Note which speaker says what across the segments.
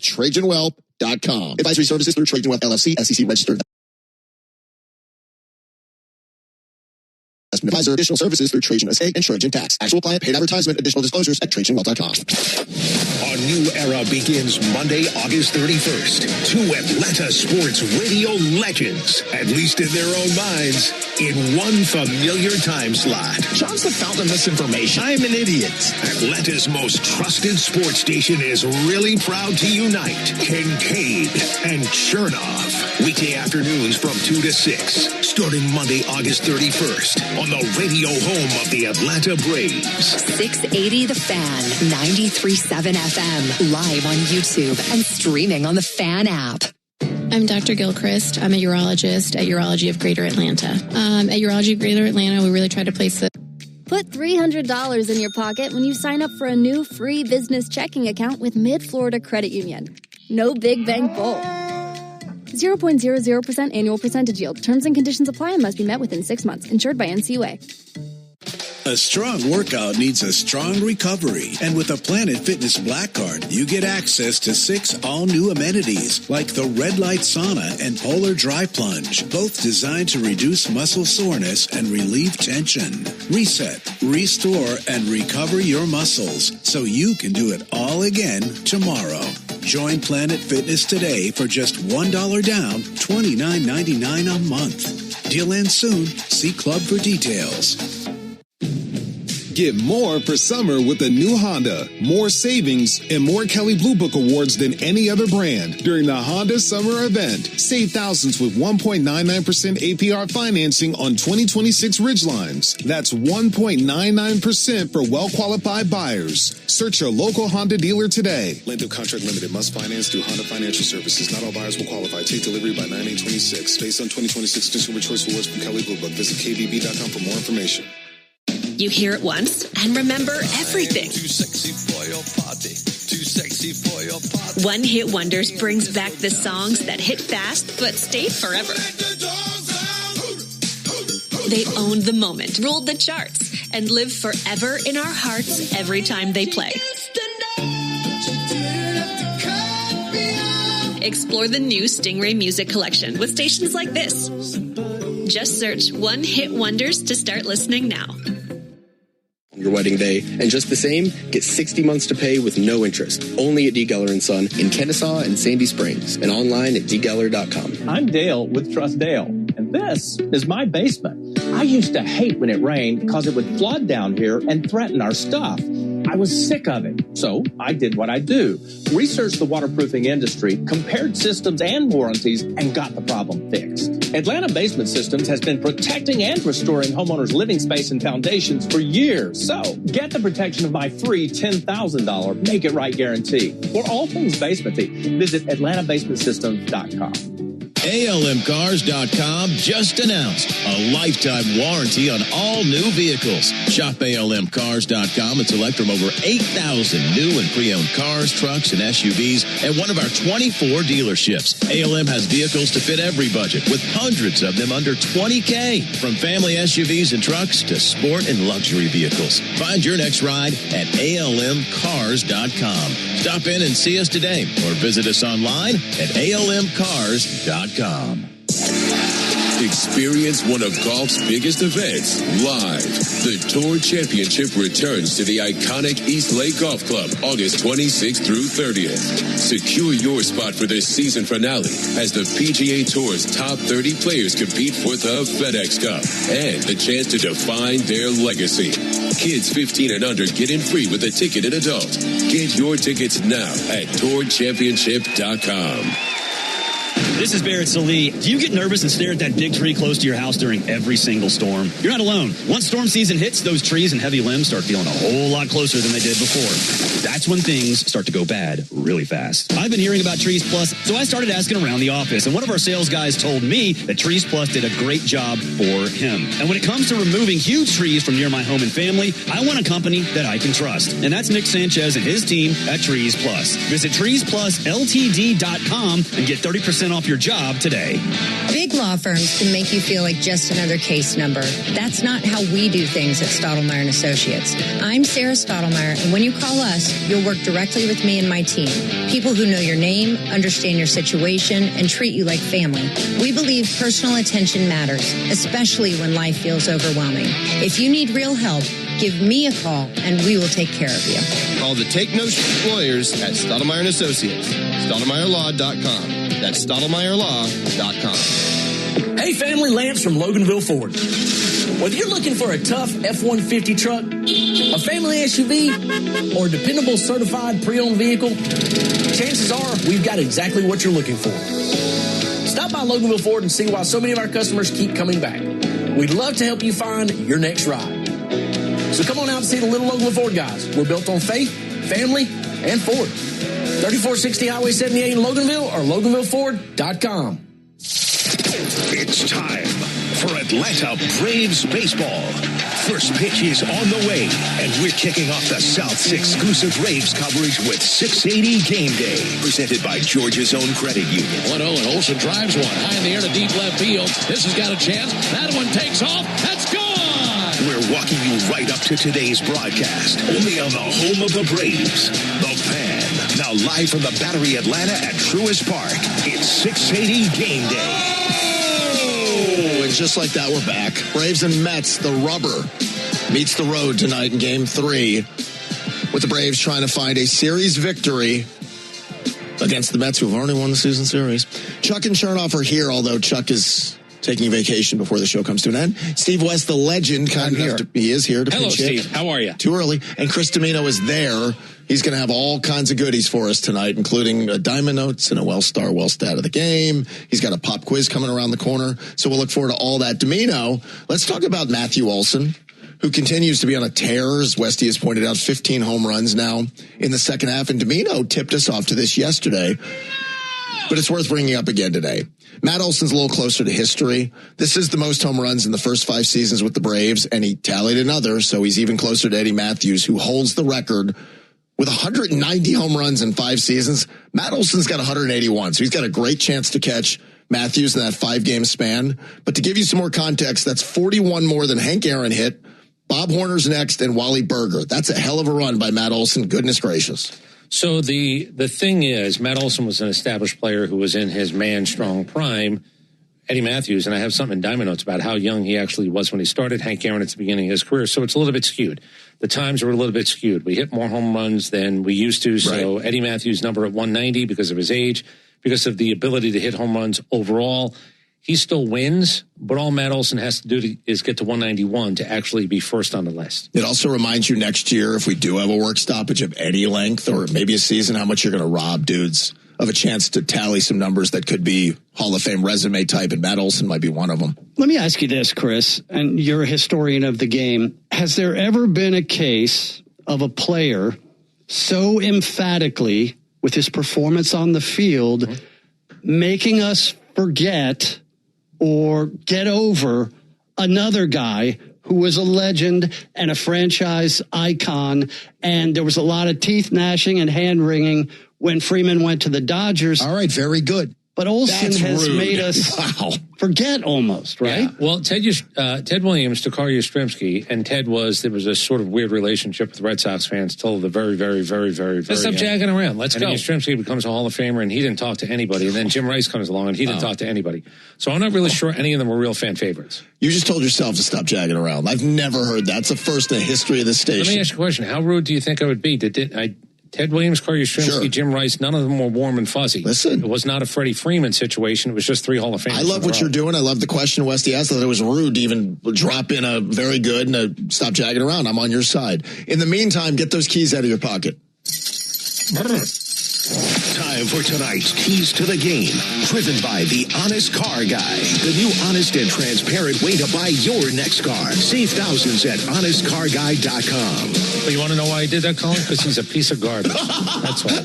Speaker 1: TrajanWealth.com. Advisory services through Trajan Wealth LLC, SEC registered. Advisor. Additional services through Trajan SA and Trojan Tax. Actual client paid advertisement. Additional disclosures at TrajanWealth.com.
Speaker 2: A new era begins Monday, August 31st. Two Atlanta sports radio legends, at least in their own minds, in one familiar time slot.
Speaker 3: John's the fountain of misinformation. I'm an idiot.
Speaker 2: Atlanta's most trusted sports station is really proud to unite Kincaid and Chernoff. Weekday afternoons from 2 to 6, starting Monday, August 31st, on the radio home of the Atlanta Braves.
Speaker 4: 680 The Fan, 93.7 FM, live on YouTube and streaming on the Fan app.
Speaker 5: I'm Dr. Gilchrist. I'm a urologist at Urology of Greater Atlanta. At Urology of Greater Atlanta, we really try to place the...
Speaker 6: Put $300 in your pocket when you sign up for a new free business checking account with Mid-Florida Credit Union. No big bank bull. 0.00% annual percentage yield. Terms and conditions apply and must be met within 6 months. Insured by NCUA.
Speaker 7: A strong workout needs a strong recovery. And with a Planet Fitness Black Card, you get access to 6 all-new amenities like the Red Light Sauna and Polar Dry Plunge, both designed to reduce muscle soreness and relieve tension. Reset, restore, and recover your muscles so you can do it all again tomorrow. Join Planet Fitness today for just $1 down, $29.99 a month. Deal ends soon. See Club for details.
Speaker 8: Get more for summer with the new Honda. More savings and more Kelley Blue Book awards than any other brand during the Honda Summer Event. Save thousands with 1.99% APR financing on 2026 Ridgelines. That's 1.99% for well-qualified buyers. Search your local Honda dealer today.
Speaker 9: Length of contract limited. Must finance through Honda Financial Services. Not all buyers will qualify. Take delivery by 9/8/26. Based on 2026 Consumer Choice Awards from Kelley Blue Book. Visit kbb.com for more information.
Speaker 4: You hear it once and remember everything.
Speaker 10: Too sexy for your party. Too sexy for your party.
Speaker 4: One Hit Wonders brings back the songs that hit fast but stayed forever. They owned the moment, ruled the charts, and live forever in our hearts every time they play. Explore the new Stingray Music Collection with stations like this. Just search One Hit Wonders to start listening now.
Speaker 11: Your wedding day, and just the same, get 60 months to pay with no interest. Only at D. Geller & Son in Kennesaw and Sandy Springs, and online at dgeller.com.
Speaker 12: I'm Dale with Trust Dale, and this is my basement. I used to hate when it rained because it would flood down here and threaten our stuff. I was sick of it, so I did what I do. Researched the waterproofing industry, compared systems and warranties, and got the problem fixed. Atlanta Basement Systems has been protecting and restoring homeowners' living space and foundations for years. So get the protection of my free $10,000 Make It Right guarantee. For all things basementy, visit AtlantaBasementSystems.com.
Speaker 13: ALMcars.com just announced a lifetime warranty on all new vehicles. Shop ALMcars.com and select from over 8,000 new and pre-owned cars, trucks, and SUVs at one of our 24 dealerships. ALM has vehicles to fit every budget, with hundreds of them under $20K. From family SUVs and trucks to sport and luxury vehicles. Find your next ride at ALMcars.com. Stop in and see us today or visit us online at ALMcars.com.
Speaker 14: Experience one of golf's biggest events live. The Tour Championship returns to the iconic East Lake Golf Club August 26th through 30th. Secure your spot for this season finale as the PGA Tour's top 30 players compete for the FedEx Cup and the chance to define their legacy. Kids 15 and under get in free with a ticket and adult. Get your tickets now at tourchampionship.com.
Speaker 15: This is Barrett Salee. Do you get nervous and stare at that big tree close to your house during every single storm? You're not alone. Once storm season hits, those trees and heavy limbs start feeling a whole lot closer than they did before. That's when things start to go bad really fast. I've been hearing about Trees Plus, so I started asking around the office, and one of our sales guys told me that Trees Plus did a great job for him. And when it comes to removing huge trees from near my home and family, I want a company that I can trust. And that's Nick Sanchez and his team at Trees Plus. Visit TreesPlusLTD.com and get 30% off your job today.
Speaker 16: Big law firms can make you feel like just another case number. That's not how we do things at Stottlemyre & Associates. I'm Sarah Stottlemyre, and when you call us, you'll work directly with me and my team. People who know your name, understand your situation, and treat you like family. We believe personal attention matters, especially when life feels overwhelming. If you need real help, give me a call, and we will take care of you.
Speaker 17: Call the Take No Shit lawyers at Stottlemyre & Associates. StottlemyreLaw.com. That's StottlemyreLaw.com.
Speaker 18: Hey, family, Lance from Loganville Ford. Whether you're looking for a tough F-150 truck, a family SUV, or a dependable certified pre-owned vehicle, chances are we've got exactly what you're looking for. Stop by Loganville Ford and see why so many of our customers keep coming back. We'd love to help you find your next ride. So come on out and see the little Loganville Ford guys. We're built on faith, family, and Ford. 3460 Highway 78 in Loganville or LoganvilleFord.com.
Speaker 2: It's time for Atlanta Braves baseball. First pitch is on the way, and we're kicking off the South's exclusive Braves coverage with 680 Game Day, presented by Georgia's own credit union.
Speaker 3: 1-0, and Olsen drives one high in the air to deep left field. This has got a chance. That one takes off. That's gone!
Speaker 2: We're walking you right up to today's broadcast, only on the home of the Braves, The Fan. Now live from the Battery Atlanta at Truist Park, it's 680 Game Day.
Speaker 3: And just like that, we're back. Braves and Mets, the rubber meets the road tonight in Game 3, with the Braves trying to find a series victory against the Mets, who have already won the season series. Chuck and Chernoff are here, although Chuck is taking a vacation before the show comes to an end. Steve West, the legend, he is here to
Speaker 19: Hello,
Speaker 3: pinch
Speaker 19: Steve.
Speaker 3: hit.
Speaker 19: How are you?
Speaker 3: Too early. And Chris Domino is there. He's going to have all kinds of goodies for us tonight, including Diamond Notes and a Well-Star Well-Stat of the game. He's got a pop quiz coming around the corner. So we'll look forward to all that. Domino, let's talk about Matthew Olson, who continues to be on a tear, as Westy has pointed out, 15 home runs now in the second half. And Domino tipped us off to this yesterday, but it's worth bringing up again today. Matt Olson's a little closer to history. This is the most home runs in the first 5 seasons with the Braves, and he tallied another, so he's even closer to Eddie Matthews, who holds the record with 190 home runs in 5 seasons. Matt Olson's got 181, so he's got a great chance to catch Matthews in that 5-game span. But to give you some more context, that's 41 more than Hank Aaron hit. Bob Horner's next, and Wally Berger. That's a hell of a run by Matt Olson. Goodness gracious.
Speaker 19: So the thing is, Matt Olson was an established player who was in his man-strong prime. Eddie Matthews, and I have something in Diamond Notes about how young he actually was when he started. Hank Aaron at the beginning of his career. So it's a little bit skewed. The times are a little bit skewed. We hit more home runs than we used to. So right. Eddie Matthews' number at 190 because of his age, because of the ability to hit home runs overall. He still wins, but all Matt Olson has to do is get to 191 to actually be first on the list.
Speaker 3: It also reminds you next year, if we do have a work stoppage of any length or maybe a season, how much you're going to rob dudes of a chance to tally some numbers that could be Hall of Fame resume type, and Matt Olson might be one of them.
Speaker 20: Let me ask you this, Chris, and you're a historian of the game. Has there ever been a case of a player so emphatically, with his performance on the field, making us forget or get over another guy who was a legend and a franchise icon, and there was a lot of teeth gnashing and hand wringing when Freeman went to the Dodgers?
Speaker 3: All right, very good.
Speaker 20: But Olson has made us forget almost, right?
Speaker 19: Yeah. Well, Ted Williams took Carl Yastrzemski, and there was a sort of weird relationship with Red Sox fans till the very, very, very, very, very Let's stop jagging around. Let's go. Yastrzemski becomes a Hall of Famer, and he didn't talk to anybody. And then Jim Rice comes along, and he didn't talk to anybody. So I'm not really sure any of them were real fan favorites.
Speaker 3: You just told yourself to stop jagging around. I've never heard that. It's the first in the history of the station.
Speaker 19: Let me ask you a question. How rude do you think I would be? Ted Williams, Carl Yastrzemski, Jim Rice, none of them were warm and fuzzy.
Speaker 3: Listen.
Speaker 19: It was not a Freddie Freeman situation. It was just 3 Hall of Famers.
Speaker 3: I love what you're doing. I love the question Westy asked. That it was rude to even drop in a very good and a stop jagging around. I'm on your side. In the meantime, get those keys out of your pocket.
Speaker 2: Time for tonight's Keys to the Game, driven by The Honest Car Guy, the new honest and transparent way to buy your next car. Save thousands at honestcarguy.com.
Speaker 19: But you want to know why he did that, Colin? Because he's a piece of garbage. That's why.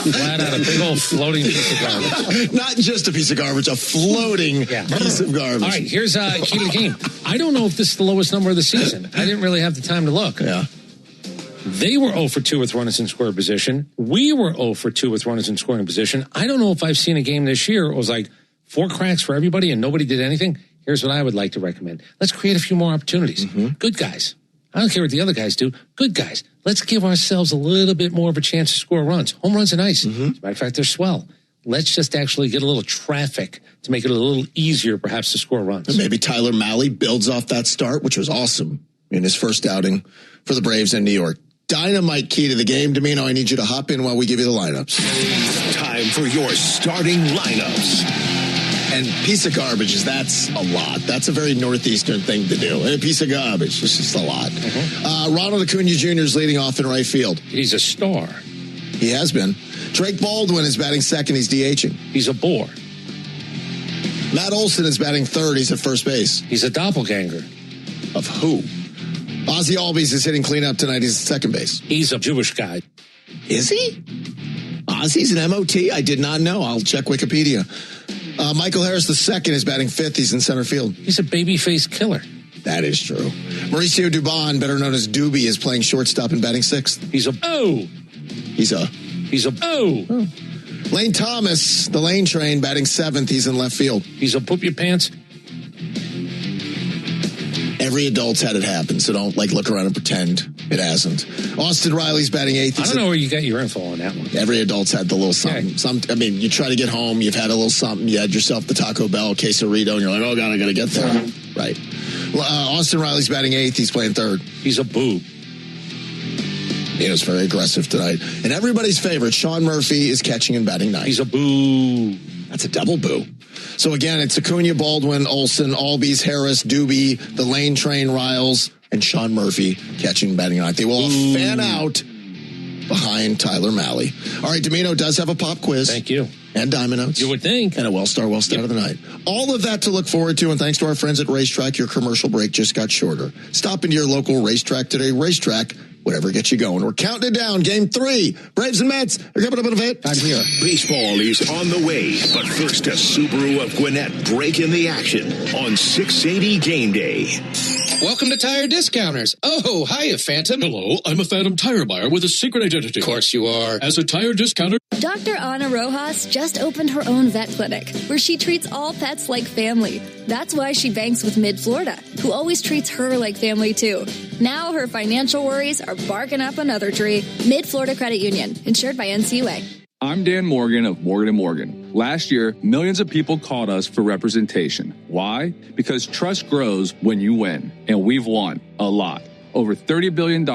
Speaker 19: Flat out, a big old floating piece of garbage.
Speaker 3: Not just a piece of garbage, a floating piece of garbage.
Speaker 19: All right, here's Key to the Game. I don't know if this is the lowest number of the season. I didn't really have the time to look.
Speaker 3: Yeah.
Speaker 19: They were 0 for 2 with runners in scoring position. We were 0 for 2 with runners in scoring position. I don't know if I've seen a game this year. It was like 4 cracks for everybody and nobody did anything. Here's what I would like to recommend. Let's create a few more opportunities. Good guys. I don't care what the other guys do. Good guys. Let's give ourselves a little bit more of a chance to score runs. Home runs are nice. As a matter of fact, they're swell. Let's just actually get a little traffic to make it a little easier, perhaps, to score runs.
Speaker 3: And maybe Tyler Mahle builds off that start, which was awesome in his first outing for the Braves in New York. Dynamite key to the game. Domino, I need you to hop in while we give you the lineups.
Speaker 2: Time for your starting lineups.
Speaker 3: And piece of garbage, that's a lot. That's a very Northeastern thing to do. A piece of garbage. It's just a lot. Ronald Acuna Jr. is leading off in right field.
Speaker 19: He's a star.
Speaker 3: He has been. Drake Baldwin is batting second. He's DHing.
Speaker 19: He's a bore.
Speaker 3: Matt Olson is batting third. He's at first base.
Speaker 19: He's a doppelganger.
Speaker 3: Of who? Ozzy Albies is hitting cleanup tonight. He's at second base.
Speaker 19: He's a Jewish guy.
Speaker 3: Is he? Ozzy's an MOT? I did not know. I'll check Wikipedia. Michael Harris II is batting fifth. He's in center field.
Speaker 19: He's a babyface killer.
Speaker 3: That is true. Mauricio Dubon, better known as Doobie, is playing shortstop and batting sixth.
Speaker 19: He's a
Speaker 3: Lane Thomas, the Lane train, batting seventh. He's in left field.
Speaker 19: He's a poop your pants.
Speaker 3: Every adult's had it happen, so don't look around and pretend it hasn't. Austin Riley's batting eighth.
Speaker 19: I don't know where you got your info on that one.
Speaker 3: Every adult's had the little something. You try to get home, you've had a little something, you had yourself the Taco Bell quesarito, and you're like, oh, God, I got to get there. Right. Austin Riley's batting eighth. He's playing third.
Speaker 19: He's a boob.
Speaker 3: He was very aggressive tonight. And everybody's favorite, Sean Murphy, is catching and batting ninth.
Speaker 19: He's a boo.
Speaker 3: That's a double boo. So again, it's Acuna, Baldwin, Olson, Albies, Harris, Doobie, the Lane train, Riles, and Sean Murphy catching and batting ninth. They will all fan out behind Tyler Mahle. All right, Domino does have a pop quiz.
Speaker 19: Thank you.
Speaker 3: And Diamond Notes.
Speaker 19: You would think.
Speaker 3: And a Wellstar of the night. All of that to look forward to, and thanks to our friends at Racetrack, your commercial break just got shorter. Stop into your local Racetrack today. Racetrack, whatever gets you going. We're counting it down. Game 3. Braves and Mets are coming up in a bit. Back here.
Speaker 2: Baseball is on the way, but first a Subaru of Gwinnett breaking the action on 680 Game Day.
Speaker 21: Welcome to Tire Discounters. Oh, hiya, Phantom.
Speaker 22: Hello, I'm a Phantom tire buyer with a secret identity.
Speaker 21: Of course you are.
Speaker 22: As a tire discounter.
Speaker 6: Dr. Ana Rojas just opened her own vet clinic where she treats all pets like family. That's why she banks with Mid-Florida, who always treats her like family too. Now her financial worries are barking up another tree. Mid-Florida Credit Union, insured by NCUA.
Speaker 23: I'm Dan Morgan of Morgan & Morgan. Last year, millions of people called us for representation. Why? Because trust grows when you win, and we've won a lot. Over $30 billion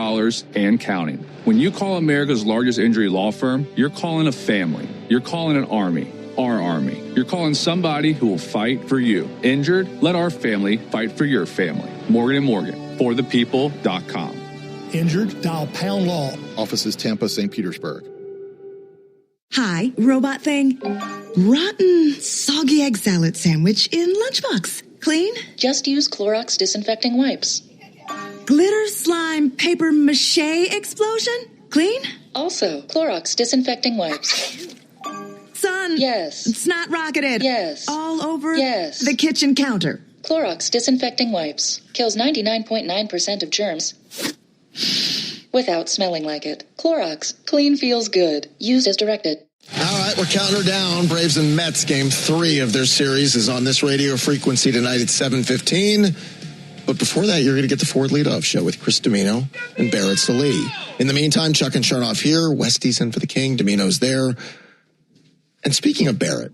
Speaker 23: and counting. When you call America's largest injury law firm, you're calling a family. You're calling an army. Our army. You're calling somebody who will fight for you. Injured? Let our family fight for your family. Morgan & Morgan. ForThePeople.com.
Speaker 24: Injured? Dial Pound Law.
Speaker 9: Offices Tampa, St. Petersburg.
Speaker 25: Hi, robot thing. Rotten, soggy egg salad sandwich in lunchbox. Clean?
Speaker 26: Just use Clorox disinfecting wipes.
Speaker 25: Glitter, slime, paper mache explosion? Clean?
Speaker 26: Also, Clorox disinfecting wipes.
Speaker 25: Son.
Speaker 26: Yes.
Speaker 25: Snot rocketed.
Speaker 26: Yes.
Speaker 25: All over
Speaker 26: yes.
Speaker 25: the kitchen counter.
Speaker 26: Clorox disinfecting wipes. Kills 99.9% of germs. Without smelling like it. Clorox. Clean feels good. Used as directed.
Speaker 3: All right, we're counting her down. Braves and Mets, game 3 of their series is on this radio frequency tonight at 7:15. But before that, you're going to get the Ford Leadoff Show with Chris Domino and Barrett Salee. In the meantime, Chuck and Chernoff here. Westy's in for the King. Domino's there. And speaking of Barrett,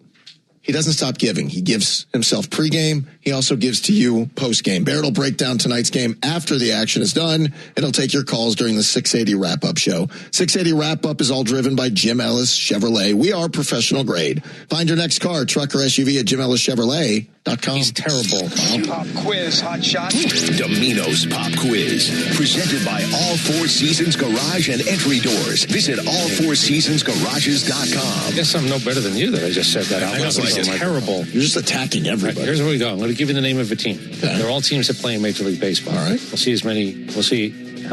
Speaker 3: he doesn't stop giving. He gives himself pregame. He also gives to you postgame. Barrett will break down tonight's game after the action is done, and he'll take your calls during the 680 wrap-up show. 680 wrap-up is all driven by Jim Ellis Chevrolet. We are professional grade. Find your next car, truck, or SUV at JimEllisChevrolet.com.
Speaker 19: He's terrible.
Speaker 27: Pop quiz, hot shot.
Speaker 2: Domino's Pop Quiz, presented by All Four Seasons Garage and Entry Doors. Visit allfourseasonsgarages.com.
Speaker 19: I guess I'm no better than you that I just said that out loud. It's terrible.
Speaker 3: You're just attacking everybody.
Speaker 19: Right, here's where we go. I'm going to give you the name of a team. Okay. They're all teams that play in Major League Baseball.
Speaker 3: All right.
Speaker 19: We'll see how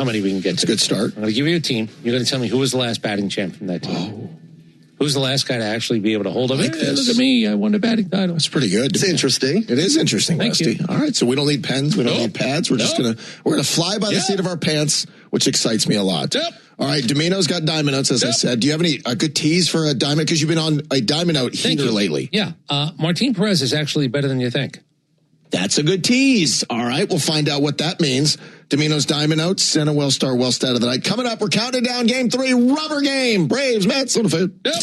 Speaker 19: many we can get.
Speaker 3: That's a good start.
Speaker 19: I'm going to give you a team. You're going to tell me who was the last batting champ from that team.
Speaker 3: Oh.
Speaker 19: Who's the last guy to actually be able to hold up? Hey, look at me. I won the batting title.
Speaker 3: It's pretty good.
Speaker 20: It's interesting.
Speaker 3: It is interesting,
Speaker 19: Thank
Speaker 3: Westy.
Speaker 19: you.
Speaker 3: All right, so we don't need pens. We don't need pads. We're just gonna fly by the seat of our pants, which excites me a lot.
Speaker 19: Yep.
Speaker 3: All right, Domino's got Diamond Notes, as I said. Do you have a good tease for a Diamond? Because you've been on a Diamond Note heater lately.
Speaker 19: Yeah. Martin Perez is actually better than you think.
Speaker 3: That's a good tease. All right, we'll find out what that means. Domino's Diamond Notes and a Wellstar Wellstat of the night. Coming up, we're counting down Game 3, rubber game. Braves, Mets, on the food.
Speaker 2: Yep.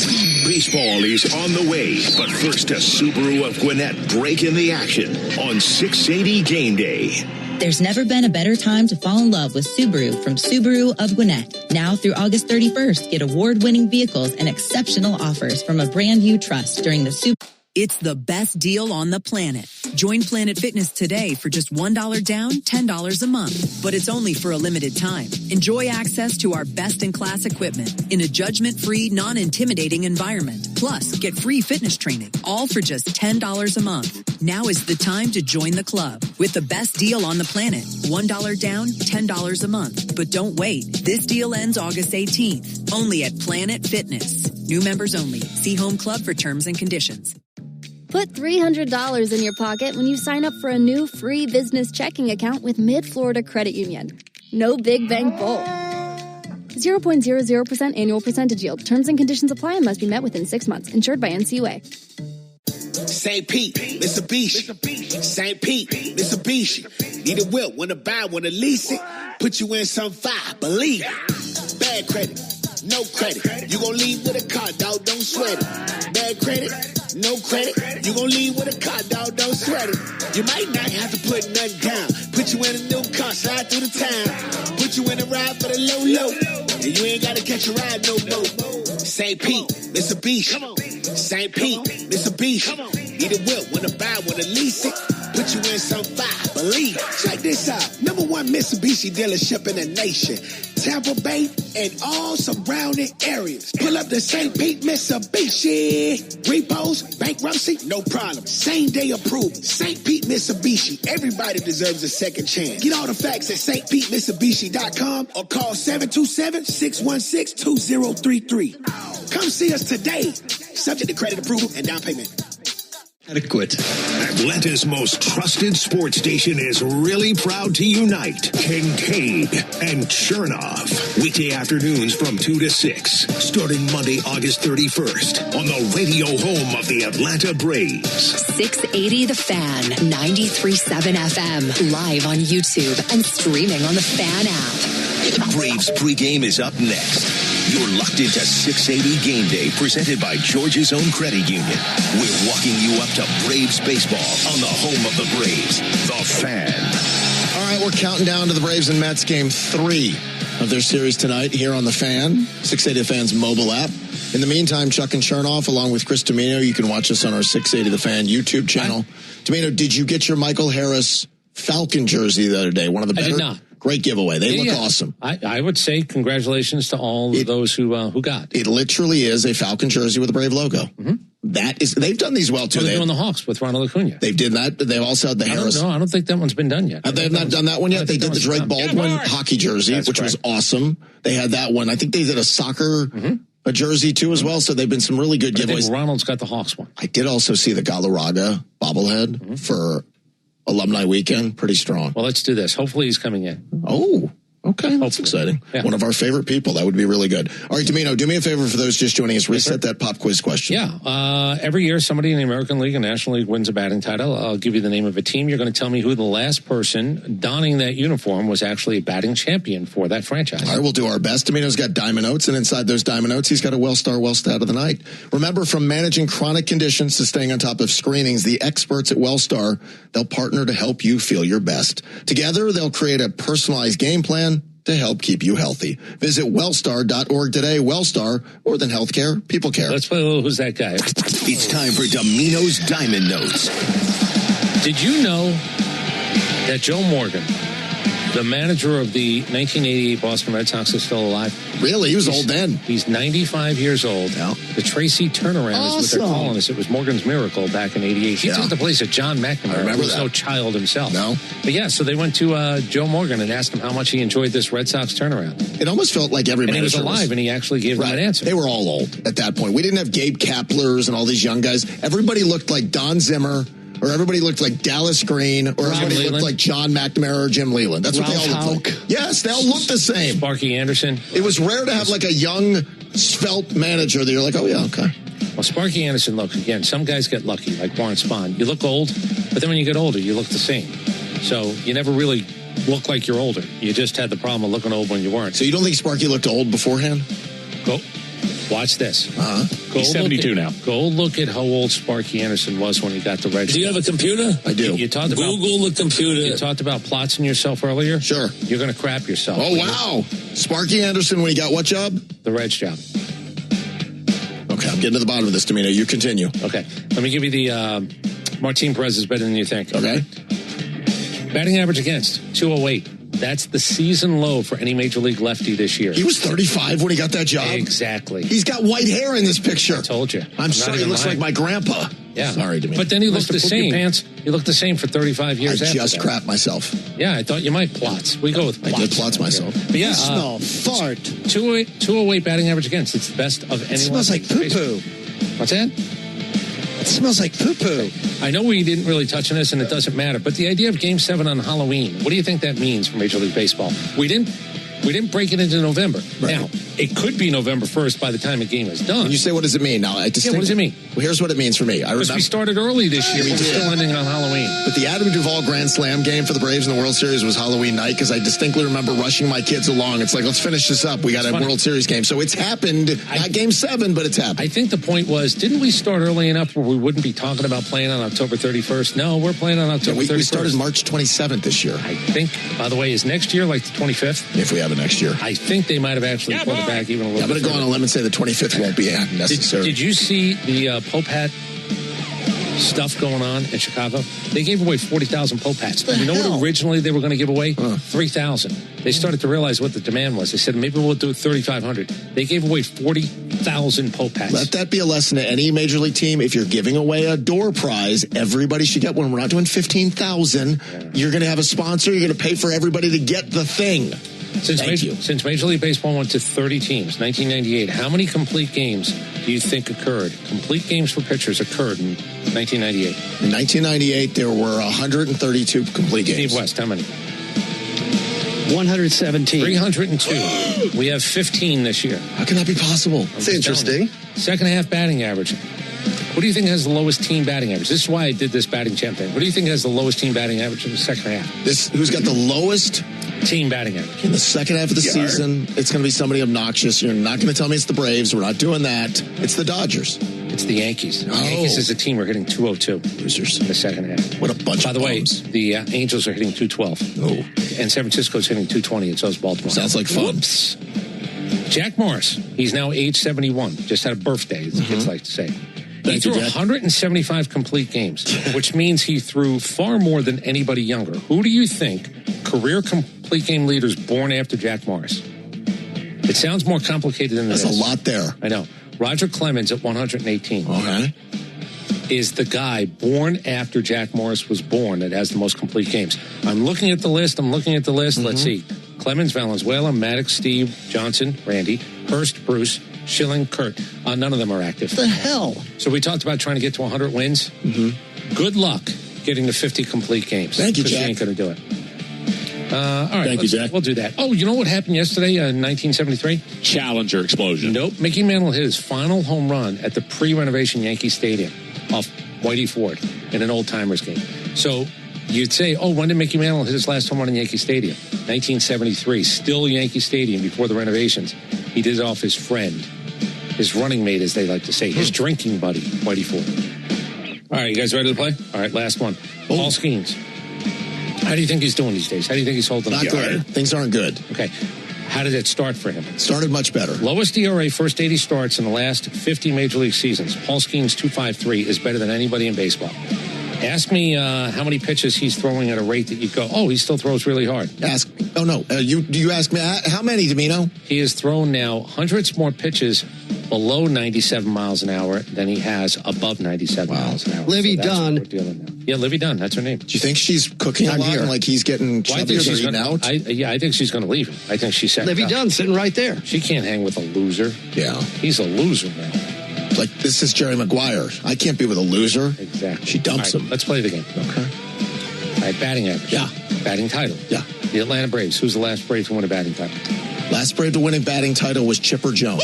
Speaker 2: Baseball is on the way, but first a Subaru of Gwinnett breaking the action on 680 Game Day.
Speaker 1: There's never been a better time to fall in love with Subaru from Subaru of Gwinnett. Now through August 31st, get award-winning vehicles and exceptional offers from a brand you trust during the Subaru.
Speaker 4: It's the best deal on the planet. Join Planet Fitness today for just $1 down, $10 a month. But it's only for a limited time. Enjoy access to our best-in-class equipment in a judgment-free, non-intimidating environment. Plus, get free fitness training, all for just $10 a month. Now is the time to join the club with the best deal on the planet. $1 down, $10 a month. But don't wait. This deal ends August 18th. Only at Planet Fitness. New members only. See Home Club for terms and conditions.
Speaker 6: Put $300 in your pocket when you sign up for a new free business checking account with Mid-Florida Credit Union. No big bank bull. 0.00% annual percentage yield. Terms and conditions apply and must be met within 6 months. Insured by NCUA.
Speaker 5: St. Pete, Mitsubishi. St. Pete, Mitsubishi. Need a whip, wanna buy, wanna lease it. Put you in some fire, believe it. Bad credit, no credit. You gon' leave with a car, dog, don't sweat it. Bad credit, no credit. You gon' leave with a car, dog, don't sweat it. You might not have to put nothing down. Put you in a new car, slide through the town. Put you in a ride for the low. And you ain't gotta catch a ride no more. St. Pete, Mitsubishi. St. Pete, Mitsubishi. Need a whip, wanna buy, wanna lease it. Put you in some fire, believe it. Check this out. #1 Mitsubishi dealership in the nation. Tampa Bay and all surrounding areas. Pull up to St. Pete, Mitsubishi. Repos, bankruptcy, no problem. Same day approval. St. Pete, Mitsubishi. Everybody deserves a second chance. Get all the facts at stpetemitsubishi.com or call 727-616-2033. Come see us today. Subject to credit approval and down payment.
Speaker 2: Adequate. Atlanta's most trusted sports station is really proud to unite Kincaid and Chernoff. Weekday afternoons from 2 to 6, starting Monday, August 31st, on the radio home of the Atlanta Braves.
Speaker 7: 680 The Fan, 93.7 FM, live on YouTube and streaming on the Fan app.
Speaker 2: Braves pregame is up next. You're locked into 680 Game Day, presented by Georgia's Own Credit Union. We're walking you up to Braves baseball on the home of the Braves, The Fan.
Speaker 3: All right, we're counting down to the Braves and Mets Game 3 of their series tonight here on The Fan, 680 The Fan's mobile app. In the meantime, Chuck and Chernoff, along with Chris Domino, you can watch us on our 680 The Fan YouTube channel. Domino, did you get your Michael Harris Falcon jersey the other day? One of the better.
Speaker 19: I did not.
Speaker 3: Great giveaway. They look awesome.
Speaker 19: I would say congratulations to all of those who got.
Speaker 3: It literally is a Falcon jersey with a Brave logo.
Speaker 19: Mm-hmm.
Speaker 3: They've done these well, too.
Speaker 19: They're doing the Hawks with Ronald Acuna.
Speaker 3: They did that. They've also had the Harris.
Speaker 19: I don't think that one's been done yet.
Speaker 3: They have not done that one yet? They did the Drake Baldwin hockey jersey, which was awesome. They had that one. I think they did a soccer a jersey, too, as well. So they've been some really good giveaways.
Speaker 19: I think Ronald's got the Hawks one.
Speaker 3: I did also see the Galarraga bobblehead for Alumni Weekend. Pretty strong.
Speaker 19: Well, let's do this. Hopefully he's coming in.
Speaker 3: Oh, okay. That's exciting. Yeah. One of our favorite people. That would be really good. All right, Domino, do me a favor for those just joining us. Reset that pop quiz question.
Speaker 19: Yeah. Every year, somebody in the American League and National League wins a batting title. I'll give you the name of a team. You're going to tell me who the last person donning that uniform was actually a batting champion for that franchise.
Speaker 3: All right, we'll do our best. Domino's got Diamond Notes, and inside those Diamond Notes, he's got a Wellstar Wellstat of the night. Remember, from managing chronic conditions to staying on top of screenings, the experts at Wellstar, they'll partner to help you feel your best. Together, they'll create a personalized game plan to help keep you healthy. Visit wellstar.org today. Wellstar, more than healthcare, people care.
Speaker 19: Let's play a little Who's That Guy?
Speaker 2: It's time for Domino's Diamond Notes.
Speaker 19: Did you know that Joe Morgan The manager of the 1988 Boston Red Sox is still alive.
Speaker 3: Really? He was old then.
Speaker 19: He's 95 years old.
Speaker 3: Yeah.
Speaker 19: The Tracy turnaround is what they're calling this. It was Morgan's Miracle back in 88. He took the place of John McNamara, who was no child himself.
Speaker 3: No.
Speaker 19: But yeah, so they went to Joe Morgan and asked him how much he enjoyed this Red Sox turnaround.
Speaker 3: It almost felt like every manager
Speaker 19: he was alive, and he actually gave them an answer.
Speaker 3: They were all old at that point. We didn't have Gabe Kaplers and all these young guys. Everybody looked like Don Zimmer, or everybody looked like Dallas Green, or everybody looked like John McNamara or Jim Leland. That's what they all looked like. Yes, they all looked the same.
Speaker 19: Sparky Anderson.
Speaker 3: It was rare to have like a young, svelte manager that you're like, oh yeah, okay.
Speaker 19: Well, Sparky Anderson, look, again, some guys get lucky, like Warren Spahn. You look old, but then when you get older, you look the same. So you never really look like you're older. You just had the problem of looking old when you weren't.
Speaker 3: So you don't think Sparky looked old beforehand?
Speaker 19: Go. Watch this.
Speaker 8: He's 72 now.
Speaker 19: Go look at how old Sparky Anderson was when he got the red.
Speaker 10: Do you have a computer?
Speaker 3: I do.
Speaker 19: You talked about
Speaker 10: Google the computer.
Speaker 19: You talked about plotzing yourself earlier.
Speaker 3: Sure.
Speaker 19: You're going to crap yourself.
Speaker 3: Oh, wow. Sparky Anderson, when he got what job?
Speaker 19: The Reds job.
Speaker 3: Okay, I'm getting to the bottom of this, Domino. You continue.
Speaker 19: Okay. Let me give you the Martin Perez is better than you think.
Speaker 3: Okay.
Speaker 19: Batting average against, 208. That's the season low for any major league lefty this year.
Speaker 3: He was 35 when he got that job.
Speaker 19: Exactly.
Speaker 3: He's got white hair in this picture.
Speaker 19: I told you.
Speaker 3: I'm sorry, he looks like my grandpa.
Speaker 19: Yeah.
Speaker 3: Sorry, Domino.
Speaker 19: But then he looked the same. He looked the same for 35 years
Speaker 3: I
Speaker 19: after
Speaker 3: just
Speaker 19: that.
Speaker 3: crap myself.
Speaker 19: Yeah, I thought you might plots. We go with plots.
Speaker 3: I did plots myself.
Speaker 19: But yeah,
Speaker 11: smell fart.
Speaker 19: 208 batting average against. It's the best of anyone.
Speaker 11: It smells like poo-poo.
Speaker 19: What's that?
Speaker 11: It smells like poo-poo.
Speaker 19: I know we didn't really touch on this, and it doesn't matter, but the idea of Game 7 on Halloween, what do you think that means for Major League Baseball? We didn't break it into November.
Speaker 3: Right.
Speaker 19: Now, it could be November 1st by the time the game is done.
Speaker 3: When you say, what does it mean? Now,
Speaker 19: what does it mean?
Speaker 3: Well, here's what it means for me.
Speaker 19: Because we started early this year.
Speaker 3: We
Speaker 19: We're
Speaker 3: did.
Speaker 19: still ending on Halloween.
Speaker 3: But the Adam Duvall Grand Slam game for the Braves in the World Series was Halloween night because I distinctly remember rushing my kids along. It's like, let's finish this up. We got a World Series game. So it's happened. Not Game 7, but it's happened.
Speaker 19: I think the point was, didn't we start early enough where we wouldn't be talking about playing on October 31st? No, we're playing on October 31st.
Speaker 3: We started March 27th this year.
Speaker 19: I think, by the way, is next year like the 25th?
Speaker 3: If we have it next year.
Speaker 19: I think they might have actually pulled it back even a little bit.
Speaker 3: I'm going to go on a limb and say the 25th won't be necessary.
Speaker 19: Did you see the Pope hat stuff going on in Chicago? They gave away 40,000 Pope hats. You know what originally they were going to give away? 3,000. They started to realize what the demand was. They said, maybe we'll do 3,500. They gave away 40,000 Pope hats.
Speaker 3: Let that be a lesson to any Major League team. If you're giving away a door prize, everybody should get one. We're not doing 15,000. You're going to have a sponsor. You're going to pay for everybody to get the thing.
Speaker 19: Since Major League Baseball went to 30 teams, 1998, how many complete games do you think occurred? Complete games for pitchers occurred in 1998.
Speaker 3: In 1998, there were 132 complete games.
Speaker 19: Steve West, how many?
Speaker 20: 117.
Speaker 19: 302. We have 15 this year.
Speaker 3: How can that be possible?
Speaker 11: It's interesting.
Speaker 19: Second half batting average. What do you think has the lowest team batting average? This is why I did this batting champ thing. What do you think has the lowest team batting average in the second half?
Speaker 3: Who's got the lowest
Speaker 19: team batting average?
Speaker 3: In the second half of the season, it's going to be somebody obnoxious. You're not going to tell me it's the Braves. We're not doing that. It's the Dodgers.
Speaker 19: It's the Yankees. The Yankees as a team are hitting 202.
Speaker 3: Losers.
Speaker 19: In the second half.
Speaker 3: What a bunch
Speaker 19: By
Speaker 3: of
Speaker 19: the
Speaker 3: bums.
Speaker 19: way, the Angels are hitting 212.
Speaker 3: Oh.
Speaker 19: And San Francisco's hitting 220, and so is Baltimore.
Speaker 3: Sounds like fun.
Speaker 19: Whoops. Jack Morris, he's now age 71. Just had a birthday, as the kids like to say. He threw 175 complete games, which means he threw far more than anybody younger. Who do you think career complete game leaders born after Jack Morris? It sounds more complicated than this.
Speaker 3: There's a lot there.
Speaker 19: I know. Roger Clemens at 118.
Speaker 3: Okay.
Speaker 19: Is the guy born after Jack Morris was born that has the most complete games. I'm looking at the list. Let's see. Clemens, Valenzuela, Maddox, Steve, Johnson, Randy, Hurst, Bruce, Schilling, Kurt. None of them are active.
Speaker 11: The hell?
Speaker 19: So we talked about trying to get to 100 wins. Good luck getting to 50 complete games.
Speaker 3: Thank you,
Speaker 19: Jack. You ain't going to do it. All right.
Speaker 8: Thank you, Jack.
Speaker 19: We'll do that. Oh, you know what happened yesterday in 1973?
Speaker 8: Challenger explosion.
Speaker 19: Nope. Mickey Mantle hit his final home run at the pre-renovation Yankee Stadium off Whitey Ford in an old-timers game. So you'd say, when did Mickey Mantle hit his last home run in Yankee Stadium? 1973. Still Yankee Stadium before the renovations. He did it off his friend, his running mate, as they like to say, his drinking buddy, Whitey Ford. All right, you guys ready to play? All right, last one. Paul Skeens. How do you think he's doing these days? How do you think he's holding up?
Speaker 3: Not good. Things aren't good.
Speaker 19: Okay. How did it start for him?
Speaker 3: Started much better.
Speaker 19: Lowest ERA, first 80 starts in the last 50 Major League seasons. Paul Skeens, 2.53, is better than anybody in baseball. Ask me how many pitches he's throwing at a rate that you go, oh, he still throws really hard.
Speaker 3: Ask. Oh, no. You ask me, how many, Domino?
Speaker 19: He has thrown now hundreds more pitches below 97 miles an hour than he has above 97 miles an hour.
Speaker 20: Livy Dunn.
Speaker 19: Yeah, Livy Dunn. That's her name.
Speaker 3: Do you think she's cooking a lot and like he's getting chubbier or eating out?
Speaker 19: I think she's going to leave him. I think she's set.
Speaker 20: Livy Dunn sitting right there.
Speaker 19: She can't hang with a loser.
Speaker 3: Yeah.
Speaker 19: He's a loser now.
Speaker 3: Like, this is Jerry Maguire. I can't be with a loser.
Speaker 19: Exactly.
Speaker 3: She dumps him.
Speaker 19: Let's play the game.
Speaker 3: Okay.
Speaker 19: All right, batting average.
Speaker 3: Yeah.
Speaker 19: Batting title.
Speaker 3: Yeah.
Speaker 19: The Atlanta Braves. Who's the last Brave to win a batting title?
Speaker 3: Last Brave to win a batting title was Chipper Jones.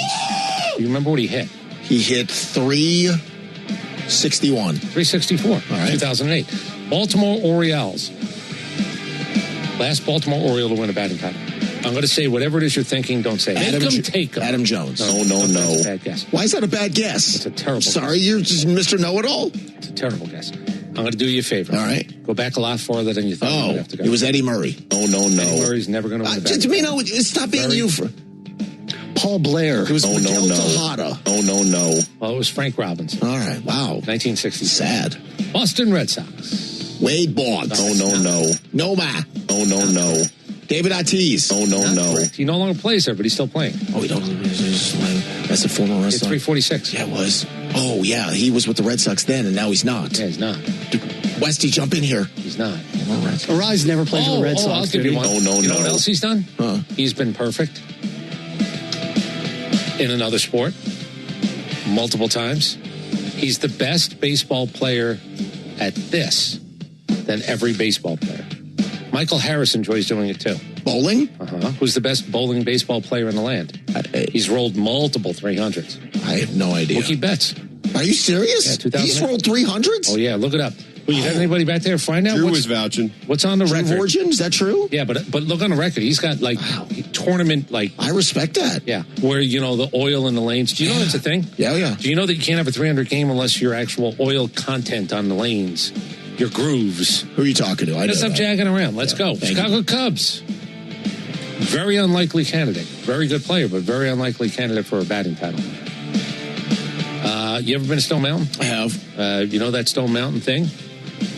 Speaker 19: You remember what he hit?
Speaker 3: He hit 361.
Speaker 19: 364. All
Speaker 3: right.
Speaker 19: 2008. Baltimore Orioles. Last Baltimore Oriole to win a batting title. I'm going to say whatever it is you're thinking, don't say it. Take him.
Speaker 3: Adam Jones.
Speaker 19: No. That's a bad guess.
Speaker 3: Why is that a bad guess?
Speaker 19: It's a terrible
Speaker 3: Sorry, you're just Mr. Know-It-All?
Speaker 19: It's a terrible guess. I'm going to do you a favor.
Speaker 3: All right.
Speaker 19: Go back a lot farther than you thought you would have to go.
Speaker 3: It was Eddie Murray. No.
Speaker 19: Eddie Murray's never going to win a batting title.
Speaker 3: Stop being you for...
Speaker 20: Paul Blair.
Speaker 3: It was Miguel Tejada.
Speaker 19: No. Well, it was Frank Robinson.
Speaker 3: All right. Wow.
Speaker 19: 1960.
Speaker 3: Sad.
Speaker 19: Boston Red Sox.
Speaker 3: Wade Boggs.
Speaker 19: No.
Speaker 3: Noma.
Speaker 19: No.
Speaker 3: David Ortiz.
Speaker 19: No. He no longer plays there, but he's still playing.
Speaker 3: Oh, he don't. That's a former Red
Speaker 19: Sox. 346.
Speaker 3: Yeah, it was. Oh, yeah. He was with the Red Sox then, and now he's not.
Speaker 19: Yeah, he's not.
Speaker 3: Westy, jump in here.
Speaker 19: He's not.
Speaker 20: Arise never played for the Red Sox.
Speaker 19: I'll give you one.
Speaker 3: No.
Speaker 19: You know what else he's done?
Speaker 3: Huh.
Speaker 19: He's been perfect in another sport multiple times. He's the best baseball player at this than every baseball player. Michael Harris enjoys doing it too.
Speaker 3: Bowling?
Speaker 19: Who's the best bowling baseball player in the land? He's rolled multiple 300s.
Speaker 3: I have no idea.
Speaker 19: Mookie Betts.
Speaker 3: Are you serious?
Speaker 19: Yeah, 2000.
Speaker 3: He's rolled 300s?
Speaker 19: Oh, yeah. Look it up. Well, you got anybody back there? Find out.
Speaker 10: Drew was vouching.
Speaker 19: What's on the record?
Speaker 3: Virgin? Is that true?
Speaker 19: Yeah, but look on the record. He's got tournament
Speaker 3: I respect that.
Speaker 19: Yeah, where the oil in the lanes. Do you know that's a thing?
Speaker 3: Yeah.
Speaker 19: Do you know that you can't have a 300 game unless your actual oil content on the lanes, your grooves?
Speaker 3: Who are you talking to? I know.
Speaker 19: Stop jagging around. Let's go. Chicago Cubs. Very unlikely candidate. Very good player, but very unlikely candidate for a batting title. You ever been to Stone Mountain?
Speaker 3: I have.
Speaker 19: You know that Stone Mountain thing?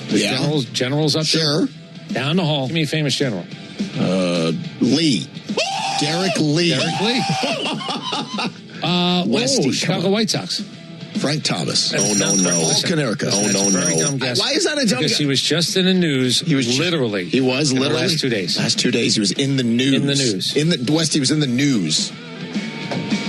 Speaker 3: Yeah.
Speaker 19: Generals up there?
Speaker 3: Sure.
Speaker 19: Down the hall. Give me a famous general.
Speaker 3: Lee. Derek Lee.
Speaker 19: Westy. Chicago White Sox.
Speaker 3: Frank Thomas.
Speaker 19: No.
Speaker 3: Paul Konerka.
Speaker 19: Dumb guess.
Speaker 3: Why is that a dumb guess?
Speaker 19: Because he was just in the news. He was literally.
Speaker 3: He was
Speaker 19: in
Speaker 3: literally.
Speaker 19: The last 2 days.
Speaker 3: Last 2 days, he was in the news. Westy was in the news.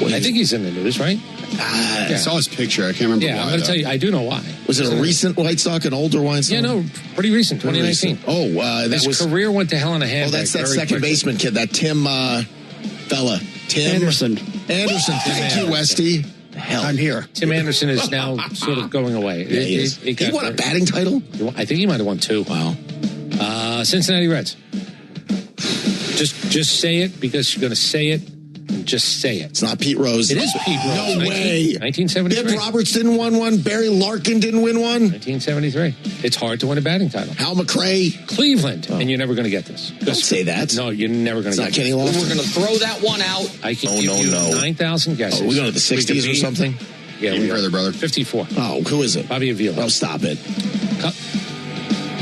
Speaker 19: I think he's in the news, right?
Speaker 10: I saw his picture. I can't remember why.
Speaker 19: I'm going to tell you. I do know why.
Speaker 3: Was it a recent White Sox, an older White Sox?
Speaker 19: Yeah, no, pretty recent, 2019.
Speaker 3: His
Speaker 19: career went to hell in a handbag.
Speaker 3: Oh, that's that second baseman kid, that Tim fella. Tim
Speaker 20: Anderson.
Speaker 3: Thank you, Westy. Hell.
Speaker 20: I'm here.
Speaker 19: Tim Anderson is now sort of going away.
Speaker 3: Yeah, he is. He won a batting title?
Speaker 19: I think he might have won 2.
Speaker 3: Wow.
Speaker 19: Cincinnati Reds. Just say it because you're going to say it. Just say it.
Speaker 3: It's not Pete Rose.
Speaker 19: It is Pete Rose.
Speaker 3: No way.
Speaker 19: 1973.
Speaker 3: Dib Roberts didn't win one. Barry Larkin didn't win one.
Speaker 19: 1973. It's hard to win a batting title.
Speaker 3: Hal McRae.
Speaker 19: Cleveland. And you're never going to get this.
Speaker 3: Don't say that.
Speaker 19: No, you're never going to get
Speaker 3: this. It's not Kenny Lofton.
Speaker 12: We're going to throw that one out.
Speaker 19: I can give you 9,000 guesses.
Speaker 3: Oh, we go to the 60s or something?
Speaker 19: Yeah,
Speaker 10: we are. Brother.
Speaker 19: 54.
Speaker 3: Oh, who is it?
Speaker 19: Bobby Avila.
Speaker 3: Oh, stop it.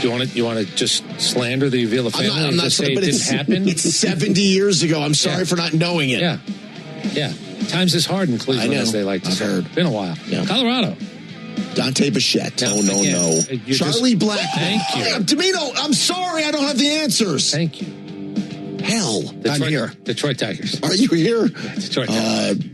Speaker 19: You want to just slander the Avila family
Speaker 3: I'm not
Speaker 19: and just say it didn't happen?
Speaker 3: It's 70 years ago. I'm sorry for not knowing it.
Speaker 19: Yeah. Times is hard in Cleveland, as they like to say.
Speaker 3: Heard.
Speaker 19: Been a while.
Speaker 3: Yeah.
Speaker 19: Colorado.
Speaker 3: Dante Bichette.
Speaker 19: No.
Speaker 3: Charlie Blackmon.
Speaker 19: Thank you.
Speaker 3: Domino, I'm sorry I don't have the answers.
Speaker 19: Thank you.
Speaker 3: Hell.
Speaker 20: I'm here.
Speaker 19: Detroit Tigers.
Speaker 3: Are you here?
Speaker 19: Yeah, Detroit Tigers.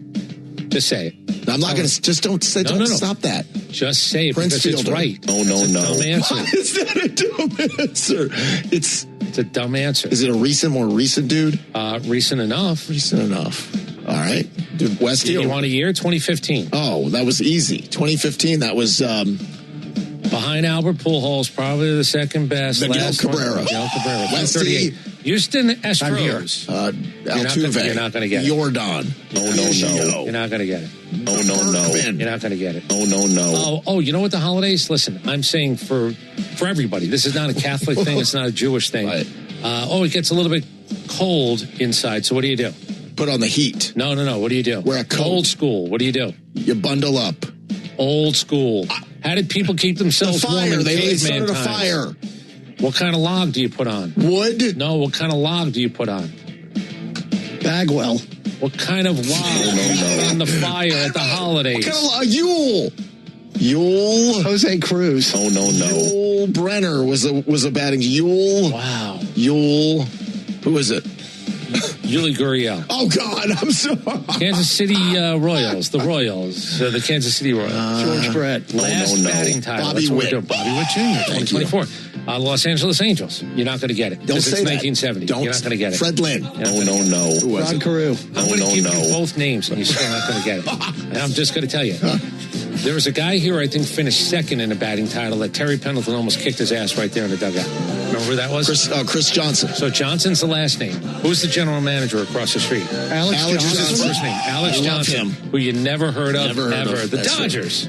Speaker 19: Just say it.
Speaker 3: I'm not going to. Just don't say. Don't stop that.
Speaker 19: Just say it
Speaker 3: Prince
Speaker 19: because
Speaker 3: Fielder.
Speaker 19: it's right.
Speaker 3: No.
Speaker 19: Dumb answer.
Speaker 3: Why is that a dumb answer?
Speaker 19: It's a dumb answer.
Speaker 3: Is it a more recent dude?
Speaker 19: Recent enough.
Speaker 3: Recent enough. All right. Dude, Westy.
Speaker 19: You want a year? 2015.
Speaker 3: Oh, that was easy. 2015. That was
Speaker 19: behind Albert Pujols, probably the second best.
Speaker 3: Miguel Cabrera.
Speaker 19: Miguel Cabrera.
Speaker 3: Westy.
Speaker 19: Houston Astros.
Speaker 3: Altuve.
Speaker 19: You're not going to get it.
Speaker 3: Jordan.
Speaker 19: No. You're not going to get it.
Speaker 3: No.
Speaker 19: You're not going to get it.
Speaker 3: No.
Speaker 19: Oh, you know what the holidays? Listen, I'm saying for everybody. This is not a Catholic thing. It's not a Jewish thing.
Speaker 3: Right.
Speaker 19: It gets a little bit cold inside. So what do you do?
Speaker 3: Put on the heat.
Speaker 19: No. What do you do?
Speaker 3: Wear a coat.
Speaker 19: Old school. What do you do?
Speaker 3: You bundle up.
Speaker 19: Old school. How did people keep themselves warm in
Speaker 3: They
Speaker 19: caveman
Speaker 3: started a
Speaker 19: times?
Speaker 3: fire.
Speaker 19: What kind of log do you put on?
Speaker 3: Wood?
Speaker 19: No, what kind of log do you put on?
Speaker 20: Bagwell.
Speaker 19: What kind of log on the fire at the holidays?
Speaker 3: What kind of log? Yule. Yule.
Speaker 20: Jose Cruz.
Speaker 3: Oh, no. Yule Brenner was a batting. Yule.
Speaker 19: Wow.
Speaker 3: Yule. Who is it?
Speaker 19: Yuli Gurriel.
Speaker 3: Oh, God, I'm sorry.
Speaker 19: Kansas City Royals. The Royals. The Kansas City Royals.
Speaker 20: George Brett.
Speaker 19: Last batting title.
Speaker 3: Bobby Witt.
Speaker 19: Bobby Witt Jr., 2024. Los Angeles Angels. You're not going to get it.
Speaker 3: Don't say
Speaker 19: it's
Speaker 3: that.
Speaker 19: 1970. You're not going to get it.
Speaker 3: Fred Lynn.
Speaker 19: No.
Speaker 3: Who was
Speaker 20: Rod
Speaker 3: it?
Speaker 20: Carew.
Speaker 19: I'm going to give you both names, and you're still not going to get it. And I'm just going to tell you. There was a guy here, I think, finished second in a batting title that Terry Pendleton almost kicked his ass right there in the dugout. Remember who that was?
Speaker 3: Chris Johnson.
Speaker 19: So Johnson's the last name. Who's the general manager across the street?
Speaker 20: Alex
Speaker 19: Who's
Speaker 20: Johnson.
Speaker 19: his first name? Alex Johnson, who you never heard of ever. The
Speaker 3: That's
Speaker 19: Dodgers.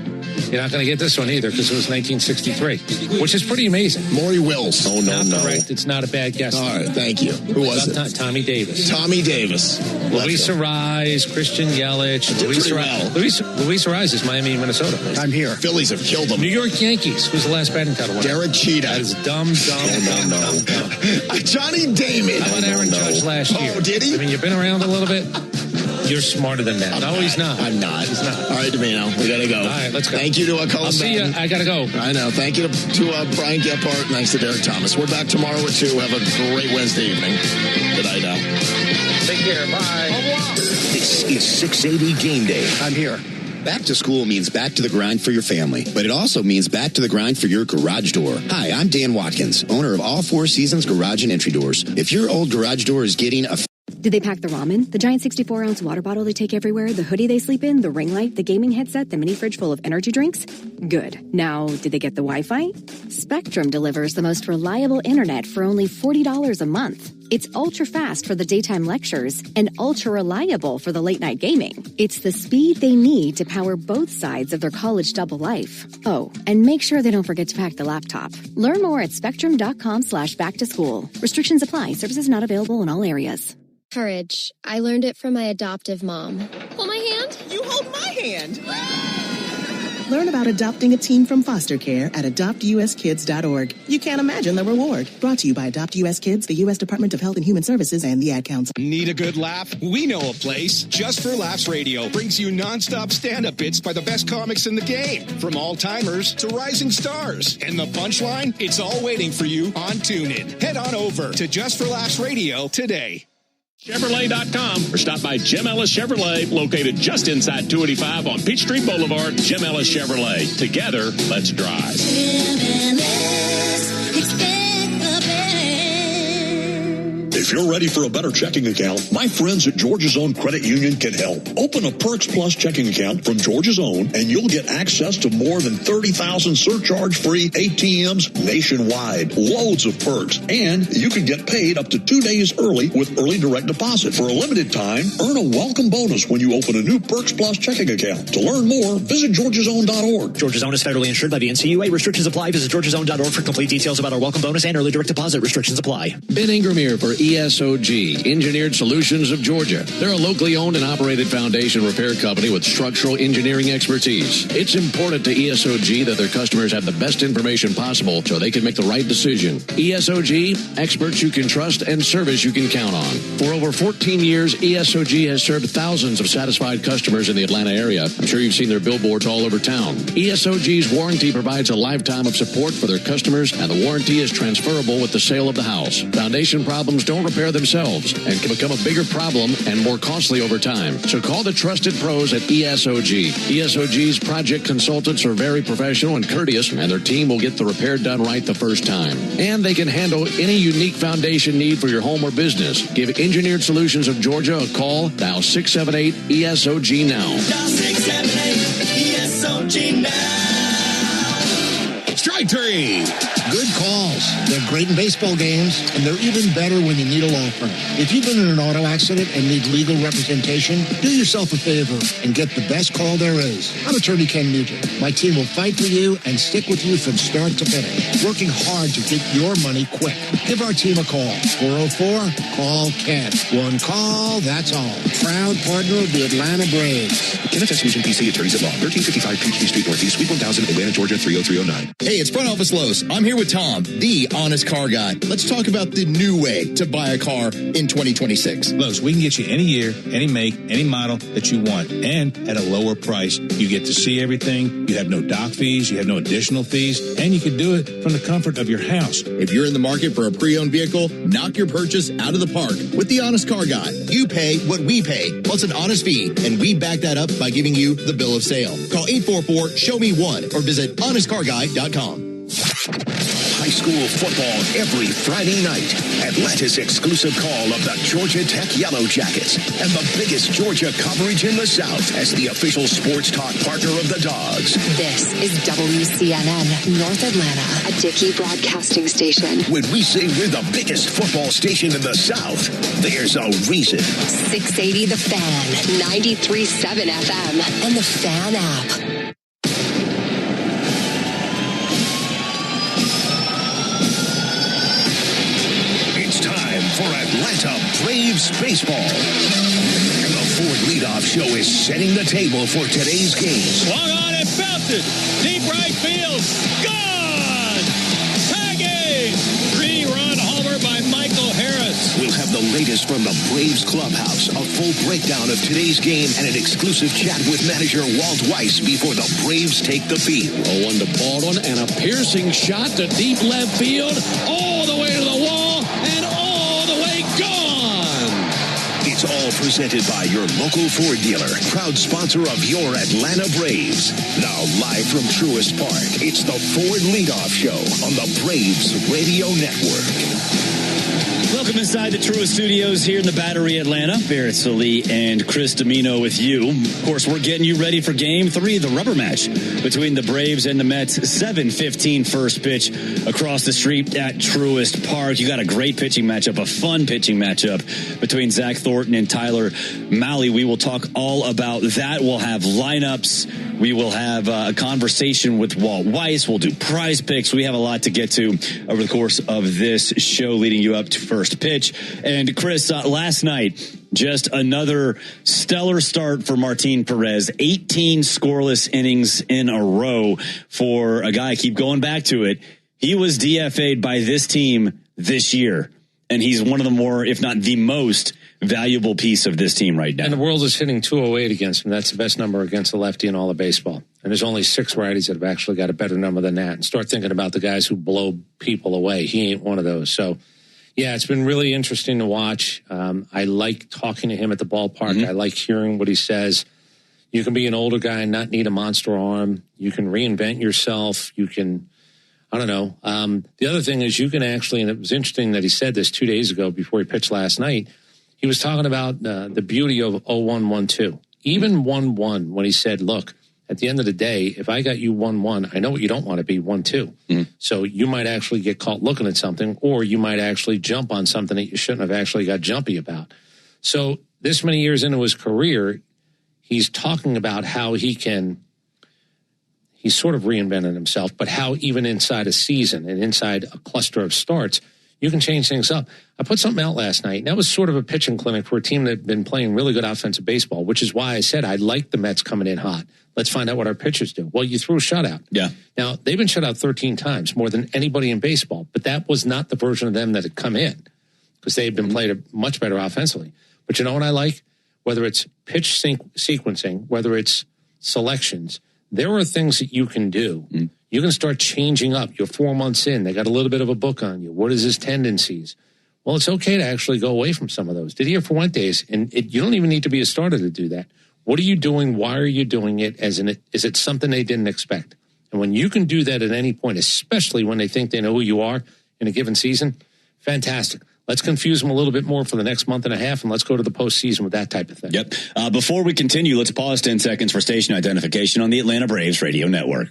Speaker 19: You're not going to get this one either because it was 1963, which is pretty amazing.
Speaker 3: Maury Wills. Oh,
Speaker 19: Not correct. It's not a bad guess.
Speaker 3: All right, thank you. Who was it?
Speaker 19: Tommy Davis.
Speaker 3: Tommy Davis.
Speaker 19: Luis Arise, Christian Yelich.
Speaker 3: Did pretty well.
Speaker 19: Luis Arise is Miami, Minnesota.
Speaker 20: I'm here.
Speaker 3: Phillies have killed them.
Speaker 19: New York Yankees. Who's the last batting title winner?
Speaker 3: Derek Cheetah.
Speaker 19: That is dumb.
Speaker 3: Johnny Damon.
Speaker 19: How about Aaron Judge last year?
Speaker 3: Oh, did he?
Speaker 19: I mean, you've been around a little bit. You're smarter than that. No, he's not.
Speaker 3: I'm not.
Speaker 19: He's not.
Speaker 3: All right, Domino, we got to go.
Speaker 19: All right, let's go.
Speaker 3: Thank you to Cullen
Speaker 19: I'll see you.
Speaker 3: Benton.
Speaker 19: I got to go.
Speaker 3: I know. Thank you to Brian Gephardt. Thanks to Derek Thomas. We're back tomorrow at 2. Have a great Wednesday evening. Good night now.
Speaker 19: Take care. Bye.
Speaker 2: This is 680 Game Day.
Speaker 20: I'm here.
Speaker 12: Back to school means back to the grind for your family, but it also means back to the grind for your garage door. Hi, I'm Dan Watkins, owner of All Four Seasons Garage and Entry Doors. If your old garage door is getting a...
Speaker 13: Did they pack the ramen, the giant 64-ounce water bottle they take everywhere, the hoodie they sleep in, the ring light, the gaming headset, the mini fridge full of energy drinks? Good. Now, did they get the Wi-Fi? Spectrum delivers the most reliable internet for only $40 a month. It's ultra-fast for the daytime lectures and ultra-reliable for the late-night gaming. It's the speed they need to power both sides of their college double life. Oh, and make sure they don't forget to pack the laptop. Learn more at spectrum.com/back-to-school. Restrictions apply. Services not available in all areas.
Speaker 14: Courage. I learned it from my adoptive mom. Hold my hand.
Speaker 15: You hold my hand. Learn about adopting a teen from foster care at adoptuskids.org. You can't imagine the reward. Brought to you by Adopt US Kids, the U.S. Department of Health and Human Services, and the Ad Council.
Speaker 16: Need a good laugh? We know a place. Just for Laughs Radio brings you nonstop stand-up bits by the best comics in the game, from all-timers to rising stars. And the punchline? It's all waiting for you on TuneIn. Head on over to Just for Laughs Radio today.
Speaker 8: Chevrolet.com or stop by Jim Ellis Chevrolet, located just inside 285 on Peachtree Boulevard. Jim Ellis Chevrolet. Together, let's drive.
Speaker 17: If you're ready for a better checking account, my friends at Georgia's Own Credit Union can help. Open a Perks Plus checking account from Georgia's Own, and you'll get access to more than 30,000 surcharge-free ATMs nationwide. Loads of perks. And you can get paid up to 2 days early with early direct deposit. For a limited time, earn a welcome bonus when you open a new Perks Plus checking account. To learn more, visit georgiasown.org.
Speaker 18: Georgia's Own is federally insured by the NCUA. Restrictions apply. Visit georgiasown.org for complete details about our welcome bonus and early direct deposit. Restrictions apply.
Speaker 28: Ben Ingram here for ESOG, Engineered Solutions of Georgia. They're a locally owned and operated foundation repair company with structural engineering expertise. It's important to ESOG that their customers have the best information possible so they can make the right decision. ESOG, experts you can trust and service you can count on. For over 14 years, ESOG has served thousands of satisfied customers in the Atlanta area. I'm sure you've seen their billboards all over town. ESOG's warranty provides a lifetime of support for their customers, and the warranty is transferable with the sale of the house. Foundation problems don't repair themselves and can become a bigger problem and more costly over time. So call the trusted pros at ESOG. ESOG's project consultants are very professional and courteous, and their team will get the repair done right the first time. And they can handle any unique foundation need for your home or business. Give Engineered Solutions of Georgia a call. Dial 678-ESOG now.
Speaker 29: Dial 678-ESOG now.
Speaker 2: Strike three.
Speaker 9: Good calls. They're great in baseball games, and they're even better when you need a law firm. If you've been in an auto accident and need legal representation, do yourself a favor and get the best call there is. I'm attorney Ken Nugent. My team will fight for you and stick with you from start to finish, working hard to get your money quick. Give our team a call. 404-CALL-KEN. One call, that's all. Proud partner of the Atlanta Braves.
Speaker 2: Kenneth S. Nugent, PC, Attorneys at Law, 1355 Peachtree Street Northeast, Suite 1000, Atlanta, Georgia, 30309.
Speaker 21: Hey, it's Front Office Lowe's. I'm here with Tom, the honest car guy. Let's talk about the new way to buy a car in 2026.
Speaker 22: Lowe's, we can get you any year, any make, any model that you want, and at a lower price. You get to see everything. You have no dock fees. You have no additional fees, and you can do it from the comfort of your house.
Speaker 21: If you're in the market for a pre-owned vehicle, knock your purchase out of the park with the honest car guy. You pay what we pay, plus an honest fee, and we back that up by giving you the bill of sale. Call 844-SHOW-ME-1 or visit honestcarguy.com.
Speaker 2: High school football every Friday night. Atlanta's exclusive call of the Georgia Tech Yellow Jackets and the biggest Georgia coverage in the South as the official sports talk partner of the Dogs.
Speaker 7: This is WCNN North Atlanta, a Dickey broadcasting station.
Speaker 2: When we say we're the biggest football station in the South, there's a reason.
Speaker 7: 680 The Fan, 93.7 FM, and the Fan app.
Speaker 2: For Atlanta Braves baseball. And the Ford Leadoff Show is setting the table for today's game.
Speaker 23: Swung on and belted. Deep right field. Gone! Tagging! 3-run homer by Michael Harris.
Speaker 2: We'll have the latest from the Braves clubhouse, a full breakdown of today's game, and an exclusive chat with manager Walt Weiss before the Braves take the field.
Speaker 28: 0-1 to Baldwin, and a piercing shot to deep left field, all the way to the wall, and all the way gone.
Speaker 2: It's all presented by your local Ford dealer, proud sponsor of your Atlanta Braves. Now live from Truist Park, it's the Ford Leadoff Show on the Braves Radio Network.
Speaker 24: Welcome inside the Truist Studios here in the Battery, Atlanta. Barrett Sully and Chris Domino with you. Of course, we're getting you ready for Game 3, the rubber match between the Braves and the Mets. 7:15 first pitch across the street at Truist Park. You got a great pitching matchup, a fun pitching matchup between Zach Thornton and Tyler Mahle. We will talk all about that. We'll have lineups. We will have a conversation with Walt Weiss. We'll do prize picks. We have a lot to get to over the course of this show leading you up to first pitch. And Chris, last night, just another stellar start for Martin Perez. 18 scoreless innings in a row for a guy. Keep going back to it. He was DFA'd by this team this year, and he's one of the more, if not the most, valuable piece of this team right now.
Speaker 19: And the world is hitting 208 against him. That's the best number against a lefty in all of baseball. And there's only 6 righties that have actually got a better number than that. And start thinking about the guys who blow people away. He ain't one of those. So, yeah, it's been really interesting to watch. I like talking to him at the ballpark. I like hearing what he says. You can be an older guy and not need a monster arm. You can reinvent yourself. You can, I don't know. The other thing is you can actually, and it was interesting that he said this 2 days ago before he pitched last night, he was talking about the beauty of 0-1-1-2. Even 1-1, when he said, look, at the end of the day, if I got you 1-1, I know what you don't want to be 1-2. So you might actually get caught looking at something, or you might actually jump on something that you shouldn't have actually got jumpy about. So this many years into his career, he's talking about how he's sort of reinvented himself, but how even inside a season and inside a cluster of starts, you can change things up. I put something out last night, and that was sort of a pitching clinic for a team that had been playing really good offensive baseball, which is why I said I like the Mets coming in hot. Let's find out what our pitchers do. Well, you threw a shutout.
Speaker 24: Yeah.
Speaker 19: Now, they've been shut out 13 times, more than anybody in baseball, but that was not the version of them that had come in because they had been played much better offensively. But you know what I like? Whether it's pitch sequencing, whether it's selections, there are things that you can do. You can start changing up. You're 4 months in. They got a little bit of a book on you. What is his tendencies? Well, it's okay to actually go away from some of those. Didier Fuentes, and you don't even need to be a starter to do that. What are you doing? Why are you doing it? Is it something they didn't expect? And when you can do that at any point, especially when they think they know who you are in a given season, fantastic. Let's confuse them a little bit more for the next month and a half, and let's go to the postseason with that type of thing.
Speaker 24: Yep. Before we continue, let's pause 10 seconds for station identification on the Atlanta Braves Radio Network.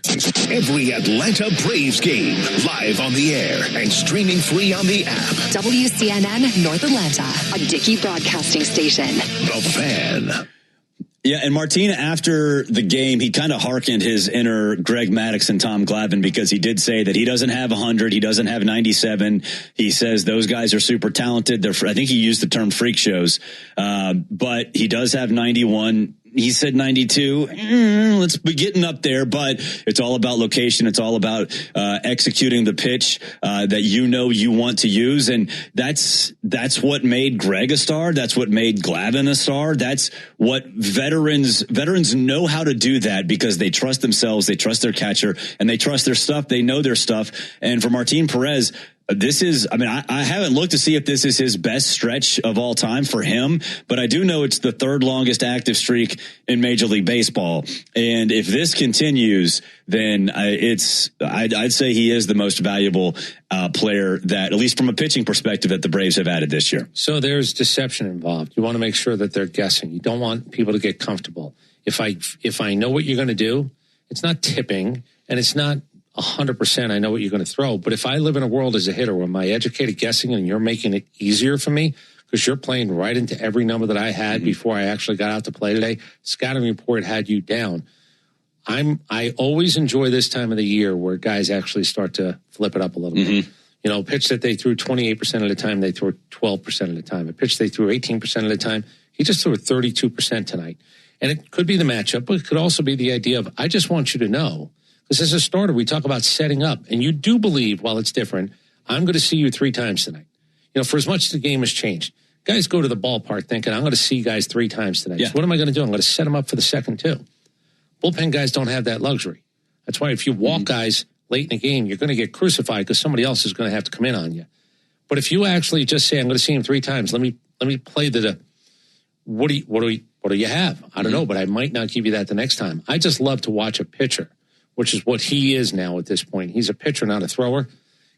Speaker 2: Every Atlanta Braves game, live on the air and streaming free on the app.
Speaker 7: WCNN North Atlanta, a Dickey broadcasting station.
Speaker 2: The Fan.
Speaker 24: Yeah, and Martina, after the game, he kind of hearkened his inner Greg Maddux and Tom Glavine, because he did say that he doesn't have 100, he doesn't have 97. He says those guys are super talented. I think he used the term freak shows, but he does have 91. He said 92. Let's be getting up there, but it's all about location. It's all about executing the pitch that you want to use, and that's what made Greg a star. That's what made Glavine a star. That's what veterans know how to do that, because they trust themselves, they trust their catcher, and they trust their stuff. They know their stuff. And for Martin Perez, I haven't looked to see if this is his best stretch of all time for him, but I do know it's the third longest active streak in Major League Baseball. And if this continues, then I'd say he is the most valuable player that, at least from a pitching perspective, that the Braves have added this year.
Speaker 19: So there's deception involved. You want to make sure that they're guessing. You don't want people to get comfortable. If I know what you're going to do, it's not tipping, and it's not 100% I know what you're going to throw. But if I live in a world as a hitter where my educated guessing and you're making it easier for me because you're playing right into every number that I had before I actually got out to play today, scouting report had you down. I always enjoy this time of the year where guys actually start to flip it up a little bit. You know, a pitch that they threw 28% of the time, they threw 12% of the time. A pitch they threw 18% of the time, he just threw it 32% tonight. And it could be the matchup, but it could also be the idea of, I just want you to know, because as a starter, we talk about setting up, and you do believe, while it's different, I'm going to see you 3 times tonight. You know, for as much as the game has changed, guys go to the ballpark thinking, I'm going to see guys 3 times tonight. Yeah. So what am I going to do? I'm going to set them up for the second 2. Bullpen guys don't have that luxury. That's why if you walk guys late in the game, you're going to get crucified because somebody else is going to have to come in on you. But if you actually just say, I'm going to see him 3 times, let me play what do you have? I don't know, but I might not give you that the next time. I just love to watch a pitcher, which is what he is now at this point. He's a pitcher, not a thrower.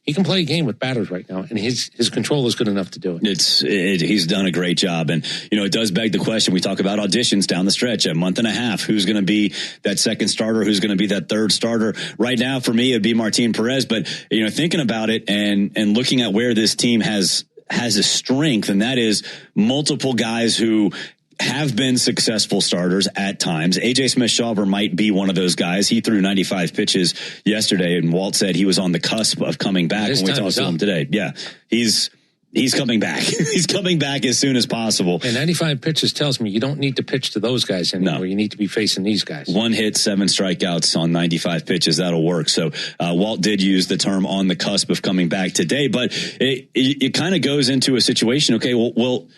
Speaker 19: He can play a game with batters right now, and his control is good enough to do it.
Speaker 24: He's done a great job. And, you know, it does beg the question. We talk about auditions down the stretch, a month and a half. Who's going to be that second starter? Who's going to be that third starter? Right now, for me, it'd be Martin Perez. But, you know, thinking about it and looking at where this team has a strength, and that is multiple guys who have been successful starters at times. A.J. Smith-Shawver might be one of those guys. He threw 95 pitches yesterday, and Walt said he was on the cusp of coming back when we talked to him today. Yeah, he's coming back. He's coming back as soon as possible.
Speaker 19: And 95 pitches tells me you don't need to pitch to those guys anymore. No. You need to be facing these guys.
Speaker 24: 1 hit, 7 strikeouts on 95 pitches. That'll work. So Walt did use the term on the cusp of coming back today, but it kind of goes into a situation. Okay, well,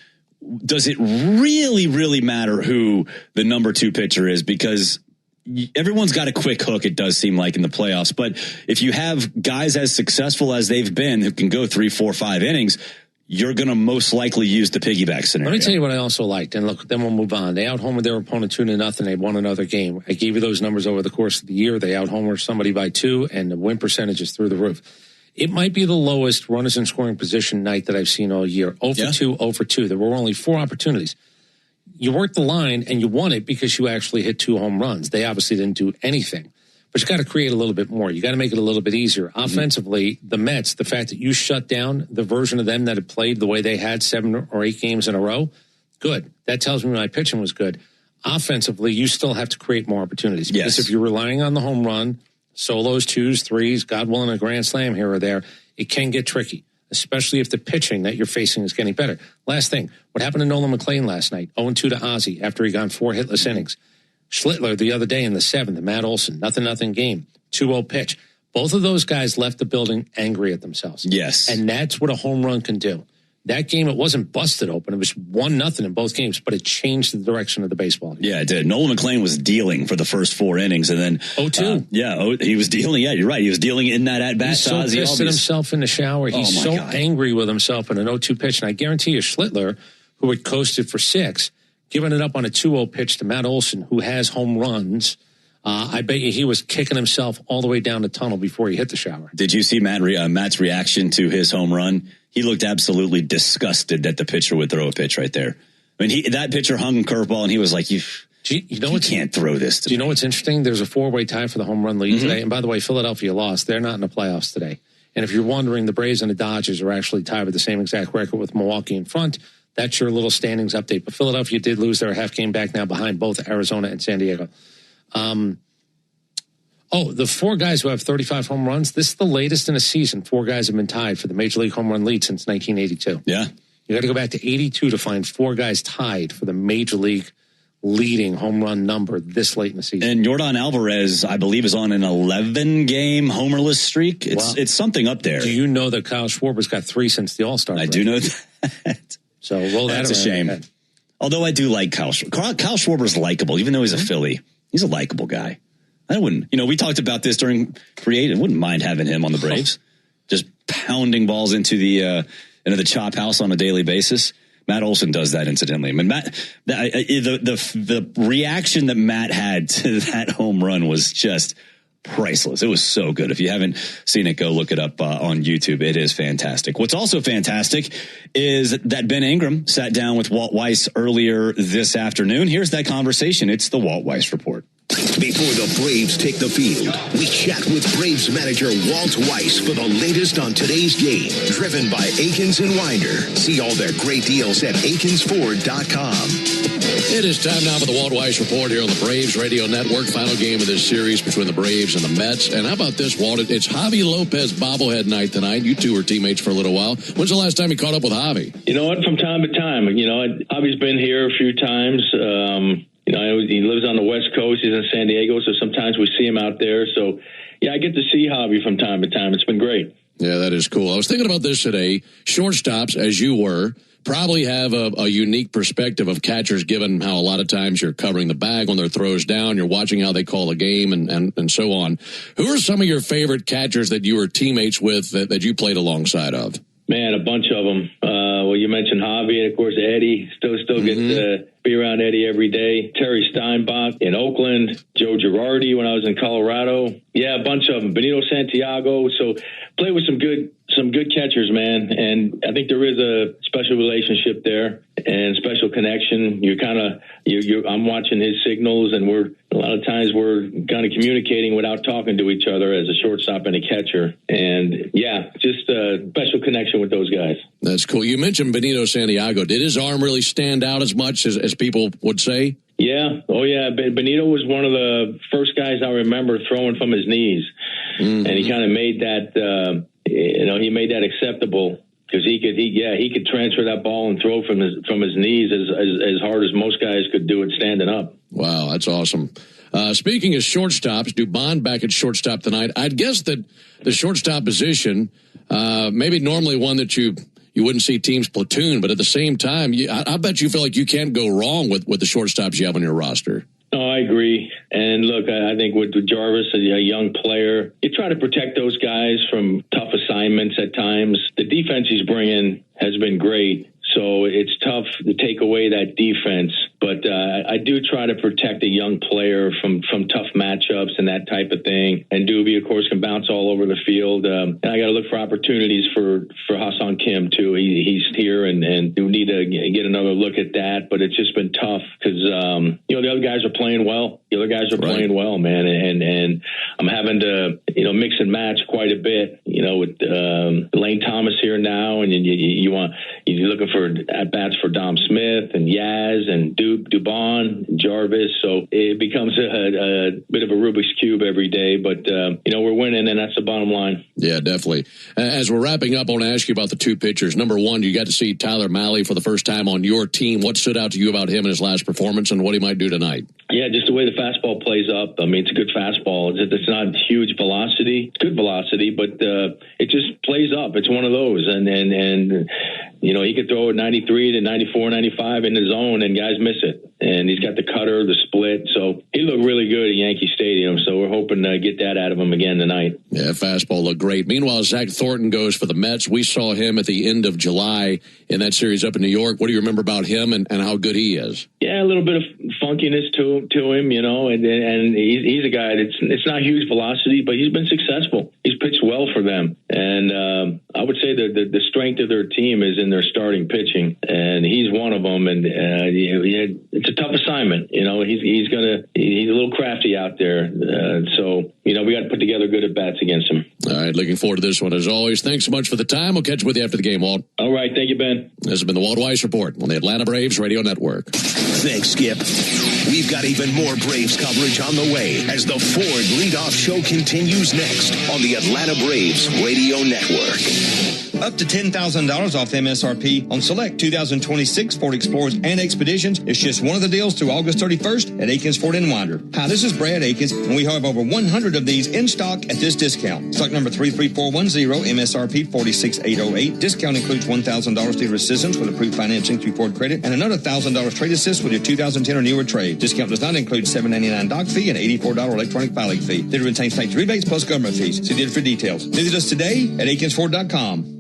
Speaker 24: does it really matter who the number 2 pitcher is? Because everyone's got a quick hook, it does seem like, in the playoffs. But if you have guys as successful as they've been who can go 3, 4, 5 innings, you're going to most likely use the piggyback scenario.
Speaker 19: Let me tell you what I also liked, and look, then we'll move on. They out-homered their opponent 2-0. They won another game. I gave you those numbers over the course of the year. They out-homered somebody by 2, and the win percentage is through the roof. It might be the lowest runners in scoring position night that I've seen all year. 0 for 2. There were only 4 opportunities. You worked the line and you won it because you actually hit 2 home runs. They obviously didn't do anything. But you got to create a little bit more. You got to make it a little bit easier. Offensively, the Mets, the fact that you shut down the version of them that had played the way they had 7 or 8 games in a row, good. That tells me my pitching was good. Offensively, you still have to create more opportunities. Because if you're relying on the home run, solos, 2s, 3s, God willing, a grand slam here or there, it can get tricky, especially if the pitching that you're facing is getting better. Last thing, what happened to Nolan McLean last night? 0-2 to Ozzie after he gone 4 hitless innings. Schlittler the other day in the 7th, Matt Olson, 0-0 game, 2-0 pitch. Both of those guys left the building angry at themselves.
Speaker 24: Yes.
Speaker 19: And that's what a home run can do. That game, it wasn't busted open. It was 1-0 in both games, but it changed the direction of the baseball game.
Speaker 24: Yeah, it did. Nolan McLean was dealing for the first 4 innings, and then
Speaker 19: 0-2.
Speaker 24: He was dealing. Yeah, you're right. He was dealing in that at bat.
Speaker 19: He's so pissed at himself in the shower. He's so angry with himself in an 0-2 pitch. And I guarantee you, Schlittler, who had coasted for 6, giving it up on a 2-0 pitch to Matt Olson, who has home runs. I bet you he was kicking himself all the way down the tunnel before he hit the shower.
Speaker 24: Did you see Matt's reaction to his home run? He looked absolutely disgusted that the pitcher would throw a pitch right there. I mean, that pitcher hung a curveball, and he was like, you can't throw this to me.
Speaker 19: Do you know what's interesting? There's a 4-way tie for the home run lead today. And by the way, Philadelphia lost. They're not in the playoffs today. And if you're wondering, the Braves and the Dodgers are actually tied with the same exact record with Milwaukee in front. That's your little standings update. But Philadelphia did lose. They're a half game back now behind both Arizona and San Diego. The 4 guys who have 35 home runs, this is the latest in a season. 4 guys have been tied for the Major League home run lead since 1982.
Speaker 24: Yeah.
Speaker 19: You got to go back to 82 to find 4 guys tied for the Major League leading home run number this late in the season.
Speaker 24: And Yordan Alvarez, I believe, is on an 11-game homerless streak. It's something up there.
Speaker 19: Do you know that Kyle Schwarber's got 3 since the All-Star break?
Speaker 24: I do know that.
Speaker 19: So roll that.
Speaker 24: That's a shame. Although I do like Kyle Schwarber. Kyle Schwarber's likable, even though he's a Philly. He's a likable guy. I wouldn't, we talked about this during Create. I wouldn't mind having him on the Braves, just pounding balls into the chop house on a daily basis. Matt Olson does that, incidentally. I mean, the reaction that Matt had to that home run was just priceless. It was so good. If you haven't seen it, go look it up on YouTube. It is fantastic. What's also fantastic is that Ben Ingram sat down with Walt Weiss earlier this afternoon. Here's that conversation. It's the Walt Weiss Report.
Speaker 2: Before the Braves take the field, we chat with Braves manager Walt Weiss for the latest on today's game. Driven by Akins and Winder. See all their great deals at AkinsFord.com.
Speaker 28: It is time now for the Walt Weiss Report here on the Braves Radio Network. Final game of this series between the Braves and the Mets. And how about this, Walt? It's Javi Lopez bobblehead night tonight. You two were teammates for a little while. When's the last time you caught up with Javi?
Speaker 1: You know what? From time to time. Javi's been here a few times. He lives on the West Coast. He's in San Diego, so sometimes we see him out there. So, yeah, I get to see Javi from time to time. It's been great.
Speaker 28: Yeah, that is cool. I was thinking about this today. Shortstops, as you were, probably have a unique perspective of catchers, given how a lot of times you're covering the bag when their throws down, you're watching how they call a game and so on. Who are some of your favorite catchers that you were teammates with that you played alongside of?
Speaker 1: Man, a bunch of them. Well, you mentioned Javi, and of course Eddie. Still get to be around Eddie every day. Terry Steinbach in Oakland. Joe Girardi when I was in Colorado. Yeah, a bunch of them. Benito Santiago. So play with some good catchers, man. And I think there is a special relationship there and special connection. I'm watching his signals, and a lot of times we're kind of communicating without talking to each other as a shortstop and a catcher. And yeah, just a special connection with those guys.
Speaker 28: That's cool. You mentioned Benito Santiago. Did his arm really stand out as much as people would say?
Speaker 1: Yeah. Oh, yeah. Benito was one of the first guys I remember throwing from his knees. And he kind of made that, he made that acceptable because he could transfer that ball and throw from his knees as hard as most guys could do it standing up.
Speaker 28: Wow, that's awesome. Speaking of shortstops, Dubon back at shortstop tonight. I'd guess that the shortstop position, maybe normally one that you wouldn't see teams platoon, but at the same time, I bet you feel like you can't go wrong with the shortstops you have on your roster.
Speaker 1: No, I agree. And look, I think with Jarvis, a young player, you try to protect those guys from tough assignments at times. The defense he's bringing has been great. So it's tough to take away that defense. But I do try to protect a young player from tough matchups and that type of thing. And Doobie, of course, can bounce all over the field. And I got to look for opportunities for Ha-Seong Kim, too. He's here, and we need to get another look at that. But it's just been tough because, the other guys are playing well. The other guys are playing well, man. And I'm having to, mix and match quite a bit, with Lane Thomas here now. And you're looking for at-bats for Dom Smith and Yaz and Dubon and Jarvis. So it becomes a bit of a Rubik's Cube every day. But, we're winning, and that's the bottom line.
Speaker 28: Yeah, definitely. As we're wrapping up, I want to ask you about the two pitchers. Number one, you got to see Tyler Mahle for the first time on your team. What stood out to you about him in his last performance and what he might do tonight?
Speaker 1: Yeah, just the way the fastball plays up. I mean, it's a good fastball. It's not huge velocity. It's good velocity, but it just plays up. It's one of those. And he could throw it 93 to 94, 95 in the zone, and guys miss it. And he's got the cutter, the split. So he looked really good at Yankee Stadium. So we're hoping to get that out of him again tonight.
Speaker 28: Yeah, fastball looked great. Meanwhile, Zach Thornton goes for the Mets. We saw him at the end of July in that series up in New York. What do you remember about him and how good he is?
Speaker 1: Yeah, a little bit of funkiness to him, and he's a guy it's not huge velocity, but he's been successful. He's pitched well for them. And I would say that the strength of their team is in their starting pitching, and he's one of them. And it's a tough assignment. He's a little crafty out there. So we got to put together good at bats against him.
Speaker 28: All right, looking forward to this one as always. Thanks so much for the time. We'll catch up with you after the game, Walt.
Speaker 1: All right, thank you, Ben.
Speaker 28: This has been the Walt Weiss Report on the Atlanta Braves Radio Network.
Speaker 2: Thanks, Skip. We've got even more Braves coverage on the way as the Ford Leadoff Show continues next on the Atlanta Braves Radio Network.
Speaker 4: Up to $10,000 off MSRP on select 2026 Ford Explorers and Expeditions. It's just one of the deals through August 31st at Akins Ford in Winder. Hi, this is Brad Akins, and we have over 100 of these in stock at this discount. Stock number 33410, MSRP 46808. Discount includes $1,000 dealer assistance with approved financing through Ford Credit and another $1,000 trade assist with your 2010 or newer trade. Discount does not include $7.99 doc fee and $84 electronic filing fee. Dealer retains tax rebates plus government fees. See dealer for details. Visit us today at AkinsFord.com.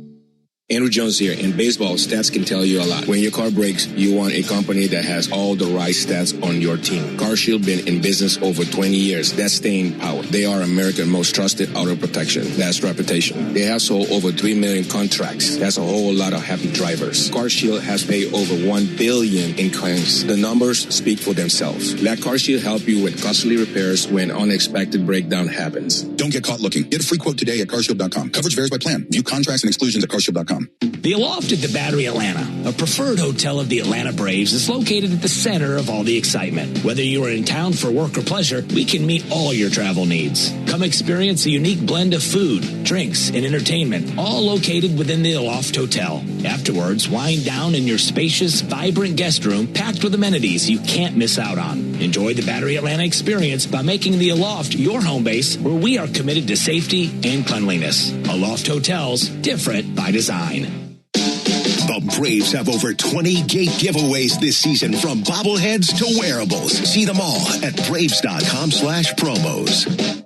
Speaker 5: Andrew Jones here. In baseball, stats can tell you a lot. When your car breaks, you want a company that has all the right stats on your team. CarShield been in business over 20 years. That's staying power. They are America's most trusted auto protection. That's reputation. They have sold over 3 million contracts. That's a whole lot of happy drivers. CarShield has paid over $1 billion in claims. The numbers speak for themselves. Let CarShield help you with costly repairs when unexpected breakdown happens.
Speaker 6: Don't get caught looking. Get a free quote today at CarShield.com. Coverage varies by plan. View contracts and exclusions at CarShield.com.
Speaker 10: The Aloft at the Battery Atlanta, a preferred hotel of the Atlanta Braves, is located at the center of all the excitement. Whether you are in town for work or pleasure, we can meet all your travel needs. Come experience a unique blend of food, drinks, and entertainment, all located within the Aloft Hotel. Afterwards, wind down in your spacious, vibrant guest room packed with amenities you can't miss out on. Enjoy the Battery Atlanta experience by making the Aloft your home base, where we are committed to safety and cleanliness. Aloft Hotels, different by design.
Speaker 2: The Braves have over 20 gate giveaways this season, from bobbleheads to wearables. See them all at Braves.com/promos.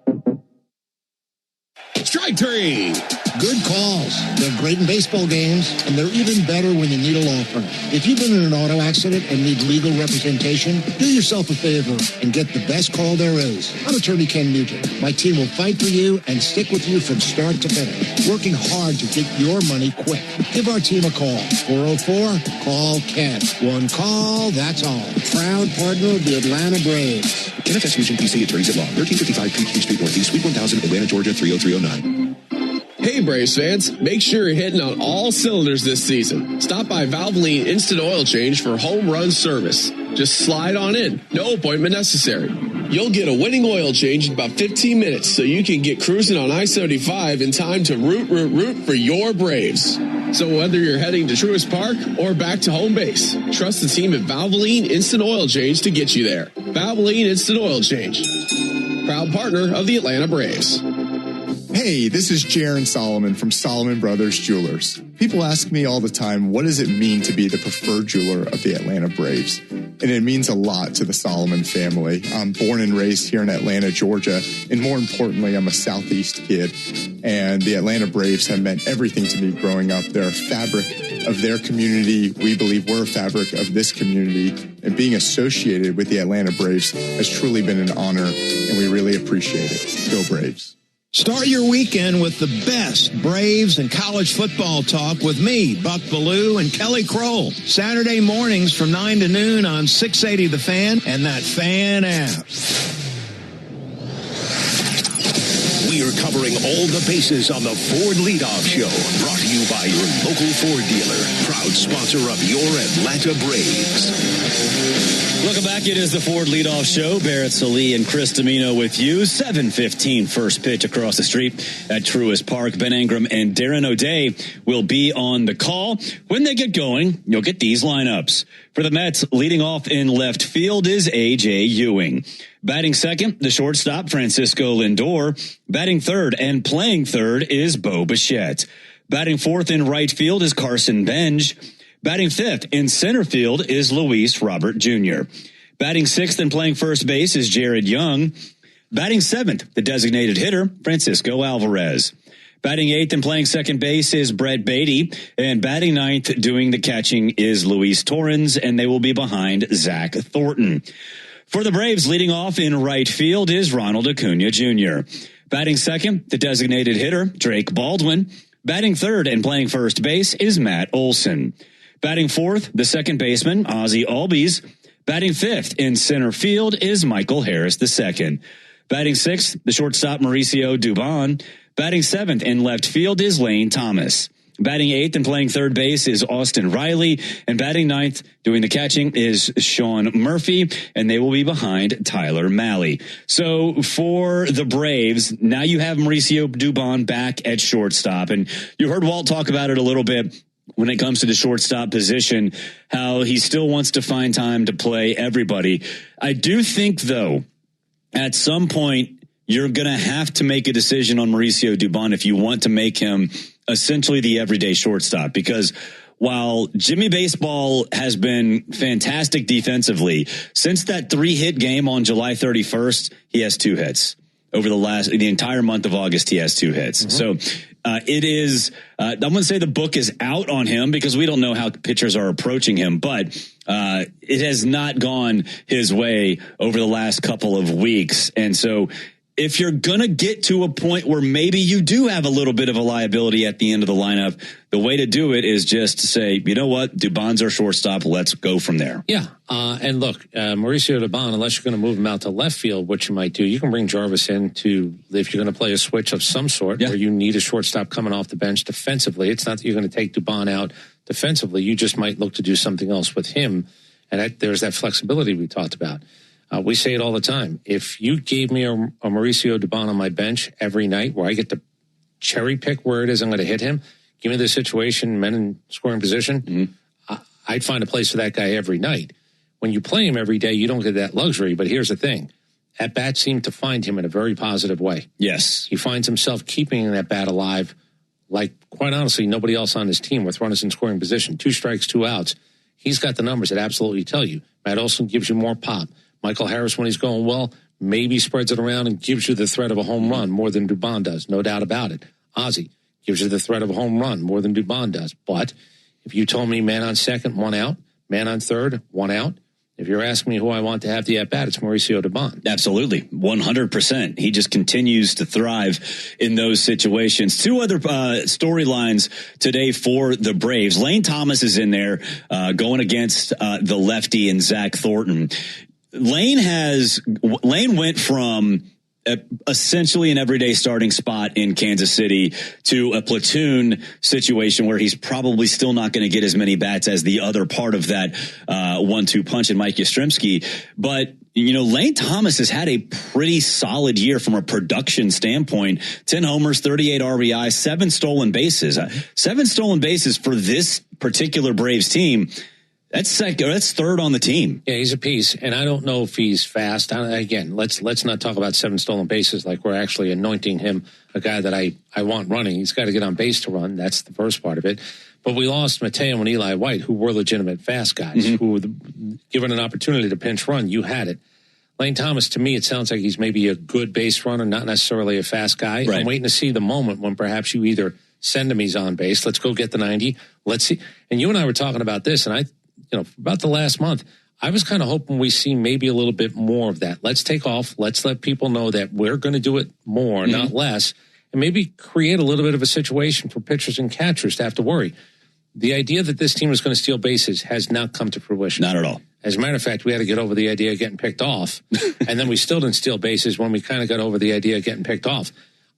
Speaker 21: Strike three.
Speaker 9: Good calls. They're great in baseball games, and they're even better when you need a law firm. If you've been in an auto accident and need legal representation, do yourself a favor and get the best call there is. I'm attorney Ken Nugent. My team will fight for you and stick with you from start to finish, working hard to get your money quick. Give our team a call. 404-CALL-KEN. One call, that's all. Proud partner of the Atlanta Braves.
Speaker 6: Kenneth S. Nugent, PC, Attorneys at Law, 1355 Peachtree Street Northeast, Suite 1000, Atlanta, Georgia, 30309.
Speaker 11: Hey Braves fans, make sure you're hitting on all cylinders this season. Stop by Valvoline Instant Oil Change for home run service. Just slide on in, no appointment necessary. You'll get a winning oil change in about 15 minutes, so you can get cruising on I-75 in time to root for your Braves. So whether you're heading to Truist Park or back to home base, trust the team at Valvoline Instant Oil Change to get you there. Valvoline Instant Oil Change, proud partner of the Atlanta Braves.
Speaker 25: Hey, this is Jaron Solomon from Solomon Brothers Jewelers. People ask me all the time, what does it mean to be the preferred jeweler of the Atlanta Braves? And it means a lot to the Solomon family. I'm born and raised here in Atlanta, Georgia, and more importantly, I'm a Southeast kid. And the Atlanta Braves have meant everything to me growing up. They're a fabric of their community. We believe we're a fabric of this community. And being associated with the Atlanta Braves has truly been an honor, and we really appreciate it. Go Braves.
Speaker 26: Start your weekend with the best Braves and college football talk with me, Buck Bellew, and Kelly Kroll. Saturday mornings from 9 to noon on 680 The Fan and that Fan app.
Speaker 2: We are covering all the bases on the Ford Leadoff Show. Brought to you by your local Ford dealer. Proud sponsor of your Atlanta Braves.
Speaker 24: Welcome back. It is the Ford Leadoff Show. Barrett Salee and Chris Domino with you. 7:15 first pitch across the street at Truist Park. Ben Ingram and Darren O'Day will be on the call. When they get going, you'll get these lineups. For the Mets, leading off in left field is A.J. Ewing. Batting second, the shortstop, Francisco Lindor. Batting third and playing third is Bo Bichette. Batting fourth in right field is Carson Benj. Batting fifth in center field is Luis Robert Jr. Batting sixth and playing first base is Jared Young. Batting seventh, the designated hitter, Francisco Alvarez. Batting eighth and playing second base is Brett Beatty. And batting ninth, doing the catching, is Luis Torrens, and they will be behind Zach Thornton. For the Braves, leading off in right field is Ronald Acuna Jr. Batting second, the designated hitter, Drake Baldwin. Batting third and playing first base is Matt Olson. Batting fourth, the second baseman, Ozzie Albies. Batting fifth in center field is Michael Harris II. Batting sixth, the shortstop, Mauricio Dubon. Batting seventh in left field is Lane Thomas. Batting eighth and playing third base is Austin Riley. And batting ninth, doing the catching, is Sean Murphy. And they will be behind Tyler Mahle. So for the Braves, now you have Mauricio Dubon back at shortstop. And you heard Walt talk about it a little bit when it comes to the shortstop position, how he still wants to find time to play everybody. I do think, though, at some point, you're going to have to make a decision on Mauricio Dubon if you want to make him essentially the everyday shortstop, because while Jimmy Baseball has been fantastic defensively, since that 3-hit game on July 31st, he has 2 hits. Over the entire month of August, he has 2 hits. Mm-hmm. So it is, I'm going to say the book is out on him because we don't know how pitchers are approaching him, but it has not gone his way over the last couple of weeks. And so if you're going to get to a point where maybe you do have a little bit of a liability at the end of the lineup, the way to do it is just to say, you know what, Dubon's our shortstop. Let's go from there.
Speaker 19: Yeah. And look, Mauricio Dubon, unless you're going to move him out to left field, what you might do, you can bring Jarvis in to, if you're going to play a switch of some sort, where you need a shortstop coming off the bench defensively. It's not that you're going to take Dubon out defensively. You just might look to do something else with him. And there's that flexibility we talked about. We say it all the time. If you gave me a Mauricio Dubon on my bench every night where I get to cherry pick where it is I'm going to hit him, give me the situation, men in scoring position, I'd find a place for that guy every night. When you play him every day, you don't get that luxury. But here's the thing. At-bats seem to find him in a very positive way.
Speaker 24: Yes.
Speaker 19: He finds himself keeping that bat alive like, quite honestly, nobody else on his team with runners in scoring position. 2 strikes, 2 outs. He's got the numbers that absolutely tell you. Matt Olson gives you more pop. Michael Harris, when he's going well, maybe spreads it around and gives you the threat of a home run more than Dubon does. No doubt about it. Ozzie gives you the threat of a home run more than Dubon does. But if you told me man on second, 1 out, man on third, 1 out, if you're asking me who I want to have the at-bat, it's Mauricio Dubon.
Speaker 24: Absolutely. 100%. He just continues to thrive in those situations. 2 other storylines today for the Braves. Lane Thomas is in there going against the lefty and Zach Thornton. Lane went from essentially an everyday starting spot in Kansas City to a platoon situation where he's probably still not going to get as many bats as the other part of that 1-2 punch in Mike Yastrzemski. But, you know, Lane Thomas has had a pretty solid year from a production standpoint. 10 homers, 38 RBI, 7 stolen bases. 7 stolen bases for this particular Braves team. That's third on the team.
Speaker 19: Yeah, he's a piece, and I don't know if he's fast. Again, let's not talk about 7 stolen bases like we're actually anointing him a guy that I want running. He's got to get on base to run. That's the first part of it. But we lost Mateo and Eli White, who were legitimate fast guys, who were given an opportunity to pinch run. You had it. Lane Thomas, to me, it sounds like he's maybe a good base runner, not necessarily a fast guy. Right. I'm waiting to see the moment when perhaps you either send him, he's on base. Let's go get the 90. Let's see. And you and I were talking about this, and about the last month, I was kind of hoping we see maybe a little bit more of that. Let's take off. Let's let people know that we're going to do it more, not less, and maybe create a little bit of a situation for pitchers and catchers to have to worry. The idea that this team is going to steal bases has not come to fruition.
Speaker 24: Not at all.
Speaker 19: As a matter of fact, we had to get over the idea of getting picked off, and then we still didn't steal bases when we kind of got over the idea of getting picked off.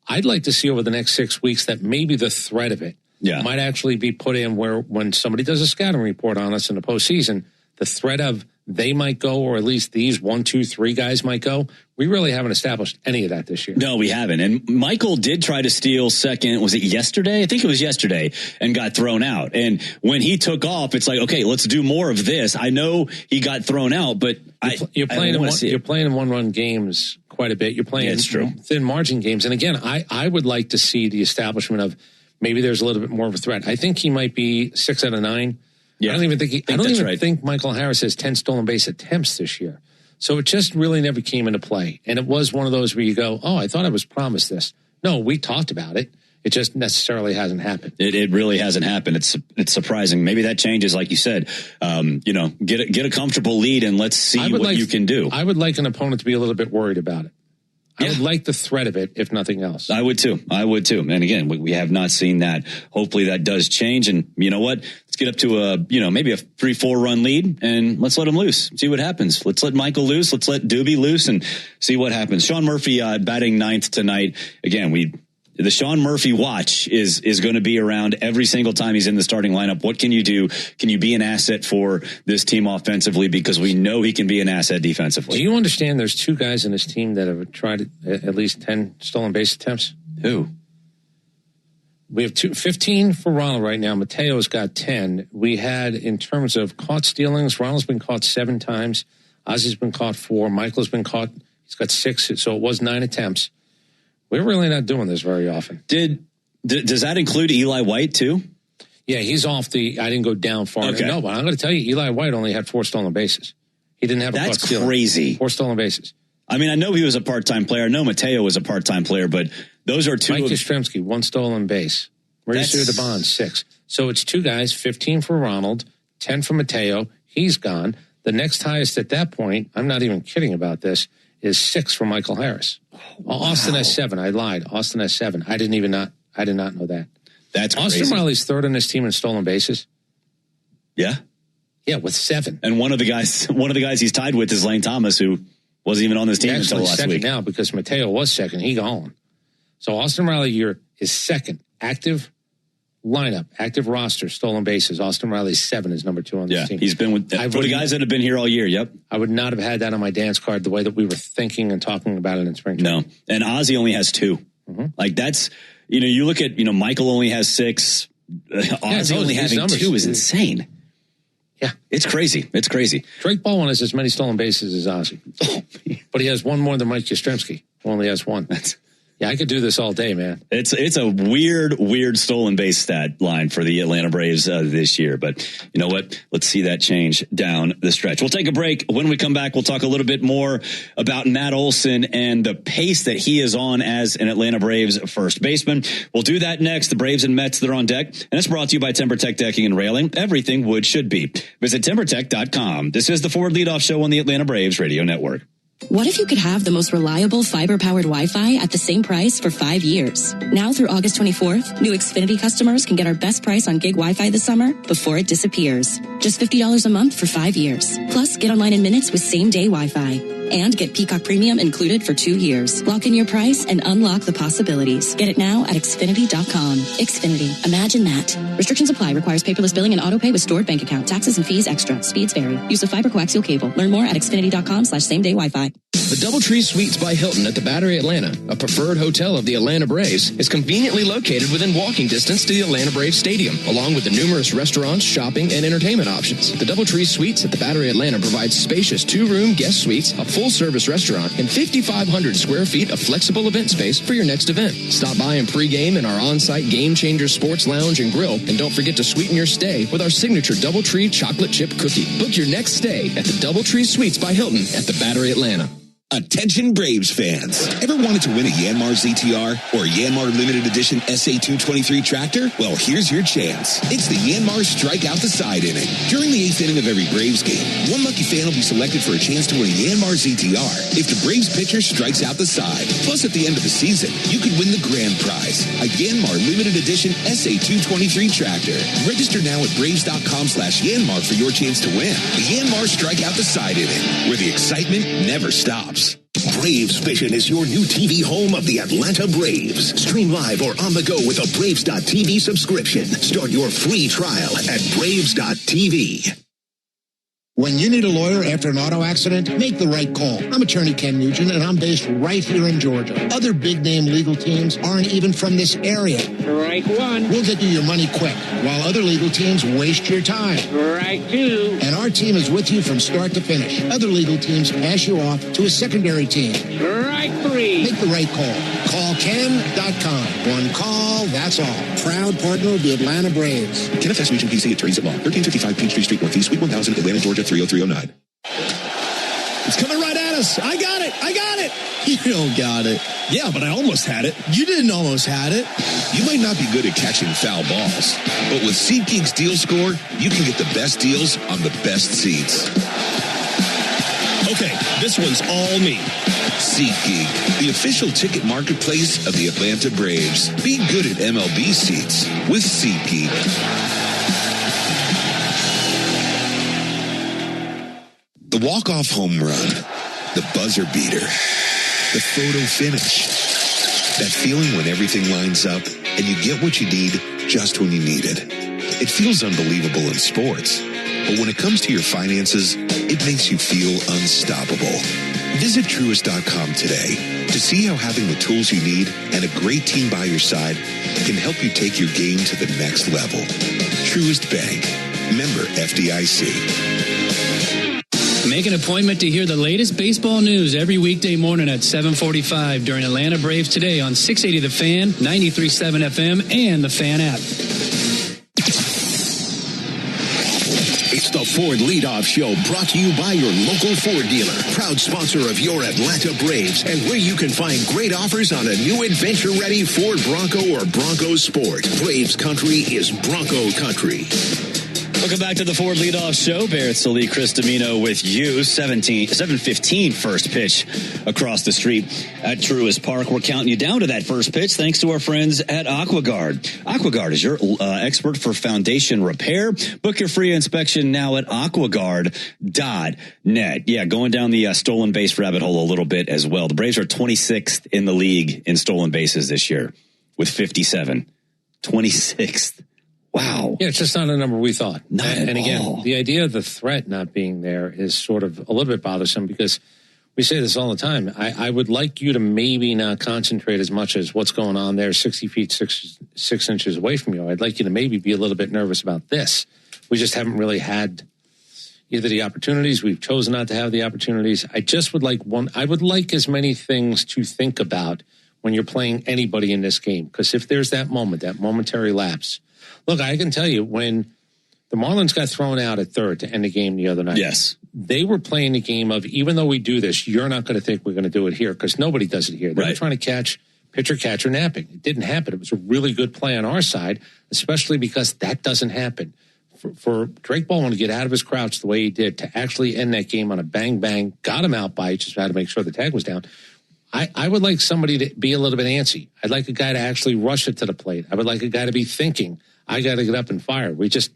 Speaker 19: I'd like to see over the next 6 weeks that maybe the threat of it might actually be put in where when somebody does a scouting report on us in the postseason, the threat of they might go, or at least these 1, 2, 3 guys might go. We really haven't established any of that this year.
Speaker 24: No, we haven't. And Michael did try to steal second. Was it yesterday? I think it was yesterday, and got thrown out. And when he took off, it's like, okay, let's do more of this. I know he got thrown out, but
Speaker 19: you're playing in 1-run games quite a bit. You're playing thin margin games. And again, I would like to see the establishment of maybe there's a little bit more of a threat. I think he might be 6 out of 9.
Speaker 24: Yeah,
Speaker 19: I don't even think Michael Harris has 10 stolen base attempts this year. So it just really never came into play. And it was one of those where you go, oh, I thought I was promised this. No, we talked about it. It just necessarily hasn't happened.
Speaker 24: It really hasn't happened. It's surprising. Maybe that changes, like you said. Get a comfortable lead and let's see what you can do.
Speaker 19: I would like an opponent to be a little bit worried about it. I would like the threat of it, if nothing else.
Speaker 24: I would too. And again, we have not seen that. Hopefully that does change. And you know what? Let's get up to maybe a 3-4 run lead and let's let him loose. See what happens. Let's let Michael loose. Let's let Doobie loose and see what happens. Sean Murphy batting 9th tonight. Again, the Sean Murphy watch is going to be around every single time he's in the starting lineup. What can you do? Can you be an asset for this team offensively? Because we know he can be an asset defensively.
Speaker 19: Do you understand there's 2 guys in this team that have tried at least 10 stolen base attempts?
Speaker 24: Who?
Speaker 19: We have 15 for Ronald right now. Mateo's got 10. We had, in terms of caught stealings, Ronald's been caught 7 times. Ozzy's been caught 4. Michael's been caught. He's got 6. So it was 9 attempts. We're really not doing this very often.
Speaker 24: Does that include Eli White too?
Speaker 19: Yeah, he's off I didn't go down far.
Speaker 24: Okay.
Speaker 19: No, but I'm going to tell you, Eli White only had 4 stolen bases. He didn't have a caught stealing.
Speaker 24: That's crazy.
Speaker 19: 4 stolen bases.
Speaker 24: I mean, I know he was a part-time player. I know Mateo was a part-time player, but those are 2.
Speaker 19: Mike Yastrzemski, 1 stolen base. Mauricio Dubon, 6. So it's 2 guys, 15 for Ronald, 10 for Mateo. He's gone. The next highest at that point, I'm not even kidding about this, is 6 for Michael Harris. Wow. Austin has 7. I lied. Austin has 7. I did not know that.
Speaker 24: That's
Speaker 19: Austin
Speaker 24: crazy.
Speaker 19: Riley's 3rd on this team in stolen bases.
Speaker 24: Yeah.
Speaker 19: Yeah, with 7.
Speaker 24: And one of the guys he's tied with is Lane Thomas, who wasn't even on this team until last week.
Speaker 19: Now because Mateo was 2nd, he gone. So Austin Riley is 2nd. Active lineup, active roster, stolen bases. Austin Riley's 7 is number 2 on this team.
Speaker 24: He's been with for the guys that have been here all year. Yep.
Speaker 19: I would not have had that on my dance card the way that we were thinking and talking about it in spring training.
Speaker 24: No. And Ozzy only has 2.
Speaker 19: Mm-hmm.
Speaker 24: Like that's, you look at, Michael only has 6. Ozzy only having 2 is insane.
Speaker 19: Yeah.
Speaker 24: It's crazy. It's crazy.
Speaker 19: Drake Baldwin has as many stolen bases as Ozzy. But he has 1 more than Mike Yastrzemski, who only has 1. Yeah, I could do this all day, man.
Speaker 24: It's a weird stolen base stat line for the Atlanta Braves this year. But you know what? Let's see that change down the stretch. We'll take a break. When we come back, we'll talk a little bit more about Matt Olson and the pace that he is on as an Atlanta Braves first baseman. We'll do that next. The Braves and Mets, they're on deck. And it's brought to you by TimberTech Decking and Railing. Everything wood should be. Visit TimberTech.com. This is the Forward Leadoff Show on the Atlanta Braves Radio Network.
Speaker 3: What if you could have the most reliable fiber-powered Wi-Fi at the same price for 5 years? Now through August 24th, new Xfinity customers can get our best price on gig Wi-Fi this summer before it disappears. Just $50 a month for 5 years. Plus, get online in minutes with same-day Wi-Fi. And get Peacock Premium included for 2 years. Lock in your price and unlock the possibilities. Get it now at Xfinity.com. Xfinity. Imagine that. Restrictions apply. Requires paperless billing and autopay with stored bank account. Taxes and fees extra. Speeds vary. Use of fiber coaxial cable. Learn more at Xfinity.com/same-day Wi-Fi.
Speaker 12: The DoubleTree Suites by Hilton at the Battery Atlanta, a preferred hotel of the Atlanta Braves, is conveniently located within walking distance to the Atlanta Braves Stadium, along with the numerous restaurants, shopping, and entertainment options. The DoubleTree Suites at the Battery Atlanta provides spacious 2-room guest suites, a full-service restaurant, and 5,500 square feet of flexible event space for your next event. Stop by and pregame in our on-site Game Changer Sports Lounge and Grill, and don't forget to sweeten your stay with our signature DoubleTree chocolate chip cookie. Book your next stay at the DoubleTree Suites by Hilton at the Battery Atlanta.
Speaker 2: Attention Braves fans. Ever wanted to win a Yanmar ZTR or Yanmar Limited Edition SA223 tractor? Well, here's your chance. It's the Yanmar Strike Out the Side inning. During the 8th inning of every Braves game, one lucky fan will be selected for a chance to win a Yanmar ZTR if the Braves pitcher strikes out the side. Plus, at the end of the season, you could win the grand prize, a Yanmar Limited Edition SA223 tractor. Register now at Braves.com/Yanmar for your chance to win. The Yanmar Strike Out the Side inning, where the excitement never stops. Braves Vision is your new TV home of the Atlanta Braves. Stream live or on the go with a Braves.TV subscription. Start your free trial at Braves.TV.
Speaker 9: When you need a lawyer after an auto accident, make the right call. I'm attorney Ken Nugent, and I'm based right here in Georgia. Other big-name legal teams aren't even from this area.
Speaker 8: Strike one.
Speaker 9: We'll get you your money quick, while other legal teams waste your time.
Speaker 8: Strike two.
Speaker 9: And our team is with you from start to finish. Other legal teams pass you off to a secondary team.
Speaker 8: Strike three.
Speaker 9: Make the right call. Call Ken.com. One call, that's all. Proud partner of the Atlanta Braves.
Speaker 6: Kenneth S. Nugent, PC, attorneys at law. 1355 Peachtree Street Northeast, Suite 1000, Atlanta, Georgia, 30309.
Speaker 18: It's coming right at us. I got it.
Speaker 13: You don't got it.
Speaker 18: Yeah, but I almost had it.
Speaker 13: You didn't almost had it.
Speaker 2: You might not be good at catching foul balls, but with SeatGeek's Deal Score, you can get the best deals on the best seats.
Speaker 18: Okay, this one's all me.
Speaker 2: SeatGeek, the official ticket marketplace of the Atlanta Braves. Be good at MLB seats with SeatGeek. The walk-off home run, the buzzer beater, the photo finish. That feeling when everything lines up and you get what you need just when you need it. It feels unbelievable in sports, but when it comes to your finances, it makes you feel unstoppable. Visit Truist.com today to see how having the tools you need and a great team by your side can help you take your game to the next level. Truist Bank. Member FDIC.
Speaker 14: Make an appointment to hear the latest baseball news every weekday morning at 7:45 during Atlanta Braves Today on 680 The Fan, 93.7 FM, and the Fan app.
Speaker 2: It's the Ford Leadoff Show, brought to you by your local Ford dealer, proud sponsor of your Atlanta Braves, and where you can find great offers on a new adventure-ready Ford Bronco or Bronco Sport. Braves country is Bronco country.
Speaker 24: Welcome back to the Ford Leadoff Show. Barrett Salee, Chris Domino with you. 7:15 first pitch across the street at Truist Park. We're counting you down to that first pitch thanks to our friends at AquaGuard. AquaGuard is your expert for foundation repair. Book your free inspection now at aquaguard.net. Yeah, going down the stolen base rabbit hole a little bit as well. The Braves are 26th in the league in stolen bases this year with 57. 26th. Wow.
Speaker 19: Yeah, it's just not a number we thought.
Speaker 24: And
Speaker 19: again, the idea of the threat not being there is sort of a little bit bothersome because we say this all the time. I would like you to maybe not concentrate as much as what's going on there 60 feet, 6 inches away from you. I'd like you to maybe be a little bit nervous about this. We just haven't really had either the opportunities. We've chosen not to have the opportunities. I just would like I would like as many things to think about when you're playing anybody in this game. Because if there's that moment, that momentary lapse. Look, I can tell you when the Marlins got thrown out at third to end the game the other night.
Speaker 24: Yes.
Speaker 19: They were playing the game of, even though we do this, you're not going to think we're going to do it here because nobody does it here. They were trying to catch pitcher napping. It didn't happen. It was a really good play on our side, especially because that doesn't happen. For Drake Baldwin to get out of his crouch the way he did, to actually end that game on a bang, got him out by just had to make sure the tag was down. I would like somebody to be a little bit antsy. I'd like a guy to actually rush it to the plate. I would like a guy to be thinking, I got to get up and fire. We just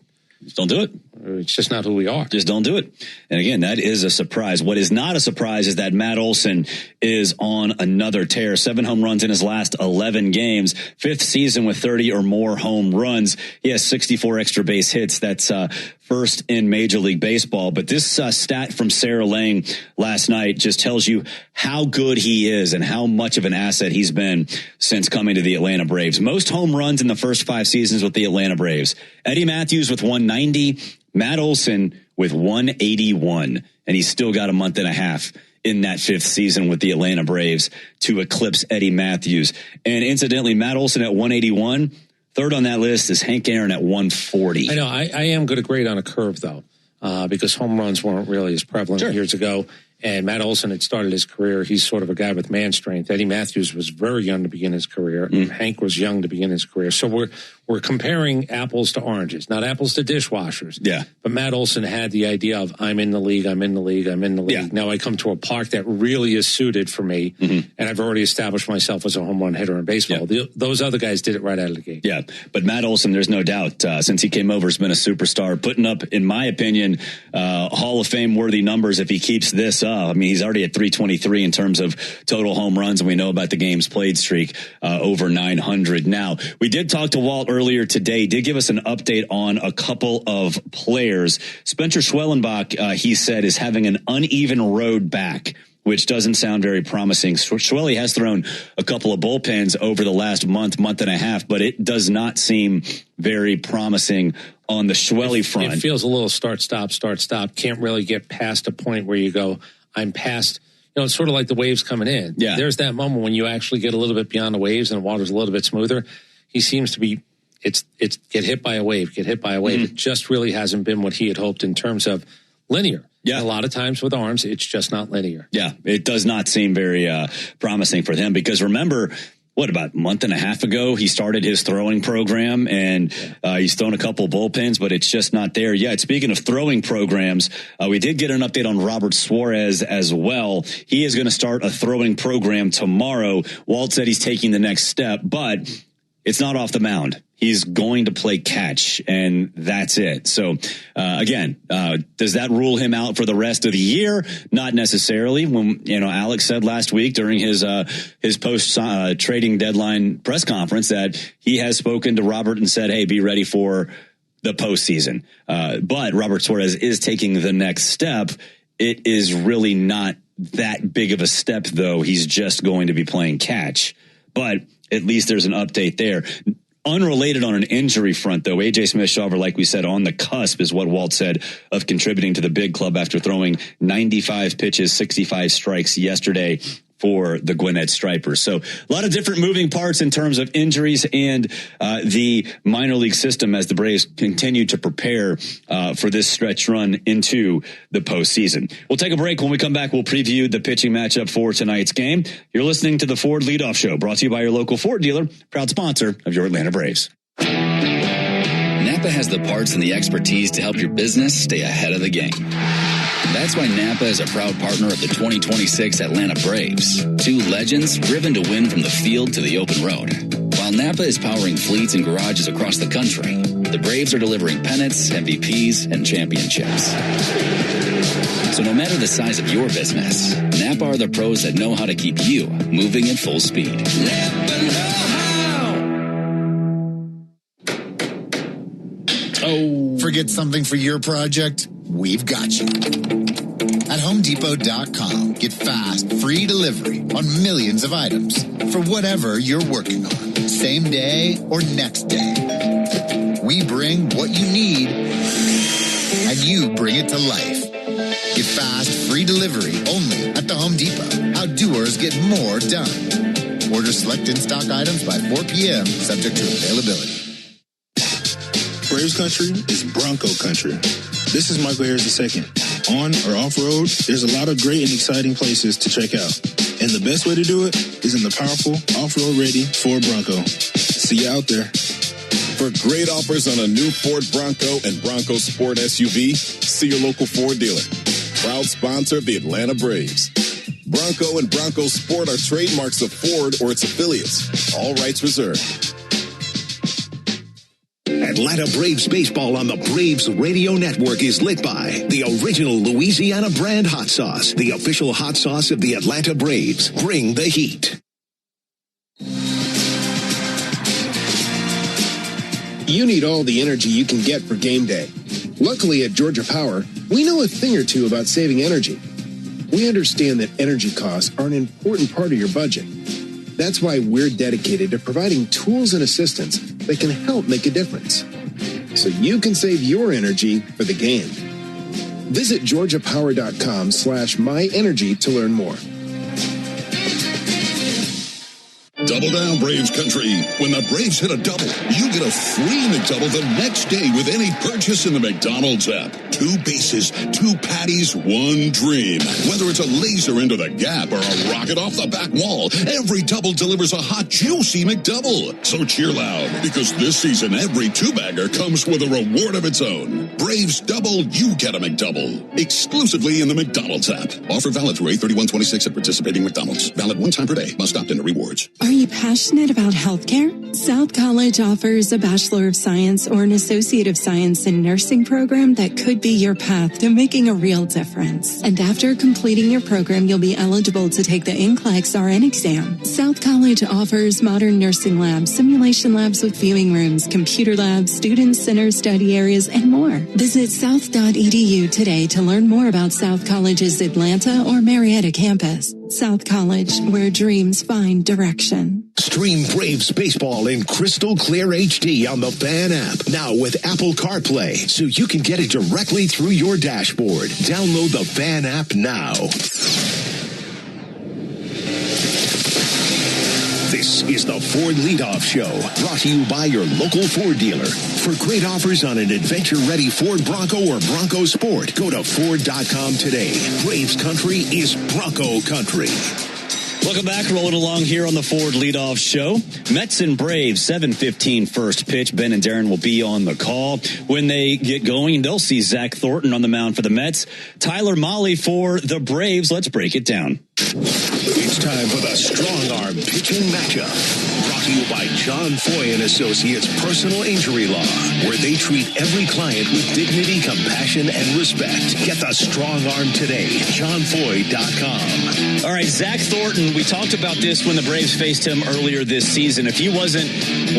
Speaker 24: don't do it.
Speaker 19: It's just not who we are.
Speaker 24: Just don't do it. And again, that is a surprise. What is not a surprise is that Matt Olson is on another tear. 7 home runs in his last 11 games. 5th season with 30 or more home runs. He has 64 extra base hits. That's first in Major League Baseball. But this stat from Sarah Lang last night just tells you how good he is and how much of an asset he's been since coming to the Atlanta Braves. Most home runs in the first 5 seasons with the Atlanta Braves. Eddie Matthews with 190, Matt Olson with 181, and he's still got a month and a half in that 5th season with the Atlanta Braves to eclipse Eddie Matthews. And incidentally, Matt Olson at 181, third on that list is Hank Aaron at 140.
Speaker 19: I know. I am going to grade on a curve, though, because home runs weren't really as prevalent years ago. And Matt Olson had started his career. He's sort of a guy with man strength. Eddie Matthews was very young to begin his career. Hank was young to begin his career. So we're comparing apples to oranges, not apples to dishwashers.
Speaker 24: Yeah.
Speaker 19: But Matt Olson had the idea of I'm in the league. Yeah. Now I come to a park that really is suited for me, and I've already established myself as a home run hitter in baseball. Yeah. Those other guys did it right out of the gate.
Speaker 24: Yeah, but Matt Olson, there's no doubt, since he came over, has been a superstar, putting up, in my opinion, Hall of Fame worthy numbers if he keeps this up. tough. I mean, he's already at 323 in terms of total home runs, and we know about the games played streak over 900. Now, we did talk to Walt earlier today, did give us an update on a couple of players. Spencer Schwellenbach, he said, is having an uneven road back, which doesn't sound very promising. Schwelly has thrown a couple of bullpens over the last month and a half, but it does not seem very promising on the Schwelly front.
Speaker 19: It feels a little start-stop. Can't really get past a point where you go, I'm past. You know, it's sort of like the waves coming in.
Speaker 24: Yeah.
Speaker 19: There's that moment when you actually get a little bit beyond the waves and the water's a little bit smoother. He seems to be, it's get hit by a wave. Mm-hmm. It just really hasn't been what he had hoped in terms of linear. Yeah. A lot of times with arms, it's just not linear.
Speaker 24: Yeah, it does not seem very promising for him, because remember, about a month and a half ago, he started his throwing program, and he's thrown a couple bullpens, but it's just not there yet. Speaking of throwing programs, we did get an update on Robert Suarez as well. He is going to start a throwing program tomorrow. Walt said he's taking the next step, but it's not off the mound. He's going to play catch, and that's it. So, again, does that rule him out for the rest of the year? Not necessarily. When, Alex said last week during his post trading deadline press conference that he has spoken to Robert and said, hey, be ready for the postseason. But Robert Suarez is taking the next step. It is really not that big of a step, though. He's just going to be playing catch. But at least there's an update there. Unrelated on an injury front, though, A.J. Smith-Shawver, like we said, on the cusp is what Walt said of contributing to the big club after throwing 95 pitches, 65 strikes yesterday for the Gwinnett Stripers. So a lot of different moving parts in terms of injuries and the minor league system as the Braves continue to prepare for this stretch run into the postseason. We'll take a break. When we come back, we'll preview the pitching matchup for tonight's game. You're listening to the Ford Leadoff Show, brought to you by your local Ford dealer, proud sponsor of your Atlanta Braves.
Speaker 7: Napa has the parts and the expertise to help your business stay ahead of the game. That's why Napa is a proud partner of the 2026 Atlanta Braves. Two legends driven to win from the field to the open road. While Napa is powering fleets and garages across the country, the Braves are delivering pennants, MVPs, and championships. So no matter the size of your business, Napa are the pros that know how to keep you moving at full speed. Napa know how.
Speaker 15: Oh. Forget something for your project? We've got you. At HomeDepot.com, get fast, free delivery on millions of items for whatever you're working on, same day or next day. We bring what you need, and you bring it to life. Get fast, free delivery only at the Home Depot. How doers get more done. Order select in-stock items by 4 p.m., subject to availability.
Speaker 16: Braves country is Bronco country. This is Michael Harris II. On or off-road, there's a lot of great and exciting places to check out. And the best way to do it is in the powerful, off-road ready Ford Bronco. See you out there.
Speaker 17: For great offers on a new Ford Bronco and Bronco Sport SUV, see your local Ford dealer. Proud sponsor of the Atlanta Braves. Bronco and Bronco Sport are trademarks of Ford or its affiliates. All rights reserved.
Speaker 2: Atlanta Braves baseball on the Braves Radio Network is lit by the original Louisiana brand hot sauce, the official hot sauce of the Atlanta Braves. Bring the heat.
Speaker 11: You need all the energy you can get for game day. Luckily at Georgia Power, we know a thing or two about saving energy. We understand that energy costs are an important part of your budget. That's why we're dedicated to providing tools and assistance that can help make a difference, so you can save your energy for the game. Visit georgiapower.com/myenergy to learn more.
Speaker 2: Double down, Braves country. When the Braves hit a double, you get a free McDouble the next day with any purchase in the McDonald's app. 2 bases, 2 patties, 1 dream. Whether it's a laser into the gap or a rocket off the back wall, every double delivers a hot, juicy McDouble. So cheer loud, because this season every 2-bagger comes with a reward of its own. Braves double, you get a McDouble. Exclusively in the McDonald's app. Offer valid through 8/31/26 at participating McDonald's. Valid 1 time per day. Must opt into rewards.
Speaker 3: Are
Speaker 1: you passionate about healthcare? South College offers a Bachelor of Science or an Associate of Science in Nursing program that could be your path to making a real difference. And after completing your program, you'll be eligible to take the NCLEX RN exam. South College offers modern nursing labs, simulation labs with viewing rooms, computer labs, student center study areas, and more. Visit south.edu today to learn more about South College's Atlanta or Marietta campus. South College, where dreams find direction.
Speaker 2: Stream Braves baseball in crystal clear HD on the Fan app. Now with Apple CarPlay, so you can get it directly through your dashboard. Download the Fan app now. This is the Ford Leadoff Show, brought to you by your local Ford dealer. For great offers on an adventure-ready Ford Bronco or Bronco Sport, go to Ford.com today. Braves country is Bronco country.
Speaker 24: Welcome back. Rolling along here on the Ford Leadoff Show. Mets and Braves, 7:15 first pitch. Ben and Darren will be on the call. When they get going, they'll see Zach Thornton on the mound for the Mets. Tyler Mahle for the Braves. Let's break it down.
Speaker 2: It's time for the Strong Arm Pitching Matchup. Brought to you by John Foy & Associates Personal Injury Law, where they treat every client with dignity, compassion, and respect. Get the Strong Arm today. JohnFoy.com.
Speaker 24: All right, Zach Thornton, we talked about this when the Braves faced him earlier this season. If he wasn't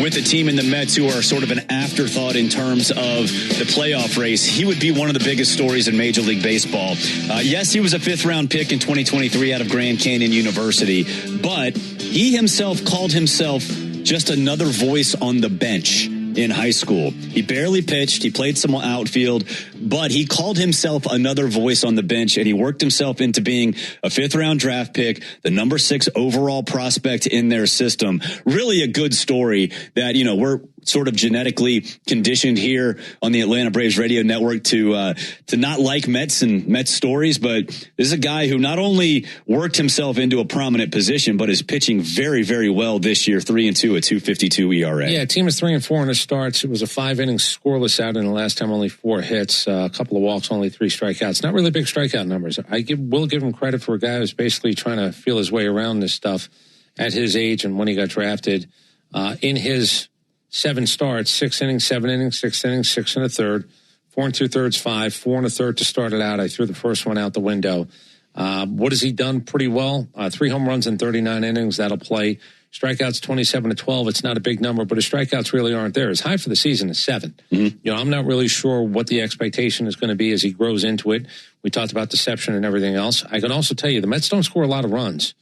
Speaker 24: with the team in the Mets, who are sort of an afterthought in terms of the playoff race, he would be one of the biggest stories in Major League Baseball. Yes, he was a fifth-round pick in 2023 out of Grand Canyon University, but he himself called himself just another voice on the bench in high school. He barely pitched. He played some outfield, but he called himself another voice on the bench, and he worked himself into being a fifth-round draft pick, the number 6 overall prospect in their system. Really a good story that, you know, we're sort of genetically conditioned here on the Atlanta Braves radio network to not like Mets and Mets stories, but this is a guy who not only worked himself into a prominent position, but is pitching very, very well this year, 3-2, a 2.52 ERA.
Speaker 19: Yeah, team is 3-4 in the starts. It was a 5-inning scoreless out in the last time, only 4 hits, a couple of walks, only 3 strikeouts. Not really big strikeout numbers. Will give him credit for a guy who's basically trying to feel his way around this stuff at his age and when he got drafted. In his 7 starts, 6 innings, 7 innings, 6 innings, 6 1/3, 4 2/3, 5, 4 1/3 to start it out. I threw the first one out the window. What has he done? Pretty well. 3 home runs in 39 innings. That'll play. Strikeouts 27 to 12. It's not a big number, but his strikeouts really aren't there. His high for the season is 7. Mm-hmm. You know, I'm not really sure what the expectation is going to be as he grows into it. We talked about deception and everything else. I can also tell you the Mets don't score a lot of runs.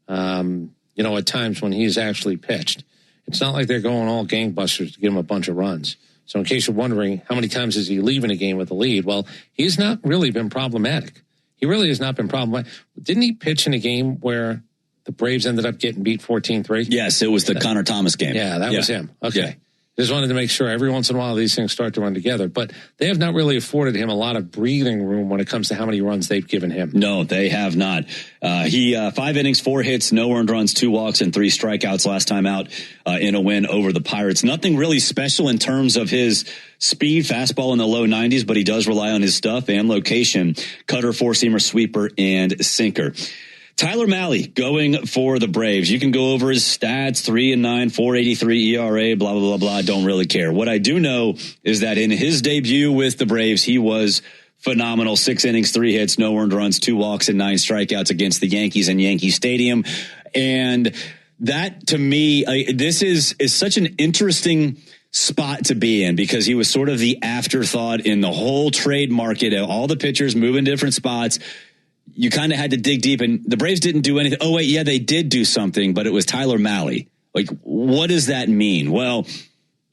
Speaker 19: You know, at times when he's actually pitched. It's not like they're going all gangbusters to give him a bunch of runs. So in case you're wondering how many times is he leaving a game with a lead, well, he's not really been problematic. He really has not been problematic. Didn't he pitch in a game where the Braves ended up getting beat 14-3?
Speaker 24: Yes, it was the Connor Thomas game.
Speaker 19: Yeah, that was him. Okay. Yeah. Just wanted to make sure every once in a while these things start to run together. But they have not really afforded him a lot of breathing room when it comes to how many runs they've given him.
Speaker 24: No, they have not. He 5 innings, 4 hits, no earned runs, 2 walks, and 3 strikeouts last time out in a win over the Pirates. Nothing really special in terms of his speed, fastball in the low 90s, but he does rely on his stuff and location, cutter, four-seamer, sweeper, and sinker. Tyler Mahle going for the Braves. You can go over his stats, 3-9, 4.83 ERA, blah, blah, blah, blah. Don't really care. What I do know is that in his debut with the Braves, he was phenomenal. 6 innings, 3 hits, no earned runs, 2 walks, and 9 strikeouts against the Yankees in Yankee Stadium. And that, to me, this is such an interesting spot to be in because he was sort of the afterthought in the whole trade market. All the pitchers moving different spots. You kind of had to dig deep, and the Braves didn't do anything. Oh, wait, yeah, they did do something, but it was Tyler Mahle. Like, what does that mean? Well,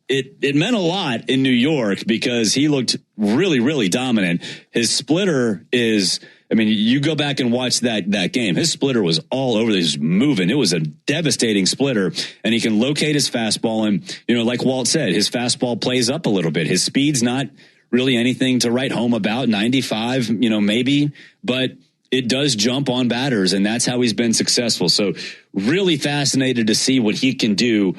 Speaker 24: it meant a lot in New York because he looked really, really dominant. His splitter is, I mean, you go back and watch that game. His splitter was all over. He was moving. It was a devastating splitter, and he can locate his fastball. And, you know, like Walt said, his fastball plays up a little bit. His speed's not really anything to write home about, 95, you know, maybe, but it does jump on batters, and that's how he's been successful. So really fascinated to see what he can do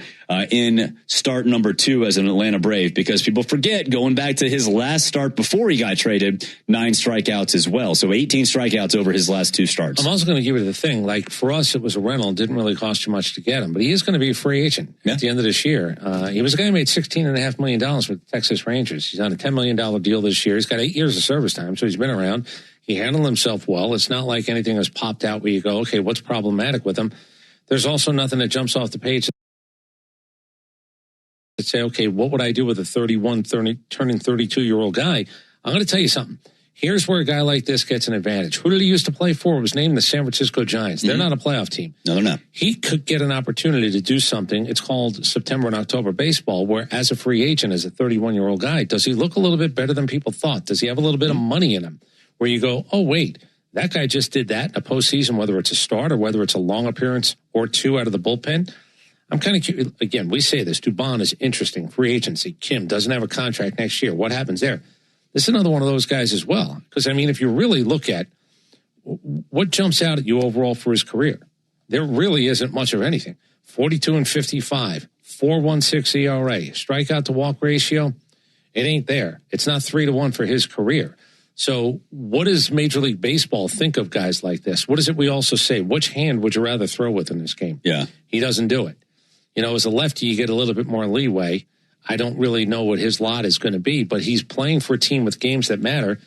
Speaker 24: in start number 2 as an Atlanta Brave, because people forget, going back to his last start before he got traded, 9 strikeouts as well. So 18 strikeouts over his last 2 starts.
Speaker 19: I'm also going to give you the thing, like for us, it was a rental. It didn't really cost you much to get him, but he is going to be a free agent at the end of this year. He was a guy who made $16.5 million with the Texas Rangers. He's on a $10 million deal this year. He's got 8 years of service time, so he's been around. He handled himself well. It's not like anything has popped out where you go, okay, what's problematic with him? There's also nothing that jumps off the page to say, okay, what would I do with a turning 32-year-old guy? I'm going to tell you something. Here's where a guy like this gets an advantage. Who did he used to play for? It was named the San Francisco Giants. They're not a playoff team.
Speaker 24: No, they're not.
Speaker 19: He could get an opportunity to do something. It's called September and October baseball, where as a free agent, as a 31-year-old guy, does he look a little bit better than people thought? Does he have a little bit of money in him? Where you go, oh, wait, that guy just did that in a postseason, whether it's a start or whether it's a long appearance or 2 out of the bullpen. I'm kind of curious. Again, we say this. Dubon is interesting. Free agency. Kim doesn't have a contract next year. What happens there? This is another one of those guys as well. Because, I mean, if you really look at what jumps out at you overall for his career, there really isn't much of anything. 42-55, 4.16 ERA, strikeout to walk ratio. It ain't there. It's not 3-1 for his career. So what does Major League Baseball think of guys like this? What is it we also say? Which hand would you rather throw with in this game?
Speaker 24: Yeah.
Speaker 19: He doesn't do it. You know, as a lefty, you get a little bit more leeway. I don't really know what his lot is going to be, but he's playing for a team with games that matter.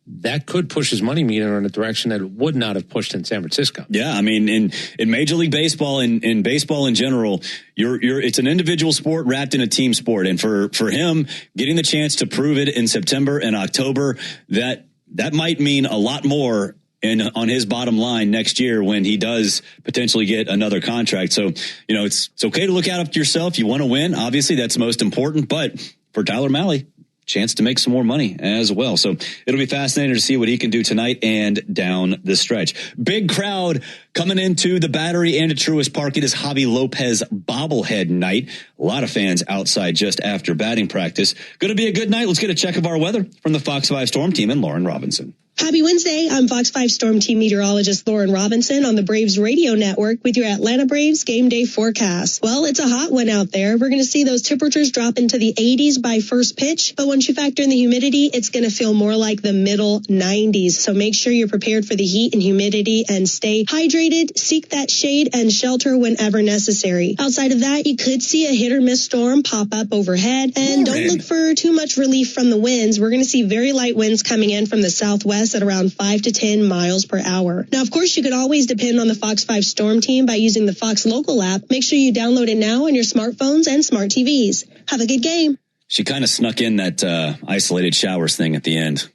Speaker 19: That could push his money meter in a direction that it would not have pushed in San Francisco.
Speaker 24: Yeah, I mean, in Major League Baseball, in baseball in general, it's an individual sport wrapped in a team sport, and for him getting the chance to prove it in September and October, that might mean a lot more on his bottom line next year when he does potentially get another contract. So, you know, it's okay to look out for yourself. You want to win, obviously, that's most important. But for Tyler Mahle, chance to make some more money as well. So it'll be fascinating to see what he can do tonight and down the stretch. Big crowd coming into the Battery and at Truist Park. It is Javi Lopez bobblehead night. A lot of fans outside just after batting practice. Going to be a good night. Let's get a check of our weather from the Fox 5 Storm Team and Lauren Robinson.
Speaker 4: Happy Wednesday. I'm Fox 5 Storm Team meteorologist Lauren Robinson on the Braves radio network with your Atlanta Braves game day forecast. Well, it's a hot one out there. We're going to see those temperatures drop into the 80s by first pitch, but once you factor in the humidity, it's going to feel more like the middle 90s. So make sure you're prepared for the heat and humidity and stay hydrated, seek that shade and shelter whenever necessary. Outside of that, you could see a hit or miss storm pop up overhead, and don't look for too much relief from the winds. We're going to see very light winds coming in from the southwest at around 5 to 10 miles per hour. Now, of course, you can always depend on the Fox 5 Storm Team by using the Fox Local app. Make sure you download it now on your smartphones and smart TVs. Have a good game.
Speaker 24: She kind of snuck in that isolated showers thing at the end.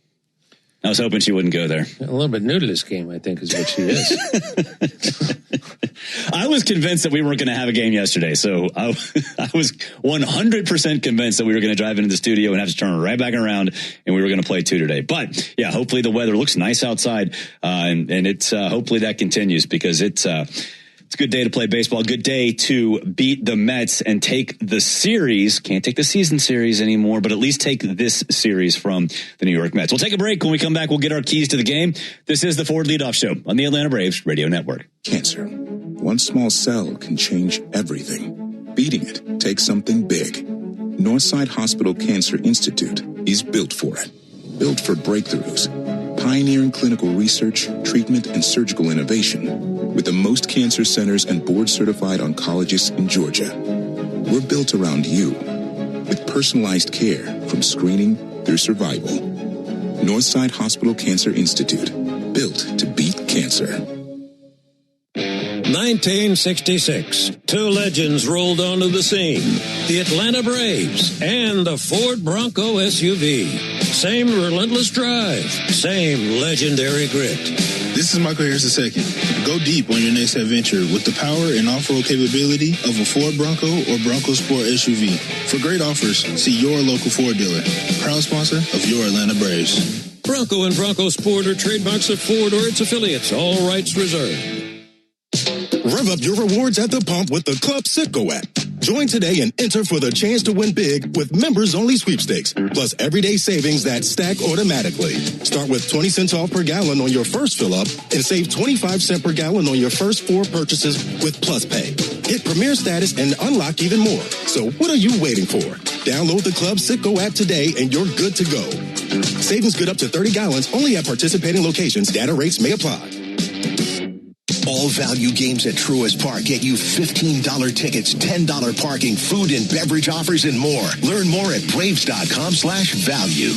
Speaker 24: I was hoping she wouldn't go there.
Speaker 19: A little bit new to this game, I think, is what she is.
Speaker 24: I was convinced that we weren't going to have a game yesterday, so I was 100% convinced that we were going to drive into the studio and have to turn right back around, and we were going to play 2 today. But, yeah, hopefully the weather looks nice outside, and it's hopefully that continues because it's a good day to play baseball, good day to beat the Mets and take the series. Can't take the season series anymore, but at least take this series from the New York Mets. We'll take a break. When we come back, we'll get our keys to the game. This is the Ford Leadoff Show on the Atlanta Braves Radio Network.
Speaker 6: Cancer. One small cell can change everything. Beating it takes something big. Northside Hospital Cancer Institute is built for it. Built for breakthroughs. Pioneering clinical research, treatment, and surgical innovation with the most cancer centers and board-certified oncologists in Georgia. We're built around you with personalized care from screening through survival. Northside Hospital Cancer Institute, built to beat cancer.
Speaker 5: 1966, 2 legends rolled onto the scene. The Atlanta Braves and the Ford Bronco SUV. Same relentless drive, same legendary grit.
Speaker 16: This is Michael Harris II. Go deep on your next adventure with the power and off-road capability of a Ford Bronco or Bronco Sport SUV. For great offers, see your local Ford dealer. Proud sponsor of your Atlanta Braves.
Speaker 5: Bronco and Bronco Sport are trademarks of Ford or its affiliates. All rights reserved.
Speaker 10: Rev up your rewards at the pump with the Club Citgo app. Join today and enter for the chance to win big with members-only sweepstakes, plus everyday savings that stack automatically. Start with 20 cents off per gallon on your first fill-up and save 25 cents per gallon on your first 4 purchases with Plus Pay. Get Premier status and unlock even more. So what are you waiting for? Download the Club Citgo app today and you're good to go. Savings good up to 30 gallons only at participating locations. Data rates may apply.
Speaker 2: All value games at Truist Park get you $15 tickets, $10 parking, food and beverage offers, and more. Learn more at Braves.com/value.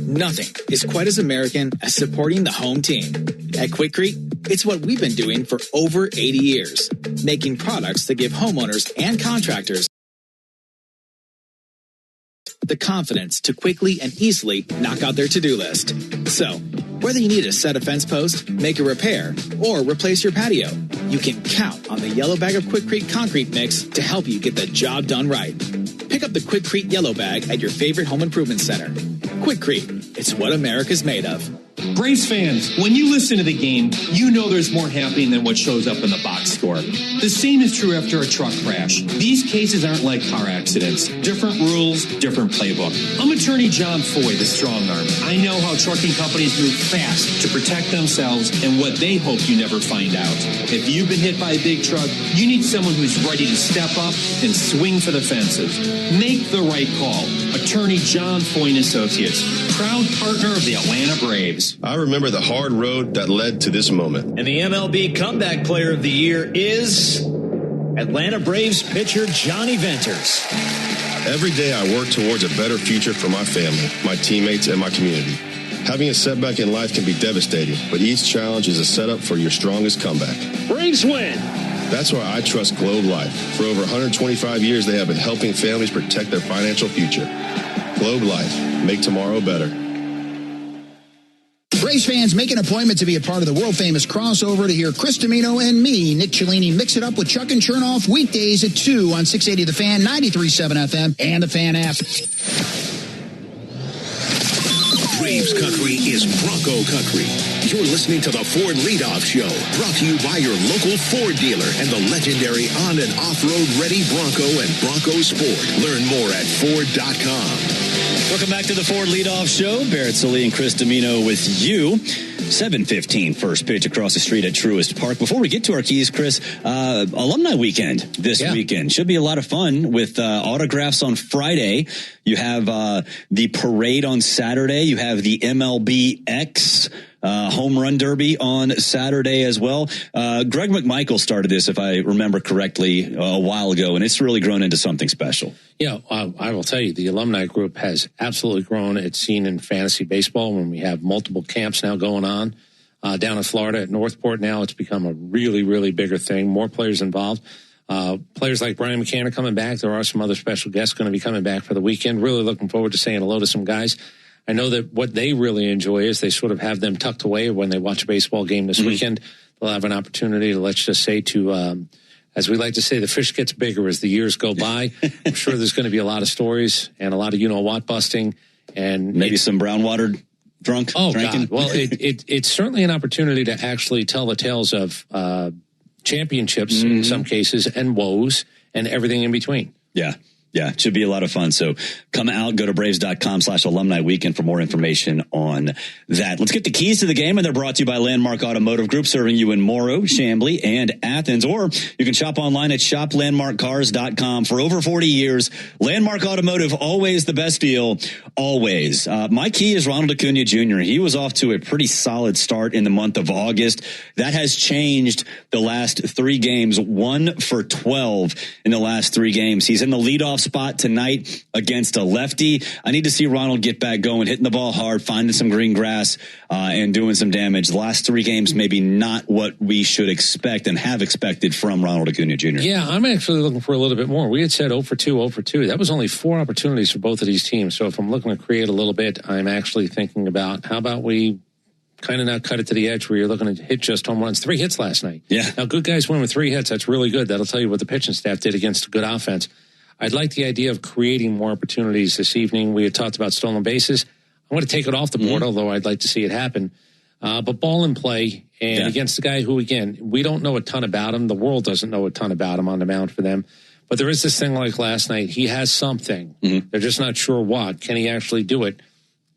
Speaker 20: Nothing is quite as American as supporting the home team. At Quikrete, it's what we've been doing for over 80 years, making products that give homeowners and contractors the confidence to quickly and easily knock out their to-do list. So, whether you need to set a fence post, make a repair, or replace your patio, you can count on the yellow bag of Quikrete concrete mix to help you get the job done right. Pick up the Quikrete yellow bag at your favorite home improvement center. Quikrete, it's what America's made of.
Speaker 21: Braves fans, when you listen to the game, you know there's more happening than what shows up in the box score. The same is true after a truck crash. These cases aren't like car accidents. Different rules, different playbook. I'm attorney John Foy, the strong arm. I know how trucking companies move fast to protect themselves and what they hope you never find out. If you've been hit by a big truck, you need someone who's ready to step up and swing for the fences. Make the right call. Attorney John Foy & Associates, proud partner of the Atlanta Braves.
Speaker 22: I remember the hard road that led to this moment.
Speaker 18: And the MLB Comeback Player of the Year is Atlanta Braves pitcher Johnny Venters.
Speaker 22: Every day I work towards a better future for my family, my teammates, and my community. Having a setback in life can be devastating, but each challenge is a setup for your strongest comeback.
Speaker 18: Braves win!
Speaker 22: That's why I trust Globe Life. For over 125 years, they have been helping families protect their financial future. Globe Life. Make tomorrow better.
Speaker 23: Braves fans, make an appointment to be a part of the world-famous crossover to hear Chris Domino and me, Nick Cellini, mix it up with Chuck and Chernoff weekdays at 2 on 680 The Fan, 93.7 FM, and the Fan app.
Speaker 2: Braves country is Bronco country. You're listening to the Ford Leadoff Show, brought to you by your local Ford dealer and the legendary on- and off-road ready Bronco and Bronco Sport. Learn more at Ford.com.
Speaker 24: Welcome back to the Ford Leadoff Show. Barrett Sallee and Chris Domino with you. 7:15 first pitch across the street at Truist Park. Before we get to our keys, Chris, Alumni Weekend this weekend. Should be a lot of fun with autographs on Friday. You have the parade on Saturday. You have the MLBX home run derby on Saturday as well. Greg McMichael started this, if I remember correctly, a while ago, and it's really grown into something special.
Speaker 19: Yeah, I will tell you, the alumni group has absolutely grown. It's seen in fantasy baseball when we have multiple camps now going on. Down in Florida at Northport now, it's become a really, really bigger thing. More players involved. Players like Brian McCann are coming back. There are some other special guests going to be coming back for the weekend. Really looking forward to saying hello to some guys. I know that what they really enjoy is they sort of have them tucked away when they watch a baseball game this weekend. They'll have an opportunity to, let's just say, to, as we like to say, the fish gets bigger as the years go by. I'm sure there's going to be a lot of stories and a lot of you-know-what busting. And
Speaker 24: maybe some brown water drinking.
Speaker 19: God. Well, it's certainly an opportunity to actually tell the tales of championships in some cases and woes and everything in between.
Speaker 24: Yeah. Yeah, it should be a lot of fun. So come out, go to Braves.com/alumni weekend for more information on that. Let's get the keys to the game, and they're brought to you by Landmark Automotive Group, serving you in Morrow, Chamblee, and Athens. Or you can shop online at shoplandmarkcars.com. For over 40 years, Landmark Automotive, always the best deal, always. My key is Ronald Acuna Jr. He was off to a pretty solid start in the month of August. That has changed the last 3 games, 1 for 12 in the last 3 games. He's in the leadoff spot tonight against a lefty. I need to see Ronald get back going, hitting the ball hard, finding some green grass, and doing some damage. The last 3 games, maybe not what we should expect and have expected from Ronald Acuna Jr.
Speaker 19: Yeah, I'm actually looking for a little bit more. We had said 0 for 2, 0 for 2. That was only 4 opportunities for both of these teams. So if I'm looking to create a little bit, I'm actually thinking about how about we kind of not cut it to the edge where you're looking to hit just home runs. 3 hits last night.
Speaker 24: Yeah.
Speaker 19: Now, good guys win with 3 hits. That's really good. That'll tell you what the pitching staff did against a good offense. I'd like the idea of creating more opportunities this evening. We had talked about stolen bases. I'm going to take it off the board, although I'd like to see it happen. But ball in play And against the guy who, again, we don't know a ton about him. The world doesn't know a ton about him on the mound for them. But there is this thing like last night. He has something. Mm-hmm. They're just not sure what. Can he actually do it?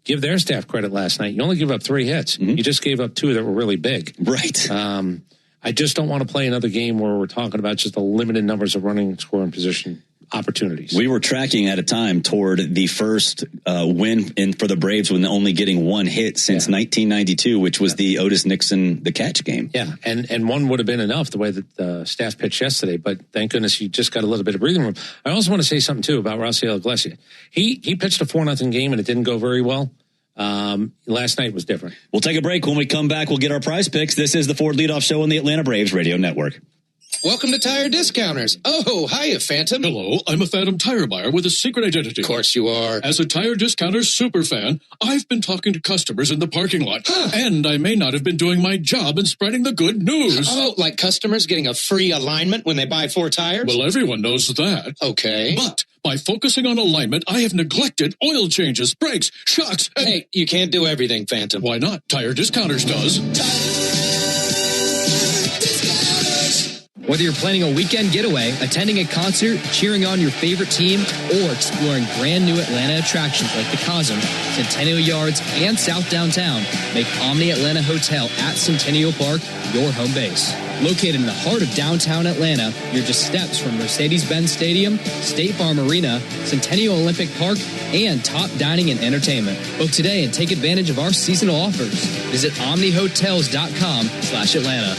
Speaker 19: Give their staff credit last night. You only give up 3 hits. Mm-hmm. You just gave up 2 that were really big.
Speaker 24: Right.
Speaker 19: I just don't want to play another game where we're talking about just the limited numbers of running and scoring position opportunities.
Speaker 24: We were tracking at a time toward the first win for the Braves when only getting 1 hit since 1992, which was the Otis Nixon the catch game.
Speaker 19: Yeah, and one would have been enough the way that the staff pitched yesterday, but thank goodness you just got a little bit of breathing room. I also want to say something, too, about Raisel Iglesias. He pitched a 4-0 game, and it didn't go very well. Last night was different.
Speaker 24: We'll take a break. When we come back, we'll get our prize picks. This is the Ford Leadoff Show on the Atlanta Braves Radio Network.
Speaker 8: Welcome to Tire Discounters. Oh, hiya, Phantom.
Speaker 9: Hello, I'm a Phantom tire buyer with a secret identity.
Speaker 8: Of course you are.
Speaker 9: As a Tire Discounters super fan, I've been talking to customers in the parking lot. And I may not have been doing my job in spreading the good news.
Speaker 8: Oh, like customers getting a free alignment when they buy 4 tires?
Speaker 9: Well, everyone knows that.
Speaker 8: Okay.
Speaker 9: But by focusing on alignment, I have neglected oil changes, brakes, shocks, and...
Speaker 8: Hey, you can't do everything, Phantom.
Speaker 9: Why not? Tire Discounters does.
Speaker 12: Whether you're planning a weekend getaway, attending a concert, cheering on your favorite team, or exploring brand new Atlanta attractions like the Cosm, Centennial Yards, and South Downtown, make Omni Atlanta Hotel at Centennial Park your home base. Located in the heart of downtown Atlanta, you're just steps from Mercedes-Benz Stadium, State Farm Arena, Centennial Olympic Park, and top dining and entertainment. Book today and take advantage of our seasonal offers. Visit omnihotels.com/Atlanta.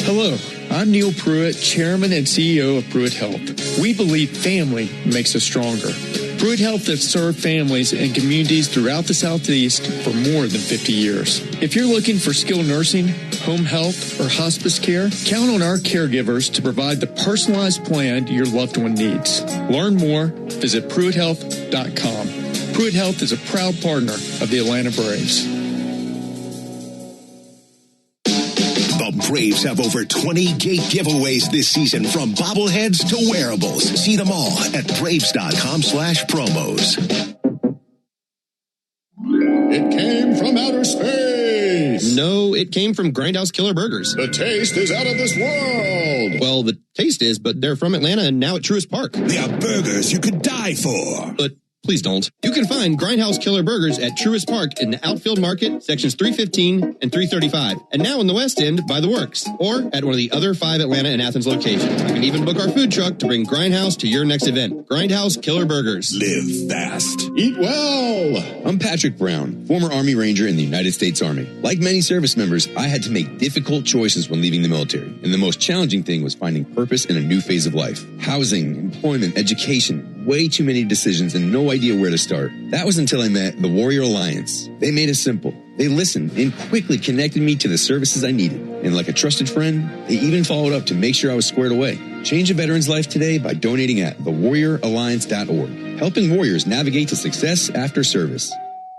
Speaker 13: Hello, I'm Neil Pruitt, Chairman and CEO of Pruitt Health. We believe family makes us stronger. Pruitt Health has served families and communities throughout the Southeast for more than 50 years. If you're looking for skilled nursing, home health, or hospice care, count on our caregivers to provide the personalized plan your loved one needs. Learn more, visit PruittHealth.com. Pruitt Health is a proud partner of the Atlanta Braves.
Speaker 2: The Braves have over 20 gate giveaways this season, from bobbleheads to wearables. See them all at Braves.com/promos.
Speaker 25: It came from outer space.
Speaker 26: No, it came from Grindhouse Killer Burgers.
Speaker 25: The taste is out of this world.
Speaker 26: Well, the taste is, but they're from Atlanta and now at Truist Park.
Speaker 2: They are burgers you could die for.
Speaker 26: But please don't. You can find Grindhouse Killer Burgers at Truist Park in the Outfield Market, sections 315 and 335. And now in the West End by the Works, or at one of the other 5 Atlanta and Athens locations. You can even book our food truck to bring Grindhouse to your next event. Grindhouse Killer Burgers.
Speaker 2: Live fast.
Speaker 25: Eat well.
Speaker 27: I'm Patrick Brown, former Army Ranger in the United States Army. Like many service members, I had to make difficult choices when leaving the military. And the most challenging thing was finding purpose in a new phase of life. Housing, employment, education, way too many decisions and no idea where to start. That was until I met the Warrior Alliance. They made it simple. They listened and quickly connected me to the services I needed. And like a trusted friend, they even followed up to make sure I was squared away. Change a veteran's life today by donating at thewarrioralliance.org, helping warriors navigate to success after service.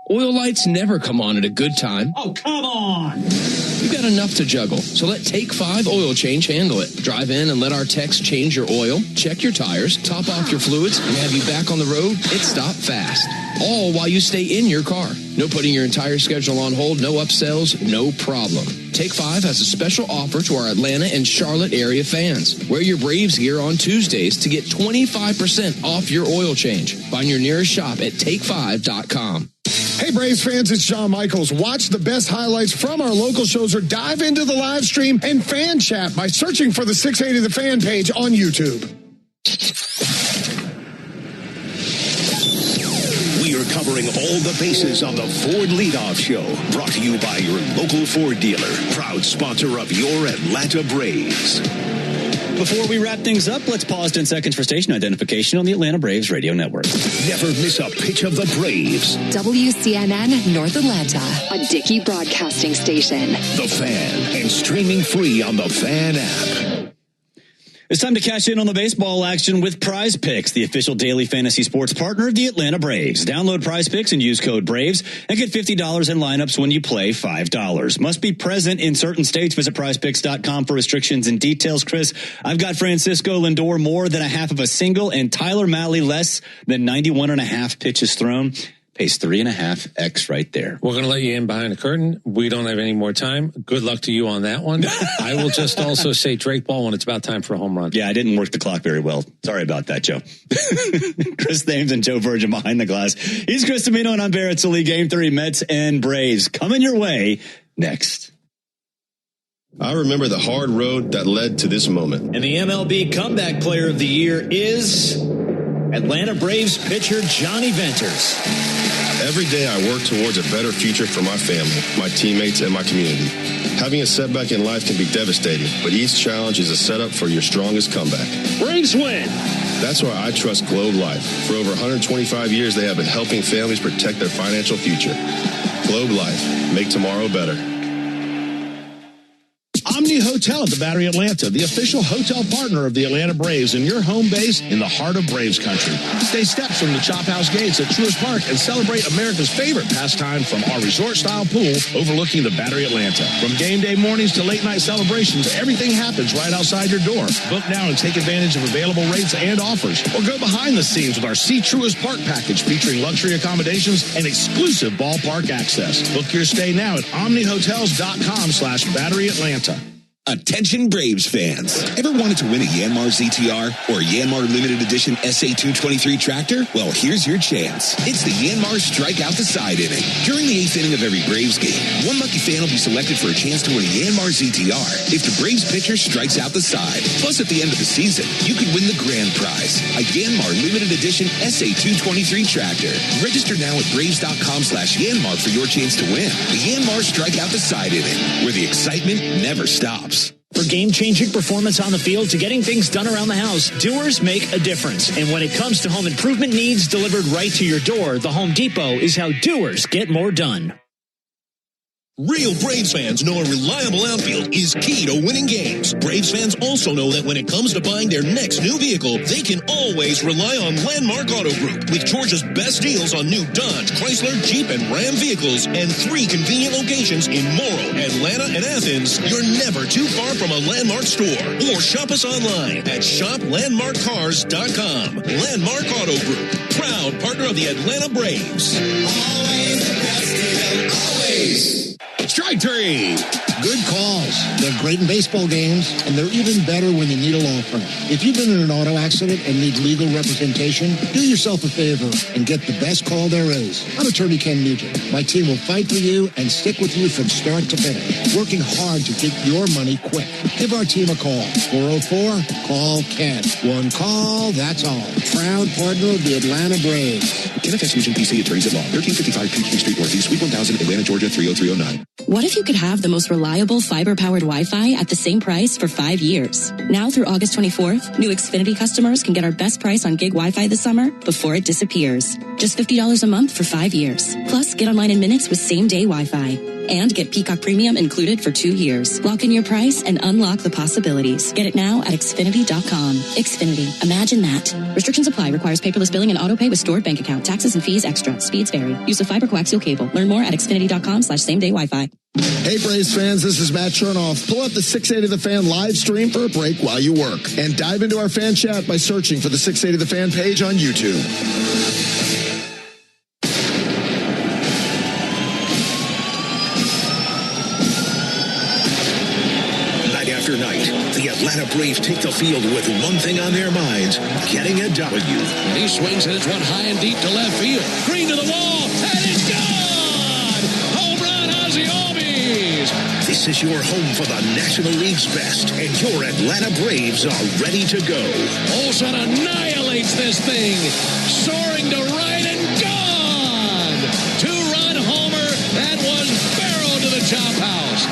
Speaker 28: Oil lights never come on at a good time.
Speaker 24: Oh, come on!
Speaker 28: You've got enough to juggle, so let Take 5 Oil Change handle it. Drive in and let our techs change your oil, check your tires, top off your fluids, and have you back on the road. It's stop fast. All while you stay in your car. No putting your entire schedule on hold, no upsells, no problem. Take 5 has a special offer to our Atlanta and Charlotte area fans. Wear your Braves gear on Tuesdays to get 25% off your oil change. Find your nearest shop at take5.com.
Speaker 29: Hey, Braves fans, it's John Michaels. Watch the best highlights from our local shows or dive into the live stream and fan chat by searching for the 680 The Fan page on YouTube.
Speaker 2: We are covering all the bases on the Ford Leadoff Show, brought to you by your local Ford dealer, proud sponsor of your Atlanta Braves.
Speaker 24: Before we wrap things up, let's pause 10 seconds for station identification on the Atlanta Braves Radio Network.
Speaker 2: Never miss a pitch of the Braves.
Speaker 30: WCNN North Atlanta, a Dickey broadcasting station.
Speaker 2: The Fan, and streaming free on the Fan app.
Speaker 24: It's time to cash in on the baseball action with Prize Picks, the official daily fantasy sports partner of the Atlanta Braves. Download Prize Picks and use code BRAVES and get $50 in lineups when you play $5. Must be present in certain states. Visit prizepicks.com for restrictions and details. Chris, I've got Francisco Lindor more than a half of a single and Tyler Mahle less than 91.5 pitches thrown. pays 3.5x right there.
Speaker 19: We're going to let you in behind the curtain. We don't have any more time. Good luck to you on that one. I will just also say Drake Baldwin, it's about time for a home run.
Speaker 24: Yeah, I didn't work the clock very well. Sorry about that, Joe. Chris Thames and Joe Virgin behind the glass. He's Chris Domino and I'm Barrett Sully. Game 3, Mets and Braves coming your way next.
Speaker 22: I remember the hard road that led to this moment.
Speaker 18: And the MLB Comeback Player of the Year is Atlanta Braves pitcher Johnny Venters.
Speaker 22: Every day I work towards a better future for my family, my teammates, and my community. Having a setback in life can be devastating, but each challenge is a setup for your strongest comeback.
Speaker 18: Braves win.
Speaker 22: That's why I trust Globe Life. For over 125 years, they have been helping families protect their financial future. Globe Life. Make tomorrow better.
Speaker 1: Omni Hotel at the Battery Atlanta, the official hotel partner of the Atlanta Braves and your home base in the heart of Braves country. Stay steps from the Chop House gates at Truist Park and celebrate America's favorite pastime from our resort-style pool overlooking the Battery Atlanta. From game day mornings to late-night celebrations, everything happens right outside your door. Book now and take advantage of available rates and offers. Or go behind the scenes with our See Truist Park package featuring luxury accommodations and exclusive ballpark access. Book your stay now at omnihotels.com/Battery Atlanta.
Speaker 3: Attention Braves fans. Ever wanted to win a Yanmar ZTR or Yanmar Limited Edition SA223 tractor? Well, here's your chance. It's the Yanmar Strike Out the Side inning. During the 8th inning of every Braves game, one lucky fan will be selected for a chance to win a Yanmar ZTR if the Braves pitcher strikes out the side. Plus, at the end of the season, you could win the grand prize, a Yanmar Limited Edition SA223 tractor. Register now at Braves.com/Yanmar for your chance to win. The Yanmar Strike Out the Side inning, where the excitement never stops.
Speaker 18: For game-changing performance on the field to getting things done around the house, Doers make a difference. And when it comes to home improvement needs delivered right to your door, the Home Depot is how Doers get more done.
Speaker 2: Real Braves fans know a reliable outfield is key to winning games. Braves fans also know that when it comes to buying their next new vehicle, they can always rely on Landmark Auto Group. With Georgia's best deals on new Dodge, Chrysler, Jeep, and Ram vehicles, and 3 convenient locations in Morrow, Atlanta, and Athens, you're never too far from a Landmark store. Or shop us online at shoplandmarkcars.com. Landmark Auto Group, proud partner of the Atlanta Braves.
Speaker 29: Always the best deal, always. Strike 3.
Speaker 23: Good calls. They're great in baseball games, and they're even better when you need a law firm. If you've been in an auto accident and need legal representation, do yourself a favor and get the best call there is. I'm attorney Ken Nugent. My team will fight for you and stick with you from start to finish, working hard to get your money quick. Give our team a call. 404-CALL-KEN. One call, that's all. Proud partner of the Atlanta Braves.
Speaker 2: Kenneth S. Nugent, PC, Attorneys at Law, 1355 Peachtree Street Northeast, Suite 1000, Atlanta, Georgia, 30309.
Speaker 4: What if you could have the most reliable fiber-powered Wi-Fi at the same price for 5 years? Now through August 24th, new Xfinity customers can get our best price on gig Wi-Fi this summer before it disappears. Just $50 a month for 5 years. Plus, get online in minutes with same-day Wi-Fi. And get Peacock Premium included for 2 years. Lock in your price and unlock the possibilities. Get it now at Xfinity.com. Xfinity. Imagine that. Restrictions apply. Requires paperless billing and autopay with stored bank account. Taxes and fees extra. Speeds vary. Use of fiber coaxial cable. Learn more at Xfinity.com/same-day Wi-Fi.
Speaker 29: Hey, Braves fans, this is Matt Chernoff. Pull up the 680 The Fan live stream for a break while you work. And dive into our fan chat by searching for the 680 The Fan page on YouTube.
Speaker 2: After night, the Atlanta Braves take the field with one thing on their minds, getting a W.
Speaker 5: And he swings and it's one high and deep to left field. Green to the wall, and it's gone! Home run, Ozzie Albies!
Speaker 2: This is your home for the National League's best, and your Atlanta Braves are ready to go.
Speaker 5: Olsen annihilates this thing, soaring to right and gone! 2-run homer that was barreled to the chop house.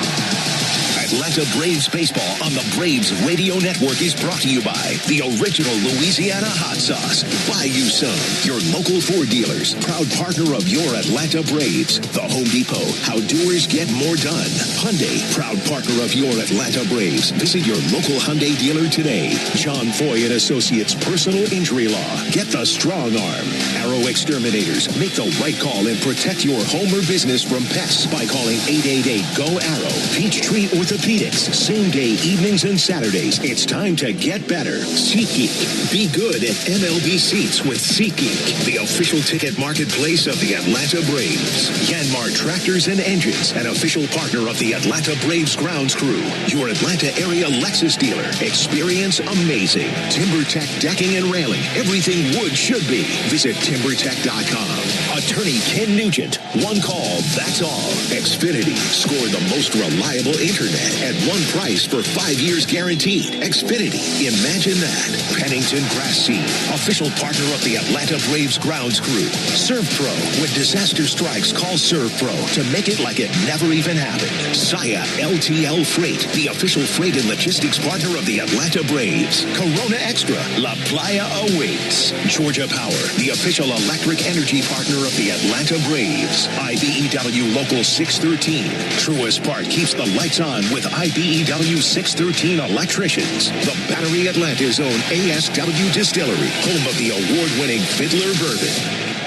Speaker 2: Atlanta Braves baseball on the Braves Radio Network is brought to you by the original Louisiana hot sauce. Buy you some. Your local Ford dealers, proud partner of your Atlanta Braves. The Home Depot, how doers get more done. Hyundai, proud partner of your Atlanta Braves. Visit your local Hyundai dealer today. John Foy and Associates Personal Injury Law. Get the strong arm. Arrow Exterminators. Make the right call and protect your home or business from pests by calling 888-GO-ARROW. Peachtree Orthopedics. orthopedics, same-day evenings and Saturdays. It's time to get better. SeatGeek. Be good at MLB seats with SeatGeek, the official ticket marketplace of the Atlanta Braves. Yanmar Tractors and Engines, an official partner of the Atlanta Braves grounds crew. Your Atlanta area Lexus dealer. Experience amazing. TimberTech decking and railing. Everything wood should be. Visit TimberTech.com. Attorney Ken Nugent. One call, that's all. Xfinity. Score the most reliable internet at one price for 5 years guaranteed. Xfinity. Imagine that. Pennington Grass Seed. Official partner of the Atlanta Braves grounds crew. ServPro. When disaster strikes, call ServPro to make it like it never even happened. Saya LTL Freight. The official freight and logistics partner of the Atlanta Braves. Corona Extra. La Playa awaits. Georgia Power. The official electric energy partner of the Atlanta Braves. IBEW Local 613. Truist Park keeps the lights on with IBEW 613 electricians. The Battery Atlanta's own ASW Distillery, home of the award-winning Fiddler Bourbon.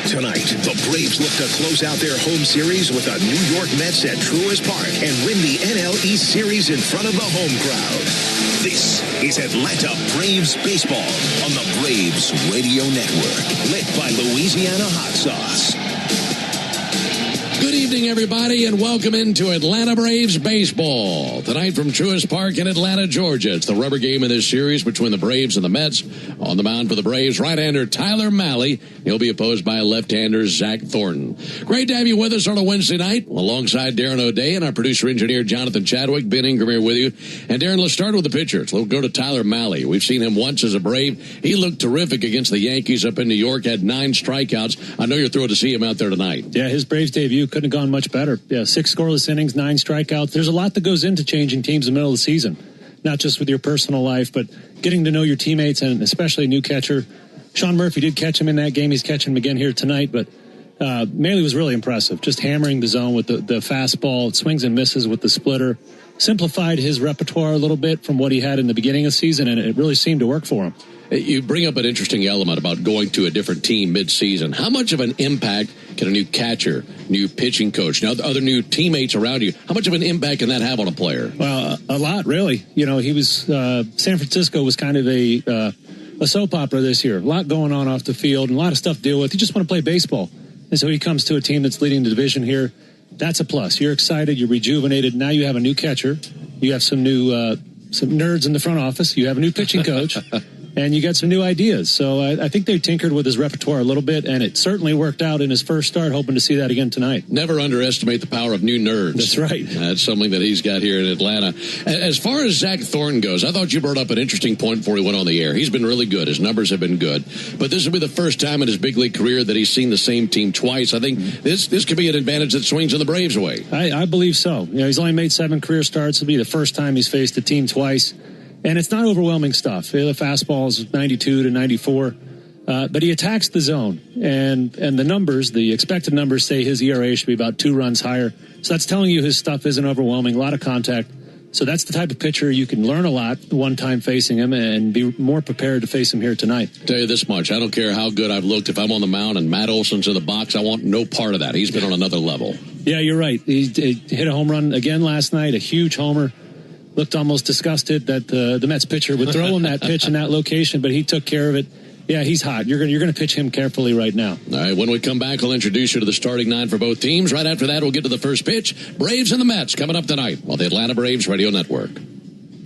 Speaker 2: Tonight, the Braves look to close out their home series with the New York Mets at Truist Park and win the NL East Series in front of the home crowd. This is Atlanta Braves Baseball on the Braves Radio Network, lit by Louisiana Hot Sauce.
Speaker 6: Good evening, everybody, and welcome into Atlanta Braves baseball. Tonight from Truist Park in Atlanta, Georgia. It's the rubber game in this series between the Braves and the Mets. On the mound for the Braves, right-hander Tyler Mahle. He'll be opposed by left-hander Zach Thornton. Great to have you with us on a Wednesday night, alongside Darren O'Day and our producer-engineer Jonathan Chadwick. Ben Ingram here with you. And Darren, let's start with the pitchers. We'll go to Tyler Mahle. We've seen him once as a Brave. He looked terrific against the Yankees up in New York, had 9 strikeouts. I know you're thrilled to see him out there tonight.
Speaker 7: Yeah, his Braves debut couldn't have gone much better. Yeah, 6 scoreless innings, 9 strikeouts. There's a lot that goes into changing teams in the middle of the season, not just with your personal life, but getting to know your teammates and especially a new catcher. Sean Murphy did catch him in that game. He's catching him again here tonight, but Mahle was really impressive, just hammering the zone with the fastball, swings and misses with the splitter, simplified his repertoire a little bit from what he had in the beginning of the season, and it really seemed to work for him.
Speaker 6: You bring up an interesting element about going to a different team mid-season. How much of an impact can a new catcher, new pitching coach, now other new teammates around you, how much of an impact can that have on a player?
Speaker 7: Well, a lot, really. You know, he was San Francisco was kind of a soap opera this year. A lot going on off the field and a lot of stuff to deal with. You just want to play baseball. And so he comes to a team that's leading the division here. That's a plus. You're excited. You're rejuvenated. Now you have a new catcher. You have some new some nerds in the front office. You have a new pitching coach. And you got some new ideas. So I think they tinkered with his repertoire a little bit, and it certainly worked out in his first start. Hoping to see that again tonight.
Speaker 6: Never underestimate the power of new nerds.
Speaker 7: That's right.
Speaker 6: That's something that he's got here in Atlanta. As far as Zach Thornton goes, I thought you brought up an interesting point before he went on the air. He's been really good. His numbers have been good. But this will be the first time in his big league career that he's seen the same team twice. I think this could be an advantage that swings in the Braves' way.
Speaker 7: I believe so. You know, he's only made 7 career starts. It'll be the first time he's faced a team twice. And it's not overwhelming stuff. The fastball is 92 to 94. But he attacks the zone. And the numbers, the expected numbers say his ERA should be about 2 runs higher. So that's telling you his stuff isn't overwhelming, a lot of contact. So that's the type of pitcher you can learn a lot one time facing him and be more prepared to face him here tonight.
Speaker 6: I'll tell you this much. I don't care how good I've looked. If I'm on the mound and Matt Olson's in the box, I want no part of that. He's been on another level.
Speaker 7: Yeah, you're right. He hit a home run again last night, a huge homer. Looked almost disgusted that the Mets pitcher would throw him that pitch in that location, but he took care of it. Yeah, he's hot. You're going to pitch him carefully right now.
Speaker 6: All right, when we come back, I'll introduce you to the starting 9 for both teams. Right after that, we'll get to the first pitch. Braves and the Mets coming up tonight on the Atlanta Braves Radio Network.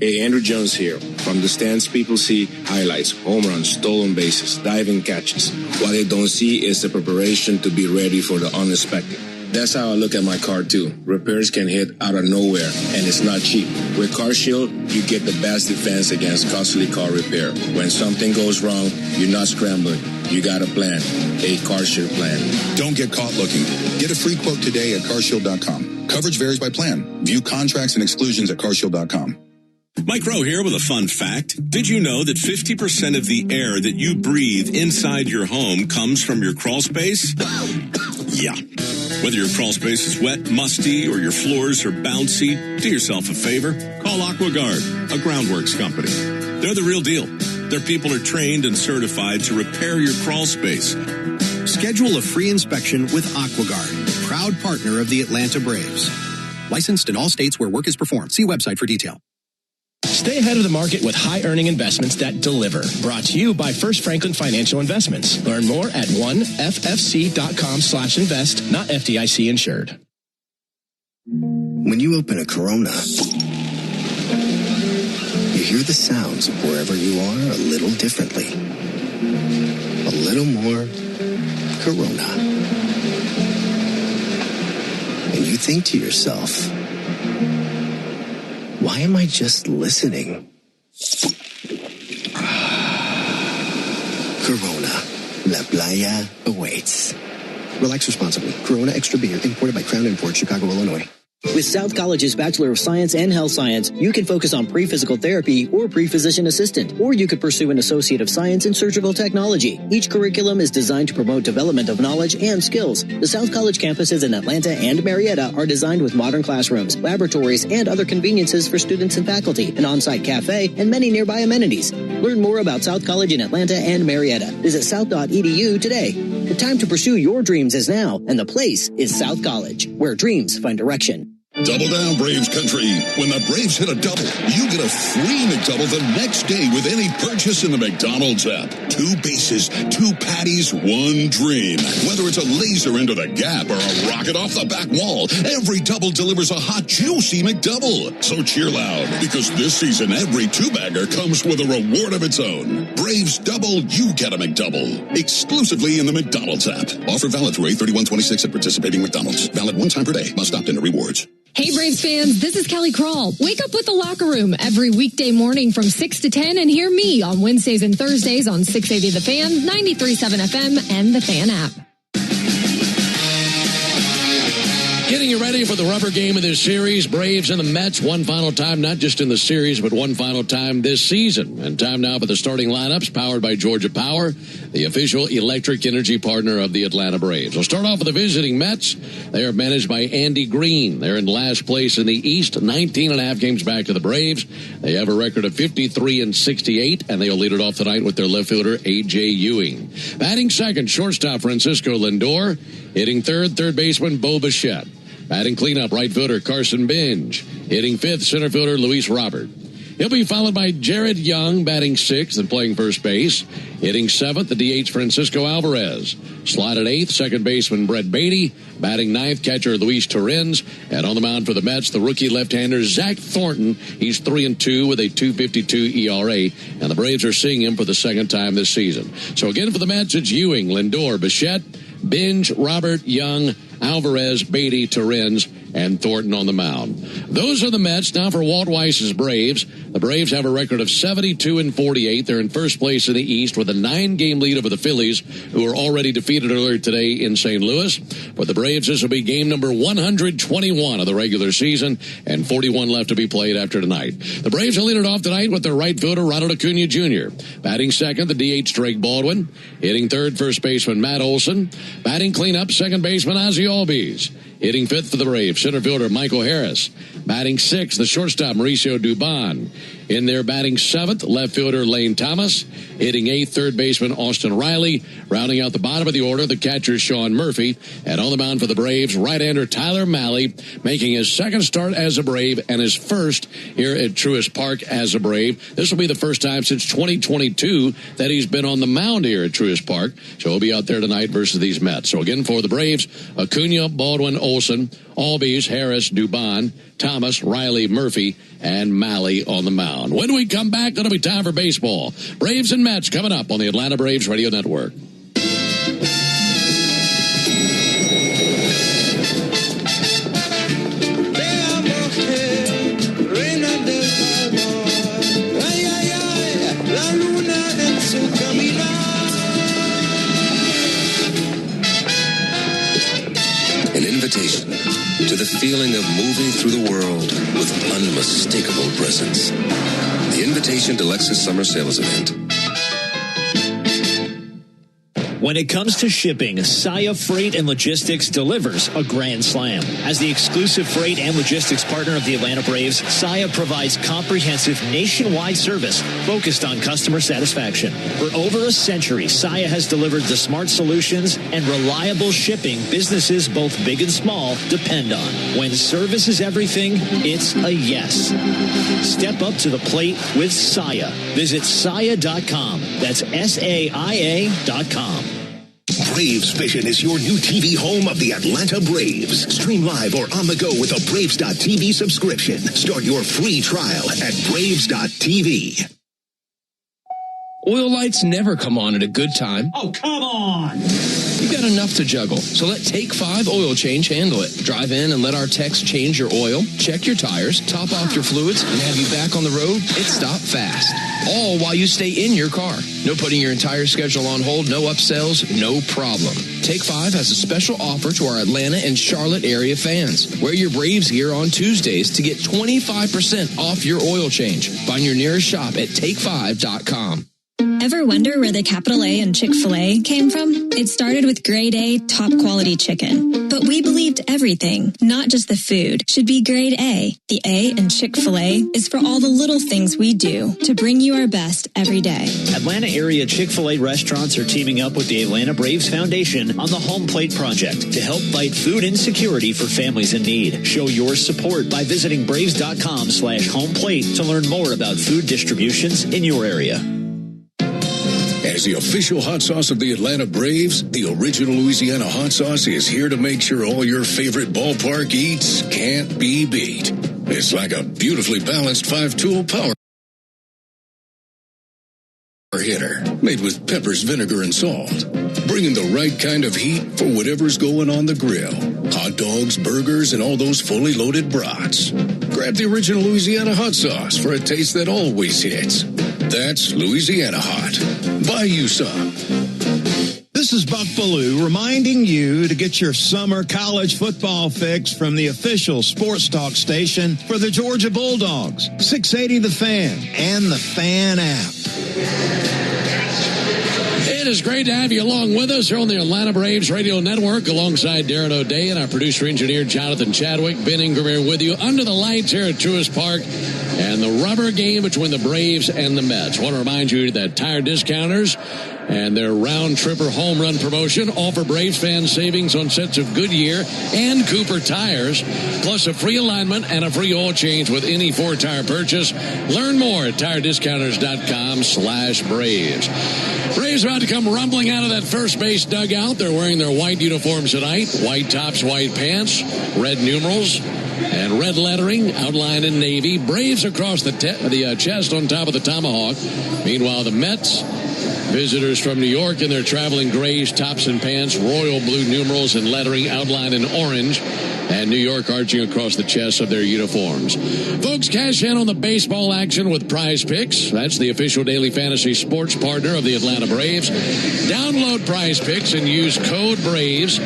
Speaker 10: Hey, Andrew Jones here. From the stands, people see highlights, home runs, stolen bases, diving catches. What they don't see is the preparation to be ready for the unexpected. That's how I look at my car, too. Repairs can hit out of nowhere, and it's not cheap. With CarShield, you get the best defense against costly car repair. When something goes wrong, you're not scrambling. You got a plan, a CarShield plan.
Speaker 11: Don't get caught looking. Get a free quote today at carshield.com. Coverage varies by plan. View contracts and exclusions at carshield.com.
Speaker 14: Mike Rowe here with a fun fact. Did you know that 50% of the air that you breathe inside your home comes from your crawl space? Yeah. Whether your crawl space is wet, musty, or your floors are bouncy, do yourself a favor. Call AquaGuard, a groundworks company. They're the real deal. Their people are trained and certified to repair your crawl space.
Speaker 15: Schedule a free inspection with AquaGuard, proud partner of the Atlanta Braves.
Speaker 8: Licensed in all states where work is performed. See website for detail.
Speaker 9: Stay ahead of the market with high-earning investments that deliver. Brought to you by First Franklin Financial Investments. Learn more at 1ffc.com/invest, not FDIC insured.
Speaker 12: When you open a Corona, you hear the sounds of wherever you are a little differently. A little more Corona. And you think to yourself, why am I just listening? Corona. La Playa awaits. Relax responsibly. Corona Extra Beer, imported by Crown Imports, Chicago, Illinois.
Speaker 13: With South College's Bachelor of Science and Health Science, you can focus on pre-physical therapy or pre-physician assistant, or you could pursue an Associate of Science in Surgical Technology. Each curriculum is designed to promote development of knowledge and skills. The South College campuses in Atlanta and Marietta are designed with modern classrooms, laboratories, and other conveniences for students and faculty, an on-site cafe, and many nearby amenities. Learn more about South College in Atlanta and Marietta. Visit south.edu today. The time to pursue your dreams is now, and the place is South College, where dreams find direction.
Speaker 25: Double down, Braves country. When the Braves hit a double, you get a free McDouble the next day with any purchase in the McDonald's app. 2 bases, 2 patties, 1 dream. Whether it's a laser into the gap or a rocket off the back wall, every double delivers a hot, juicy McDouble. So cheer loud, because this season every 2-bagger comes with a reward of its own. Braves double, you get a McDouble. Exclusively in the McDonald's app. Offer valid through 8/31/26 at participating McDonald's. Valid 1 time per day. Must opt into rewards.
Speaker 15: Hey, Braves fans, this is Kelly Kroll. Wake up with the Locker Room every weekday morning from 6 to 10 and hear me on Wednesdays and Thursdays on 680 The Fan, 93.7 FM, and the Fan app.
Speaker 6: Getting you ready for the rubber game of this series, Braves and the Mets, one final time, not just in the series, but one final time this season. And time now for the starting lineups, powered by Georgia Power, the official electric energy partner of the Atlanta Braves. We'll start off with the visiting Mets. They are managed by Andy Green. They're in last place in the East, 19.5 games back to the Braves. They have a record of 53-68, and they'll lead it off tonight with their left fielder, A.J. Ewing. Batting second, shortstop Francisco Lindor. Hitting third baseman Bo Bichette. Batting cleanup, right fielder Carson Bench. Hitting fifth, center fielder Luis Robert. He'll be followed by Jared Young, batting sixth and playing first base. Hitting seventh, the DH Francisco Alvarez. Slotted eighth, second baseman Brett Beatty. Batting ninth, catcher Luis Torrens. And on the mound for the Mets, the rookie left-hander Zach Thornton. He's 3-2 with a 2.52 ERA. And the Braves are seeing him for the second time this season. So again for the Mets, it's Ewing, Lindor, Bichette, Bench, Robert, Young, Alvarez, Beatty, Torrens, and Thornton on the mound. Those are the Mets. Now for Walt Weiss's Braves. The Braves have a record of 72-48. They're in first place in the East with a 9-game lead over the Phillies, who were already defeated earlier today in St. Louis. For the Braves, this will be game number 121 of the regular season, and 41 left to be played after tonight. The Braves will lead it off tonight with their right fielder, Ronald Acuna Jr. Batting second, the DH Drake Baldwin. Hitting third, first baseman Matt Olson. Batting cleanup, second baseman Ozzie Albies. Hitting fifth for the Braves, center fielder Michael Harris. Batting sixth, the shortstop Mauricio Dubon. In there batting seventh, left fielder Lane Thomas. Hitting eighth, third baseman Austin Riley. Rounding out the bottom of the order, the catcher Sean Murphy. And on the mound for the Braves, right-hander Tyler Mahle, making his second start as a Brave and his first here at Truist Park as a Brave. This will be the first time since 2022 that he's been on the mound here at Truist Park. So he'll be out there tonight versus these Mets. So again for the Braves, Acuna, Baldwin, Olson, Albies, Harris, Dubon, Thomas, Riley, Murphy, and Mahle on the mound. When we come back, it'll be time for baseball. Braves and Mets coming up on the Atlanta Braves Radio Network.
Speaker 16: An invitation to the feeling of moving through the world with unmistakable presence. The invitation to Lexus Summer Sales Event.
Speaker 18: When it comes to shipping, Saia Freight and Logistics delivers a grand slam. As the exclusive freight and logistics partner of the Atlanta Braves, Saia provides comprehensive nationwide service focused on customer satisfaction. For over a century, Saia has delivered the smart solutions and reliable shipping businesses both big and small depend on. When service is everything, it's a yes. Step up to the plate with Saia. Visit Saia.com. That's SAIA.com.
Speaker 2: Braves Vision is your new TV home of the Atlanta Braves. Stream live or on the go with a Braves.tv subscription. Start your free trial at Braves.tv.
Speaker 17: Oil lights never come on at a good time.
Speaker 18: Oh, come on!
Speaker 17: You've got enough to juggle, so let Take 5 Oil Change handle it. Drive in and let our techs change your oil, check your tires, top off your fluids, and have you back on the road. It's stop fast. All while you stay in your car. No putting your entire schedule on hold, no upsells, no problem. Take 5 has a special offer to our Atlanta and Charlotte area fans. Wear your Braves gear on Tuesdays to get 25% off your oil change. Find your nearest shop at take5.com.
Speaker 19: Ever wonder where the capital A in Chick-fil-A came from? It started with grade A, top quality chicken. But we believed everything, not just the food, should be grade A. The A in Chick-fil-A is for all the little things we do to bring you our best every day.
Speaker 18: Atlanta area Chick-fil-A restaurants are teaming up with the Atlanta Braves Foundation on the Home Plate Project to help fight food insecurity for families in need. Show your support by visiting Braves.com/homeplate to learn more about food distributions in your area.
Speaker 25: As the official hot sauce of the Atlanta Braves, the original Louisiana hot sauce is here to make sure all your favorite ballpark eats can't be beat. It's like a beautifully balanced 5-tool power hitter made with peppers, vinegar, and salt, bringing the right kind of heat for whatever's going on the grill. Hot dogs, burgers, and all those fully loaded brats. Grab the original Louisiana hot sauce for a taste that always hits. That's Louisiana Hot. Buy you some.
Speaker 20: This is Buck Bellew reminding you to get your summer college football fix from the official sports talk station for the Georgia Bulldogs, 680 The Fan and the Fan app.
Speaker 6: It is great to have you along with us here on the Atlanta Braves Radio Network alongside Darren O'Day and our producer-engineer Jonathan Chadwick. Ben Ingram here with you under the lights here at Truist Park and the rubber game between the Braves and the Mets. I want to remind you that Tire Discounters and their round tripper home run promotion offer Braves fans savings on sets of Goodyear and Cooper tires, plus a free alignment and a free oil change with any Ford tire purchase. Learn more at tirediscounters.com/Braves. Braves about to come rumbling out of that first base dugout. They're wearing their white uniforms tonight. White tops, white pants, red numerals, and red lettering outlined in navy. Braves across the chest on top of the tomahawk. Meanwhile, the Mets, visitors from New York in their traveling grays, tops and pants, royal blue numerals and lettering outlined in orange, and New York arching across the chests of their uniforms. Folks, cash in on the baseball action with Prize Picks. That's the official daily fantasy sports partner of the Atlanta Braves. Download Prize Picks and use code BRAVES.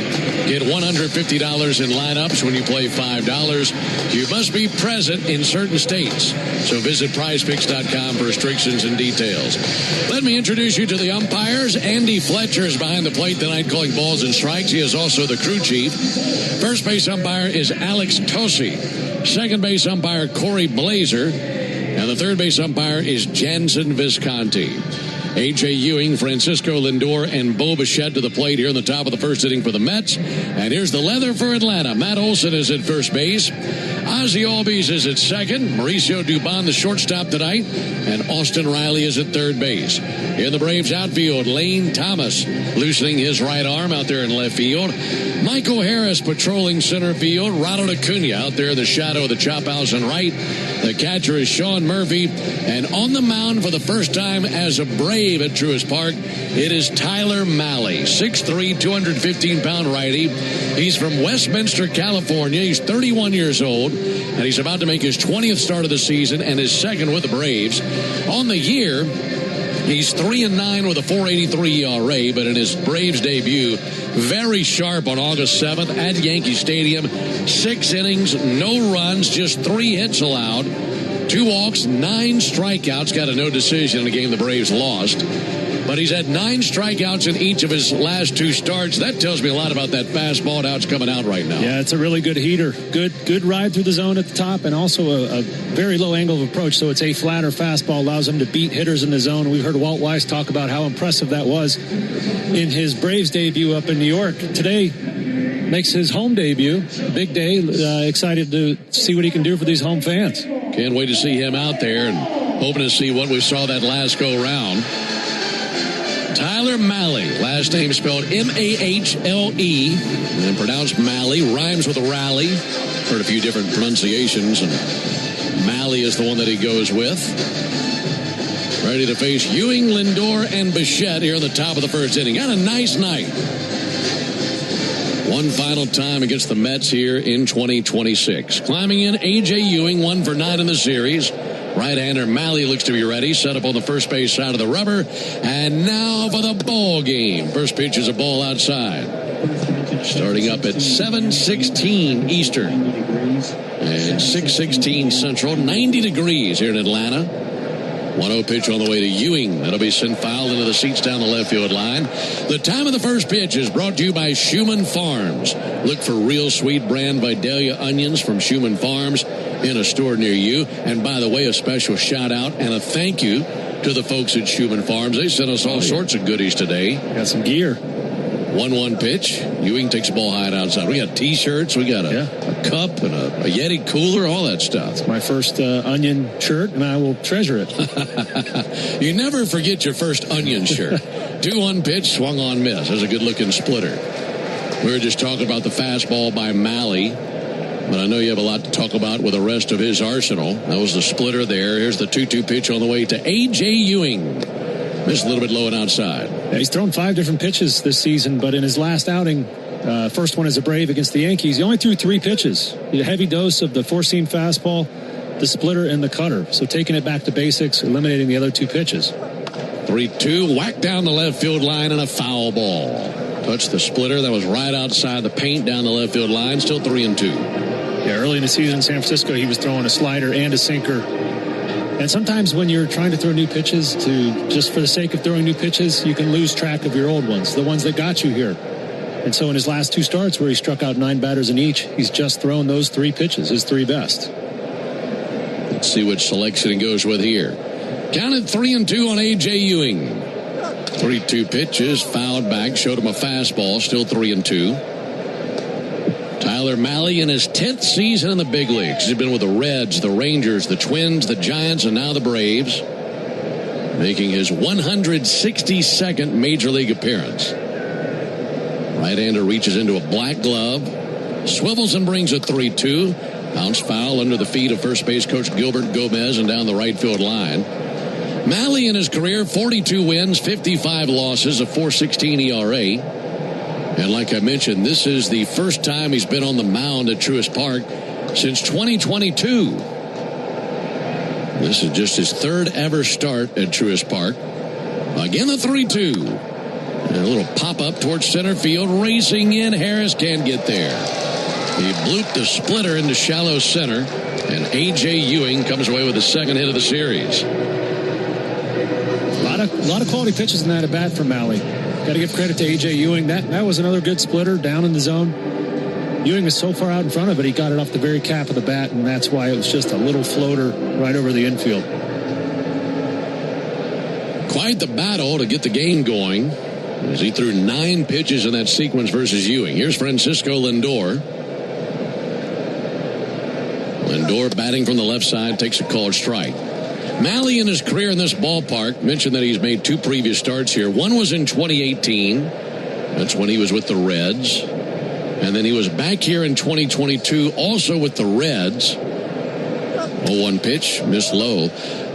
Speaker 6: Get $150 in lineups when you play $5. You must be present in certain states. So visit prizepicks.com for restrictions and details. Let me introduce you to the umpires. Andy Fletcher is behind the plate tonight calling balls and strikes. He is also the crew chief. First base umpire is Alex Tosi. Second base umpire Corey Blazer. And the third base umpire is Jansen Visconti. A.J. Ewing, Francisco Lindor, and Bo Bichette to the plate here in the top of the first inning for the Mets. And here's the leather for Atlanta. Matt Olson is at first base. Ozzie Albies is at second. Mauricio Dubon, the shortstop tonight. And Austin Riley is at third base. In the Braves outfield, Lane Thomas loosening his right arm out there in left field. Michael Harris patrolling center field. Ronald Acuna out there in the shadow of the chop house on right. The catcher is Sean Murphy. And on the mound for the first time as a Brave at Truist Park, it is Tyler Mahle, 6'3", 215-pound righty. He's from Westminster, California. He's 31 years old, and he's about to make his 20th start of the season and his second with the Braves. On the year, he's 3-9 with a 4.83 ERA, but in his Braves debut, very sharp on August 7th at Yankee Stadium. 6 innings, no runs, just 3 hits allowed. 2 walks, 9 strikeouts, got a no decision in a game the Braves lost. but he's had 9 strikeouts in each of his last 2 starts. That tells me a lot about that fastball and how it's coming out right now.
Speaker 7: Yeah, it's a really good heater. Good ride through the zone at the top, and also a very low angle of approach. So it's a flatter fastball, allows him to beat hitters in the zone. We've heard Walt Weiss talk about how impressive that was in his Braves debut up in New York. Today makes his home debut. Big day. Excited to see what he can do for these home fans.
Speaker 6: Can't wait to see him out there, and hoping to see what we saw that last go round. Tyler Mahle, last name spelled M-A-H-L-E, and pronounced Malley, rhymes with rally. Heard a few different pronunciations, and Mahle is the one that he goes with. Ready to face Ewing, Lindor, and Bichette here in the top of the first inning. Got a nice night. One final time against the Mets here in 2026. Climbing in, A.J. Ewing, 1 for 9 in the series. Right-hander Mahle looks to be ready. Set up on the first base side of the rubber. And now for the ball game. First pitch is a ball outside. Starting up at 7:16 Eastern and 6:16 Central. 90 degrees here in Atlanta. 1-0 pitch on the way to Ewing. That'll be sent foul into the seats down the left field line. The time of the first pitch is brought to you by Schumann Farms. Look for real sweet brand Vidalia onions from Schumann Farms in a store near you. And by the way, a special shout out and a thank you to the folks at Schumann Farms. They sent us all sorts of goodies today.
Speaker 7: Got some gear.
Speaker 6: 1-1 pitch. Ewing takes the ball high out. We got T-shirts. We got a cup and a Yeti cooler, all that stuff.
Speaker 7: It's my first onion shirt, and I will treasure it.
Speaker 6: You never forget your first onion shirt. 2-1 pitch, swung on miss. That's a good-looking splitter. We were just talking about the fastball by Mahle, but I know you have a lot to talk about with the rest of his arsenal. That was the splitter there. Here's the 2-2 pitch on the way to A.J. Ewing. Missed a little bit low and outside.
Speaker 7: Yeah, he's thrown 5 different pitches this season, but in his last outing, first one as a Brave against the Yankees, he only threw 3 pitches. He had a heavy dose of the 4-seam fastball, the splitter, and the cutter. So taking it back to basics, eliminating the other 2 pitches.
Speaker 6: 3-2, whack down the left field line and a foul ball. Touched the splitter. That was right outside the paint down the left field line. Still 3-2.
Speaker 7: Yeah, early in the season in San Francisco, he was throwing a slider and a sinker. And sometimes when you're trying to throw new pitches, just for the sake of throwing new pitches, you can lose track of your old ones, the ones that got you here. And so in his last 2 starts where he struck out 9 batters in each, he's just thrown those 3 pitches, his 3 best.
Speaker 6: Let's see which selection he goes with here. Counted 3-2 on A.J. Ewing. 3-2 pitches, fouled back, showed him a fastball, still 3-2. Tyler Mahle in his 10th season in the big leagues. He's been with the Reds, the Rangers, the Twins, the Giants, and now the Braves. Making his 162nd Major League appearance. Right-hander reaches into a black glove. Swivels and brings a 3-2. Bounce foul under the feet of first base coach Gilbert Gomez and down the right field line. Mahle in his career, 42 wins, 55 losses, a 4.16 ERA. And like I mentioned, this is the first time he's been on the mound at Truist Park since 2022. This is just his 3rd ever start at Truist Park. Again, the 3-2. And a little pop-up towards center field. Racing in. Harris can't get there. He blooped the splitter into shallow center. And A.J. Ewing comes away with the 2nd hit of the series.
Speaker 7: A lot of quality pitches in that at bat from Mahle. Got to give credit to A.J. Ewing. That was another good splitter down in the zone. Ewing was so far out in front of it, he got it off the very cap of the bat, and that's why it was just a little floater right over the infield.
Speaker 6: Quite the battle to get the game going, as he threw 9 pitches in that sequence versus Ewing. Here's Francisco Lindor. Lindor batting from the left side, takes a called strike. Mahle in his career in this ballpark, mentioned that he's made 2 previous starts here. One was in 2018. That's when he was with the Reds. And then he was back here in 2022, also with the Reds. 0-1 pitch, missed low.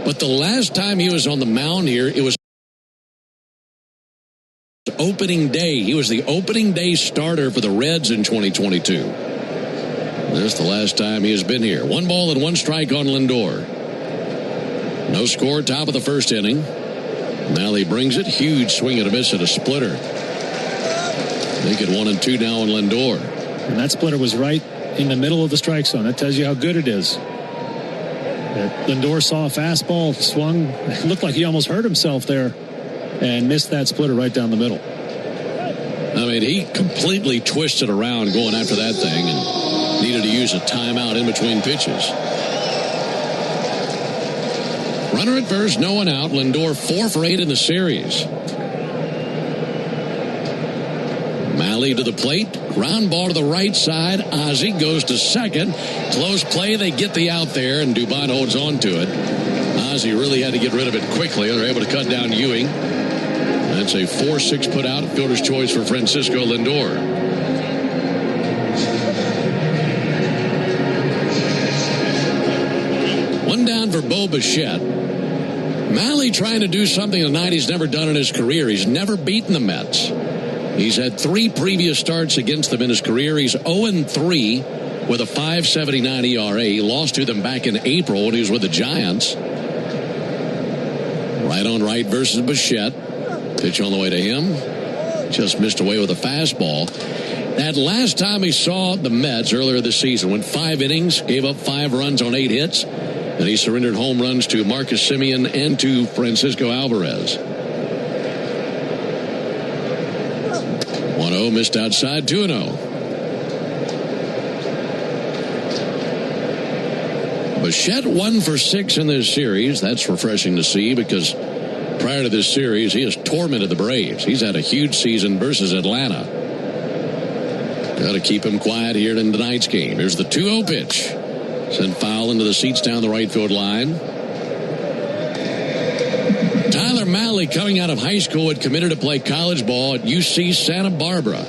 Speaker 6: But the last time he was on the mound here, it was opening day. He was the opening day starter for the Reds in 2022. That's the last time he has been here. 1 ball and 1 strike on Lindor. No score, top of the first inning. Mahle brings it. Huge swing and a miss at a splitter. Make it 1-2 now on Lindor.
Speaker 7: And that splitter was right in the middle of the strike zone. That tells you how good it is. Lindor saw a fastball, swung. It looked like he almost hurt himself there. and missed that splitter right down the middle.
Speaker 6: I mean, he completely twisted around going after that thing and needed to use a timeout in between pitches. Runner at first, no one out. Lindor 4 for 8 in the series. Malley to the plate. Ground ball to the right side. Ozzie goes to second. Close play. They get the out there, and Dubon holds on to it. Ozzie really had to get rid of it quickly, and they're able to cut down Ewing. That's a 4-6 put out. Fielder's choice for Francisco Lindor. One down for Bo Bichette. Malley trying to do something tonight he's never done in his career. He's never beaten the Mets. He's had 3 previous starts against them in his career. He's 0-3 with a 5.79 ERA. He lost to them back in April when he was with the Giants. Right on right versus Bichette. Pitch on the way to him. Just missed away with a fastball. That last time he saw the Mets earlier this season, went 5 innings, gave up 5 runs on 8 hits, and he surrendered home runs to Marcus Semien and to Francisco Alvarez. 1-0 missed outside, 2-0. Bichette 1 for 6 in this series. That's refreshing to see because prior to this series, he has tormented the Braves. He's had a huge season versus Atlanta. Got to keep him quiet here in tonight's game. Here's the 2-0 pitch. Sent foul into the seats down the right field line. Tyler Malley, coming out of high school, had committed to play college ball at UC Santa Barbara.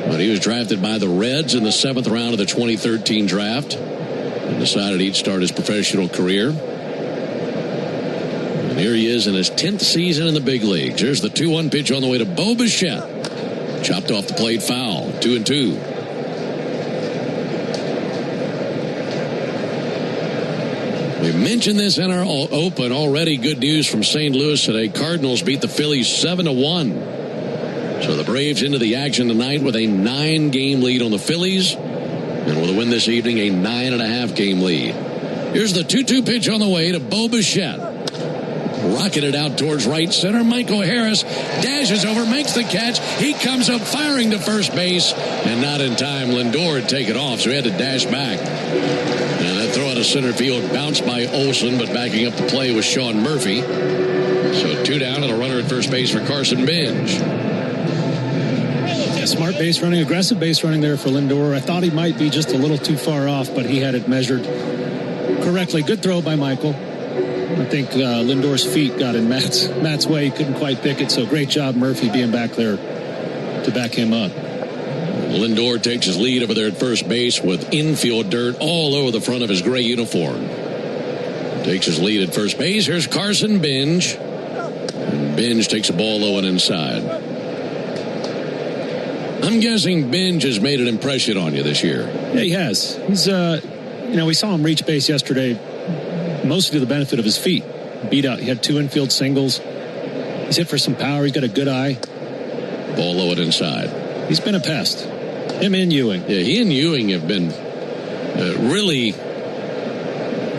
Speaker 6: But he was drafted by the Reds in the 7th round of the 2013 draft and decided he'd start his professional career. And here he is in his 10th season in the big leagues. Here's the 2-1 pitch on the way to Bo Bichette. Chopped off the plate, foul. 2-2. We mentioned this in our open already. Good news from St. Louis today. Cardinals beat the Phillies 7-1. So the Braves into the action tonight with a 9-game lead on the Phillies. And with a win this evening, a 9.5-game lead. Here's the 2-2 pitch on the way to Bo Bichette. Rocketed out towards right center. Michael Harris dashes over, makes the catch. He comes up firing to first base, and not in time. Lindor had taken off, so he had to dash back. And that throw out of center field bounced by Olsen, but backing up the play was Sean Murphy. So 2 down and a runner at first base for Carson Bench.
Speaker 7: Yeah, smart base running, aggressive base running there for Lindor. I thought he might be just a little too far off, but he had it measured correctly. Good throw by Michael. I think Lindor's feet got in Matt's way. He couldn't quite pick it, so great job Murphy being back there to back him up.
Speaker 6: Lindor takes his lead over there at first base with infield dirt all over the front of his gray uniform. Takes his lead at first base. Here's Carson Bench. And Bench takes a ball low and inside. I'm guessing Bench has made an impression on you this year.
Speaker 7: Yeah, he has. He's, we saw him reach base yesterday, mostly to the benefit of his feet. Beat out. He had 2 infield singles. He's hit for some power. He's got a good eye.
Speaker 6: Ball low and inside.
Speaker 7: He's been a pest. Him and Ewing.
Speaker 6: Yeah, he and Ewing have been really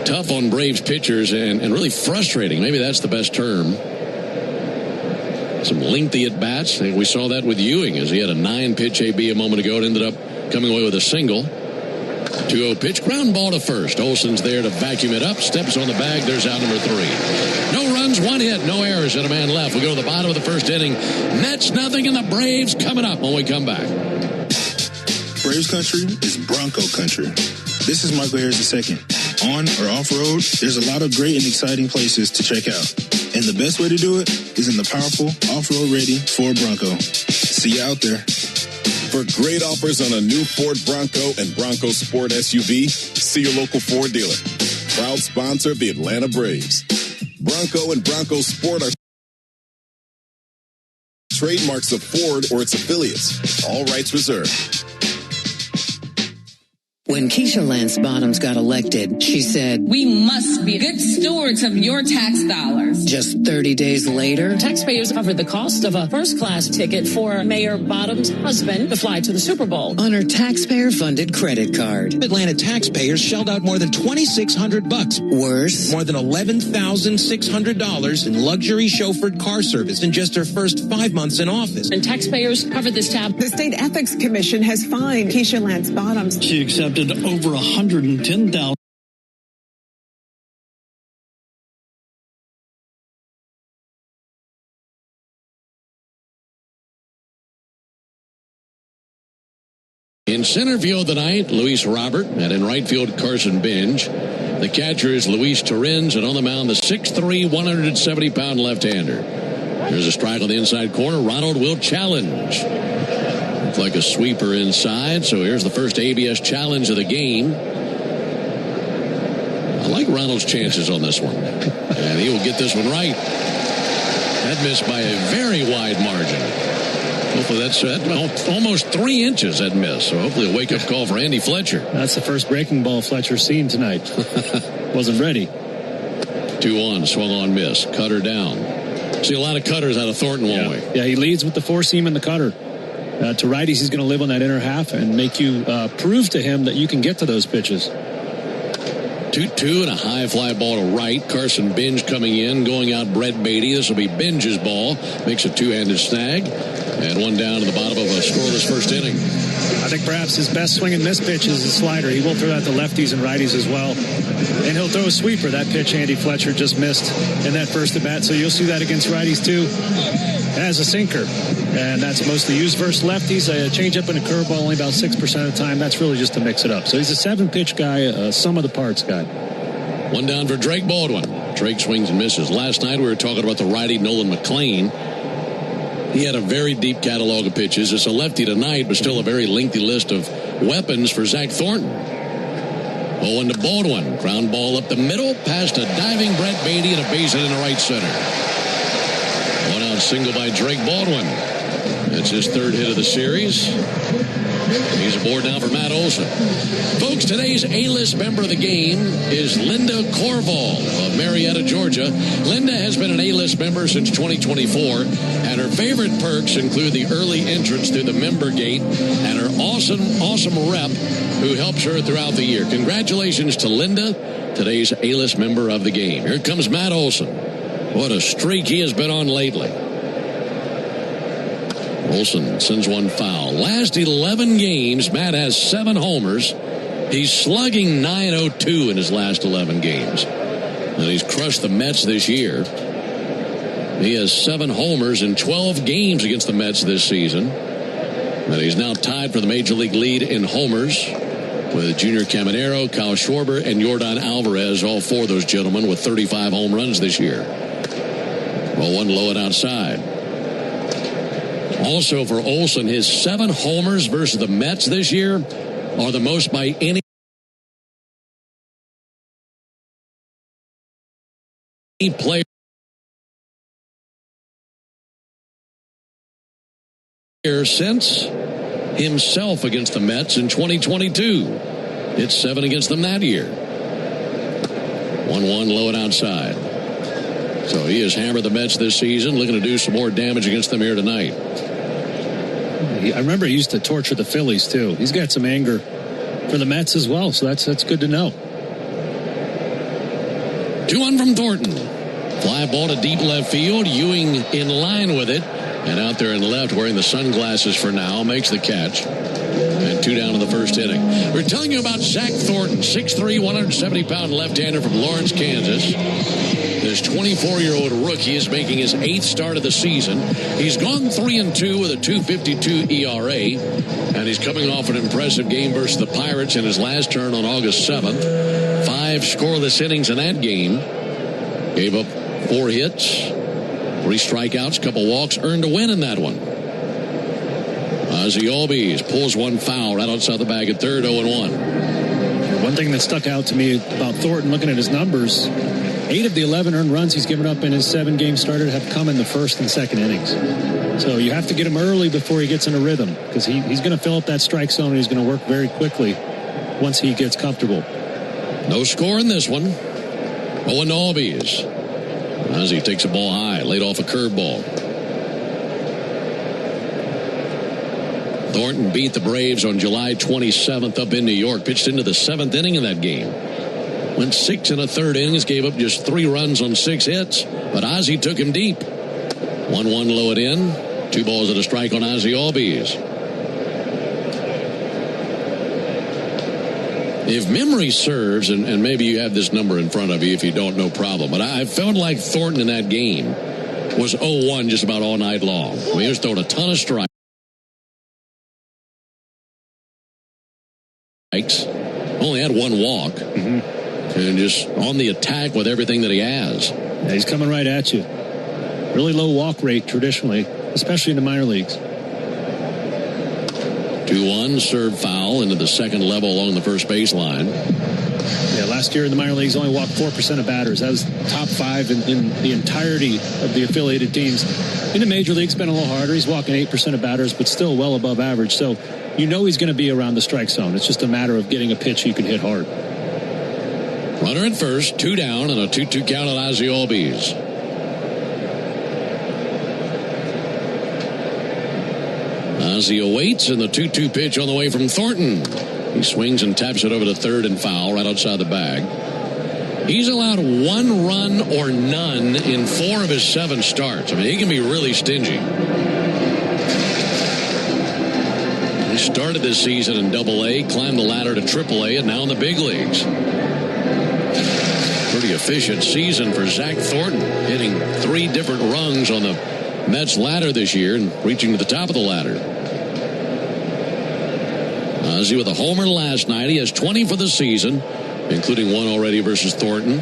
Speaker 6: tough on Braves pitchers and really frustrating. Maybe that's the best term. Some lengthy at-bats. I think we saw that with Ewing as he had a 9-pitch AB a moment ago and ended up coming away with a single. 2-0 pitch, ground ball to first. Olsen's there to vacuum it up, steps on the bag. There's out number 3. No runs, 1 hit, no errors, and a man left. We go to the bottom of the first inning. Mets nothing, and the Braves coming up when we come back.
Speaker 10: Braves country is Bronco country. This is Michael Harris II. On or off-road, there's a lot of great and exciting places to check out. And the best way to do it is in the powerful off-road ready Ford Bronco. See you out there.
Speaker 25: For great offers on a new Ford Bronco and Bronco Sport SUV, see your local Ford dealer. Proud sponsor of the Atlanta Braves. Bronco and Bronco Sport are trademarks of Ford or its affiliates. All rights reserved.
Speaker 1: When Keisha Lance Bottoms got elected, she said,
Speaker 3: "We must be good stewards of your tax dollars."
Speaker 1: Just 30 days later,
Speaker 3: taxpayers covered the cost of a first-class ticket for Mayor Bottoms' husband to fly to the Super Bowl
Speaker 1: on her taxpayer-funded credit card.
Speaker 9: Atlanta taxpayers shelled out more than $2,600.
Speaker 1: Worse,
Speaker 9: more than $11,600 in luxury chauffeured car service in just her first 5 months in office.
Speaker 3: And taxpayers covered this tab.
Speaker 21: The State Ethics Commission has fined Keisha Lance Bottoms.
Speaker 22: She accepted over $110,000.
Speaker 6: In center field tonight, Luis Robert, and in right field, Carson Binge. The catcher is Luis Torrens, and on the mound, the 6'3", 170-pound left-hander. There's a strike on the inside corner. Ronald will challenge. Looks like a sweeper inside, so here's the first ABS challenge of the game. I like Ronald's chances on this one. And he will get this one right. That missed by a very wide margin. Hopefully that's almost 3 inches that miss. So hopefully a wake-up call for Andy Fletcher.
Speaker 7: That's the first breaking ball Fletcher's seen tonight. Wasn't ready.
Speaker 6: 2-1, swung on, miss. Cutter down. See a lot of cutters out of Thornton, won't we?
Speaker 7: Yeah, he leads with the four-seam and the cutter. To righties, he's going to live on that inner half and make you prove to him that you can get to those pitches.
Speaker 6: 2-2 and a high fly ball to right. Carson Binge coming in, going out Brett Beatty. This will be Binge's ball. Makes a two-handed snag. And one down to the bottom of a scoreless first inning.
Speaker 7: I think perhaps his best swing and miss pitch is his slider. He will throw out to lefties and righties as well. And he'll throw a sweeper. That pitch Andy Fletcher just missed in that first at bat. So you'll see that against righties too. As a sinker. And that's mostly used versus lefties. A changeup and a curveball only about 6% of the time. That's really just to mix it up. So he's a 7-pitch guy, sum of the parts guy.
Speaker 6: One down for Drake Baldwin. Drake swings and misses. Last night we were talking about the righty Nolan McLean. He had a very deep catalog of pitches. It's a lefty tonight, but still a very lengthy list of weapons for Zach Thornton. 0-1 to Baldwin. Ground ball up the middle, past a diving Brett Beatty and a base hit in the right center. One out single by Drake Baldwin. That's his third hit of the series. He's aboard now for Matt Olson. Folks, today's A-list member of the game is Linda Corval of Marietta, Georgia. Linda has been an A-list member since 2024, and her favorite perks include the early entrance through the member gate and her awesome rep who helps her throughout the year. Congratulations to Linda, today's A-list member of the game. Here comes Matt Olson. What a streak he has been on lately. Olson sends one foul. Last 11 games, Matt has 7 homers. He's slugging .902 in his last 11 games. And he's crushed the Mets this year. He has 7 homers in 12 games against the Mets this season. And he's now tied for the Major League lead in homers with Junior Caminero, Kyle Schwarber, and Yordan Alvarez, all 4 of those gentlemen with 35 home runs this year. 0-1 low and outside. Also for Olson, his 7 homers versus the Mets this year are the most by any player since himself against the Mets in 2022. It's 7 against them that year. 1-1 low and outside. So he has hammered the Mets this season, looking to do some more damage against them here tonight.
Speaker 7: I remember he used to torture the Phillies, too. He's got some anger for the Mets as well, so that's good to know.
Speaker 6: 2-1 from Thornton. Fly ball to deep left field. Ewing in line with it. And out there in left, wearing the sunglasses for now, makes the catch. And 2 down in the first inning. We're telling you about Zach Thornton, 6'3", 170-pound left-hander from Lawrence, Kansas. This 24-year-old rookie is making his 8th start of the season. He's gone 3-2 with a 2.52 ERA, and he's coming off an impressive game versus the Pirates in his last turn on August 7th. 5 scoreless innings in that game. Gave up 4 hits, 3 strikeouts, couple walks, earned a win in that one. Ozzie Albies pulls one foul right outside the bag at third, 0-1.
Speaker 7: One thing that stuck out to me about Thornton, looking at his numbers, 8 of the 11 earned runs he's given up in his 7 games started have come in the first and second innings. So you have to get him early before he gets in a rhythm, because he's going to fill up that strike zone and he's going to work very quickly once he gets comfortable.
Speaker 6: No score in this one. 0-0 Albies. As he takes a ball high, laid off a curveball. Thornton beat the Braves on July 27th up in New York. Pitched into the 7th inning of that game. Went 6 1/3 innings, gave up just 3 runs on 6 hits. But Ozzie took him deep. 1-1 low it in. 2 balls and a strike on Ozzie Albies. If memory serves, and maybe you have this number in front of you, if you don't, no problem. But I felt like Thornton in that game was 0-1 just about all night long. I mean, he was throwing a ton of strikes. Only had 1 walk. And just on the attack with everything that he has.
Speaker 7: Yeah, he's coming right at you. Really low walk rate traditionally, especially in the minor leagues.
Speaker 6: 2-1, serve foul into the second level along the first baseline.
Speaker 7: Yeah, last year in the minor leagues, only walked 4% of batters. That was top 5 in the entirety of the affiliated teams. In the major leagues, been a little harder. He's walking 8% of batters, but still well above average. So you know he's going to be around the strike zone. It's just a matter of getting a pitch you can hit hard.
Speaker 6: Runner at first, 2 down, and a 2-2 count on Ozzie Albies. Ozzie awaits, and the 2-2 pitch on the way from Thornton. He swings and taps it over to third and foul right outside the bag. He's allowed 1 run or none in 4 of his 7 starts. I mean, he can be really stingy. He started this season in Double-A, climbed the ladder to Triple-A, and now in the big leagues. Pretty efficient season for Zach Thornton, hitting 3 different rungs on the Mets ladder this year and reaching to the top of the ladder. Ozzie with a homer last night. He has 20 for the season, including 1 already versus Thornton.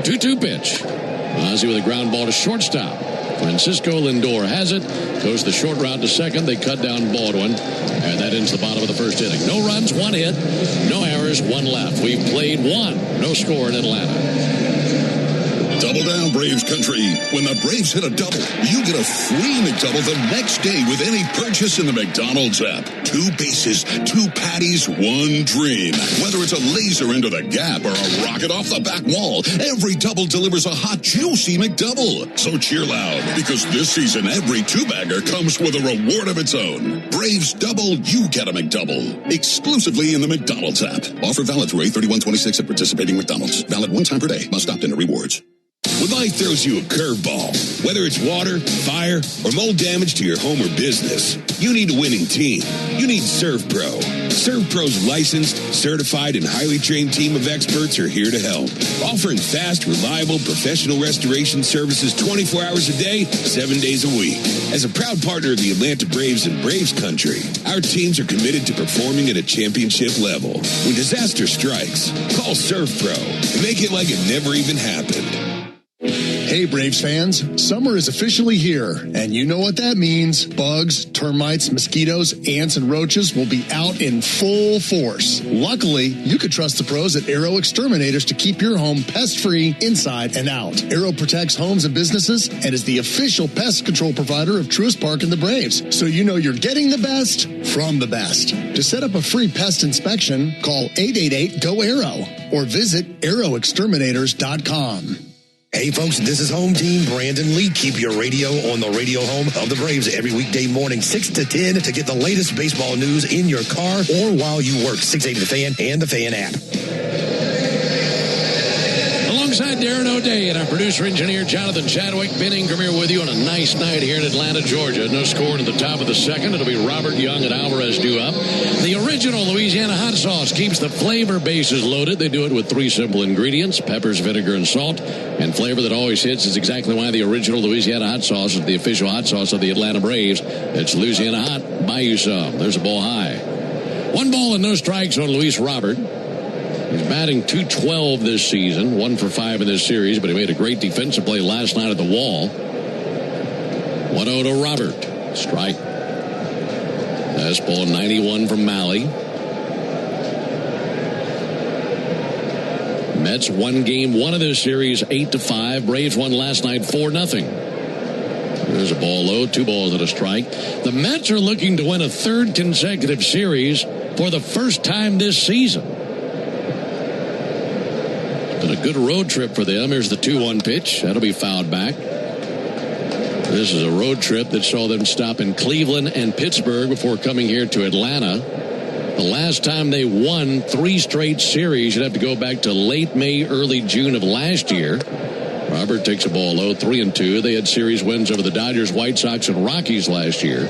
Speaker 6: 2-2 pitch. Ozzie with a ground ball to shortstop. Francisco Lindor has it. Goes the short route to second. They cut down Baldwin. And that ends the bottom of the first inning. No runs, 1 hit. No errors, 1 left. We've played 1. No score in Atlanta.
Speaker 25: Double down, Braves country. When the Braves hit a double, you get a free McDouble the next day with any purchase in the McDonald's app. 2 bases, 2 patties, 1 dream. Whether it's a laser into the gap or a rocket off the back wall, every double delivers a hot, juicy McDouble. So cheer loud, because this season every 2-bagger comes with a reward of its own. Braves double, you get a McDouble. Exclusively in the McDonald's app. Offer valid through 8/31/26 at participating McDonald's. Valid 1 time per day. Must opt into rewards.
Speaker 4: When life throws you a curveball, whether it's water, fire, or mold damage to your home or business, you need a winning team. You need ServPro. ServPro's licensed, certified, and highly trained team of experts are here to help, offering fast, reliable, professional restoration services 24 hours a day, 7 days a week. As a proud partner of the Atlanta Braves and Braves country, our teams are committed to performing at a championship level. When disaster strikes, call ServPro and make it like it never even happened.
Speaker 5: Hey, Braves fans, summer is officially here, and you know what that means. Bugs, termites, mosquitoes, ants, and roaches will be out in full force. Luckily, you could trust the pros at Arrow Exterminators to keep your home pest-free inside and out. Arrow protects homes and businesses and is the official pest control provider of Truist Park and the Braves, so you know you're getting the best from the best. To set up a free pest inspection, call 888-GO-ARROW or visit arrowexterminators.com.
Speaker 11: Hey folks, this is home team Brandon Lee. Keep your radio on the radio home of the Braves every weekday morning, 6 to 10 to get the latest baseball news in your car or while you work. 680 The Fan and the Fan app.
Speaker 6: Alongside Darren O'Day and our producer-engineer Jonathan Chadwick, Ben Ingram here with you on a nice night here in Atlanta, Georgia. No score at the top of the second. It'll be Robert Young and Alvarez due up. The original Louisiana hot sauce keeps the flavor bases loaded. They do it with 3 simple ingredients: peppers, vinegar, and salt. And flavor that always hits is exactly why the original Louisiana hot sauce is the official hot sauce of the Atlanta Braves. It's Louisiana hot. Buy you some. There's a ball high. 1 ball and no strikes on Luis Robert. He's batting .212 this season, 1 for 5 in this series, but he made a great defensive play last night at the wall. 1-0 to Robert. Strike. Fastball 91 from Mahle. Mets won game 1 of this series 8-5. Braves won last night 4-0. There's a ball low, 2 balls and a strike. The Mets are looking to win a 3rd consecutive series for the first time this season. It's been a good road trip for them. Here's the 2-1 pitch. That'll be fouled back. This is a road trip that saw them stop in Cleveland and Pittsburgh before coming here to Atlanta. The last time they won 3 straight series, you'd have to go back to late May, early June of last year. Robert takes a ball low, 3-2. They had series wins over the Dodgers, White Sox, and Rockies last year.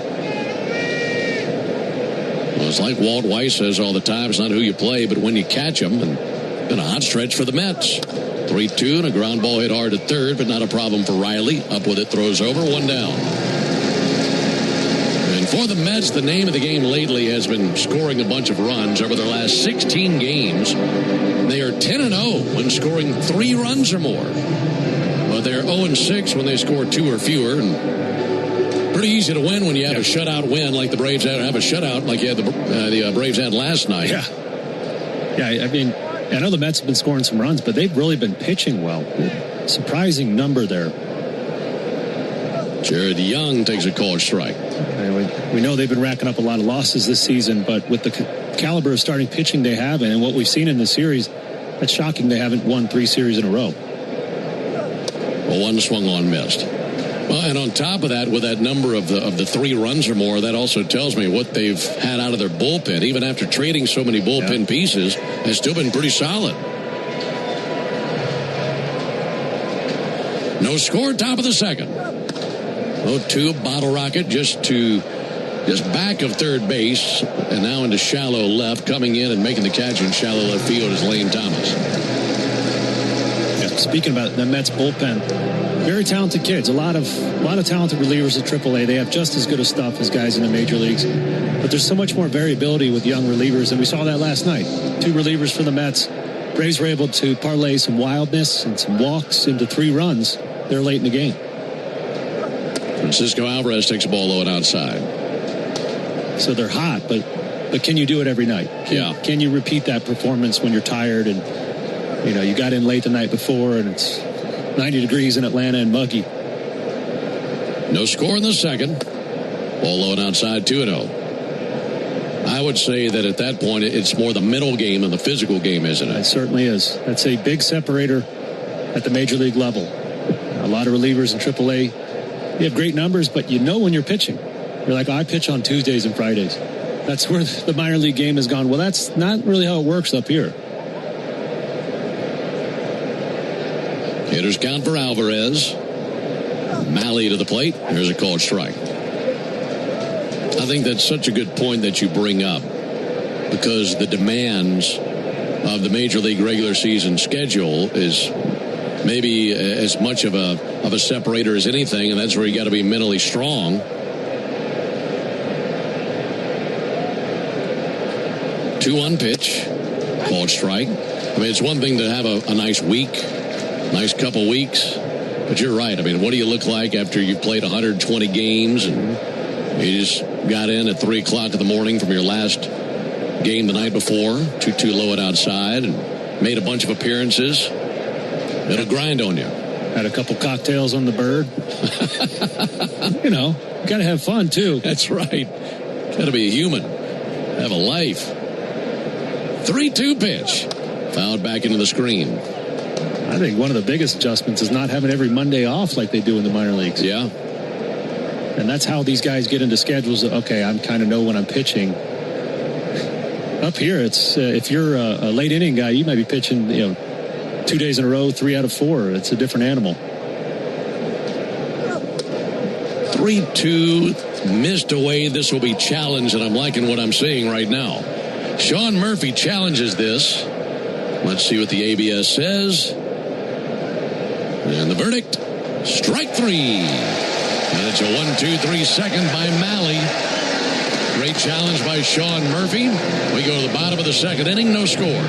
Speaker 6: Well, it's like Walt Weiss says all the time, it's not who you play, but when you catch them. And been a hot stretch for the Mets. 3-2 and a ground ball hit hard at third, but not a problem for Riley. Up with it, throws over, 1 down. And for the Mets, the name of the game lately has been scoring a bunch of runs over their last 16 games. They are 10-0 when scoring 3 runs or more. But they're 0-6 when they score 2 or fewer. And pretty easy to win when you have a shutout win like the Braves have a shutout like the Braves had last night.
Speaker 7: Yeah, I mean, I know the Mets have been scoring some runs, but they've really been pitching well. Surprising number there.
Speaker 6: Jared Young takes a called strike.
Speaker 7: We know they've been racking up a lot of losses this season, but with the caliber of starting pitching they have and what we've seen in the series, that's shocking they haven't won 3 series in a row.
Speaker 6: Well, 1 swung on, missed. Well, and on top of that, with that number of the 3 runs or more, that also tells me what they've had out of their bullpen, even after trading so many bullpen pieces, has still been pretty solid. No score, top of the second. 0-2, Bottle Rocket just back of third base, and now into shallow left. Coming in and making the catch in shallow left field is Lane Thomas.
Speaker 7: Yeah, speaking about the Mets bullpen, very talented kids. A lot of talented relievers at AAA. They have just as good a stuff as guys in the major leagues. But there's so much more variability with young relievers, and we saw that last night. 2 relievers for the Mets. Braves were able to parlay some wildness and some walks into 3 runs there late in the game.
Speaker 6: Francisco Alvarez takes a ball low and outside.
Speaker 7: So they're hot, but can you do it every night? Can you repeat that performance when you're tired and you got in late the night before and it's 90 degrees in Atlanta and muggy?
Speaker 6: No score in the second. Ball low and outside, 2-0. I would say that at that point it's more the mental game than the physical game, isn't it?
Speaker 7: It certainly is. That's a big separator at the major league level. A lot of relievers in AAA, you have great numbers, but when you're pitching. You're like, I pitch on Tuesdays and Fridays. That's where the minor league game has gone. Well, that's not really how it works up here.
Speaker 6: Hitters count for Alvarez. Malley to the plate. Here's a called strike. I think that's such a good point that you bring up, because the demands of the major league regular season schedule is maybe as much of a separator as anything, and that's where you got to be mentally strong. 2-1 pitch, called strike. I mean, it's one thing to have a nice week, nice couple weeks, but you're right. I mean, what do you look like after you've played 120 games and you just got in at 3 o'clock in the morning from your last game the night before, 2-2 low and outside, and made a bunch of appearances? It'll grind on you.
Speaker 7: Had a couple cocktails on the Bird. Got to have fun, too.
Speaker 6: That's right. Got to be a human. Have a life. 3-2 pitch. Fouled back into the screen.
Speaker 7: I think one of the biggest adjustments is not having every Monday off like they do in the minor leagues.
Speaker 6: Yeah.
Speaker 7: And that's how these guys get into schedules. Okay, I kind of know when I'm pitching. Up here, it's if you're a late inning guy, you might be pitching, 2 days in a row, 3 out of 4. It's a different animal.
Speaker 6: 3-2 missed away. This will be challenged, and I'm liking what I'm seeing right now. Sean Murphy challenges this. Let's see what the ABS says. And the verdict, strike 3. And it's a 1-2-3 second by Malley. Great challenge by Sean Murphy. We go to the bottom of the second inning, no score.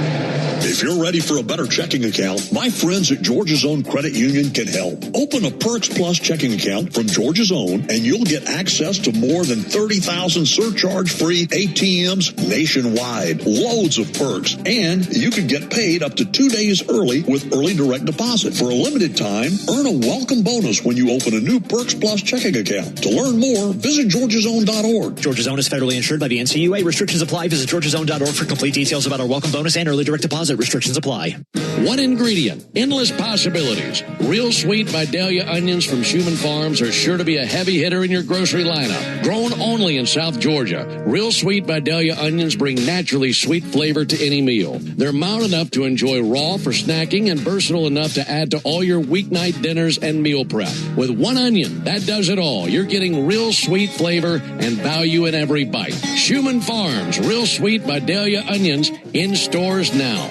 Speaker 8: If you're ready for a better checking account, my friends at Georgia's Own Credit Union can help. Open a Perks Plus checking account from Georgia's Own, and you'll get access to more than 30,000 surcharge-free ATMs nationwide. Loads of perks, and you can get paid up to 2 days early with early direct deposit. For a limited time, earn a welcome bonus when you open a new Perks Plus checking account. To learn more, visit georgiasown.org.
Speaker 18: Georgia's Own is federally insured by the NCUA. Restrictions apply. Visit georgiasown.org for complete details about our welcome bonus and early direct deposit. Restrictions apply.
Speaker 6: One ingredient, endless possibilities. Real Sweet Vidalia onions from Schumann Farms are sure to be a heavy hitter in your grocery lineup. Grown only in South Georgia, Real Sweet Vidalia onions bring naturally sweet flavor to any meal. They're mild enough to enjoy raw for snacking and versatile enough to add to all your weeknight dinners and meal prep. With one onion, that does it all. You're getting real sweet flavor and value in every bite. Schumann Farms, Real Sweet Vidalia onions in stores now.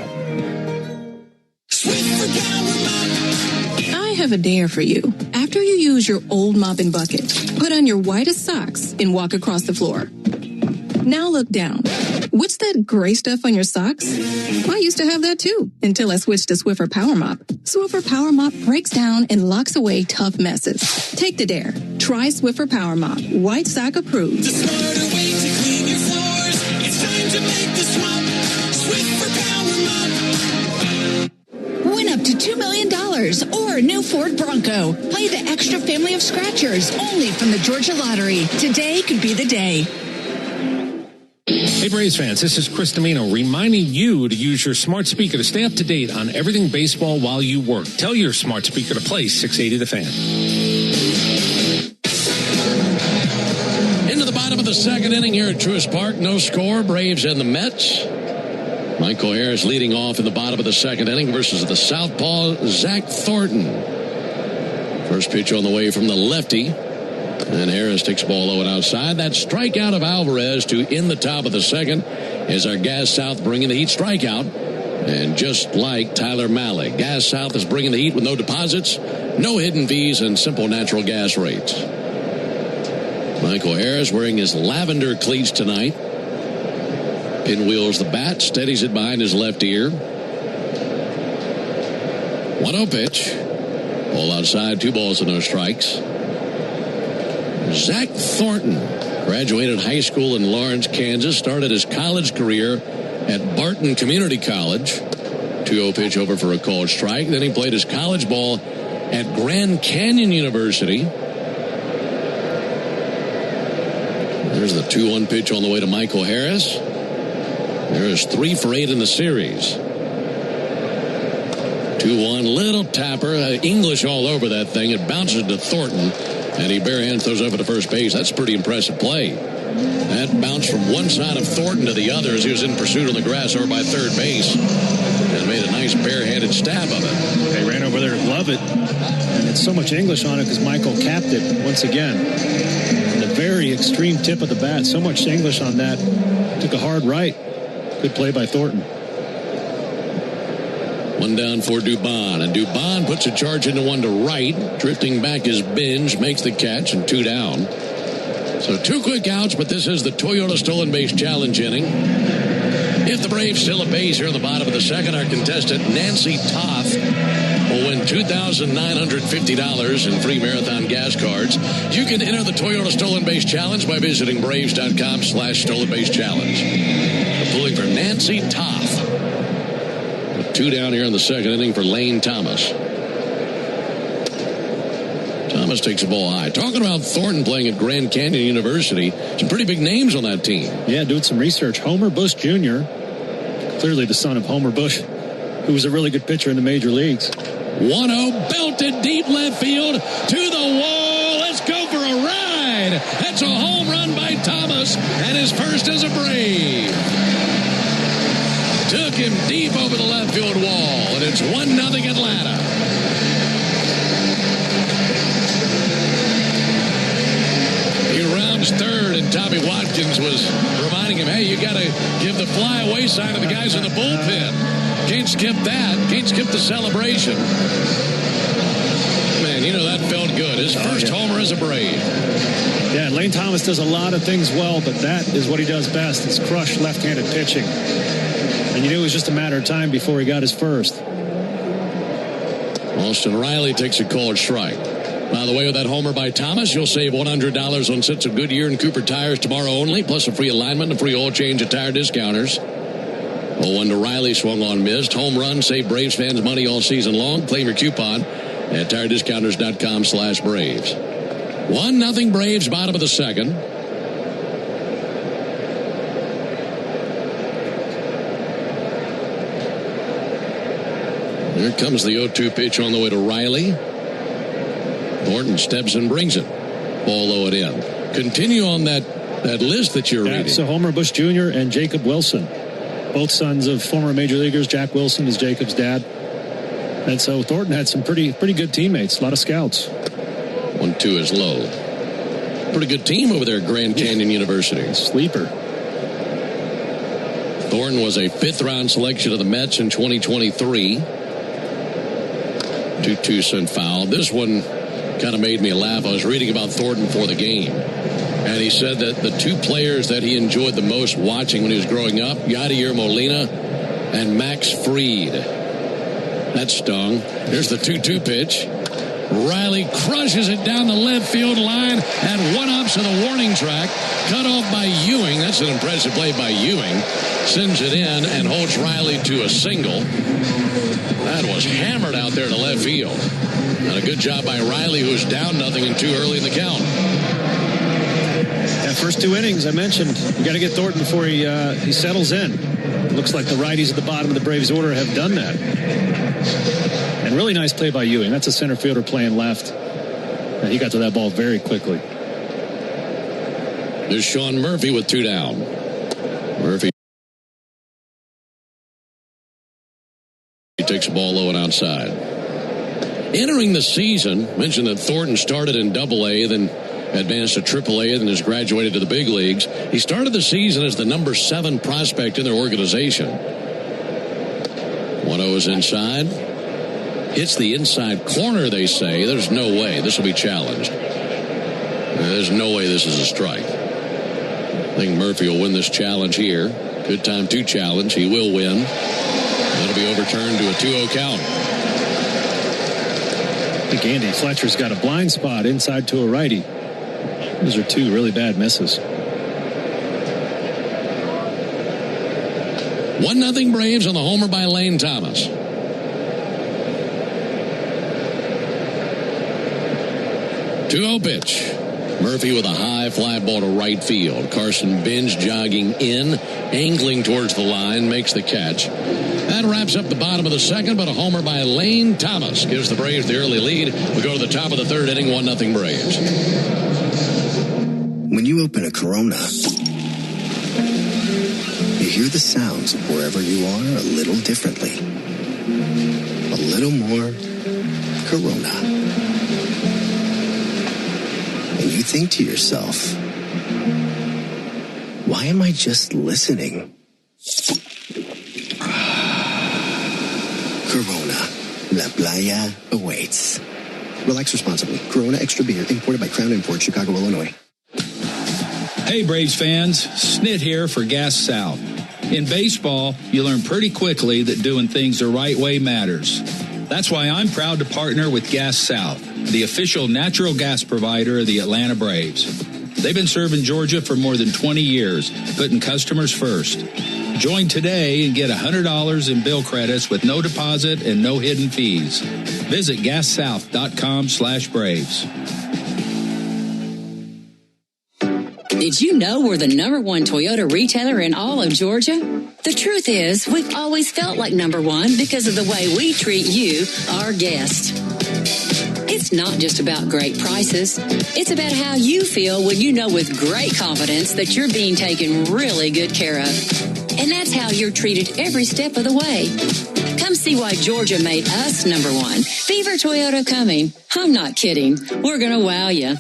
Speaker 12: I have a dare for you. After you use your old mopping bucket, put on your whitest socks and walk across the floor. Now look down. What's that gray stuff on your socks? I used to have that too, until I switched to Swiffer Power Mop. Swiffer Power Mop breaks down and locks away tough messes. Take the dare. Try Swiffer Power Mop. White sock approved.
Speaker 14: The smarter way to clean your floors. It's time to make the swap. Swiffer Power Mop.
Speaker 23: Win up to $2 million or a new Ford Bronco. Play the extra family of scratchers only from the Georgia Lottery. Today could be the day.
Speaker 24: Hey Braves fans, this is Chris Domino reminding you to use your smart speaker to stay up to date on everything baseball while you work. Tell your smart speaker to play 680 The Fan.
Speaker 6: Into the bottom of the second inning here at Truist Park. No score, Braves and the Mets. Michael Harris leading off in the bottom of the second inning versus the southpaw Zach Thornton. First pitch on the way from the lefty. And Harris takes the ball low and outside. That strikeout of Alvarez to end the top of the second as our Gas South bringing the heat strikeout. And just like Tyler Malley, Gas South is bringing the heat with no deposits, no hidden fees, and simple natural gas rates. Michael Harris wearing his lavender cleats tonight. Pinwheels the bat, steadies it behind his left ear. 1-0 pitch. Ball outside, 2 balls and no strikes. Zach Thornton graduated high school in Lawrence, Kansas, started his college career at Barton Community College. 2-0 pitch over for a called strike. Then he played his college ball at Grand Canyon University. There's the 2-1 pitch on the way to Michael Harris. There is 3 for 8 in the series. 2-1, little tapper, English all over that thing. It bounces to Thornton. And he barehand throws over to first base. That's a pretty impressive play. That bounced from one side of Thornton to the other as he was in pursuit on the grass or by third base. And made a nice barehanded stab of it.
Speaker 7: They ran over there to glove it. And it's so much English on it because Michael capped it once again. And the very extreme tip of the bat. So much English on that. Took a hard right. Good play by Thornton.
Speaker 6: 1 down for Dubon, and Dubon puts a charge into 1 to right. Drifting back is Binge, makes the catch, and 2 down. So 2 quick outs, but this is the Toyota Stolen Base Challenge inning. If the Braves steal a base here in the bottom of the second, our contestant Nancy Toth will win $2,950 in free marathon gas cards. You can enter the Toyota Stolen Base Challenge by visiting Braves.com/Stolen Base Challenge. Pulling for Nancy Toth. 2 down here in the second inning for Lane Thomas. Thomas takes the ball high. Talking about Thornton playing at Grand Canyon University, some pretty big names on that team.
Speaker 7: Yeah, doing some research. Homer Bush Jr., clearly the son of Homer Bush, who was a really good pitcher in the major leagues.
Speaker 6: 1-0, belted deep left field to the wall. Let's go for a ride. That's a home run by Thomas, and his first as a Brave. Took him deep over the left field wall, and it's 1-0 Atlanta. He rounds third, and Tommy Watkins was reminding him, hey, you got to give the fly-away sign to the guys in the bullpen. Can't skip that. Can't skip the celebration. Man, you know that felt good. His first homer as a Brave.
Speaker 7: Yeah, Lane Thomas does a lot of things well, but that is what he does best. It's crush left-handed pitching. And you knew it was just a matter of time before he got his first.
Speaker 6: Austin Riley takes a called strike. By the way, with that homer by Thomas, you'll save $100 on sets of Goodyear and Cooper tires tomorrow only, plus a free alignment and a free oil change at Tire Discounters. 0-1 to Riley, swung on, missed. Home run, save Braves fans money all season long. Claim your coupon at TireDiscounters.com/Braves. 1-0 Braves, bottom of the second. Here comes the 0-2 pitch on the way to Riley. Thornton steps and brings it. Ball low and in. Continue on that list that you're reading.
Speaker 7: So Homer Bush Jr. and Jacob Wilson. Both sons of former major leaguers. Jack Wilson is Jacob's dad. And so Thornton had some pretty good teammates. A lot of scouts.
Speaker 6: 1-2 is low. Pretty good team over there at Grand Canyon University.
Speaker 7: Sleeper.
Speaker 6: Thornton was a 5th-round selection of the Mets in 2023. 2-2 sent foul. This one kind of made me laugh. I was reading about Thornton for the game, and he said that the two players that he enjoyed the most watching when he was growing up, Yadier Molina and Max Fried. That stung. Here's the 2-2 pitch. Riley crushes it down the left field line at 1-ups of the warning track. Cut off by Ewing. That's an impressive play by Ewing. Sends it in and holds Riley to a single. That was hammered out there to left field. And a good job by Riley, who was down 0 and 2 early in the count.
Speaker 7: That first 2 innings, I mentioned, you got to get Thornton before he settles in. It looks like the righties at the bottom of the Braves order have done that. And really nice play by Ewing. That's a center fielder playing left. And he got to that ball very quickly.
Speaker 6: There's Sean Murphy with 2 down. Murphy takes the ball low and outside. Entering the season, mentioned that Thornton started in Double-A, then advanced to Triple-A, then has graduated to the big leagues. He started the season as the number 7 prospect in their organization. 1-0 is inside. Hits the inside corner, they say. There's no way this will be challenged. There's no way this is a strike. I think Murphy will win this challenge here. Good time to challenge. He will win. That'll be overturned to a 2-0 count.
Speaker 7: I think Andy Fletcher's got a blind spot inside to a righty. Those are 2 really bad misses.
Speaker 6: 1-0 Braves on the homer by Lane Thomas. 2-0 pitch. Murphy with a high fly ball to right field. Carson Bench jogging in, angling towards the line, makes the catch. That wraps up the bottom of the second, but a homer by Lane Thomas gives the Braves the early lead. We go to the top of the third inning, 1-0 Braves.
Speaker 2: When you open a Corona, you hear the sounds of wherever you are a little differently. A little more Corona. And you think to yourself, why am I just listening? Corona, La Playa awaits. Relax responsibly. Corona Extra Beer, imported by Crown Imports, Chicago, Illinois.
Speaker 13: Hey, Braves fans. Snit here for Gas South. In baseball, you learn pretty quickly that doing things the right way matters. That's why I'm proud to partner with Gas South, the official natural gas provider of the Atlanta Braves. They've been serving Georgia for more than 20 years, putting customers first. Join today and get $100 in bill credits with no deposit and no hidden fees. Visit gassouth.com/Braves.
Speaker 15: Did you know we're the #1 Toyota retailer in all of Georgia? The truth is, we've always felt like #1 because of the way we treat you, our guests. It's not just about great prices. It's about how you feel when you know with great confidence that you're being taken really good care of. And that's how you're treated every step of the way. Come see why Georgia made us #1. Beaver Toyota coming. I'm not kidding. We're going to wow you.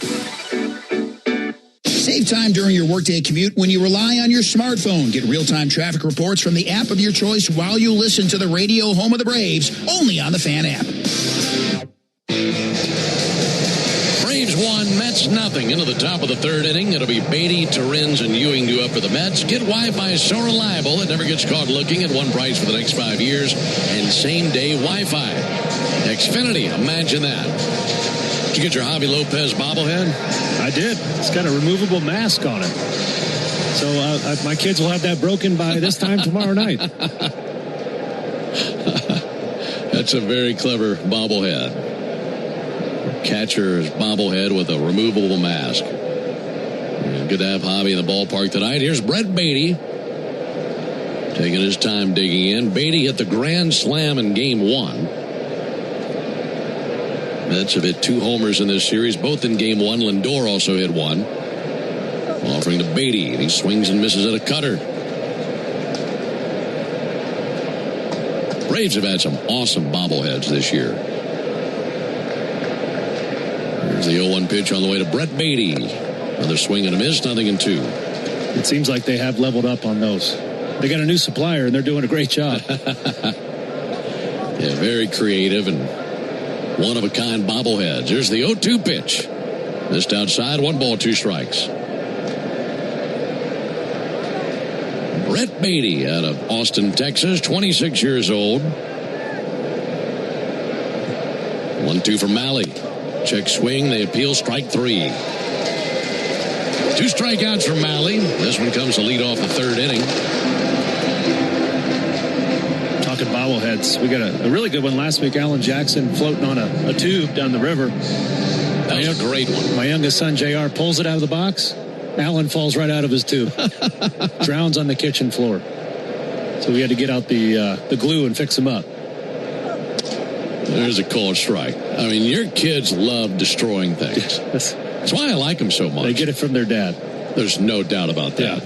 Speaker 16: Save time during your workday commute when you rely on your smartphone. Get real-time traffic reports from the app of your choice while you listen to the radio home of the Braves, only on the Fan app.
Speaker 6: Braves 1, Mets 6-0 into the top of the third inning. It'll be Beatty, Torrens, and Ewing due up for the Mets. Get Wi-Fi so reliable it never gets caught looking, at one price for the next 5 years, and same-day Wi-Fi. Xfinity, imagine that. Did you get your Javi Lopez bobblehead?
Speaker 7: I did. It's got a removable mask on it. So my kids will have that broken by this time tomorrow night.
Speaker 6: That's a very clever bobblehead. Catcher's bobblehead with a removable mask. Good to have Javi in the ballpark tonight. Here's Brett Beatty taking his time digging in. Beatty hit the grand slam in Game 1. Mets have hit 2 homers in this series, both in Game 1. Lindor also hit 1. Offering to Beatty, and he swings and misses at a cutter. Braves have had some awesome bobbleheads this year. Here's the 0-1 pitch on the way to Brett Beatty. Another swing and a miss, 0-2.
Speaker 7: It seems like they have leveled up on those. They got a new supplier, and they're doing a great job.
Speaker 6: Yeah, very creative and one-of-a-kind bobbleheads. Here's the 0-2 pitch. Missed outside, 1 ball, 2 strikes. Brett Beatty out of Austin, Texas, 26 years old. 1-2 from Malley. Check swing, they appeal, strike 3. 2 strikeouts from Malley. This one comes to lead off the third inning.
Speaker 7: Talking bobbleheads, we got a really good one last week. Alan Jackson floating on a tube down the river.
Speaker 6: That was a great one.
Speaker 7: My youngest son, JR, pulls it out of the box. Alan falls right out of his tube. Drowns on the kitchen floor. So we had to get out the glue and fix him up.
Speaker 6: There's a called strike. I mean, your kids love destroying things. That's why I like them so much.
Speaker 7: They get it from their dad.
Speaker 6: There's no doubt about that.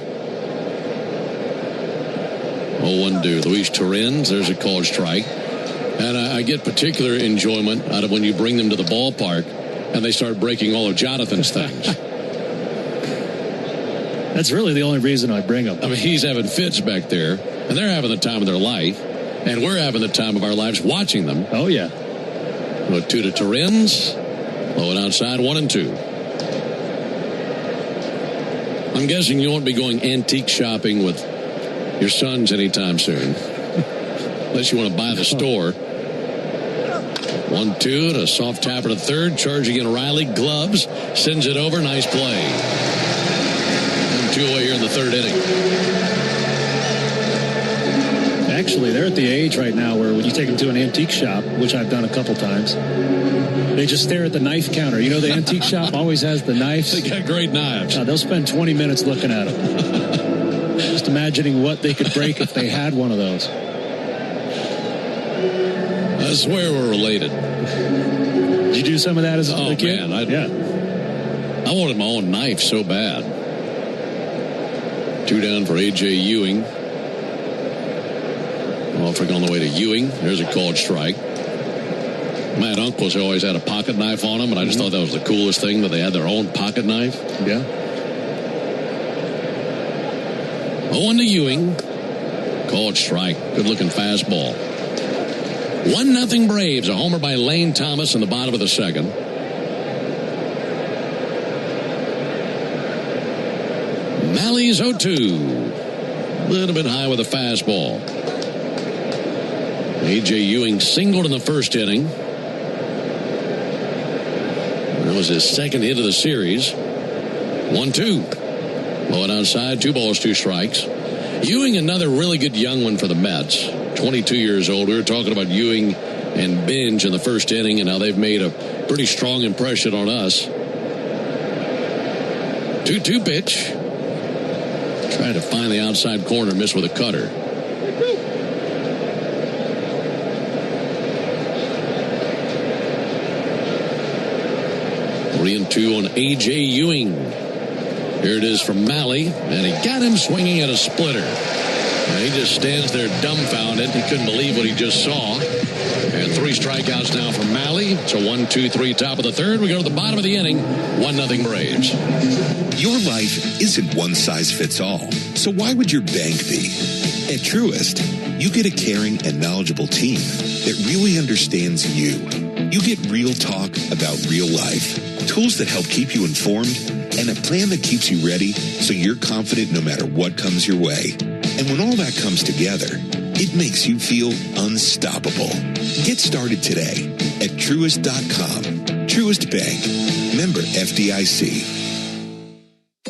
Speaker 6: 0-1 Luis Torrens. There's a called strike. And I get particular enjoyment out of when you bring them to the ballpark and they start breaking all of Jonathan's things.
Speaker 7: That's really the only reason I bring them.
Speaker 6: I mean, he's having fits back there, and they're having the time of their life, and we're having the time of our lives watching them.
Speaker 7: Oh, yeah.
Speaker 6: 2 to Torrens. Low and outside, 1-2. I'm guessing you won't be going antique shopping with your sons anytime soon. Unless you want to buy the store. 1-2 to a soft tapper to third. Charging in Riley. Gloves. Sends it over. Nice play. 2 away here in the third inning.
Speaker 7: Actually, they're at the age right now where when you take them to an antique shop, which I've done a couple times, they just stare at the knife counter. You know, the antique shop always has the knives.
Speaker 6: They got great knives.
Speaker 7: They'll spend 20 minutes looking at them. Just imagining what they could break if they had one of those.
Speaker 6: I swear we're related.
Speaker 7: Did you do some of that as a kid?
Speaker 6: Man, I wanted my own knife so bad. 2 down for A.J. Ewing. Offering on the way to Ewing. There's a called strike. Matt Uncles always had a pocket knife on him, and I just thought that was the coolest thing, that they had their own pocket knife.
Speaker 7: Yeah.
Speaker 6: 0-1 to Ewing. Called strike. Good-looking fastball. 1-0 Braves. A homer by Lane Thomas in the bottom of the second. Malley's 0-2. A little bit high with a fastball. A.J. Ewing singled in the first inning. That was his second hit of the series. 1-2. Low and outside, 2 balls, 2 strikes. Ewing, another really good young one for the Mets. 22 years old. We were talking about Ewing and Binge in the first inning and how they've made a pretty strong impression on us. 2-2 pitch. Trying to find the outside corner, miss with a cutter. Three and 2 on A.J. Ewing. Here it is from Malley, and he got him swinging at a splitter. And he just stands there dumbfounded. He couldn't believe what he just saw. And 3 strikeouts now from Malley. It's a 1-2-3 top of the third. We go to the bottom of the inning. 1-0 Braves.
Speaker 1: Your life isn't one size fits all. So why would your bank be? At Truist, you get a caring and knowledgeable team that really understands you. You get real talk about real life, tools that help keep you informed, and a plan that keeps you ready so you're confident no matter what comes your way. And when all that comes together, it makes you feel unstoppable. Get started today at Truist.com. Truist Bank. Member FDIC.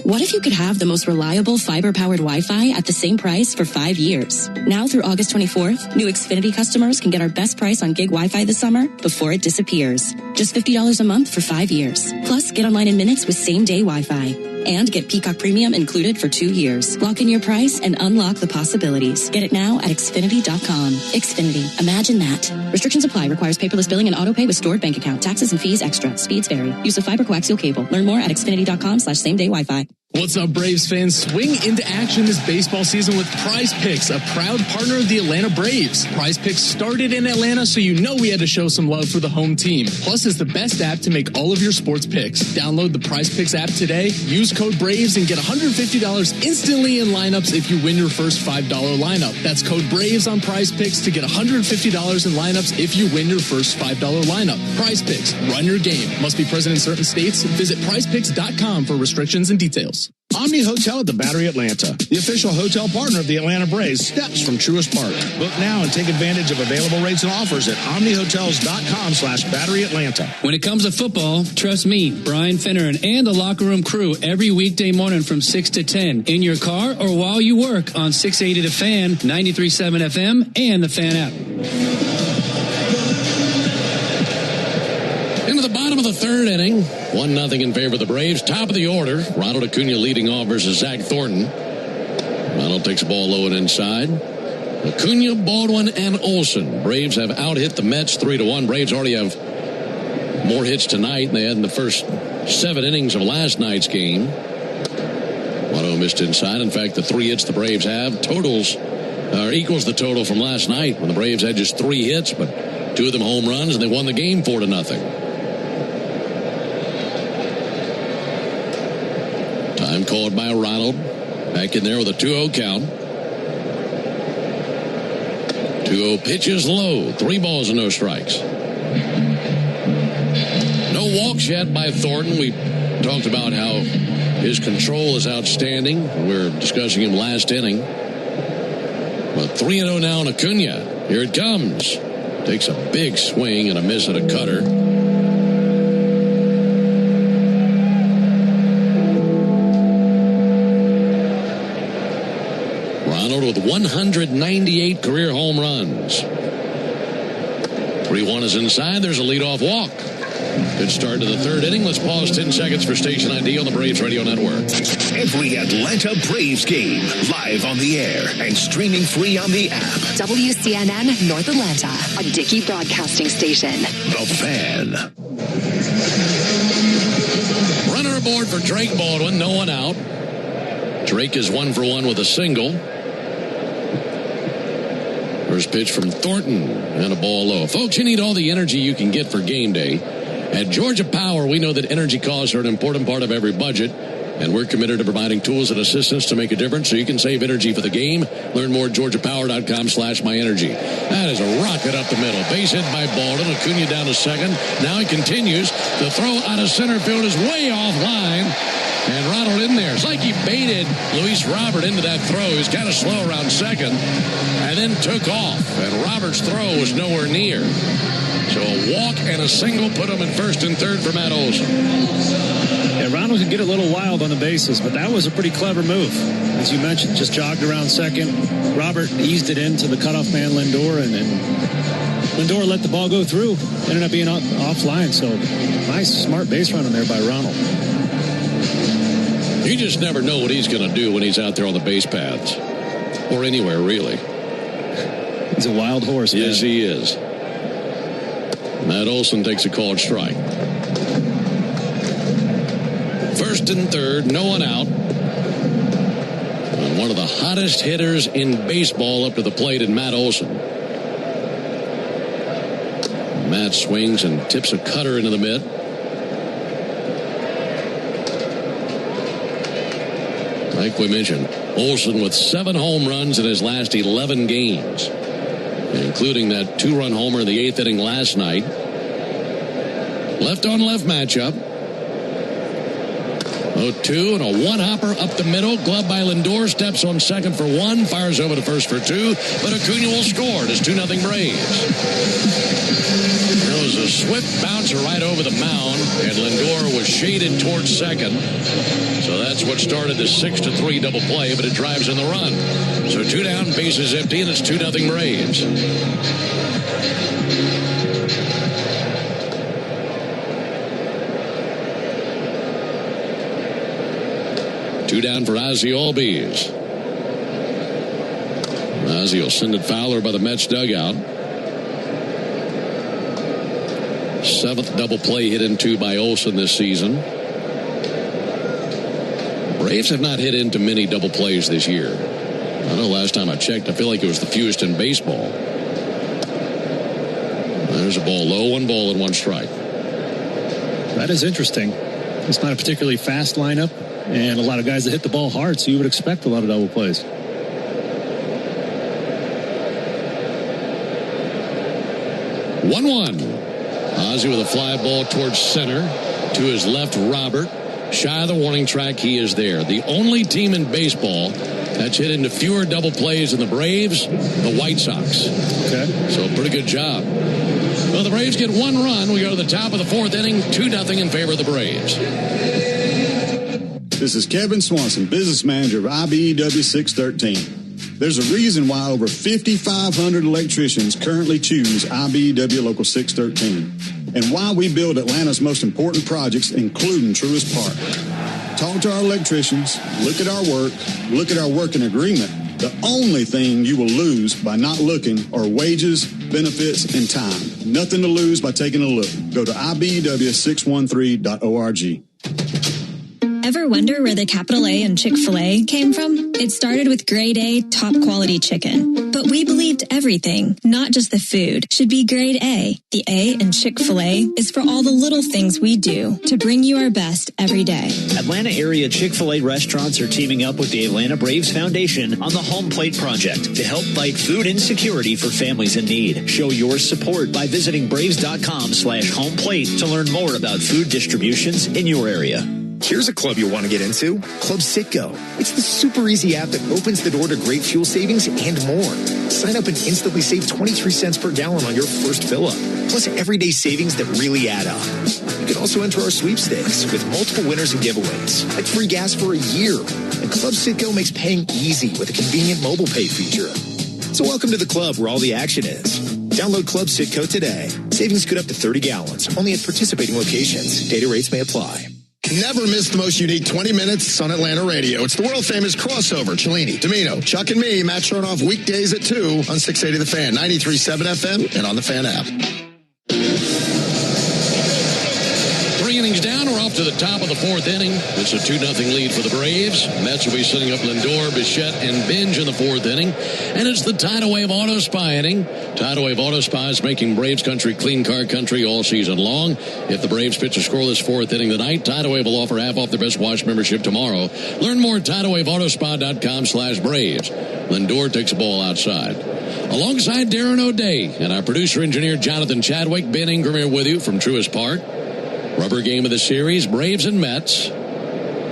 Speaker 9: What if you could have the most reliable fiber-powered Wi-Fi at the same price for 5 years? Now through August 24th, new Xfinity customers can get our best price on gig Wi-Fi this summer before it disappears. Just $50 a month for 5 years. Plus, get online in minutes with same-day Wi-Fi. And get Peacock Premium included for 2 years. Lock in your price and unlock the possibilities. Get it now at Xfinity.com. Xfinity. Imagine that. Restrictions apply. Requires paperless billing and autopay with stored bank account. Taxes and fees extra. Speeds vary. Use of fiber coaxial cable. Learn more at Xfinity.com/same-day Wi-Fi.
Speaker 10: What's up, Braves fans? Swing into action this baseball season with Prize Picks, a proud partner of the Atlanta Braves. Prize Picks started in Atlanta, so you know we had to show some love for the home team. Plus, it's the best app to make all of your sports picks. Download the Prize Picks app today, use code BRAVES, and get $150 instantly in lineups if you win your first $5 lineup. That's code BRAVES on Prize Picks to get $150 in lineups if you win your first $5 lineup. Prize Picks, run your game. Must be present in certain states. Visit prizepicks.com for restrictions and details.
Speaker 16: Omni Hotel at the Battery Atlanta, the official hotel partner of the Atlanta Braves, steps from Truist Park. Book now and take advantage of available rates and offers at omnihotels.com/Battery Atlanta.
Speaker 17: When it comes to football, trust me, Brian Finneran and the Locker Room crew every weekday morning from 6 to 10 in your car or while you work on 680 The Fan, 93.7 FM, and the Fan app.
Speaker 6: Into the bottom of the third inning, 1-0 in favor of the Braves. Top of the order, Ronald Acuna leading off versus Zach Thornton. Ronald takes the ball low and inside. Acuna, Baldwin, and Olsen. Braves have out-hit the Mets 3-1. Braves already have more hits tonight than they had in the first 7 innings of last night's game. Watto missed inside. In fact, the 3 hits the Braves have equals the total from last night when the Braves had just 3 hits, but 2 of them home runs, and they won the game 4-0. Time called by Ronald. Back in there with a 2-0 count. 2-0 pitches low. 3 balls and no strikes. No walks yet by Thornton. We talked about how his control is outstanding. We were discussing him last inning. But 3-0 now on Acuna. Here it comes. Takes a big swing and a miss at a cutter. With 198 career home runs. 3-1 is inside. There's a leadoff walk. Good start to the third inning. Let's pause 10 seconds for station ID on the Braves Radio Network.
Speaker 1: Every Atlanta Braves game live on the air and streaming free on the app.
Speaker 19: WCNN North Atlanta, a Dickey Broadcasting Station.
Speaker 1: The Fan.
Speaker 6: Runner aboard for Drake Baldwin. No one out. Drake is 1 for 1 with a single. First pitch from Thornton and a ball low. Folks, you need all the energy you can get for game day. At Georgia Power, we know that energy costs are an important part of every budget, and we're committed to providing tools and assistance to make a difference so you can save energy for the game. Learn more at georgiapower.com/myenergy. That is a rocket up the middle. Base hit by Baldwin. Acuna down to second. Now he continues. The throw out of center field is way offline. And Ronald in there. It's like he baited Luis Robert into that throw. He was kind of slow around second and then took off. And Robert's throw was nowhere near. So a walk and a single put him in first and third for Matt Olson.
Speaker 7: Yeah, Ronald could get a little wild on the bases, but that was a pretty clever move. As you mentioned, just jogged around second. Robert eased it into the cutoff man Lindor, and Lindor let the ball go through. Ended up being offline. So nice, smart base running there by Ronald.
Speaker 6: You just never know what he's going to do when he's out there on the base paths. Or anywhere, really.
Speaker 7: He's a wild horse, man.
Speaker 6: Yes, he is. Matt Olson takes a called strike. First and third, no one out. And one of the hottest hitters in baseball up to the plate in Matt Olson. Matt swings and tips a cutter into the mitt. Like we mentioned, Olson with 7 home runs in his last 11 games, including that 2-run homer in the 8th inning last night. Left-on-left matchup. 0-2 and a one-hopper up the middle. Glove by Lindor. Steps on second for one. Fires over to first for two. But Acuna will score. It is 2-0 Braves. There was a swift bouncer right over the mound, and Lindor was shaded towards second. So that's what started the 6-3 double play, but it drives in the run. So 2 down, bases empty, and it's 2-0 Braves. Two down for Ozzie Albies. Ozzie will send it Fowler by the Mets dugout. 7th double play hit into by Olsen this season. Braves have not hit into many double plays this year. I know last time I checked, I feel like it was the fewest in baseball. There's a ball low, 1 ball and 1 strike.
Speaker 7: That is interesting. It's not a particularly fast lineup, and a lot of guys that hit the ball hard, so you would expect a lot of double plays.
Speaker 6: One. Ozzie with a fly ball towards center. To his left, Robert. Shy of the warning track, he is there. The only team in baseball that's hit into fewer double plays than the Braves, the White Sox.
Speaker 7: Okay.
Speaker 6: So pretty good job. Well, the Braves get 1 run. We go to the top of the 4th inning, 2-0 in favor of the Braves.
Speaker 3: This is Kevin Swanson, business manager of IBEW 613. There's a reason why over 5,500 electricians currently choose IBEW Local 613, and why we build Atlanta's most important projects, including Truist Park. Talk to our electricians, look at our work, look at our working agreement. The only thing you will lose by not looking are wages, benefits, and time. Nothing to lose by taking a look. Go to IBEW613.org.
Speaker 20: Ever wonder where the capital A in Chick-fil-A came from? It started with grade A, top quality chicken. But we believed everything, not just the food, should be grade A. The A in Chick-fil-A is for all the little things we do to bring you our best every day.
Speaker 18: Atlanta area Chick-fil-A restaurants are teaming up with the Atlanta Braves Foundation on the Home Plate Project to help fight food insecurity for families in need. Show your support by visiting braves.com/homeplate to learn more about food distributions in your area.
Speaker 21: Here's a club you'll want to get into, Club Citgo. It's the super easy app that opens the door to great fuel savings and more. Sign up and instantly save 23 cents per gallon on your first fill-up, plus everyday savings that really add up. You can also enter our sweepstakes with multiple winners and giveaways, like free gas for a year. And Club Citgo makes paying easy with a convenient mobile pay feature. So welcome to the club where all the action is. Download Club Citgo today. Savings good up to 30 gallons, only at participating locations. Data rates may apply.
Speaker 5: Never miss the most unique 20 minutes on Atlanta radio. It's the world-famous crossover. Cellini, Domino, Chuck and me, Matt Chernoff, weekdays at 2 on 680 The Fan, 93.7 FM, and on the Fan app.
Speaker 6: 3 innings down. We're off to the top of the 4th inning. It's a 2-0 lead for the Braves. Mets will be setting up Lindor, Bichette, and Binge in the 4th inning. And it's the Tidal Wave Auto Spy inning. Tidal Wave Auto Spy is making Braves country clean car country all season long. If the Braves pitch a scoreless 4th inning tonight, Tidal Wave will offer half off their Best Watch membership tomorrow. Learn more at TidalWaveAutoSpy.com/Braves. Lindor takes a ball outside. Alongside Darren O'Day and our producer-engineer Jonathan Chadwick, Ben Ingram here with you from Truist Park. Rubber game of the series, Braves and Mets.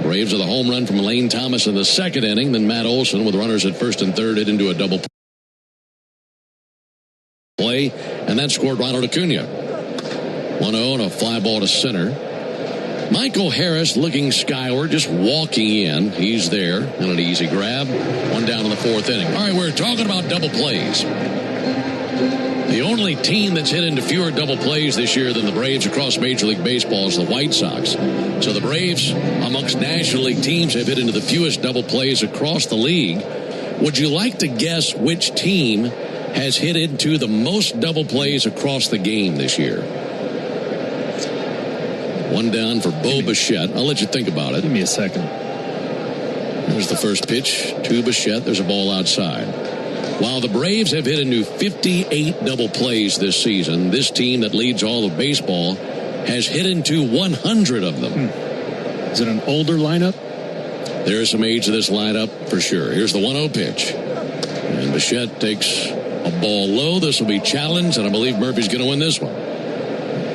Speaker 6: Braves with a home run from Lane Thomas in the 2nd inning. Then Matt Olson with runners at 1st and 3rd hit into a double play. And that scored Ronald Acuna. 1-0 and a fly ball to center. Michael Harris looking skyward, just walking in. He's there and an easy grab. 1 down in the 4th inning. All right, we're talking about double plays. The only team that's hit into fewer double plays this year than the Braves across Major League Baseball is the White Sox. So the Braves, amongst National League teams, have hit into the fewest double plays across the league. Would you like to guess which team has hit into the most double plays across the game this year? 1 down for Bo Bichette. I'll let you think about it.
Speaker 7: Give me a second.
Speaker 6: There's the first pitch to Bichette. There's a ball outside. While the Braves have hit into 58 double plays this season, this team that leads all of baseball has hit into 100 of them.
Speaker 7: Is it an older lineup?
Speaker 6: There is some age to this lineup for sure. Here's the 1-0 pitch. And Bichette takes a ball low. This will be challenged, and I believe Murphy's going to win this one.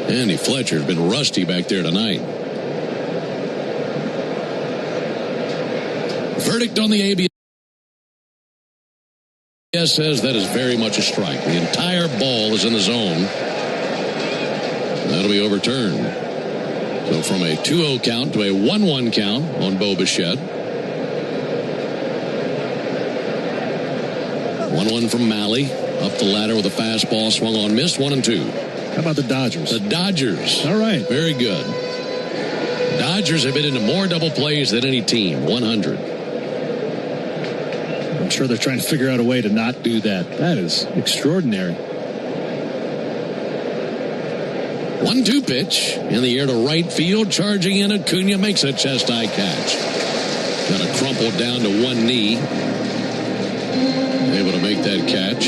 Speaker 6: Andy Fletcher's been rusty back there tonight. Verdict on the ABS says that is very much a strike. The entire ball is in the zone. That'll be overturned. So from a 2-0 count to a 1-1 count on Bo Bichette. 1-1 from Malley. Up the ladder with a fastball, swung on, missed, 1-2.
Speaker 7: How about the Dodgers?
Speaker 6: The Dodgers.
Speaker 7: All right.
Speaker 6: Very good. Dodgers have been into more double plays than any team, 100.
Speaker 7: I'm sure they're trying to figure out a way to not do that. That is extraordinary.
Speaker 6: 1-2 pitch in the air to right field. Charging in, Acuna makes a chest-high catch. Got it crumpled down to one knee. Able to make that catch.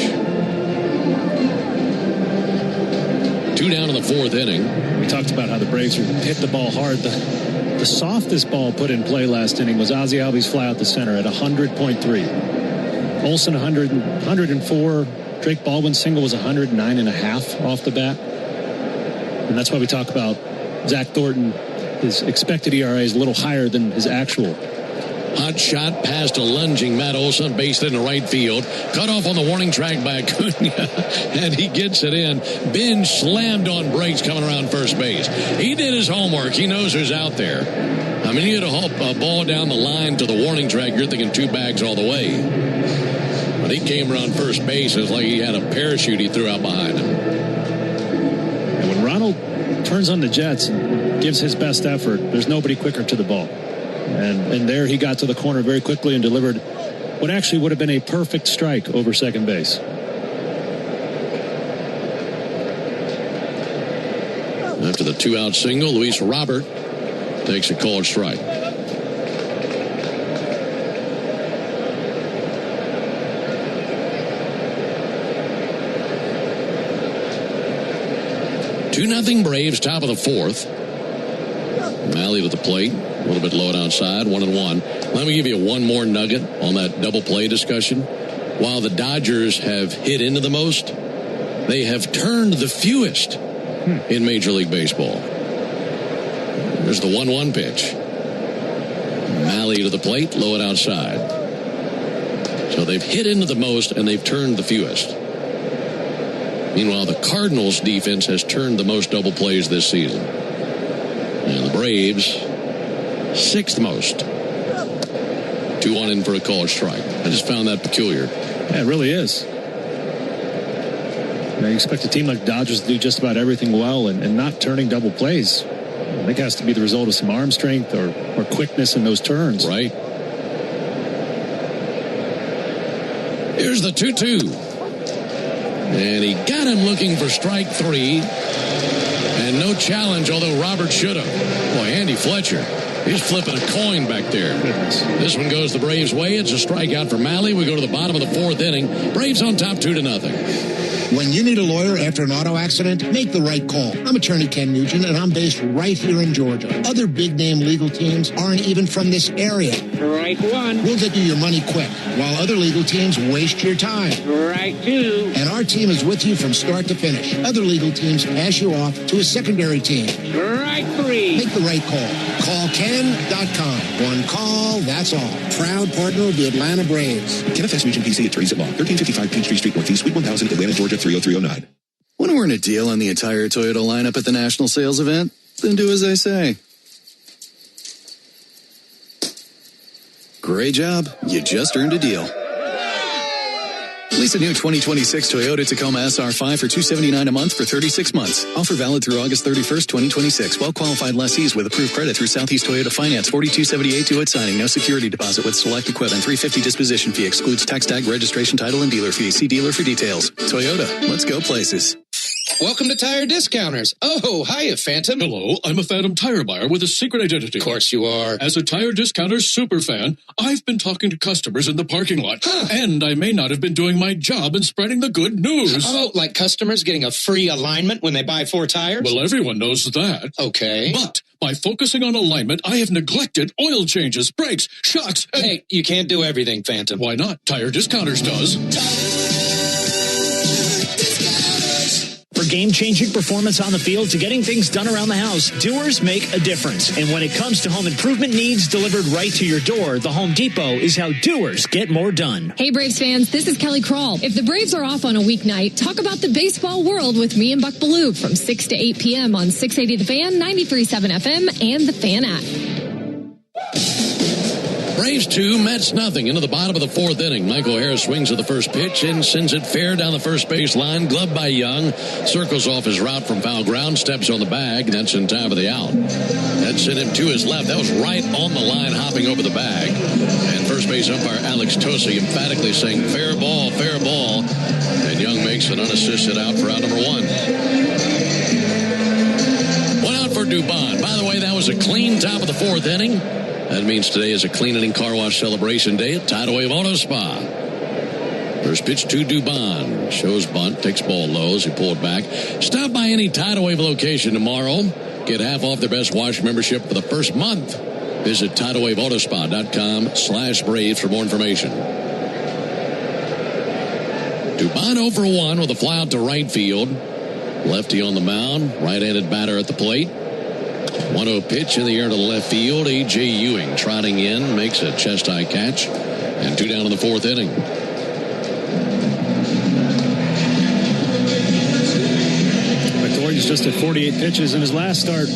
Speaker 6: 2 down in the 4th inning.
Speaker 7: We talked about how the Braves hit the ball hard. The softest ball put in play last inning was Ozzie Albies fly out the center at 100.3. Olsen 104. Drake Baldwin's single was 109.5 off the bat. And that's why we talk about Zach Thornton. His expected ERA is a little higher than his actual.
Speaker 6: Hot shot past a lunging Matt Olson, based in the right field. Cut off on the warning track by Acuna, and he gets it in. Ben slammed on brakes coming around first base. He did his homework. He knows who's out there. I mean, he hit a ball down the line to the warning track. You're thinking 2 bags all the way. But he came around first base. It was like he had a parachute he threw out behind him.
Speaker 7: And when Ronald turns on the Jets and gives his best effort, there's nobody quicker to the ball. And there he got to the corner very quickly and delivered what actually would have been a perfect strike over second base.
Speaker 6: After the 2-out single, Luis Robert takes a called strike. Two 2-0 Braves, top of the 4th. Malley to the plate. A little bit low and outside, 1-1. Let me give you one more nugget on that double play discussion. While the Dodgers have hit into the most, they have turned the fewest in Major League Baseball. There's the 1-1 pitch. Malley to the plate, low and outside. So they've hit into the most and they've turned the fewest. Meanwhile, the Cardinals defense has turned the most double plays this season. And the Braves, 6th most. 2-1 in for a called strike. I just found that peculiar.
Speaker 7: Yeah, it really is. You expect a team like Dodgers to do just about everything well and not turning double plays. I think it has to be the result of some arm strength or quickness in those turns.
Speaker 6: Right. Here's the 2-2. And he got him looking for strike 3. And no challenge, although Robert should have. Boy, Andy Fletcher, he's flipping a coin back there.
Speaker 7: Goodness.
Speaker 6: This one goes the Braves' way. It's a strikeout for Malley. We go to the bottom of the 4th inning. Braves on top 2-0.
Speaker 4: When you need a lawyer after an auto accident, make the right call. I'm attorney Ken Nugent, and I'm based right here in Georgia. Other big-name legal teams aren't even from this area.
Speaker 8: Right one.
Speaker 4: We'll get you your money quick, while other legal teams waste your time.
Speaker 8: Right two.
Speaker 4: And our team is with you from start to finish. Other legal teams pass you off to a secondary team.
Speaker 8: Right three.
Speaker 4: Make the right call. Call Ken.com. One call, that's all. Proud partner of the Atlanta Braves.
Speaker 1: Kenneth S. Nugent, PC, attorneys at law, 1355 Peachtree Street Northeast, Suite 1000, Atlanta, Georgia, 30309.
Speaker 11: Want to earn a deal on the entire Toyota lineup at the national sales event? Then do as I say. Great job. You just earned a deal. Lease a new 2026 Toyota Tacoma SR5 for $279 a month for 36 months. Offer valid through August 31st, 2026. Well-qualified lessees with approved credit through Southeast Toyota Finance. 4278 due at signing. No security deposit with select equipment. $350 disposition fee. Excludes tax tag, registration, title, and dealer fees. See dealer for details. Toyota. Let's go places.
Speaker 22: Welcome to Tire Discounters. Oh, hiya, Phantom.
Speaker 25: Hello, I'm a Phantom tire buyer with a secret identity.
Speaker 22: Of course you are.
Speaker 25: As a Tire Discounters super fan, I've been talking to customers in the parking lot. And I may not have been doing my job in spreading the good news.
Speaker 22: Oh, like customers getting a free alignment when they buy 4 tires?
Speaker 25: Well, everyone knows that.
Speaker 22: Okay.
Speaker 25: But by focusing on alignment, I have neglected oil changes, brakes, shocks, and...
Speaker 22: Hey, you can't do everything, Phantom.
Speaker 25: Why not? Tire Discounters does.
Speaker 18: For game-changing performance on the field to getting things done around the house, doers make a difference. And when it comes to home improvement needs delivered right to your door, the Home Depot is how doers get more done.
Speaker 2: Hey, Braves fans, this is Kelly Kroll. If the Braves are off on a weeknight, talk about the baseball world with me and Buck Ballou from 6 to 8 p.m. on 680 The Fan, 93.7 FM, and the Fan app.
Speaker 6: Braves 2, Mets nothing. Into the bottom of the fourth inning. Michael Harris swings at the first pitch and sends it fair down the first base line. Gloved by Young. Circles off his route from foul ground. Steps on the bag. That's in time for the out. That sent him to his left. That was right on the line, hopping over the bag. And first base umpire Alex Tosi emphatically saying, fair ball, fair ball. And Young makes an unassisted out for out number 1. One out for Dubon. By the way, that was a clean top of the fourth inning. That means today is a clean inning car wash celebration day at Tidal Wave Auto Spa. First pitch to Dubon. Shows bunt, takes ball low as he pulled back. Stop by any Tidal Wave location tomorrow. Get half off their Best Wash membership for the first month. Visit TidalWaveAutospa.com/Braves for more information. Dubon 0 for 1 with a fly out to right field. Lefty on the mound. Right-handed batter at the plate. 1-0 pitch in the air to left field. A.J. Ewing trotting in, makes a chest-high catch, and 2 down in the fourth inning.
Speaker 7: McTordy's just at 48 pitches. In his last start,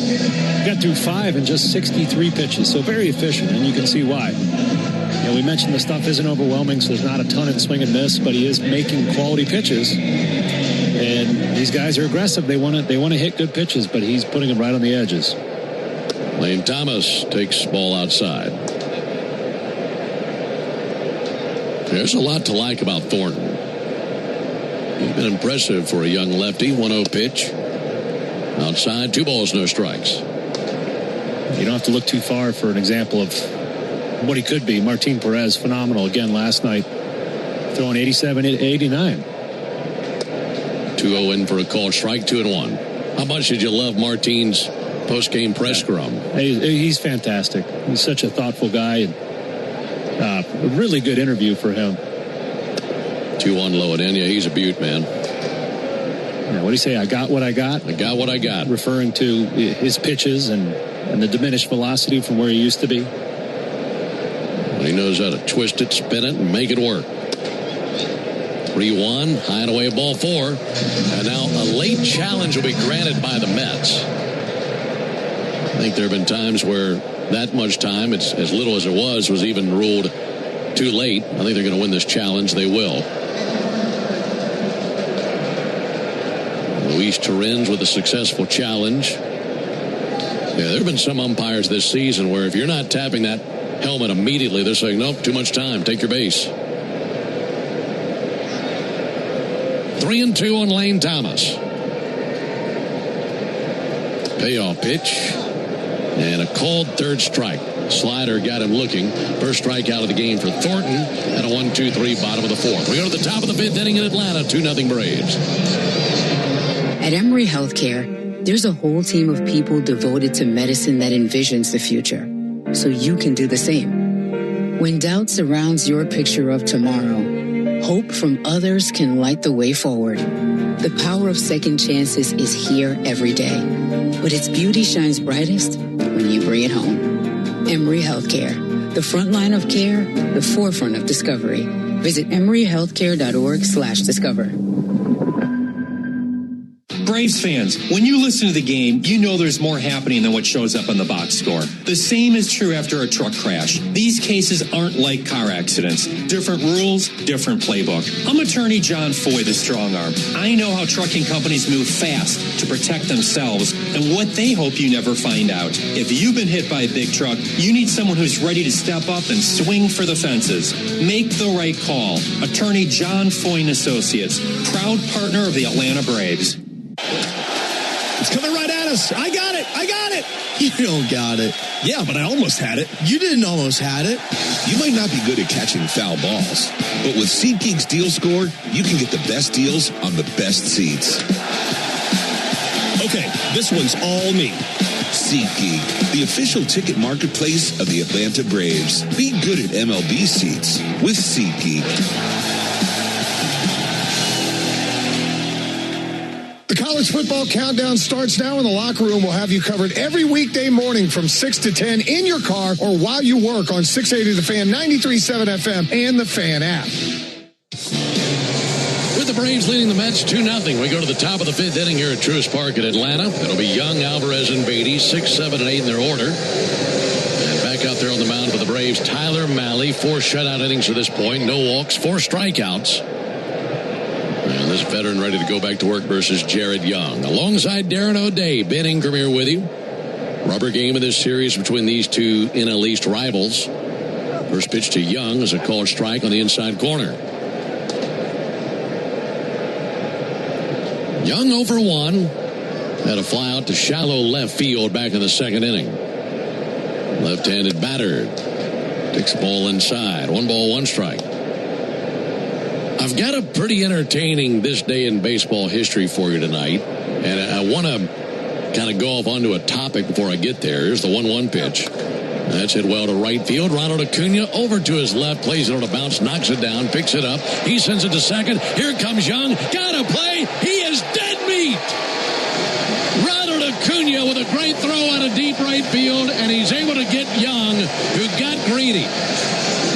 Speaker 7: got through 5 and just 63 pitches, so very efficient, and you can see why. You know, we mentioned the stuff isn't overwhelming, so there's not a ton in swing and miss, but he is making quality pitches. And these guys are aggressive. They want to hit good pitches, but he's putting them right on the edges.
Speaker 6: Lane Thomas takes ball outside. There's a lot to like about Thornton. He's been impressive for a young lefty. 1-0 pitch. Outside, 2 balls, no strikes.
Speaker 7: You don't have to look too far for an example of what he could be. Martin Perez, phenomenal again last night. Throwing 87, 89.
Speaker 6: 2-0 in for a called strike, 2-1. How much did you love Martin's post-game press scrum?
Speaker 7: He's fantastic. He's such a thoughtful guy. And a really good interview for him.
Speaker 6: 2-1 low at end. Yeah, he's a beaut, man.
Speaker 7: Yeah, what do you say? I got what I got?
Speaker 6: I got what I got.
Speaker 7: Referring to his pitches and the diminished velocity from where he used to be.
Speaker 6: He knows how to twist it, spin it, and make it work. 3-1, high and away, ball 4. And now a late challenge will be granted by the Mets. I think there have been times where that much time, it's as little as it was even ruled too late. I think they're going to win this challenge. They will. Luis Torrens with a successful challenge. Yeah, there have been some umpires this season where if you're not tapping that helmet immediately, they're saying, nope, too much time, take your base. 3-2 on Lane Thomas. Payoff pitch. And a called third strike. Slider got him looking. First strikeout of the game for Thornton. And a 1-2-3 bottom of the fourth. We go to the top of the fifth inning in Atlanta. 2-0 Braves.
Speaker 12: At Emory Healthcare, there's a whole team of people devoted to medicine that envisions the future. So you can do the same. When doubt surrounds your picture of tomorrow, hope from others can light the way forward. The power of second chances is here every day. But its beauty shines brightest when you bring it home. Emory Healthcare. The front line of care, the forefront of discovery. Visit emoryhealthcare.org/discover.
Speaker 14: Braves fans, when you listen to the game, you know there's more happening than what shows up on the box score. The same is true after a truck crash. These cases aren't like car accidents. Different rules, different playbook. I'm attorney John Foy, the strong arm. I know how trucking companies move fast to protect themselves and what they hope you never find out. If you've been hit by a big truck, you need someone who's ready to step up and swing for the fences. Make the right call. Attorney John Foy and Associates, proud partner of the Atlanta Braves.
Speaker 16: It's coming right at us. I got it. You don't got it. Yeah, but I almost had it. You didn't almost had it.
Speaker 1: You might not be good at catching foul balls, but with SeatGeek's Deal Score, you can get the best deals on the best seats.
Speaker 16: Okay, this one's all me.
Speaker 1: SeatGeek, the official ticket marketplace of the Atlanta Braves. Be good at MLB seats with SeatGeek.
Speaker 16: The
Speaker 5: college football countdown starts now, and the Locker Room will have you covered every weekday morning from 6 to 10 in your car or while you work on 680 The Fan, 93.7 FM, and the Fan app.
Speaker 6: With the Braves leading the Mets 2-0, we go to the top of the fifth inning here at Truist Park in Atlanta. It'll be Young, Alvarez, and Beatty, 6, 7, and 8 in their order. And back out there on the mound for the Braves, Tyler Mahle, 4 shutout innings to this point, no walks, 4 strikeouts. And this veteran ready to go back to work versus Jared Young. Alongside Darren O'Day, Ben Ingram here with you. Rubber game of this series between these two NL East rivals. First pitch to Young is a called strike on the inside corner. Young over 1. Had a fly out to shallow left field back in the second inning. Left-handed batter. Takes the ball inside. 1 ball, 1 strike. I've got a pretty entertaining this day in baseball history for you tonight. And I want to kind of go off onto a topic before I get there. Here's the 1-1 pitch. That's hit well to right field. Ronald Acuna over to his left, plays it on a bounce, knocks it down, picks it up. He sends it to second. Here comes Young. Got to play. He is dead meat. Ronald Acuna with a great throw out of deep right field, and he's able to get Young, who got greedy.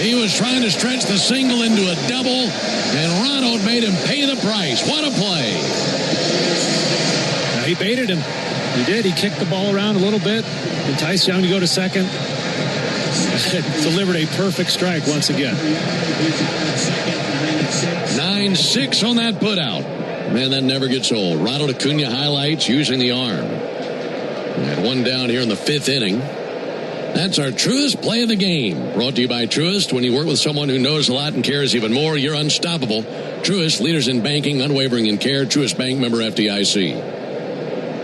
Speaker 6: He was trying to stretch the single into a double, and Ronald made him pay the price. What a play.
Speaker 7: He baited him. He did. He kicked the ball around a little bit, enticed Young to go to second. Delivered a perfect strike once again.
Speaker 6: 9-6 on that putout. Man, that never gets old. Ronald Acuna highlights using the arm. And 1 down here in the 5th inning. That's our Truist play of the game. Brought to you by Truist. When you work with someone who knows a lot and cares even more, you're unstoppable. Truist, leaders in banking, unwavering in care. Truist Bank, member FDIC.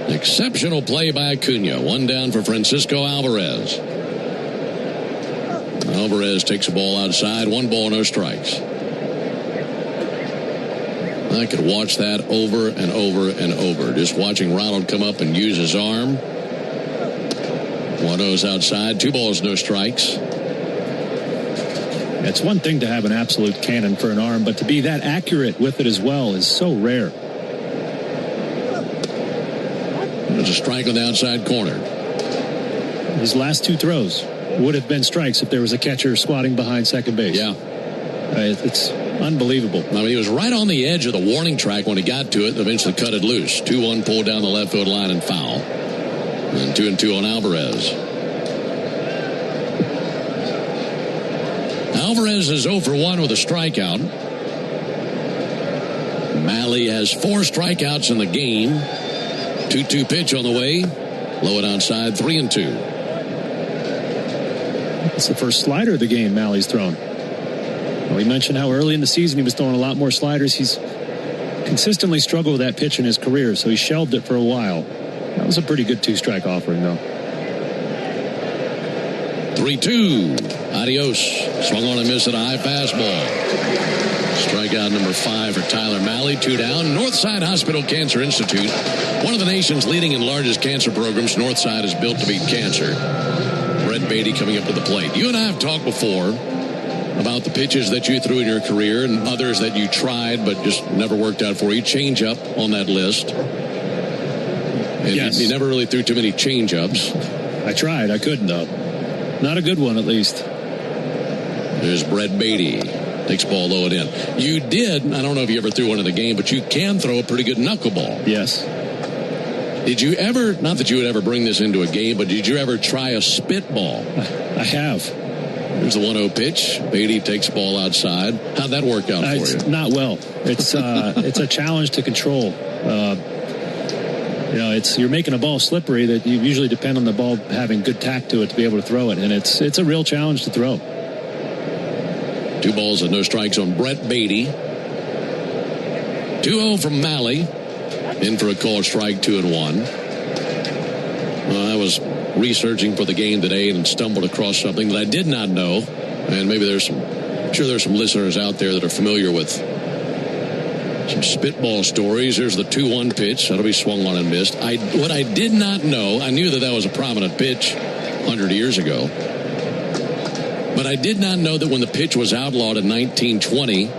Speaker 6: Exceptional play by Acuna. 1 down for Francisco Alvarez. Alvarez takes the ball outside. 1 ball, no strikes. I could watch that over and over and over. Just watching Ronald come up and use his arm. 1-0's outside. 2 balls, no strikes.
Speaker 7: It's one thing to have an absolute cannon for an arm, but to be that accurate with it as well is so rare.
Speaker 6: There's a strike on the outside corner.
Speaker 7: His last 2 throws would have been strikes if there was a catcher squatting behind second base.
Speaker 6: Yeah.
Speaker 7: It's unbelievable.
Speaker 6: I mean, he was right on the edge of the warning track when he got to it and eventually cut it loose. 2-1 pull down the left field line and foul. And 2-2 on Alvarez. Alvarez is 0 for 1 with a strikeout. Mahle has 4 strikeouts in the game. 2-2 pitch on the way. Low and outside, 3-2.
Speaker 7: It's the first slider of the game Malle's thrown. Well, we mentioned how early in the season he was throwing a lot more sliders. He's consistently struggled with that pitch in his career, so he shelved it for a while. That was a pretty good 2-strike offering, though.
Speaker 6: 3-2. Adios. Swung on and missed at a high fastball. Strikeout number 5 for Tyler Mahle. 2 down. Northside Hospital Cancer Institute, one of the nation's leading and largest cancer programs. Northside is built to beat cancer. Brett Beatty coming up to the plate. You and I have talked before about the pitches that you threw in your career and others that you tried but just never worked out for you. Change up on that list. And
Speaker 7: yes.
Speaker 6: You never really threw too many change-ups.
Speaker 7: I tried. I couldn't, though. Not a good one, at least.
Speaker 6: There's Brett Beatty. Takes ball low and in. You did, I don't know if you ever threw one in the game, but you can throw a pretty good knuckleball.
Speaker 7: Yes.
Speaker 6: Did you ever, not that you would ever bring this into a game, but did you ever try a spitball?
Speaker 7: I have.
Speaker 6: There's the 1-0 pitch. Beatty takes the ball outside. How'd that work out for you?
Speaker 7: Not well. It's it's a challenge to control. You're making a ball slippery that you usually depend on the ball having good tact to it to be able to throw it, and it's a real challenge to throw.
Speaker 6: 2 balls and no strikes on Brett Beatty. 2-0 from Mahle. In for a called strike, 2-1. I was researching for the game today and stumbled across something that I did not know, and maybe there's some listeners out there that are familiar with some spitball stories. Here's the 2-1 pitch. That'll be swung on and missed. What I did not know, I knew that was a prominent pitch 100 years ago, but I did not know that when the pitch was outlawed in 1920,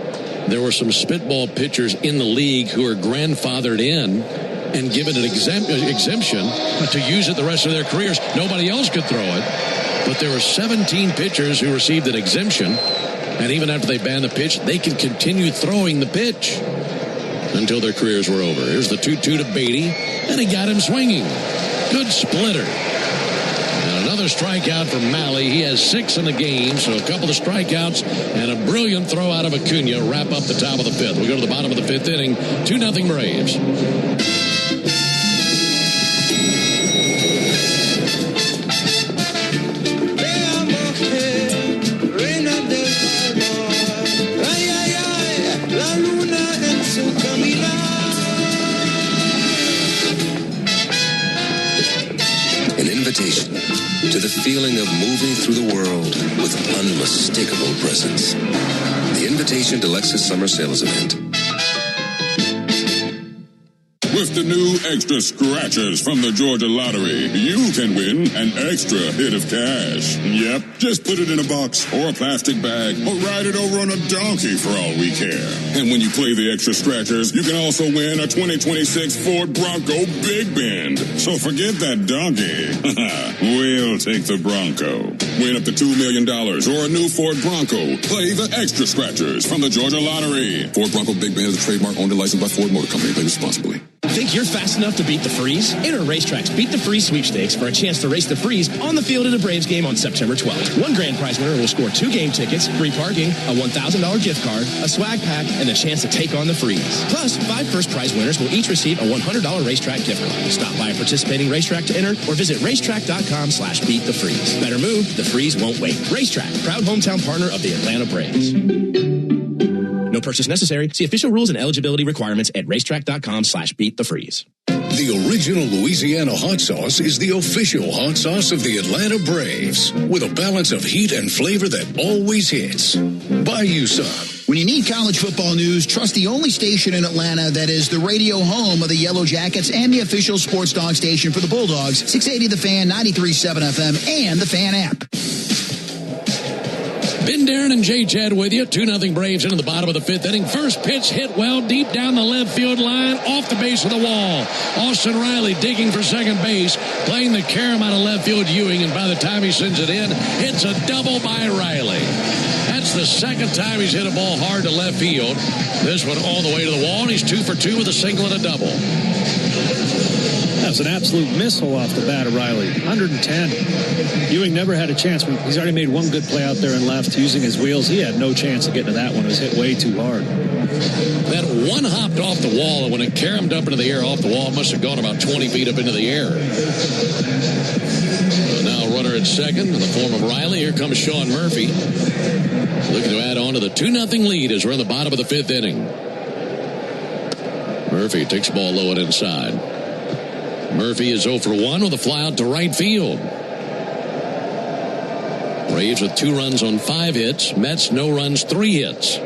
Speaker 6: there were some spitball pitchers in the league who were grandfathered in and given an exemption to use it the rest of their careers. Nobody else could throw it. But there were 17 pitchers who received an exemption. And even after they banned the pitch, they could continue throwing the pitch until their careers were over. Here's the 2-2 to Beatty, and he got him swinging. Good splitter. And another strikeout from Malley. He has 6 in the game, so a couple of strikeouts and a brilliant throw out of Acuna wrap up the top of the 5th. We go to the bottom of the 5th inning, 2-0 Braves.
Speaker 9: To the feeling of moving through the world with unmistakable presence. The invitation to Lexus Summer Sales Event.
Speaker 13: With the new extra scratchers from the Georgia Lottery, you can win an extra hit of cash. Yep, just put it in a box or a plastic bag or ride it over on a donkey for all we care. And when you play the extra scratchers, you can also win a 2026 Ford Bronco Big Bend. So forget that donkey. We'll take the Bronco. Win up to $2 million or a new Ford Bronco. Play the extra scratchers from the Georgia Lottery. Ford Bronco Big Bend is a trademark owned and licensed by Ford Motor Company. Play responsibly.
Speaker 15: Think you're fast enough to beat the Freeze? Enter Racetrack's Beat the Freeze sweepstakes for a chance to race the Freeze on the field at a Braves game on September 12th. One grand prize winner will score 2 game tickets, free parking, a $1,000 gift card, a swag pack, and the chance to take on the Freeze. Plus, 5 first prize winners will each receive a $100 Racetrack gift card. Stop by a participating racetrack to enter or visit racetrack.com/beatthefreeze. Better move, the Freeze won't wait. Racetrack, proud hometown partner of the Atlanta Braves. No purchase necessary. See official rules and eligibility requirements at racetrack.com/beatthefreeze.
Speaker 23: The original Louisiana hot sauce is the official hot sauce of the Atlanta Braves, with a balance of heat and flavor that always hits. Buy you some.
Speaker 24: When you need college football news, trust the only station in Atlanta that is the radio home of the Yellow Jackets and the official sports dog station for the Bulldogs, 680 The Fan, 93.7 FM, and the Fan app.
Speaker 6: Ben Darren and Jay Chad with you. 2-0 Braves into the bottom of the 5th inning. First pitch hit well deep down the left field line, off the base of the wall. Austin Riley digging for second base, playing the carom out of left field Ewing, and by the time he sends it in, it's a double by Riley. That's the second time he's hit a ball hard to left field. This one all the way to the wall, and he's 2 for 2 with a single and a double.
Speaker 7: That was an absolute missile off the bat of Riley. 110. Ewing never had a chance. He's already made one good play out there in left using his wheels. He had no chance of getting to that one. It was hit way too hard.
Speaker 6: That one hopped off the wall, and when it caromed up into the air off the wall, it must have gone about 20 feet up into the air. So now a runner at second in the form of Riley. Here comes Sean Murphy, looking to add on to the 2-0 lead as we're in the bottom of the 5th inning. Murphy takes the ball low and inside. Murphy is 0 for 1 with a fly out to right field. Braves with 2 runs on 5 hits. Mets no runs, 3 hits.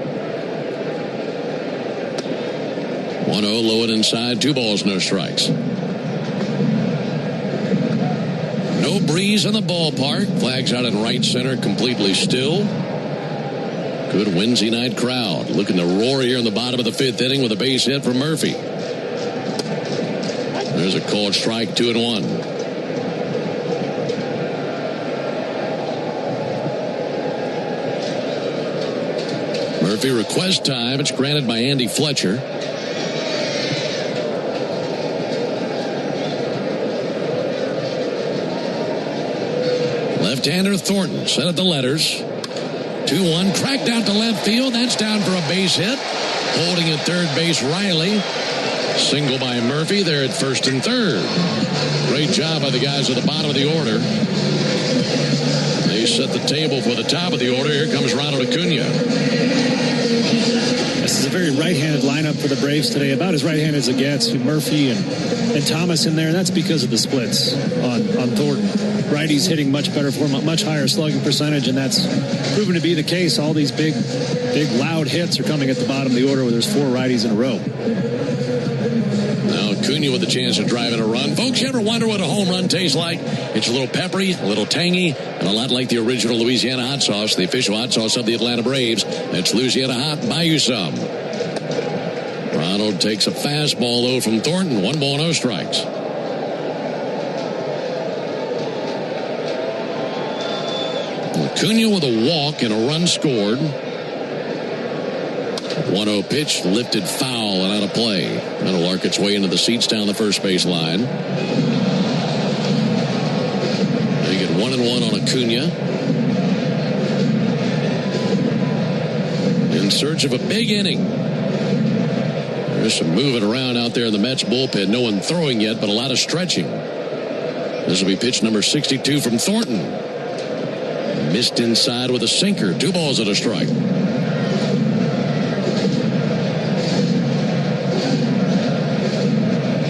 Speaker 6: 1-0 low and inside. 2 balls, no strikes. No breeze in the ballpark. Flags out in right center, completely still. Good Wednesday night crowd looking to roar here in the bottom of the 5th inning with a base hit from Murphy. There's a called strike, 2-1. Murphy requests time. It's granted by Andy Fletcher. Left-hander Thornton set at the letters. 2-1, cracked out to left field. That's down for a base hit. Holding at third base, Riley. Single by Murphy there at first and third. Great job by the guys at the bottom of the order. They set the table for the top of the order. Here comes Ronald Acuna.
Speaker 7: This is a very right-handed lineup for the Braves today, about as right-handed as it gets. Murphy and Thomas in there, and that's because of the splits on Thornton. Righty's hitting much better for him, a much higher slugging percentage, and that's proven to be the case. All these big, loud hits are coming at the bottom of the order where there's 4 righties in a row.
Speaker 6: Now Acuna with a chance to drive in a run. Folks, you ever wonder what a home run tastes like? It's a little peppery, a little tangy, and a lot like the original Louisiana hot sauce, the official hot sauce of the Atlanta Braves. It's Louisiana Hot. Buy you some. Ronald takes a fastball, though, from Thornton. 1 ball, no strikes. Acuna with a walk and a run scored. 1-0 pitch, lifted foul and out of play. That'll arc its way into the seats down the first base line. They get 1-1 on Acuna. In search of a big inning. There's some moving around out there in the Mets bullpen. No one throwing yet, but a lot of stretching. This will be pitch number 62 from Thornton. Missed inside with a sinker. 2 balls and a strike.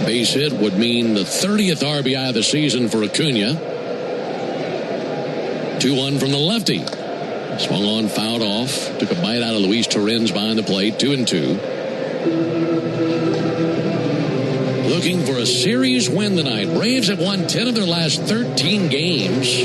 Speaker 6: Base hit would mean the 30th RBI of the season for Acuna. 2-1 from the lefty. Swung on, fouled off. Took a bite out of Luis Torrens behind the plate. 2-2. Looking for a series win tonight. Braves have won 10 of their last 13 games.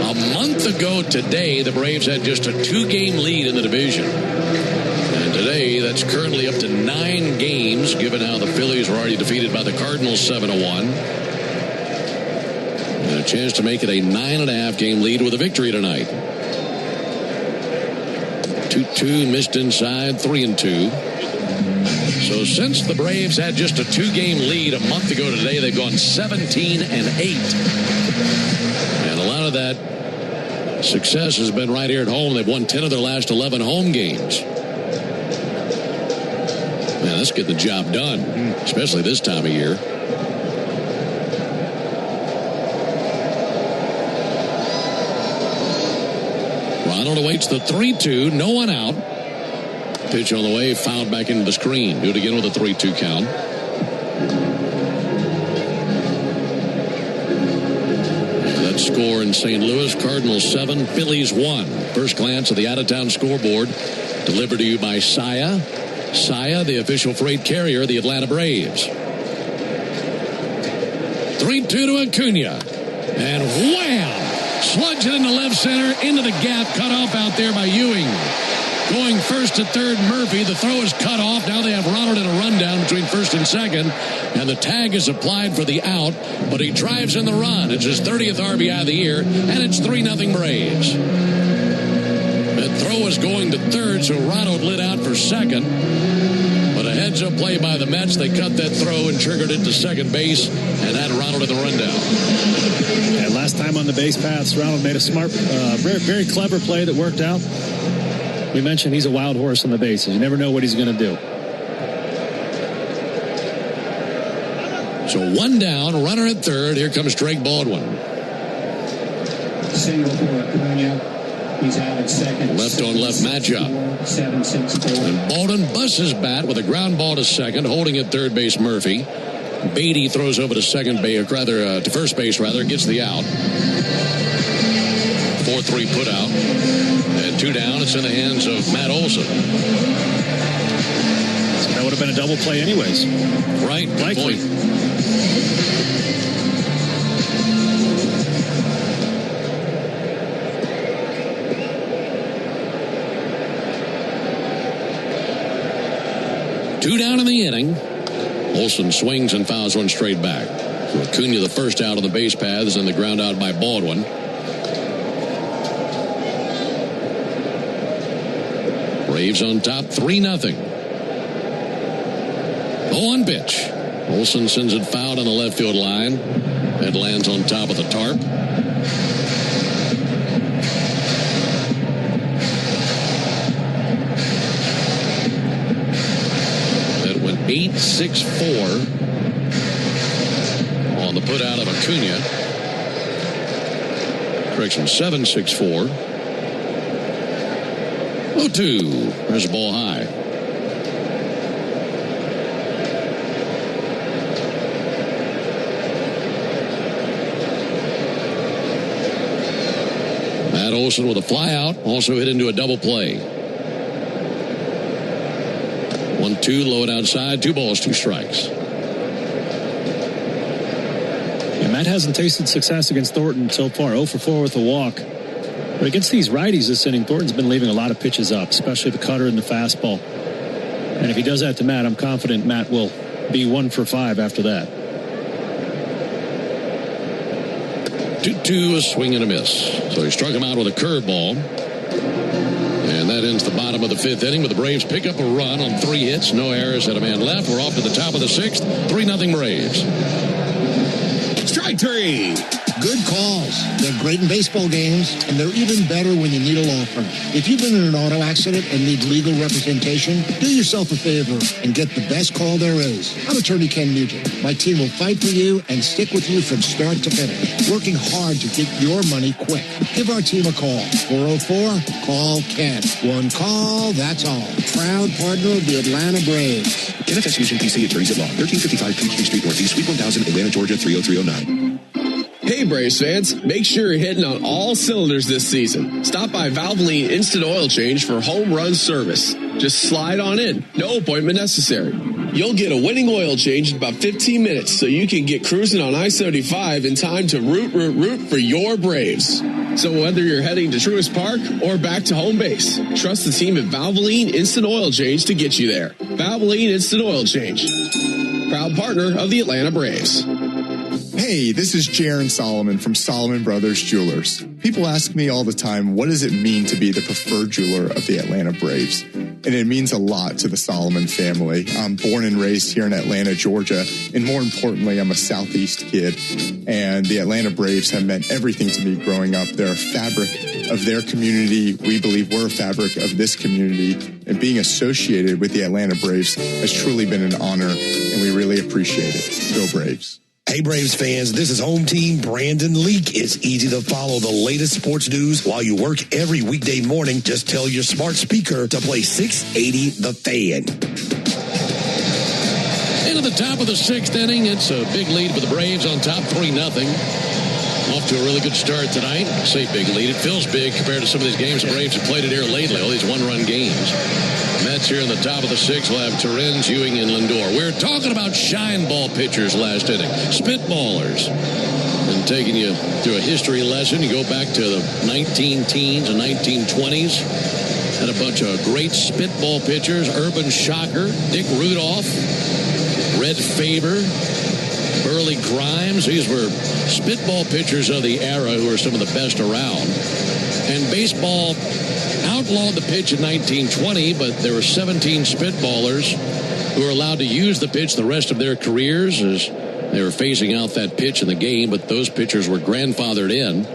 Speaker 6: A month ago today, the Braves had just a 2-game lead in the division. And today, that's currently up to 9 games, given how the Phillies were already defeated by the Cardinals 7-1. And a chance to make it a 9.5 game lead with a victory tonight. 2-2, missed inside, 3-2. So since the Braves had just a 2-game lead a month ago today, they've gone 17-8. And a lot of that success has been right here at home. They've won 10 of their last 11 home games. Man, let's get the job done, especially this time of year. Ronald awaits the 3-2, no one out. Pitch on the way, fouled back into the screen. Do it again with a 3-2 count. That score in St. Louis, Cardinals 7, Phillies 1. First glance at the out-of-town scoreboard, delivered to you by Saia. Saia, the official freight carrier of the Atlanta Braves. 3-2 to Acuna. And wham! Slugs it into left center, into the gap, cut off out there by Ewing. Going first to third, Murphy. The throw is cut off. Now they have Ronald in a rundown between first and second. And the tag is applied for the out, but he drives in the run. It's his 30th RBI of the year, and it's 3-0 Braves. That throw is going to third, so Ronald lit out for second. But a heads-up play by the Mets. They cut that throw and triggered it to second base and had Ronald in the rundown.
Speaker 7: Yeah, last time on the base paths, Ronald made a smart, very, very clever play that worked out. We mentioned he's a wild horse on the bases. You never know what he's going to do.
Speaker 6: So 1 down, runner at third. Here comes Drake Baldwin.
Speaker 3: Single for Acuna. He's out at second.
Speaker 6: Left on left matchup.
Speaker 3: 7-6-4.
Speaker 6: And Baldwin busts his bat with a ground ball to second, holding at third base Murphy. Beatty throws over to second base, to first base, gets the out. 4-3 put out. And 2 down. It's in the hands of Matt Olson.
Speaker 7: So that would have been a double play anyways.
Speaker 6: Right.
Speaker 7: Likely.
Speaker 6: Two down in the inning. Olson swings and fouls one straight back. So Acuna the first out on the base paths and the ground out by Baldwin. Braves on top 3-0. 0-1 pitch. Olson sends it fouled on the left field line. It lands on top of the tarp. That went 8-6-4 on the put out of Acuna. Correction, 7-6-4. 0-2. There's a ball high. Matt Olson with a fly out, also hit into a double play. 1-2, low and outside, 2 balls, 2 strikes.
Speaker 7: Yeah, Matt hasn't tasted success against Thornton so far. 0-for-4 with a walk. But against these righties this inning, Thornton's been leaving a lot of pitches up, especially the cutter and the fastball. And if he does that to Matt, I'm confident Matt will be 1 for 5 after that.
Speaker 6: 2-2, a swing and a miss. So he struck him out with a curveball. And that ends the bottom of the 5th inning with the Braves pick up a run on 3 hits. No errors, had a man left. We're off to the top of the 6th. 3-0 Braves.
Speaker 4: Strike 3. Good calls. They're great in baseball games, and they're even better when you need a law firm. If you've been in an auto accident and need legal representation, do yourself a favor and get the best call there is. I'm attorney Ken Nugent. My team will fight for you and stick with you from start to finish, working hard to get your money quick. Give our team a call. 404-CALL-KEN. One call, that's all. Proud partner of the Atlanta Braves.
Speaker 10: NFS Nugent PC Attorneys at Law, 1355 Peachtree Street Northeast, Suite 1000, Atlanta, Georgia, 30309.
Speaker 17: Hey Braves fans, make sure you're hitting on all cylinders this season. Stop by Valvoline Instant Oil Change for home run service. Just slide on in, no appointment necessary. You'll get a winning oil change in about 15 minutes so you can get cruising on I-75 in time to root for your Braves. So whether you're heading to Truist Park or back to home base, trust the team at Valvoline Instant Oil Change to get you there. Valvoline Instant Oil Change, proud partner of the Atlanta Braves.
Speaker 19: Hey, this is Jaron Solomon from Solomon Brothers Jewelers. People ask me all the time, what does it mean to be the preferred jeweler of the Atlanta Braves? And it means a lot to the Solomon family. I'm born and raised here in Atlanta, Georgia, and more importantly, I'm a Southeast kid. And the Atlanta Braves have meant everything to me growing up. They're a fabric of their community. We believe we're a fabric of this community. And being associated with the Atlanta Braves has truly been an honor, and we really appreciate it. Go Braves.
Speaker 20: Hey, Braves fans, this is home team Brandon Leak. It's easy to follow the latest sports news while you work every weekday morning. Just tell your smart speaker to play 680 The Fan.
Speaker 6: Into the top of the 6th inning. It's a big lead for the Braves on top, 3-0. Off to a really good start tonight. I say big lead. It feels big compared to some of these games the Braves have played it here lately, all these one-run games. Mets here in the top of the 6th will have Torrens, Ewing, and Lindor. We were talking about shine ball pitchers last inning, spitballers. And taking you through a history lesson, you go back to the 19-teens and 1920s. Had a bunch of great spitball pitchers, Urban Shocker, Dick Rudolph, Red Faber, Burley Grimes. These were spitball pitchers of the era who were some of the best around. And baseball outlawed the pitch in 1920, but there were 17 spitballers who were allowed to use the pitch the rest of their careers as they were phasing out that pitch in the game, but those pitchers were grandfathered in.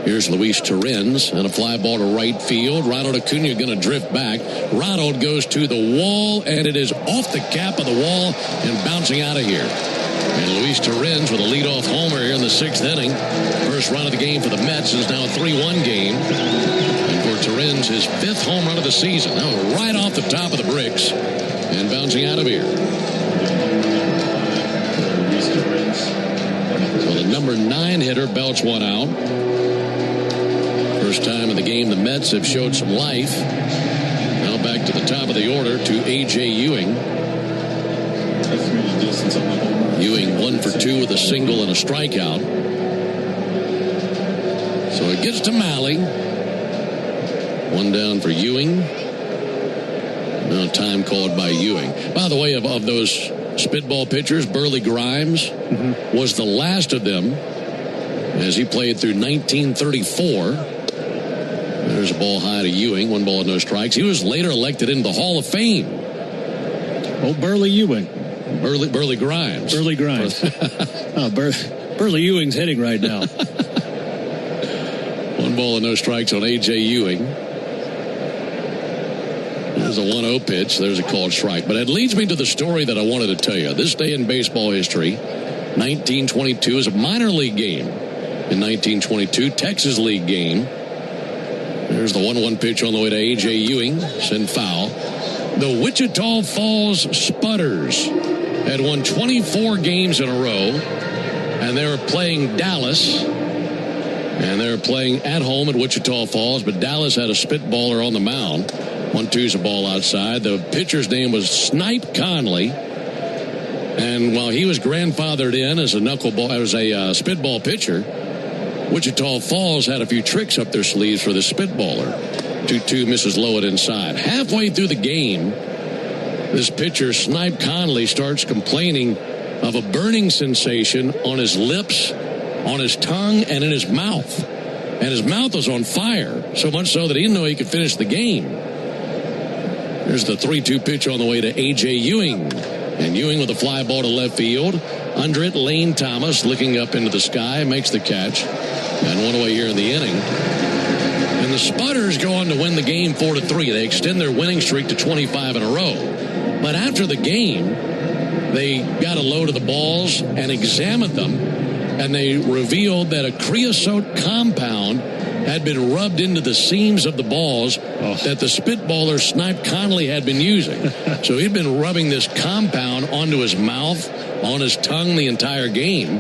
Speaker 6: Here's Luis Torrens and a fly ball to right field. Ronald Acuna going to drift back. Ronald goes to the wall, and it is off the cap of the wall and bouncing out of here. And Luis Torrens with a leadoff homer here in the 6th inning. First run of the game for the Mets is now a 3-1 game. And for Torrens, his 5th home run of the season. Now right off the top of the bricks and bouncing out of here. So the number 9 hitter belts one out. First time in the game the Mets have showed some life. Now back to the top of the order to A.J. Ewing. Ewing 1 for 2 with a single and a strikeout. So it gets to Malley. 1 down for Ewing. Now time called by Ewing. By the way, of those spitball pitchers, Burley Grimes was the last of them as he played through 1934. There's a ball high to Ewing. 1 ball, no strikes. He was later elected into the Hall of Fame.
Speaker 7: Oh, Burley Ewing.
Speaker 6: Burley Grimes.
Speaker 7: Burley Grimes. Burley Ewing's hitting right now.
Speaker 6: 1 ball and no strikes on A.J. Ewing. There's a 1-0 pitch. There's a called strike. But it leads me to the story that I wanted to tell you. This day in baseball history, 1922 is a minor league game. In 1922, Texas League game. There's the 1-1 pitch on the way to A.J. Ewing. Send foul. The Wichita Falls Spudders had won 24 games in a row, and they were playing Dallas, and they were playing at home at Wichita Falls, but Dallas had a spitballer on the mound. 1-2's a ball outside. The pitcher's name was Snipe Conley, and while he was grandfathered in as a spitball pitcher, Wichita Falls had a few tricks up their sleeves for the spitballer. 2-2 misses low it inside. Halfway through the game, this pitcher, Snipe Conley, starts complaining of a burning sensation on his lips, on his tongue, and in his mouth. And his mouth was on fire, so much so that he didn't know he could finish the game. There's the 3-2 pitch on the way to A.J. Ewing. And Ewing with a fly ball to left field. Under it, Lane Thomas looking up into the sky, makes the catch. And one away here in the inning. And the Spudders go on to win the game 4-3. They extend their winning streak to 25 in a row. But after the game, they got a load of the balls and examined them. And they revealed that a creosote compound had been rubbed into the seams of the balls that the spitballer Snipe Conley had been using. So he'd been rubbing this compound onto his mouth, on his tongue the entire game.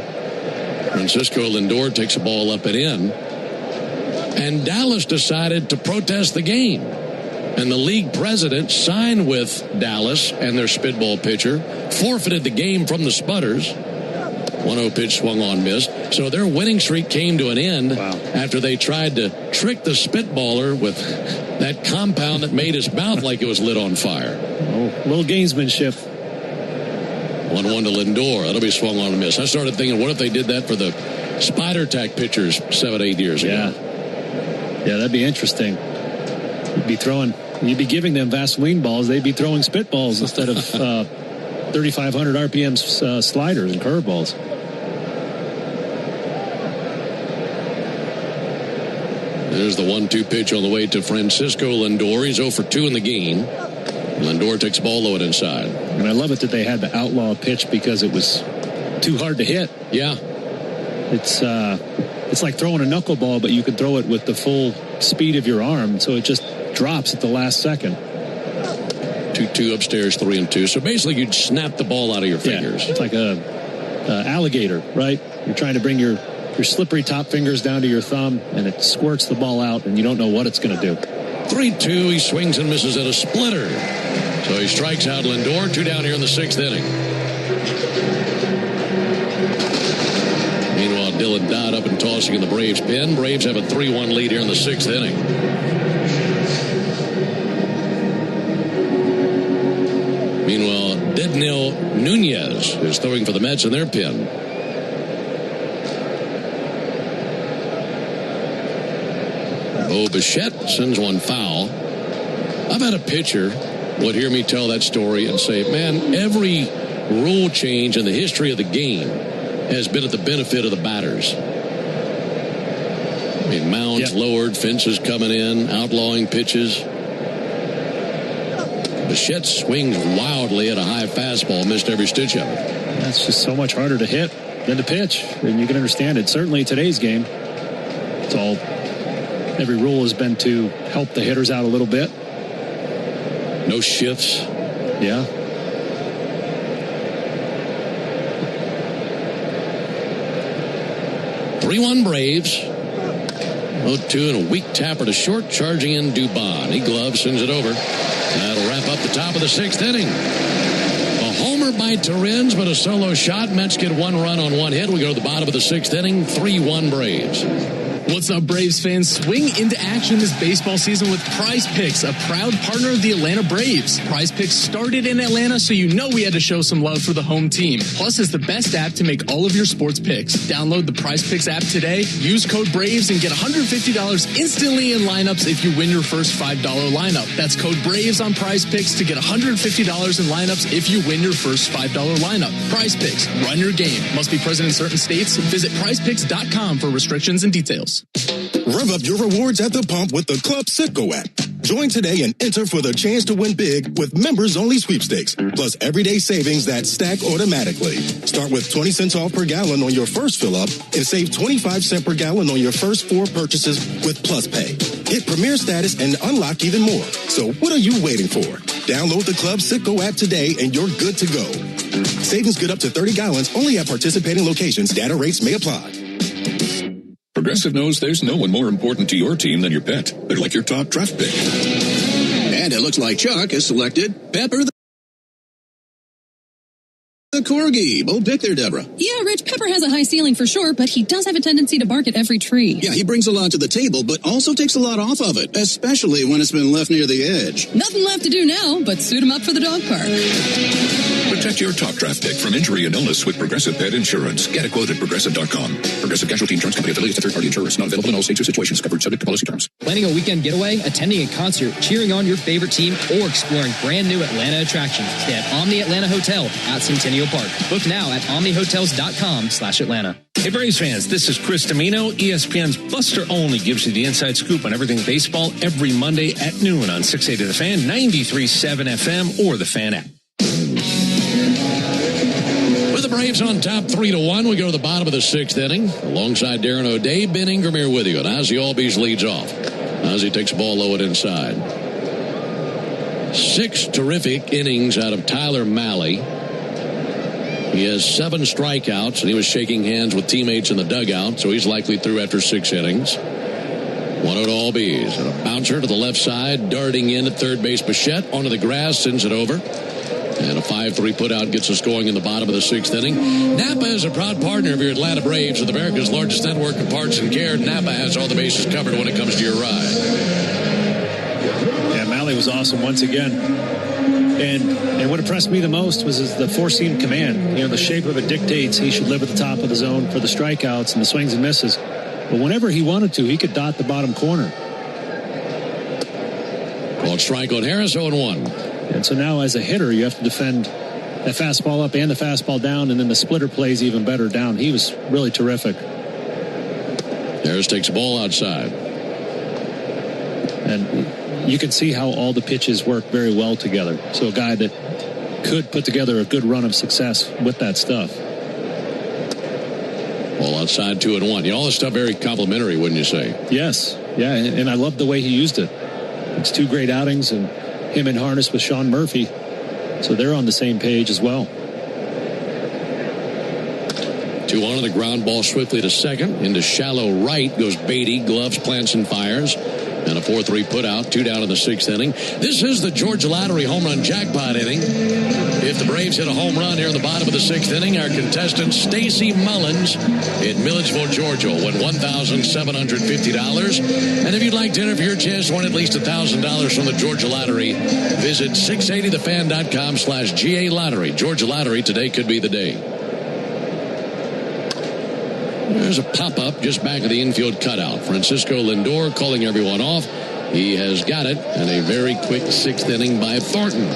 Speaker 6: Francisco Lindor takes a ball up and in. And Dallas decided to protest the game. And the league president signed with Dallas and their spitball pitcher, forfeited the game from the Spudders. 1-0 pitch swung on, missed. So their winning streak came to an end after they tried to trick the spitballer with that compound that made his mouth like it was lit on fire.
Speaker 7: Oh, little gamesmanship.
Speaker 6: 1-1 to Lindor. That'll be swung on and missed. I started thinking, what if they did that for the Spider Tack pitchers 7-8 years ago?
Speaker 7: Yeah, that'd be interesting. You'd be giving them Vaseline balls. They'd be throwing spitballs instead of 3,500 RPM sliders and curveballs.
Speaker 6: There's the 1-2 pitch on the way to Francisco Lindor. He's 0 for 2 in the game. Lindor takes the ball low and inside.
Speaker 7: And I love it that they had the outlaw pitch because it was too hard to hit.
Speaker 6: Yeah.
Speaker 7: It's like throwing a knuckleball, but you can throw it with the full speed of your arm, so it just drops at the last second.
Speaker 6: 2-2 upstairs, 3-2. So basically you'd snap the ball out of your fingers.
Speaker 7: It's like a alligator, right? You're trying to bring your slippery top fingers down to your thumb, and it squirts the ball out, and you don't know what it's going to do.
Speaker 6: 3-2, he swings and misses at a splitter. So he strikes out Lindor. 2 down here in the 6th inning. Meanwhile, Dylan Dodd up and tossing in the Braves pen. Braves have a 3-1 lead here in the 6th inning. Meanwhile, Dednil Nunez is throwing for the Mets in their pen. Bo Bichette sends one foul. I've had a pitcher would hear me tell that story and say, man, every rule change in the history of the game has been at the benefit of the batters. I mean, mounds lowered, fences coming in, outlawing pitches. Bichette swings wildly at a high fastball, missed every stitch of it.
Speaker 7: That's just so much harder to hit than to pitch, and you can understand it. Certainly today's game, every rule has been to help the hitters out a little bit.
Speaker 6: No shifts.
Speaker 7: Yeah.
Speaker 6: Three-1 Braves. 0-2 and a weak tapper to short, charging in Dubon. He gloves, sends it over. That'll wrap up the top of the 6th inning. A homer by Torrens, but a solo shot. Mets get 1 run on 1 hit. We go to the bottom of the 6th inning. 3-1 Braves.
Speaker 15: What's up, Braves fans? Swing into action this baseball season with Prize Picks, a proud partner of the Atlanta Braves. Prize Picks started in Atlanta, so you know we had to show some love for the home team. Plus, it's the best app to make all of your sports picks. Download the Prize Picks app today, use code BRAVES, and get $150 instantly in lineups if you win your first $5 lineup. That's code BRAVES on Prize Picks to get $150 in lineups if you win your first $5 lineup. Prize Picks, run your game. Must be present in certain states. Visit prizepicks.com for restrictions and details.
Speaker 8: Rev up your rewards at the pump with the Club Citgo app. Join today and enter for the chance to win big with members-only sweepstakes, plus everyday savings that stack automatically. Start with 20 cents off per gallon on your first fill-up and save 25 cents per gallon on your first 4 purchases with Plus Pay. Hit Premier status and unlock even more. So what are you waiting for? Download the Club Citgo app today and you're good to go. Savings good up to 30 gallons only at participating locations. Data rates may apply.
Speaker 23: Progressive knows there's no one more important to your team than your pet. They're like your top draft pick.
Speaker 11: And it looks like Chuck has selected Pepper the a corgi. Bold pick there, Deborah.
Speaker 18: Yeah, Rich, Pepper has a high ceiling for sure, but he does have a tendency to bark at every tree.
Speaker 11: Yeah, he brings a lot to the table, but also takes a lot off of it, especially when it's been left near the edge.
Speaker 18: Nothing left to do now, but suit him up for the dog park.
Speaker 23: Protect your top draft pick from injury and illness with Progressive Pet Insurance. Get a quote at Progressive.com. Progressive Casualty Insurance Company affiliates to third-party insurers. Not available in all states or situations. Covered subject to policy terms.
Speaker 21: Planning a weekend getaway, attending a concert, cheering on your favorite team, or exploring brand new Atlanta attractions. Stay at Omni Atlanta Hotel at Centennial Park. Book now at omnihotels.com/Atlanta.
Speaker 22: Hey Braves fans, this is Chris Domino. ESPN's Buster Olney gives you the inside scoop on everything baseball every Monday at noon on 680 The Fan, 93.7 FM, or the Fan app.
Speaker 6: With the Braves on top 3-1, we go to the bottom of the sixth inning. Alongside Darren O'Day, Ben Ingram here with you. And Ozzie Albies leads off. Ozzie takes the ball low and inside. 6 terrific innings out of Tyler Mahle. He has 7 strikeouts, and he was shaking hands with teammates in the dugout, so he's likely through after 6 innings. 1-0 to Albies, and a bouncer to the left side, darting in at third base. Bichette onto the grass, sends it over. And a 5-3 putout gets us going in the bottom of the 6th inning. Napa is a proud partner of your Atlanta Braves with America's largest network of parts and care. Napa has all the bases covered when it comes to your ride.
Speaker 7: Yeah, Mahle was awesome once again. And what impressed me the most was the four-seam command. You know, the shape of it dictates he should live at the top of the zone for the strikeouts and the swings and misses. But whenever he wanted to, he could dot the bottom corner.
Speaker 6: Called strike on Harris, 0-1.
Speaker 7: And so now as a hitter, you have to defend that fastball up and the fastball down, and then the splitter plays even better down. He was really terrific.
Speaker 6: Harris takes the ball outside.
Speaker 7: And you can see how all the pitches work very well together. So a guy that could put together a good run of success with that stuff.
Speaker 6: Ball outside, 2-1. You know, all this stuff very complimentary, wouldn't you say?
Speaker 7: Yes. Yeah, and I love the way he used it. It's 2 great outings, and him in harness with Sean Murphy. So they're on the same page as well.
Speaker 6: 2-1 on the ground ball swiftly to second. Into shallow right goes Beatty. Gloves, plants, and fires. And a 4-3 putout. 2 down in the 6th inning. This is the Georgia Lottery home run jackpot inning. If the Braves hit a home run here in the bottom of the 6th inning, our contestant Stacy Mullins in Milledgeville, Georgia, will win $1,750. And if you'd like to enter for your chance to win at least $1,000 from the Georgia Lottery, visit 680thefan.com/GA Lottery. Georgia Lottery, today could be the day. There's a pop-up just back of the infield cutout. Francisco Lindor calling everyone off. He has got it in a very quick 6th inning by Thornton.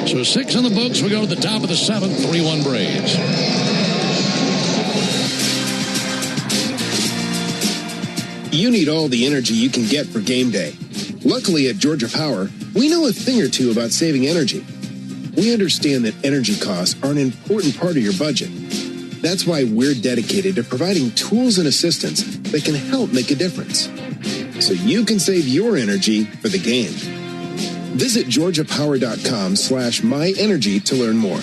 Speaker 6: So 6 in the books. We go to the top of the 7th, 3-1 Braves.
Speaker 25: You need all the energy you can get for game day. Luckily at Georgia Power, we know a thing or two about saving energy. We understand that energy costs are an important part of your budget. That's why we're dedicated to providing tools and assistance that can help make a difference, so you can save your energy for the game. Visit georgiapower.com/myenergy to learn more.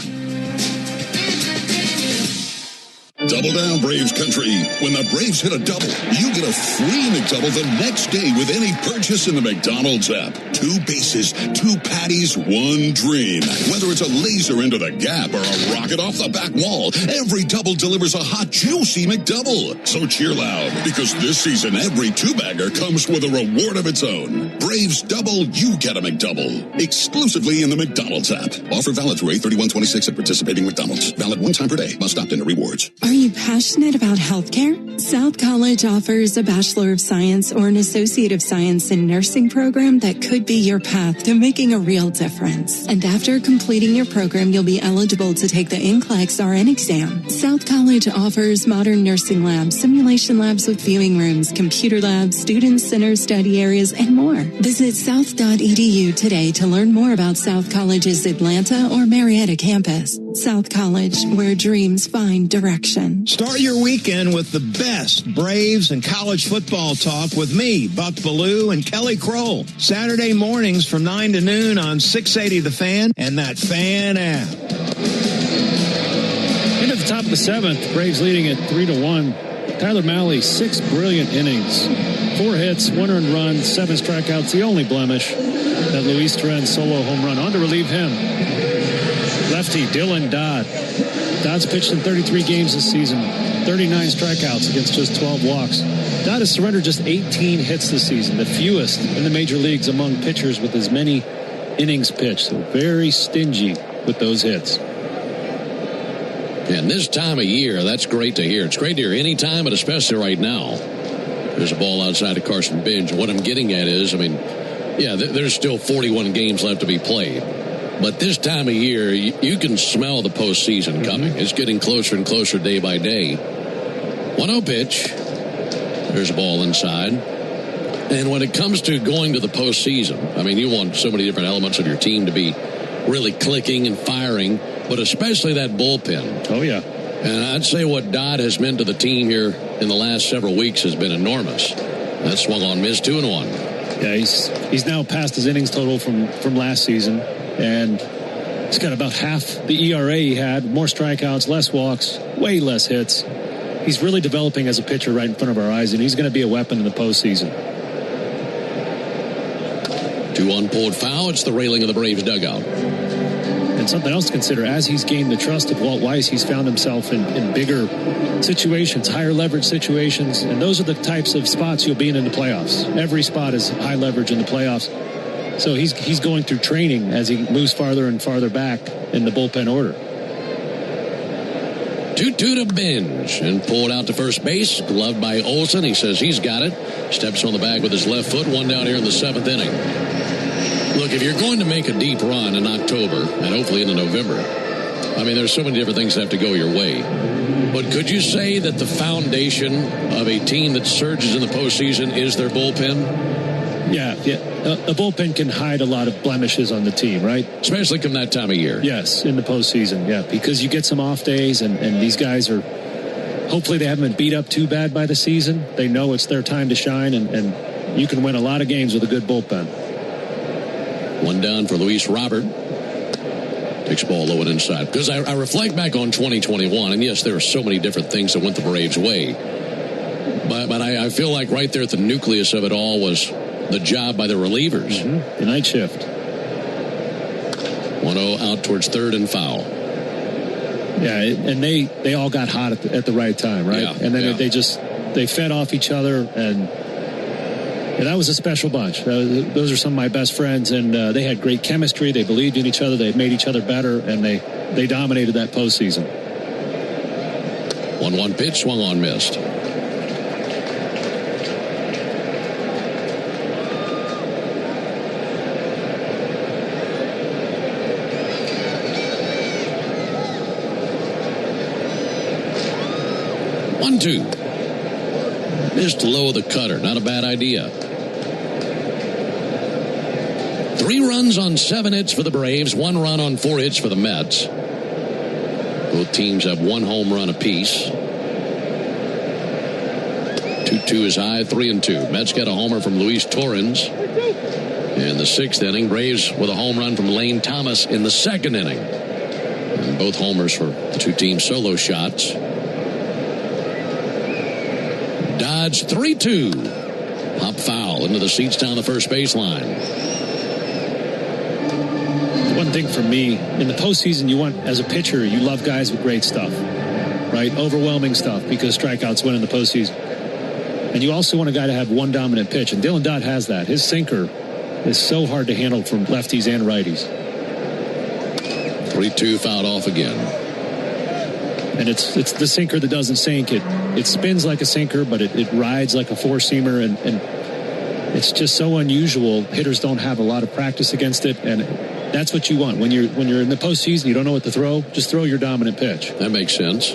Speaker 13: Double down, Braves country. When the Braves hit a double, you get a free McDouble the next day with any purchase in the McDonald's app. 2 bases, 2 patties, 1 dream. Whether it's a laser into the gap or a rocket off the back wall, every double delivers a hot, juicy McDouble. So cheer loud, because this season every 2-bagger comes with a reward of its own. Braves double, you get a McDouble. Exclusively in the McDonald's app. Offer valid through 8/31/26 at participating McDonald's. Valid 1 time per day. Must opt into rewards.
Speaker 26: Are you passionate about healthcare? South College offers a Bachelor of Science or an Associate of Science in Nursing program that could be your path to making a real difference. And after completing your program, you'll be eligible to take the NCLEX RN exam. South College offers modern nursing labs, simulation labs with viewing rooms, computer labs, student center study areas, and more. Visit south.edu today to learn more about South College's Atlanta or Marietta campus. South College, where dreams find direction.
Speaker 27: Start your weekend with the best Braves and college football talk with me, Buck Ballou, and Kelly Kroll. Saturday mornings from 9 to noon on 680 The Fan and that Fan app.
Speaker 7: Into the top of the 7th, Braves leading at 3-1. Tyler Mahle, 6 brilliant innings. 4 hits, 1 earned run, 7 strikeouts. The only blemish, that Luis Torrens solo home run. On to relieve him, lefty Dylan Dodd. Dodd's pitched in 33 games this season, 39 strikeouts against just 12 walks. Dodd has surrendered just 18 hits this season, the fewest in the major leagues among pitchers with as many innings pitched. So very stingy with those hits.
Speaker 6: And this time of year, that's great to hear. It's great to hear any time, but especially right now. There's a ball outside of Carson Bench. What I'm getting at is, there's still 41 games left to be played. But this time of year, you can smell the postseason coming. It's getting closer and closer day by day. 1-0 pitch. There's a ball inside. And when it comes to going to the postseason, you want so many different elements of your team to be really clicking and firing, but especially that bullpen.
Speaker 7: Oh, yeah.
Speaker 6: And I'd say what Dodd has meant to the team here in the last several weeks has been enormous. That swung on, missed, 2-1.
Speaker 7: Yeah, he's now passed his innings total from last season, and he's got about half the ERA he had, more strikeouts, less walks, way less hits. He's really developing as a pitcher right in front of our eyes, and he's going to be a weapon in the postseason.
Speaker 6: 2-1 pulled foul. It's the railing of the Braves dugout.
Speaker 7: And something else to consider, as he's gained the trust of Walt Weiss, he's found himself in bigger situations, higher leverage situations, and those are the types of spots you'll be in the playoffs. Every spot is high leverage in the playoffs. So he's going through training as he moves farther and farther back in the bullpen order.
Speaker 6: 2-2 to Bench and pulled out to first base, gloved by Olsen. He says he's got it. Steps on the bag with his left foot. One down here in the 7th inning. Look, if you're going to make a deep run in October and hopefully into November, there's so many different things that have to go your way. But could you say that the foundation of a team that surges in the postseason is their bullpen?
Speaker 7: Yeah. A bullpen can hide a lot of blemishes on the team, right?
Speaker 6: Especially come that time of year.
Speaker 7: Yes, in the postseason, yeah, because you get some off days, and these guys are, hopefully they haven't been beat up too bad by the season. They know it's their time to shine, and you can win a lot of games with a good bullpen.
Speaker 6: One down for Luis Robert. Takes ball low and inside. Because I reflect back on 2021, and yes, there are so many different things that went the Braves' way. But I feel like right there at the nucleus of it all was the job by the relievers.
Speaker 7: The night shift.
Speaker 6: 1-0 out towards third and foul.
Speaker 7: Yeah, and they all got hot at the right time, right?
Speaker 6: Yeah,
Speaker 7: and then they fed off each other, and that was a special bunch. Those are some of my best friends, and they had great chemistry. They believed in each other. They made each other better, and they dominated that postseason.
Speaker 6: 1-1 pitch, swung on, missed. One-two. Missed low of the cutter. Not a bad idea. 3 runs on 7 hits for the Braves. 1 run on 4 hits for the Mets. Both teams have 1 home run apiece. 2-2 is high. 3-2. Mets got a homer from Luis Torrens in the 6th inning. Braves with a home run from Lane Thomas in the 2nd inning. And both homers for the 2 teams' solo shots. Dodge 3-2. Hop foul into the seats down the first baseline.
Speaker 7: One thing for me, in the postseason, you want, as a pitcher, you love guys with great stuff, right? Overwhelming stuff, because strikeouts win in the postseason. And you also want a guy to have one dominant pitch, and Dylan Dodd has that. His sinker is so hard to handle from lefties and righties.
Speaker 6: 3-2 fouled off again.
Speaker 7: And it's the sinker that doesn't sink. It spins like a sinker, but it rides like a four-seamer, and it's just so unusual. Hitters don't have a lot of practice against it, and that's what you want. When you're in the postseason, you don't know what to throw, just throw your dominant pitch.
Speaker 6: That makes sense.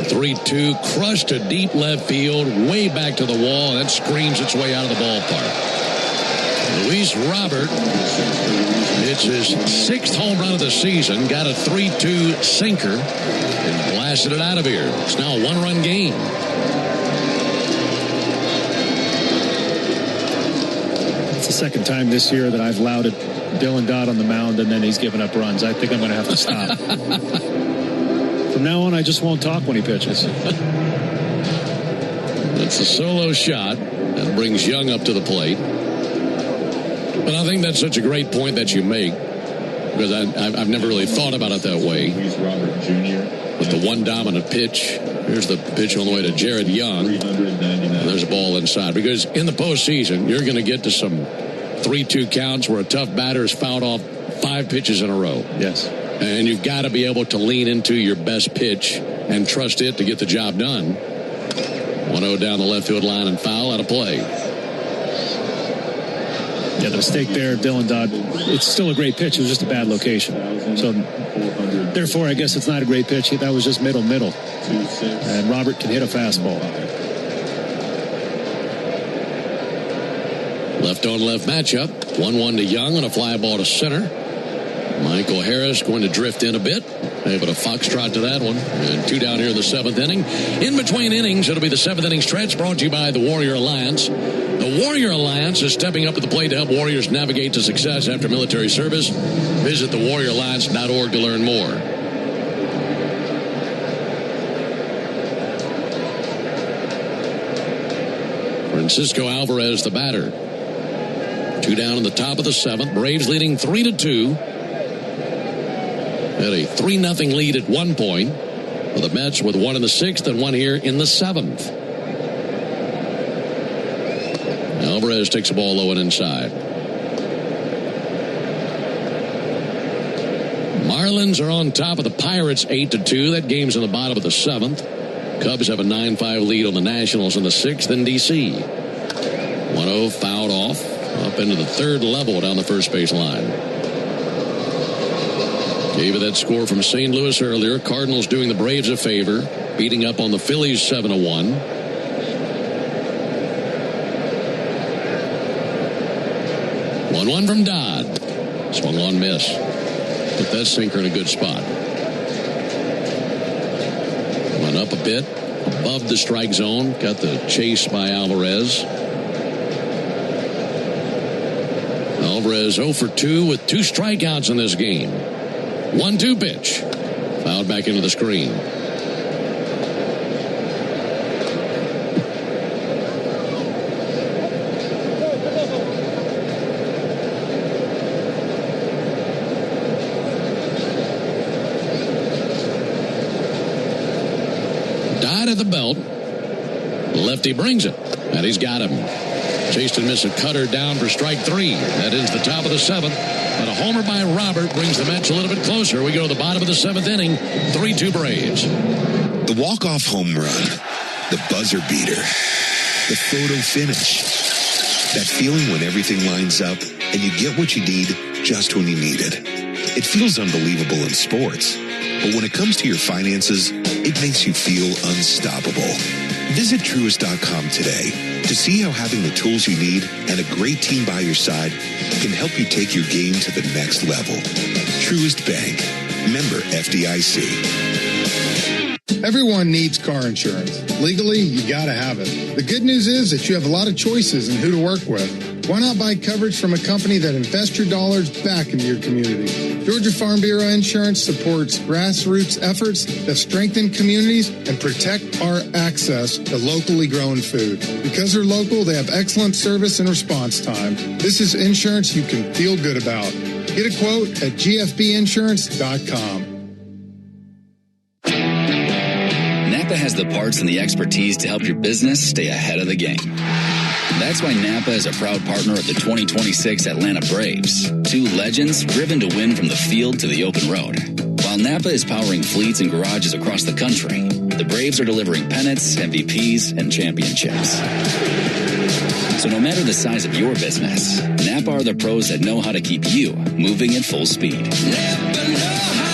Speaker 6: 3-2, crushed to deep left field, way back to the wall, and that screams its way out of the ballpark. Luis Robert, it's his 6th home run of the season, got a 3-2 sinker, and blasted it out of here. It's now a 1-run game.
Speaker 7: It's the 2nd time this year that I've lauded Dylan Dodd on the mound, and then he's given up runs. I think I'm going to have to stop. From now on, I just won't talk when he pitches.
Speaker 6: It's a solo shot that brings Young up to the plate. But I think that's such a great point that you make. because I've never really thought about it that way. With the one dominant pitch, here's the pitch on the way to Jared Young. There's a ball inside. Because in the postseason, you're going to get to some 3-2 counts where a tough batter is fouled off 5 pitches in a row.
Speaker 7: Yes.
Speaker 6: And you've got to be able to lean into your best pitch and trust it to get the job done. 1-0 down the left field line and foul out of play.
Speaker 7: Yeah, the mistake there, Dylan Dodd, it's still a great pitch. It was just a bad location. So, therefore, I guess it's not a great pitch. That was just middle. And Robert can hit a fastball.
Speaker 6: Left-on-left matchup. 1-1 to Young on a fly ball to center. Michael Harris going to drift in a bit. Able to foxtrot to that one. And 2 down here in the 7th inning. In between innings, it'll be the 7th inning stretch brought to you by the Warrior Alliance. The Warrior Alliance is stepping up to the plate to help warriors navigate to success after military service. Visit thewarrioralliance.org to learn more. Francisco Alvarez, the batter. 2 down in the top of the 7th. Braves leading 3-2. Had a 3-0 lead at one point. For the Mets with 1 in the 6th and 1 here in the 7th. Alvarez takes the ball low and inside. Marlins are on top of the Pirates 8-2. That game's in the bottom of the 7th. Cubs have a 9-5 lead on the Nationals in the 6th in D.C. 1-0 fouled off up into the 3rd level down the first base line. Gave you that score from St. Louis earlier. Cardinals doing the Braves a favor, beating up on the Phillies 7-1. 1-1 from Dodd. Swung on, miss. Put that sinker in a good spot. Went up a bit above the strike zone. Got the chase by Alvarez. Alvarez 0 for 2 with 2 strikeouts in this game. 1-2 pitch. Fouled back into the screen. Died at the belt. Lefty brings it. And he's got him. Chased and missed a cutter down for strike 3. That is the top of the 7th. But a homer by Robert brings the Mets a little bit closer. We go to the bottom of the 7th inning. 3-2 Braves.
Speaker 10: The walk-off home run. The buzzer beater. The photo finish. That feeling when everything lines up and you get what you need just when you need it. It feels unbelievable in sports. But when it comes to your finances, it makes you feel unstoppable. Visit Truist.com today to see how having the tools you need and a great team by your side can help you take your game to the next level. Truist Bank. Member FDIC.
Speaker 1: Everyone needs car insurance. Legally, you gotta have it. The good news is that you have a lot of choices in who to work with. Why not buy coverage from a company that invests your dollars back into your community? Georgia Farm Bureau Insurance supports grassroots efforts that strengthen communities and protect our access to locally grown food. Because they're local, they have excellent service and response time. This is insurance you can feel good about. Get a quote at gfbinsurance.com.
Speaker 2: Napa has the parts and the expertise to help your business stay ahead of the game. That's why Napa is a proud partner of the 2026 Atlanta Braves. 2 legends driven to win from the field to the open road. While Napa is powering fleets and garages across the country, the Braves are delivering pennants, MVPs, and championships. So no matter the size of your business, Napa are the pros that know how to keep you moving at full speed.
Speaker 5: Napa know-how.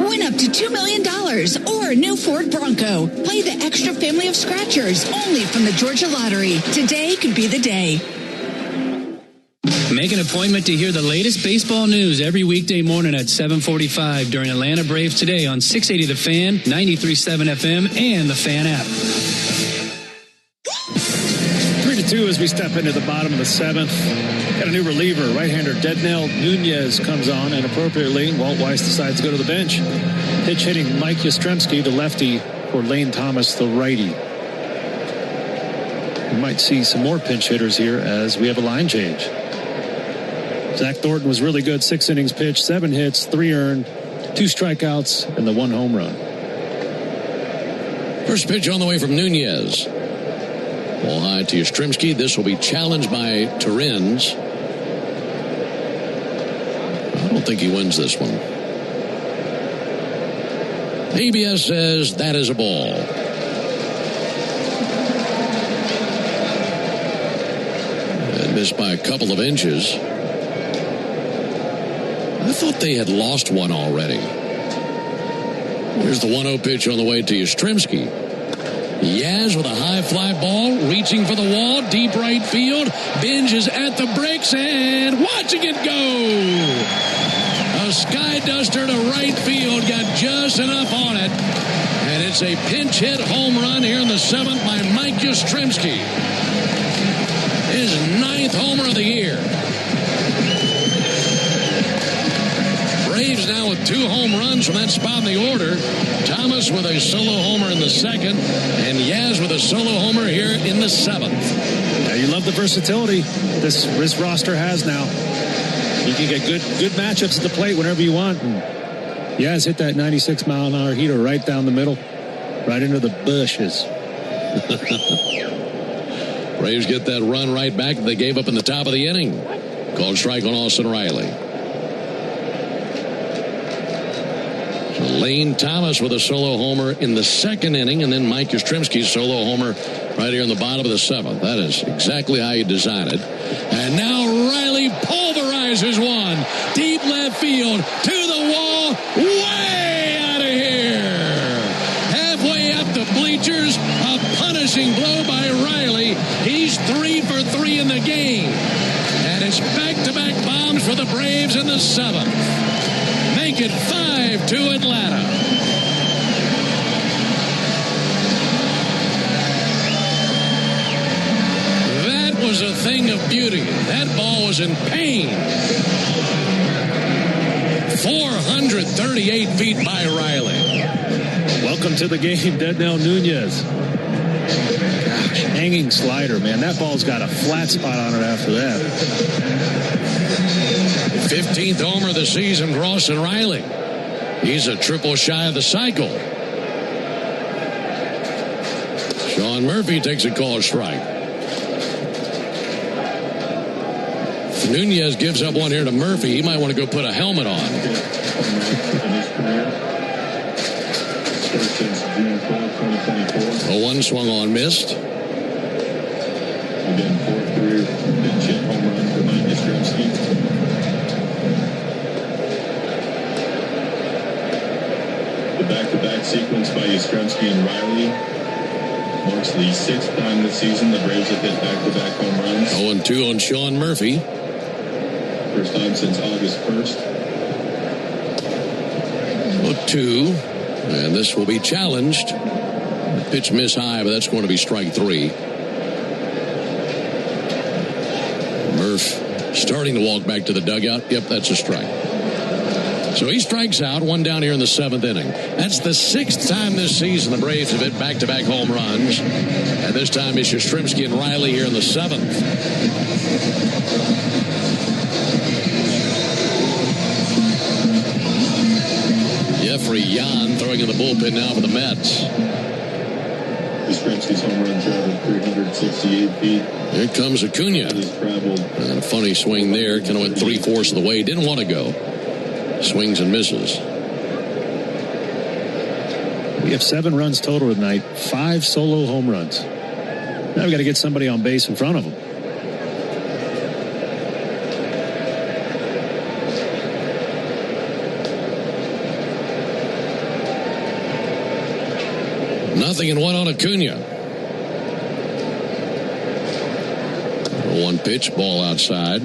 Speaker 5: Win up to $2 million or a new Ford Bronco. Play the extra family of scratchers only from the Georgia Lottery. Today could be the day.
Speaker 9: Make an appointment to hear the latest baseball news every weekday morning at 7:45 during Atlanta Braves Today on 680 The Fan, 93.7 FM, and the Fan app.
Speaker 7: 3-2 as we step into the bottom of the 7th. Got a new reliever, right-hander Dednell Nunez comes on, and appropriately, Walt Weiss decides to go to the bench. Pitch hitting Mike Yastrzemski, the lefty, for Lane Thomas, the righty. We might see some more pinch hitters here as we have a line change. Zach Thornton was really good. 6 innings pitched, 7 hits, 3 earned, 2 strikeouts, and the 1 home run.
Speaker 6: First pitch on the way from Nunez. Ball high to Yastrzemski. This will be challenged by Torrens. I don't think he wins this one. ABS says that is a ball. And missed by a couple of inches. I thought they had lost one already. Here's the 1-0 pitch on the way to Yastrzemski. Yaz with a high fly ball, reaching for the wall, deep right field. Binge is at the bricks and watching it go. A sky duster to right field, got just enough on it. And it's a pinch hit home run here in the 7th by Mike Yastrzemski. His 9th homer of the year. Braves now with 2 home runs from that spot in the order. Thomas with a solo homer in the 2nd, and Yaz with a solo homer here in the 7th.
Speaker 7: Yeah, you love the versatility this roster has now. You can get good matchups at the plate whenever you want. And Yaz hit that 96-mile-an-hour heater right down the middle, right into the bushes.
Speaker 6: Braves get that run right back that they gave up in the top of the inning. Called strike on Austin Riley. Lane Thomas with a solo homer in the 2nd inning, and then Mike Yastrzemski's solo homer right here in the bottom of the 7th. That is exactly how you design it. And now Riley pulverizes one. Deep left field to the wall. Way out of here. Halfway up the bleachers. A punishing blow by Riley. He's 3 for 3 in the game. And it's back-to-back bombs for the Braves in the 7th. Make it 5-2 Atlanta. That was a thing of beauty. That ball was in pain. 438 feet by Riley.
Speaker 7: Welcome to the game, Dednell Nunez. Gosh, hanging slider, man. That ball's got a flat spot on it after that.
Speaker 6: 15th homer of the season for Austin Riley. He's a triple shy of the cycle. Sean Murphy takes a called strike. Nunez gives up one here to Murphy. He might want to go put a helmet on. A 1 swung on, missed.
Speaker 3: Again, 4th career pinch hit home run for Mike Yastrzemski. The back-to-back sequence by Yastrzemski and Riley marks the 6th time this season the Braves have hit back-to-back home runs.
Speaker 6: 0-2 on Sean Murphy.
Speaker 3: First time since August 1st.
Speaker 6: 0-2. And this will be challenged. The pitch miss high, but that's going to be strike 3. Murph starting to walk back to the dugout. Yep, that's a strike. So he strikes out, 1 down here in the 7th inning. That's the 6th time this season the Braves have hit back-to-back home runs. And this time it's Yastrzemski and Riley here in the 7th. Jeffrey Yan throwing in the bullpen now for the Mets.
Speaker 3: Yastrzemski's home run traveled 368 feet.
Speaker 6: Here comes Acuna. And a funny swing there. Kind of went 3/4 of the way. Didn't want to go. Swings and misses.
Speaker 7: We have 7 runs total tonight. 5 solo home runs. Now we got to get somebody on base in front of them.
Speaker 6: Nothing and 1 on Acuna. 1 pitch, ball outside.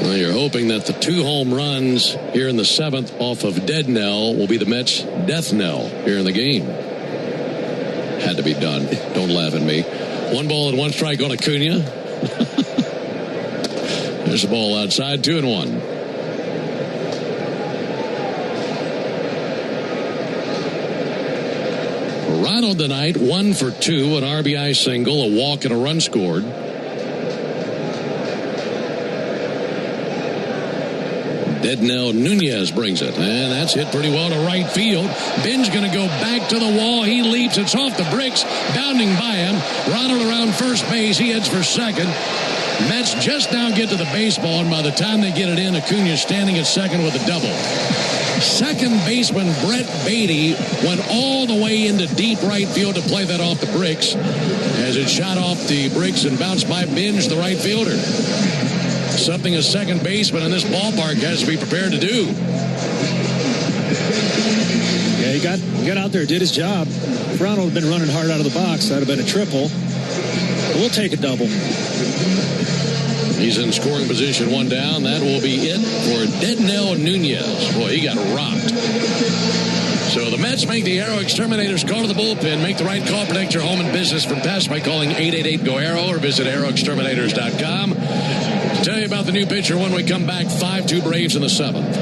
Speaker 6: Well, you're hoping that the 2 home runs here in the 7th off of Dednell will be the Mets' death knell here in the game. Had to be done. Don't laugh at me. 1 ball and 1 strike on Acuna. There's the ball outside, 2-1. Ronald tonight, 1 for 2, an RBI single, a walk, and a run scored. Dednell Nunez brings it, and that's hit pretty well to right field. Ben's going to go back to the wall. He leaps. It's off the bricks, bounding by him. Ronald around first base. He heads for second. Mets just now get to the baseball, and by the time they get it in, Acuna's standing at second with a double. Second baseman Brett Beatty went all the way into deep right field to play that off the bricks as it shot off the bricks and bounced by Binge, the right fielder. Something a second baseman in this ballpark has to be prepared to do.
Speaker 7: Yeah, he got out there, did his job. If Ronald had been running hard out of the box, that would have been a triple. But we'll take a double.
Speaker 6: He's in scoring position, one down. That will be it for Dednell Nunez. Boy, he got rocked. So the Mets make the Aero Exterminators call to the bullpen. Make the right call. Protect your home and business from pests by calling 888-GO-AERO or visit aeroexterminators.com. Tell you about the new pitcher when we come back. 5-2 Braves in the 7th.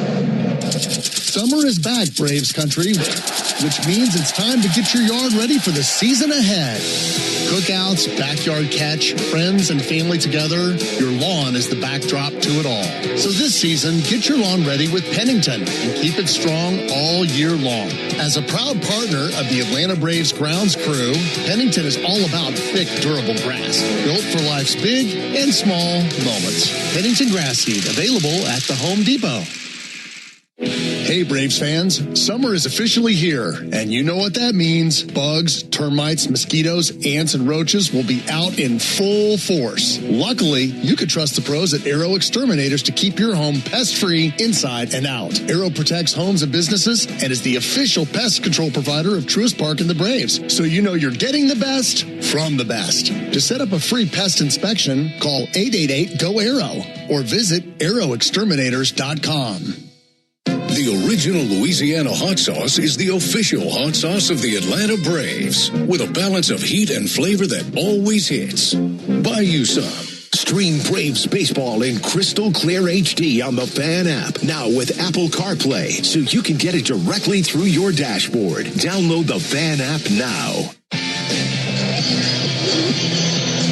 Speaker 1: Summer is back, Braves country, which means it's time to get your yard ready for the season ahead. Cookouts, backyard catch, friends and family together, your lawn is the backdrop to it all. So this season, get your lawn ready with Pennington and keep it strong all year long. As a proud partner of the Atlanta Braves grounds crew, Pennington is all about thick, durable grass, built for life's big and small moments. Pennington grass seed, available at the Home Depot. Hey, Braves fans, summer is officially here, and you know what that means. Bugs, termites, mosquitoes, ants, and roaches will be out in full force. Luckily, you can trust the pros at Aero Exterminators to keep your home pest-free inside and out. Aero protects homes and businesses and is the official pest control provider of Truist Park and the Braves, so you know you're getting the best from the best. To set up a free pest inspection, call 888-GO-AERO or visit aeroexterminators.com.
Speaker 23: The original Louisiana hot sauce is the official hot sauce of the Atlanta Braves, with a balance of heat and flavor that always hits. Buy you some.
Speaker 20: Stream Braves baseball in crystal clear HD on the Fan app. Now with Apple CarPlay, so you can get it directly through your dashboard. Download the Fan app now.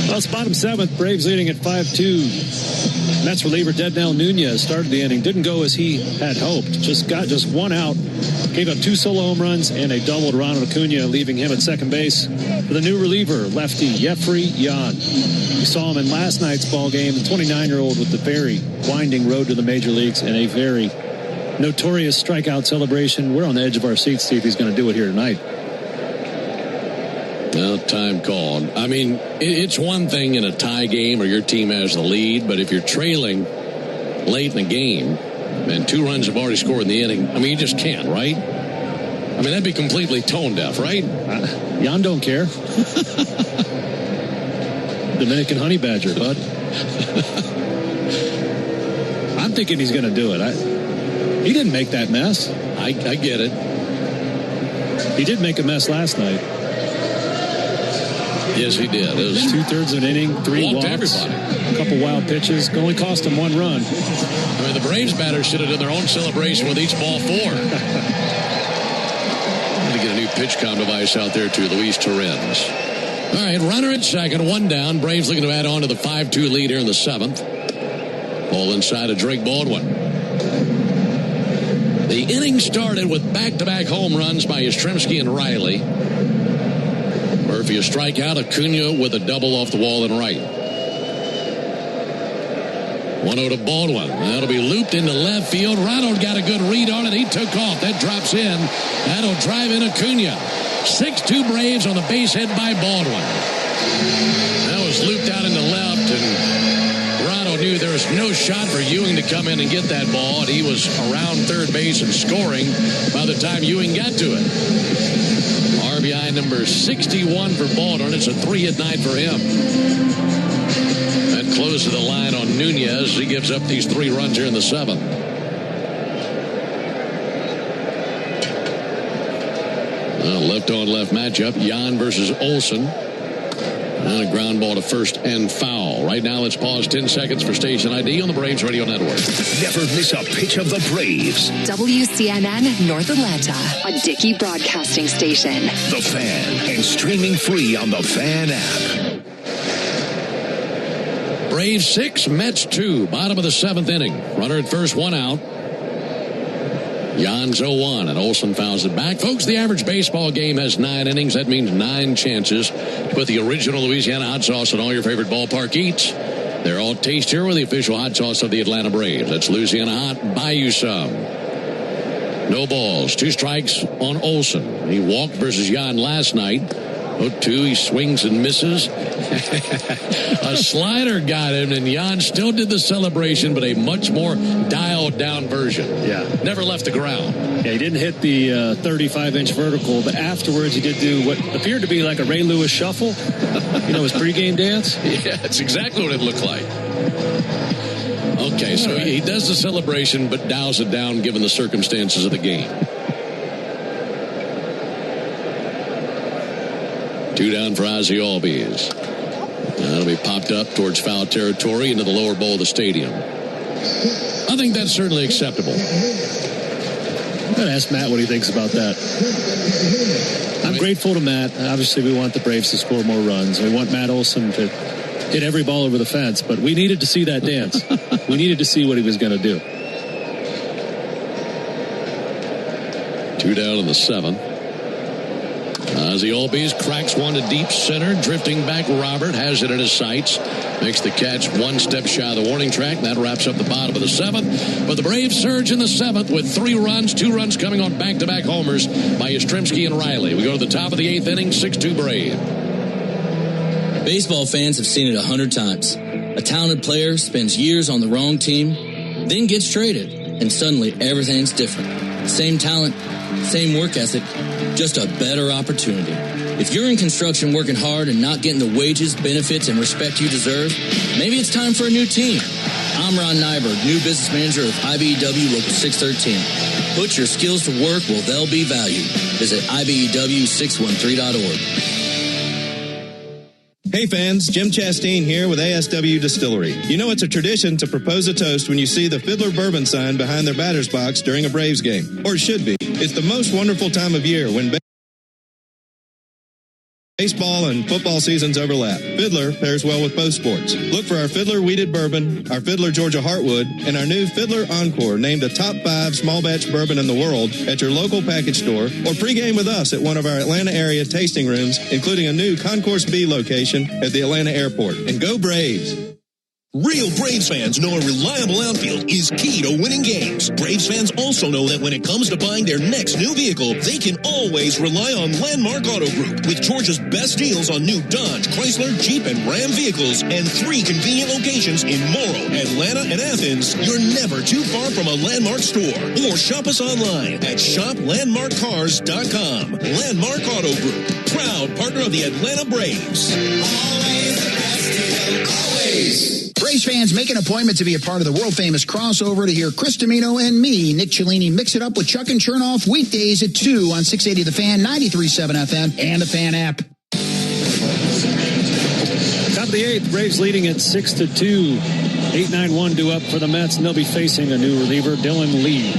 Speaker 7: Well, it's bottom 7th. Braves leading at 5-2. Mets reliever Dednell Nunez started the inning. Didn't go as he had hoped. Just got one out. Gave up 2 solo home runs and a double to Ronald Acuna, leaving him at second base. For the new reliever, lefty Jeffrey Yan. We saw him in last night's ball game. The 29-year-old with the very winding road to the major leagues and a very notorious strikeout celebration. We're on the edge of our seats to see if he's going to do it here tonight.
Speaker 6: Well, time called. I mean, it's one thing in a tie game or your team has the lead, but if you're trailing late in the game and 2 runs have already scored in the inning, I mean, you just can't, right? I mean, that'd be completely tone deaf, right?
Speaker 7: Jan don't care. Dominican honey badger, bud. I'm thinking he's going to do it. He didn't make that mess.
Speaker 6: I get it.
Speaker 7: He did make a mess last night.
Speaker 6: Yes, he did. It was
Speaker 7: 2/3 of an inning, 3 walks,
Speaker 6: everybody.
Speaker 7: A couple wild pitches. Only cost him 1 run.
Speaker 6: I mean, the Braves batters should have done their own celebration with each ball 4. To get a new pitch count device out there to Luis Torrens. All right, runner at second, 1 down. Braves looking to add on to the 5-2 lead here in the 7th. Ball inside of Drake Baldwin. The inning started with back-to-back home runs by Yastrzemski and Riley. Murphy a strikeout, Acuna with a double off the wall and right. 1-0 to Baldwin. That'll be looped into left field. Ronald got a good read on it. He took off. That drops in. That'll drive in Acuna. 6-2 Braves on the base hit by Baldwin. That was looped out into left, and Ronald knew there was no shot for Ewing to come in and get that ball, and he was around third base and scoring by the time Ewing got to it. RBI number 61 for Baldwin. It's a 3-hit night for him. That close to the line on Nunez. He gives up these 3 runs here in the 7th. Well, left-on-left matchup. Jan versus Olsen. And a ground ball to first and foul. Right now, let's pause 10 seconds for station ID on the Braves Radio Network.
Speaker 23: Never miss a pitch of the Braves.
Speaker 4: WCNN North Atlanta, a Dickey broadcasting station.
Speaker 23: The Fan, and streaming free on the Fan app.
Speaker 6: Braves 6, Mets 2. Bottom of the 7th inning. Runner at first, 1 out. Jan's 0-1, and Olsen fouls it back. Folks, the average baseball game has 9 innings. That means 9 chances to put the original Louisiana hot sauce in all your favorite ballpark eats. They're all tastier with the official hot sauce of the Atlanta Braves. That's Louisiana Hot. Buy you some. No balls. 2 strikes on Olsen. He walked versus Jan last night. 0-2, he swings and misses. A slider got him, and Jan still did the celebration, but a much more dialed-down version.
Speaker 7: Yeah.
Speaker 6: Never left the ground.
Speaker 7: Yeah, he didn't hit the 35-inch vertical, but afterwards he did do what appeared to be like a Ray Lewis shuffle. You know, his pregame dance?
Speaker 6: Yeah, that's exactly what it looked like. Okay, so he does the celebration, but dials it down given the circumstances of the game. 2 down for Ozzie Albies. That'll be popped up towards foul territory into the lower bowl of the stadium. I think that's certainly acceptable.
Speaker 7: I'm going to ask Matt what he thinks about that. I'm grateful to Matt. Obviously, we want the Braves to score more runs. We want Matt Olsen to hit every ball over the fence, but we needed to see that dance. We needed to see what he was going to do.
Speaker 6: 2 down in the 7th. Ozzie Albies cracks one to deep center. Drifting back, Robert has it in his sights. Makes the catch 1 step shy of the warning track. That wraps up the bottom of the 7th. But the Braves surge in the 7th with 3 runs, 2 runs coming on back-to-back homers by Yastrzemski and Riley. We go to the top of the 8th inning, 6-2 Brave.
Speaker 12: Baseball fans have seen it 100 times. A talented player spends years on the wrong team, then gets traded, and suddenly everything's different. Same talent, same work ethic, just a better opportunity. If you're in construction working hard and not getting the wages, benefits, and respect you deserve, maybe it's time for a new team. I'm Ron Nyberg, new business manager of IBEW Local 613. Put your skills to work where they'll be valued. Visit IBEW613.org.
Speaker 14: Hey fans, Jim Chastain here with ASW Distillery. You know it's a tradition to propose a toast when you see the Fiddler Bourbon sign behind their batter's box during a Braves game. Or it should be. It's the most wonderful time of year when baseball and football seasons overlap. Fiddler pairs well with both sports. Look for our Fiddler Wheated Bourbon, our Fiddler Georgia Heartwood, and our new Fiddler Encore, named a top 5 small batch bourbon in the world, at your local package store, or pregame with us at one of our Atlanta area tasting rooms, including a new Concourse B location at the Atlanta airport. And go Braves!
Speaker 15: Real Braves fans know a reliable outfield is key to winning games. Braves fans also know that when it comes to buying their next new vehicle, they can always rely on Landmark Auto Group. With Georgia's best deals on new Dodge, Chrysler, Jeep, and Ram vehicles, and 3 convenient locations in Morrow, Atlanta, and Athens, you're never too far from a Landmark store. Or shop us online at shoplandmarkcars.com. Landmark Auto Group, proud partner of the Atlanta Braves.
Speaker 16: Always the best deal, always. Braves fans, make an appointment to be a part of the world-famous crossover to hear Chris Domino and me, Nick Cellini, mix it up with Chuck and Chernoff weekdays at 2 on 680 The Fan, 93.7 FM, and the Fan app.
Speaker 7: Top of the 8th, Braves leading at 6-2. 8-9-1 due up for the Mets, and they'll be facing a new reliever, Dylan Lee.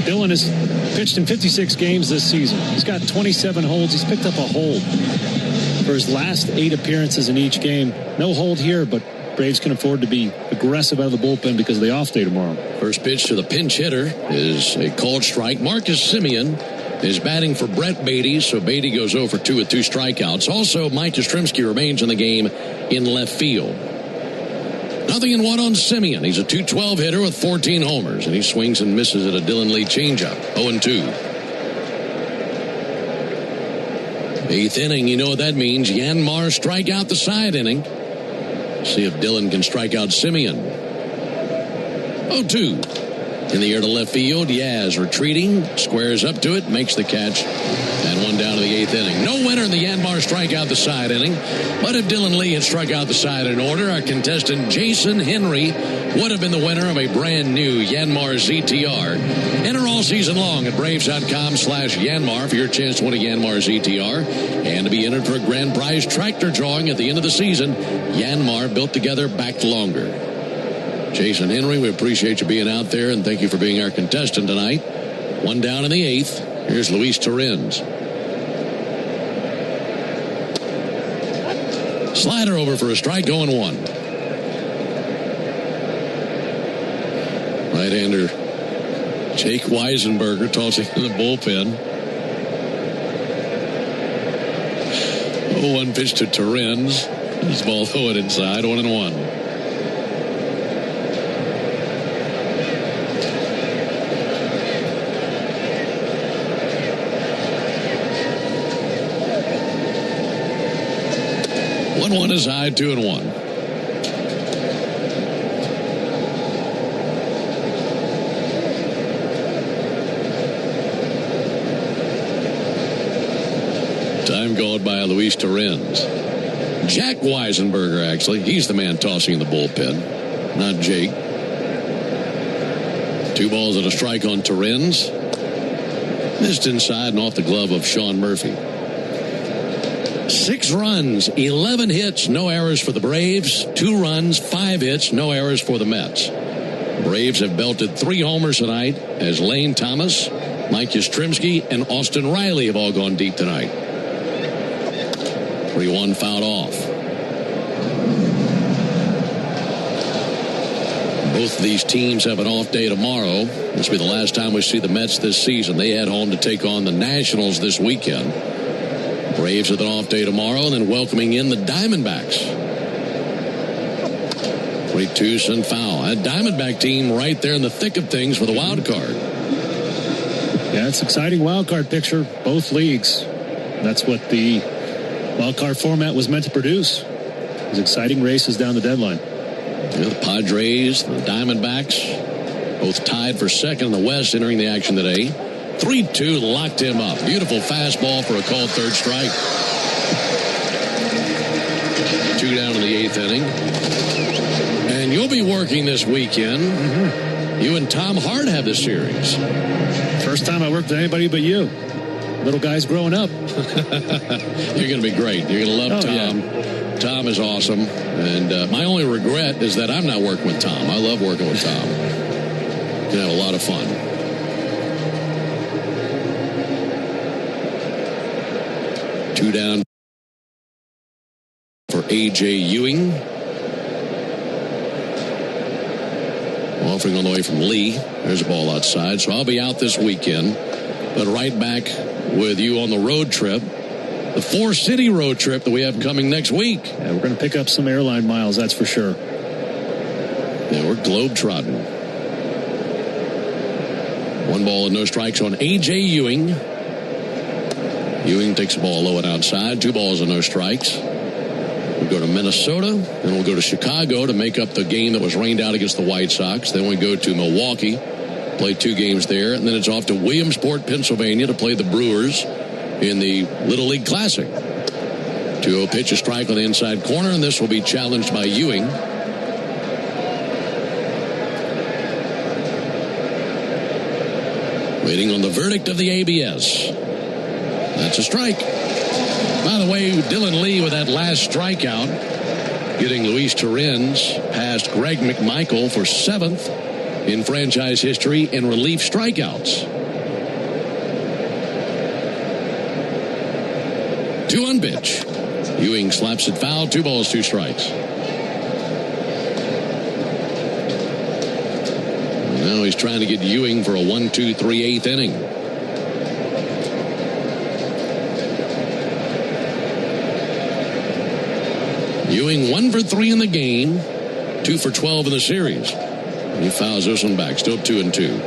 Speaker 7: Dylan has pitched in 56 games this season. He's got 27 holds. He's picked up a hold for his last 8 appearances in each game. No hold here, but Braves can afford to be aggressive out of the bullpen because of the off day tomorrow.
Speaker 6: First pitch to the pinch hitter is a called strike. Marcus Semien is batting for Brett Beatty, so Beatty goes 0 for 2 with 2 strikeouts. Also, Mike Yastrzemski remains in the game in left field. 0-1 on Semien. He's a .212 hitter with 14 homers, and he swings and misses at a Dylan Lee changeup. 0-2. 8th inning, you know what that means. Yanmar strike out the side inning. See if Dylan can strike out Semien. 0-2. In the air to left field, Yaz retreating, squares up to it, makes the catch, and 1 down to the 8th inning. No winner in the Yanmar strikeout the side inning, but if Dylan Lee had struck out the side in order, our contestant Jason Henry would have been the winner of a brand new Yanmar ZTR. Enter all season long at Braves.com/Yanmar for your chance to win a Yanmar ZTR and to be entered for a grand prize tractor drawing at the end of the season. Yanmar, built together, backed longer. Jason Henry, we appreciate you being out there, and thank you for being our contestant tonight. 1 down in the 8th. Here's Luis Torrens. Slider over for a strike, 0-1. Right-hander Jake Weisenberger tossing in the bullpen. 0-1 pitch to Torrens. This ball thrown inside, 1-1. One is high, 2-1. Time called by Luis Torrens. Jack Weisenberger, actually. He's the man tossing in the bullpen, not Jake. 2 balls and a strike on Torrens. Missed inside and off the glove of Sean Murphy. 6 runs, 11 hits, no errors for the Braves. 2 runs, 5 hits, no errors for the Mets. Braves have belted 3 homers tonight as Lane Thomas, Mike Yastrzemski, and Austin Riley have all gone deep tonight. 3-1 fouled off. Both of these teams have an off day tomorrow. This will be the last time we see the Mets this season. They head home to take on the Nationals this weekend. Braves with an off day tomorrow, and then welcoming in the Diamondbacks. 3-2 and foul. A Diamondback team right there in the thick of things for the wild card.
Speaker 7: Yeah, it's an exciting wild card picture. Both leagues. That's what the wild card format was meant to produce. These exciting races down the deadline.
Speaker 6: Yeah, the Padres, the Diamondbacks, both tied for second in the West entering the action today. 3-2 locked him up. Beautiful fastball for a called third strike. 2 down in the 8th inning. And you'll be working this weekend. Mm-hmm. You and Tom Hart have this series.
Speaker 7: First time I worked with anybody but you. Little guy's growing up.
Speaker 6: You're going to be great. You're going to love Tom. Yeah. Tom is awesome. And my only regret is that I'm not working with Tom. I love working with Tom. Going to have a lot of fun. Two down for A.J. Ewing. Offering on the way from Lee. There's a ball outside. So I'll be out this weekend. But right back with you on the road trip. The 4-city road trip that we have coming next week.
Speaker 7: Yeah, we're going to pick up some airline miles, that's for sure.
Speaker 6: Yeah, we're globe-trotting. 1 ball and no strikes on A.J. Ewing. Ewing takes the ball low and outside. 2 balls and no strikes. We'll go to Minnesota, then we'll go to Chicago to make up the game that was rained out against the White Sox. Then we go to Milwaukee, play 2 games there, and then it's off to Williamsport, Pennsylvania to play the Brewers in the Little League Classic. 2-0 pitch, a strike on the inside corner, and this will be challenged by Ewing. Waiting on the verdict of the ABS. That's a strike. By the way, Dylan Lee with that last strikeout, getting Luis Torrens past Greg McMichael for 7th in franchise history in relief strikeouts. 2-1 pitch. Ewing slaps it foul. 2 balls, 2 strikes. Now he's trying to get Ewing for a 1-2-3 8th inning. Ewing 1 for 3 in the game, 2 for 12 in the series. He fouls this one back, still 2-2.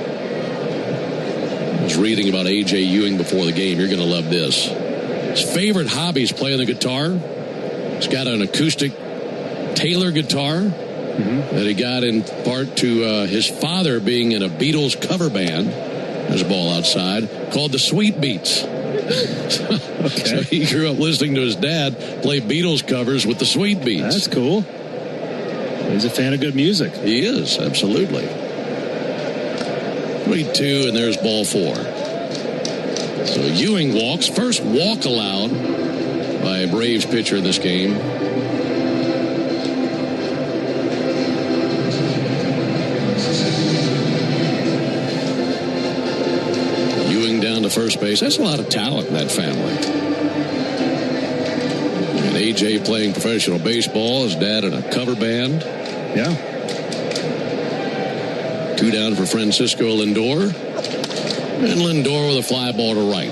Speaker 6: I was reading about A.J. Ewing before the game. You're going to love this. His favorite hobby is playing the guitar. He's got an acoustic Taylor guitar that he got in part to his father being in a Beatles cover band. There's a ball outside called the Sweet Beats.
Speaker 7: Okay.
Speaker 6: So he grew up listening to his dad play Beatles covers with the Sweet Beats.
Speaker 7: That's cool. He's a fan of good music.
Speaker 6: He is, absolutely. 3-2, and there's ball 4. So Ewing walks. First walk allowed by a Braves pitcher in this game. Ewing down to first base. That's a lot of talent in that family. And A.J. playing professional baseball. His dad in a cover band.
Speaker 7: Yeah.
Speaker 6: 2 down for Francisco Lindor. And Lindor with a fly ball to right.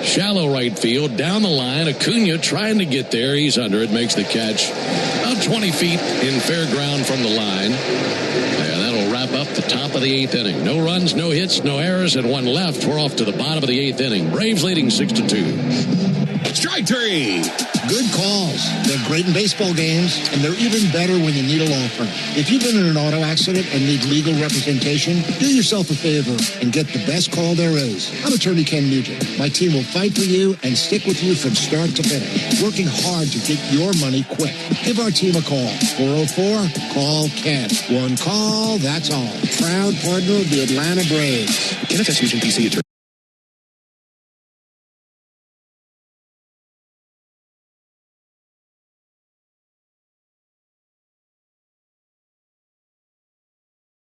Speaker 6: Shallow right field, down the line. Acuna trying to get there. He's under it, makes the catch about 20 feet in fair ground from the line. And that'll wrap up the top of the 8th inning. No runs, no hits, no errors, and 1 left. We're off to the bottom of the 8th inning. Braves leading 6-2.
Speaker 8: Strike 3. Good calls. They're great in baseball games, and they're even better when you need a law firm. If you've been in an auto accident and need legal representation, do yourself a favor and get the best call there is. I'm attorney Ken Nugent. My team will fight for you and stick with you from start to finish, working hard to get your money quick. Give our team a call. 404-CALL-KEN. One call, that's all. Proud partner of the Atlanta Braves.
Speaker 11: Kenneth S. Nugent, PC attorney.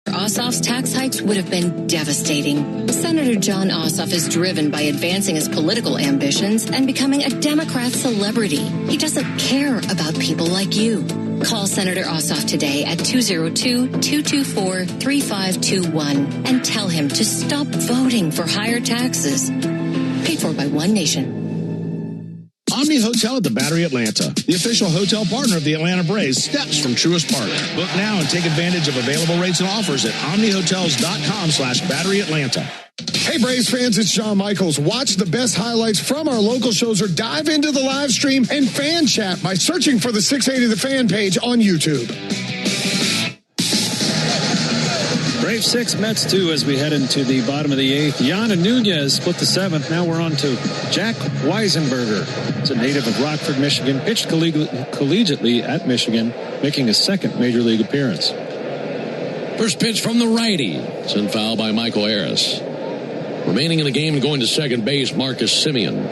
Speaker 4: Ossoff's tax hikes would have been devastating. Senator John Ossoff is driven by advancing his political ambitions and becoming a Democrat celebrity. He doesn't care about people like you. Call Senator Ossoff today at 202-224-3521 and tell him to stop voting for higher taxes. Paid for by One Nation.
Speaker 17: Omni Hotel at the Battery Atlanta, the official hotel partner of the Atlanta Braves, steps from Truist Park. Book now and take advantage of available rates and offers at omnihotels.com/Battery Atlanta.
Speaker 1: Hey, Braves fans, it's Shawn Michaels. Watch the best highlights from our local shows or dive into the live stream and fan chat by searching for the 680 The Fan page on YouTube.
Speaker 7: Braves 6, Mets 2 as we head into the bottom of the 8th. Yana Nunez split the 7th. Now we're on to Jack Weisenberger. It's a native of Rockford, Michigan. Pitched collegiately at Michigan, making his 2nd major league appearance.
Speaker 6: First pitch from the righty. Sent foul by Michael Harris. Remaining in the game and going to second base, Marcus Semien.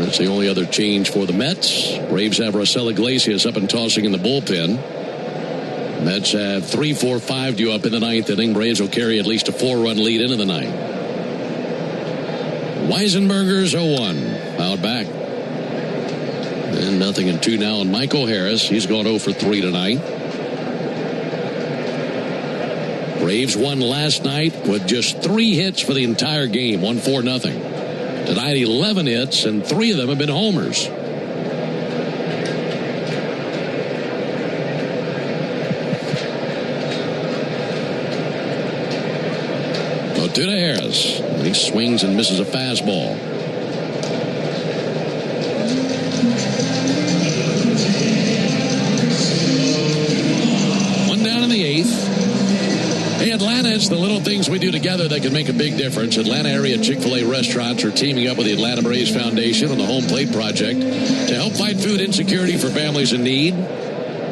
Speaker 6: That's the only other change for the Mets. Braves have Raisel Iglesias up and tossing in the bullpen. Mets have 3-4-5 due up in the 9th inning. Braves will carry at least a 4-run lead into the 9th. Weisenberger's 0-1. Fouled back. And 0-2 now on Michael Harris. He's gone 0 for 3 tonight. Braves won last night with just 3 hits for the entire game. 1-4-0. Tonight 11 hits and 3 of them have been homers. To Harris. He swings and misses a fastball. One down in the 8th. Hey, Atlanta, it's the little things we do together that can make a big difference. Atlanta area Chick-fil-A restaurants are teaming up with the Atlanta Braves Foundation on the Home Plate Project to help fight food insecurity for families in need.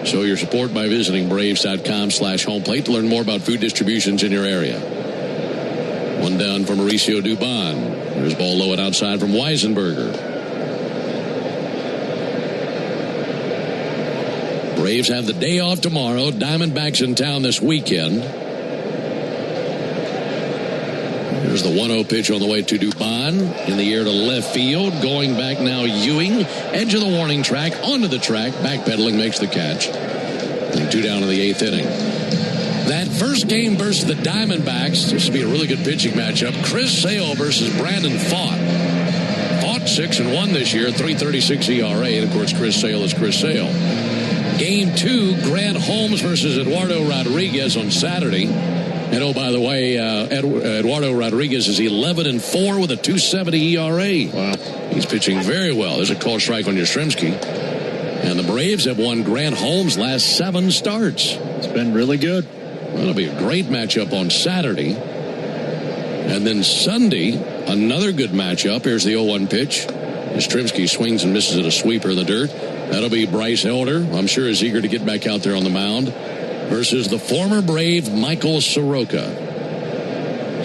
Speaker 6: Show your support by visiting braves.com/homeplate to learn more about food distributions in your area. One down for Mauricio Dubon. There's ball low and outside from Weisenberger. Braves have the day off tomorrow. Diamondbacks in town this weekend. There's the 1-0 pitch on the way to Dubon. In the air to left field. Going back now, Ewing. Edge of the warning track. Onto the track. Backpedaling makes the catch. And 2 down in the 8th inning. That first game versus the Diamondbacks, this will be a really good pitching matchup. Chris Sale versus Brandon Pfaadt. Pfaadt 6-1 this year, 3.36 ERA, and of course Chris Sale is Chris Sale. Game 2, Grant Holmes versus Eduardo Rodriguez on Saturday. And oh, by the way, Eduardo Rodriguez is 11-4 with a 2.70 ERA. Wow, he's pitching very well. There's a call strike on Yastrzemski. And the Braves have won Grant Holmes' last 7 starts.
Speaker 7: It's been really good.
Speaker 6: That'll be a great matchup on Saturday. And then Sunday, another good matchup. Here's the 0-1 pitch. Yastrzemski swings and misses at a sweeper in the dirt. That'll be Bryce Elder. I'm sure is eager to get back out there on the mound. Versus the former Brave Michael Soroka.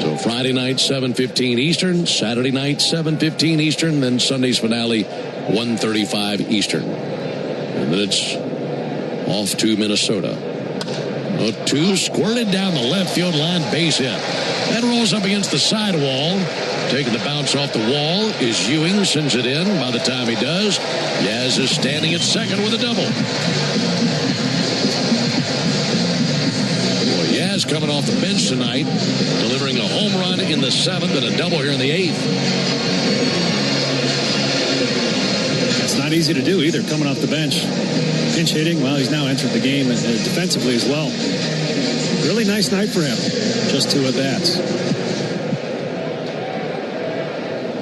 Speaker 6: So Friday night, 7:15 Eastern. Saturday night, 7:15 Eastern. Then Sunday's finale, 1:35 Eastern. And then it's off to Minnesota. 0-2 squirted down the left field line, base hit. That rolls up against the sidewall. Taking the bounce off the wall is Ewing, sends it in. By the time he does, Yaz is standing at second with a double. Boy, Yaz coming off the bench tonight, delivering a home run in the 7th and a double here in the 8th.
Speaker 7: It's not easy to do either, coming off the bench. Pinch hitting, well, he's now entered the game defensively as well. Really nice night for him. Just 2 at-bats.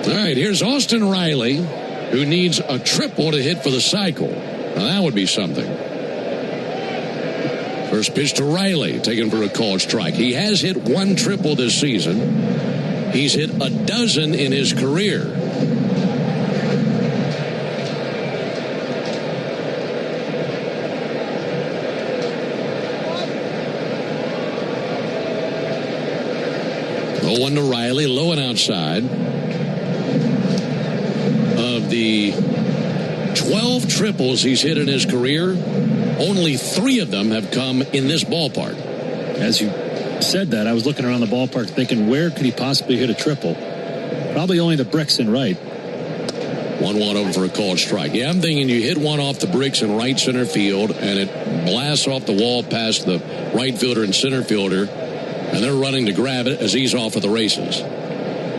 Speaker 6: All right, here's Austin Riley, who needs a triple to hit for the cycle. Now, that would be something. First pitch to Riley, taken for a called strike. He has hit 1 triple this season. He's hit 12 in his career. The 1 to Riley, low and outside. Of the 12 triples he's hit in his career, only 3 of them have come in this ballpark.
Speaker 7: As you said that, I was looking around the ballpark thinking, where could he possibly hit a triple? Probably only the bricks in right.
Speaker 6: 1-1 over for a called strike. Yeah, I'm thinking you hit one off the bricks in right center field, and it blasts off the wall past the right fielder and center fielder, and they're running to grab it as he's off of the races.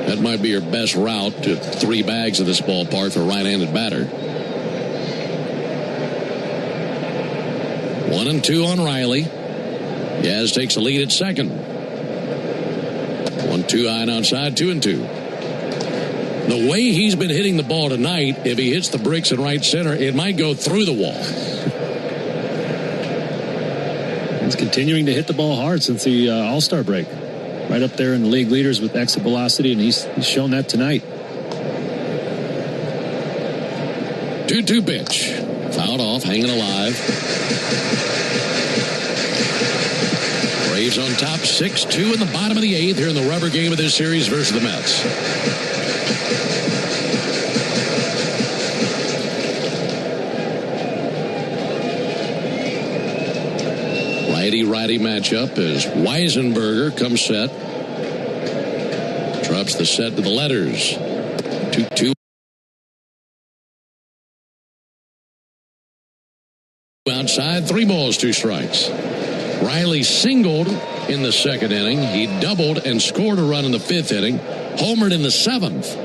Speaker 6: That might be your best route to 3 bags of this ballpark for a right-handed batter. 1-2 on Riley. Yaz takes the lead at second. 1-2 high and outside, 2-2. The way he's been hitting the ball tonight, if he hits the bricks in right center, it might go through the wall.
Speaker 7: He's continuing to hit the ball hard since the All-Star break. Right up there in the league leaders with exit velocity, and he's shown that tonight.
Speaker 6: 2-2 pitch. Fouled off, hanging alive. Braves on top, 6-2 in the bottom of the 8th here in the rubber game of this series versus the Mets. Righty-righty matchup as Weisenberger comes set. Drops the set to the letters. 2-2. Outside, 3 balls, 2 strikes. Riley singled in the 2nd inning. He doubled and scored a run in the 5th inning. Homered in the 7th.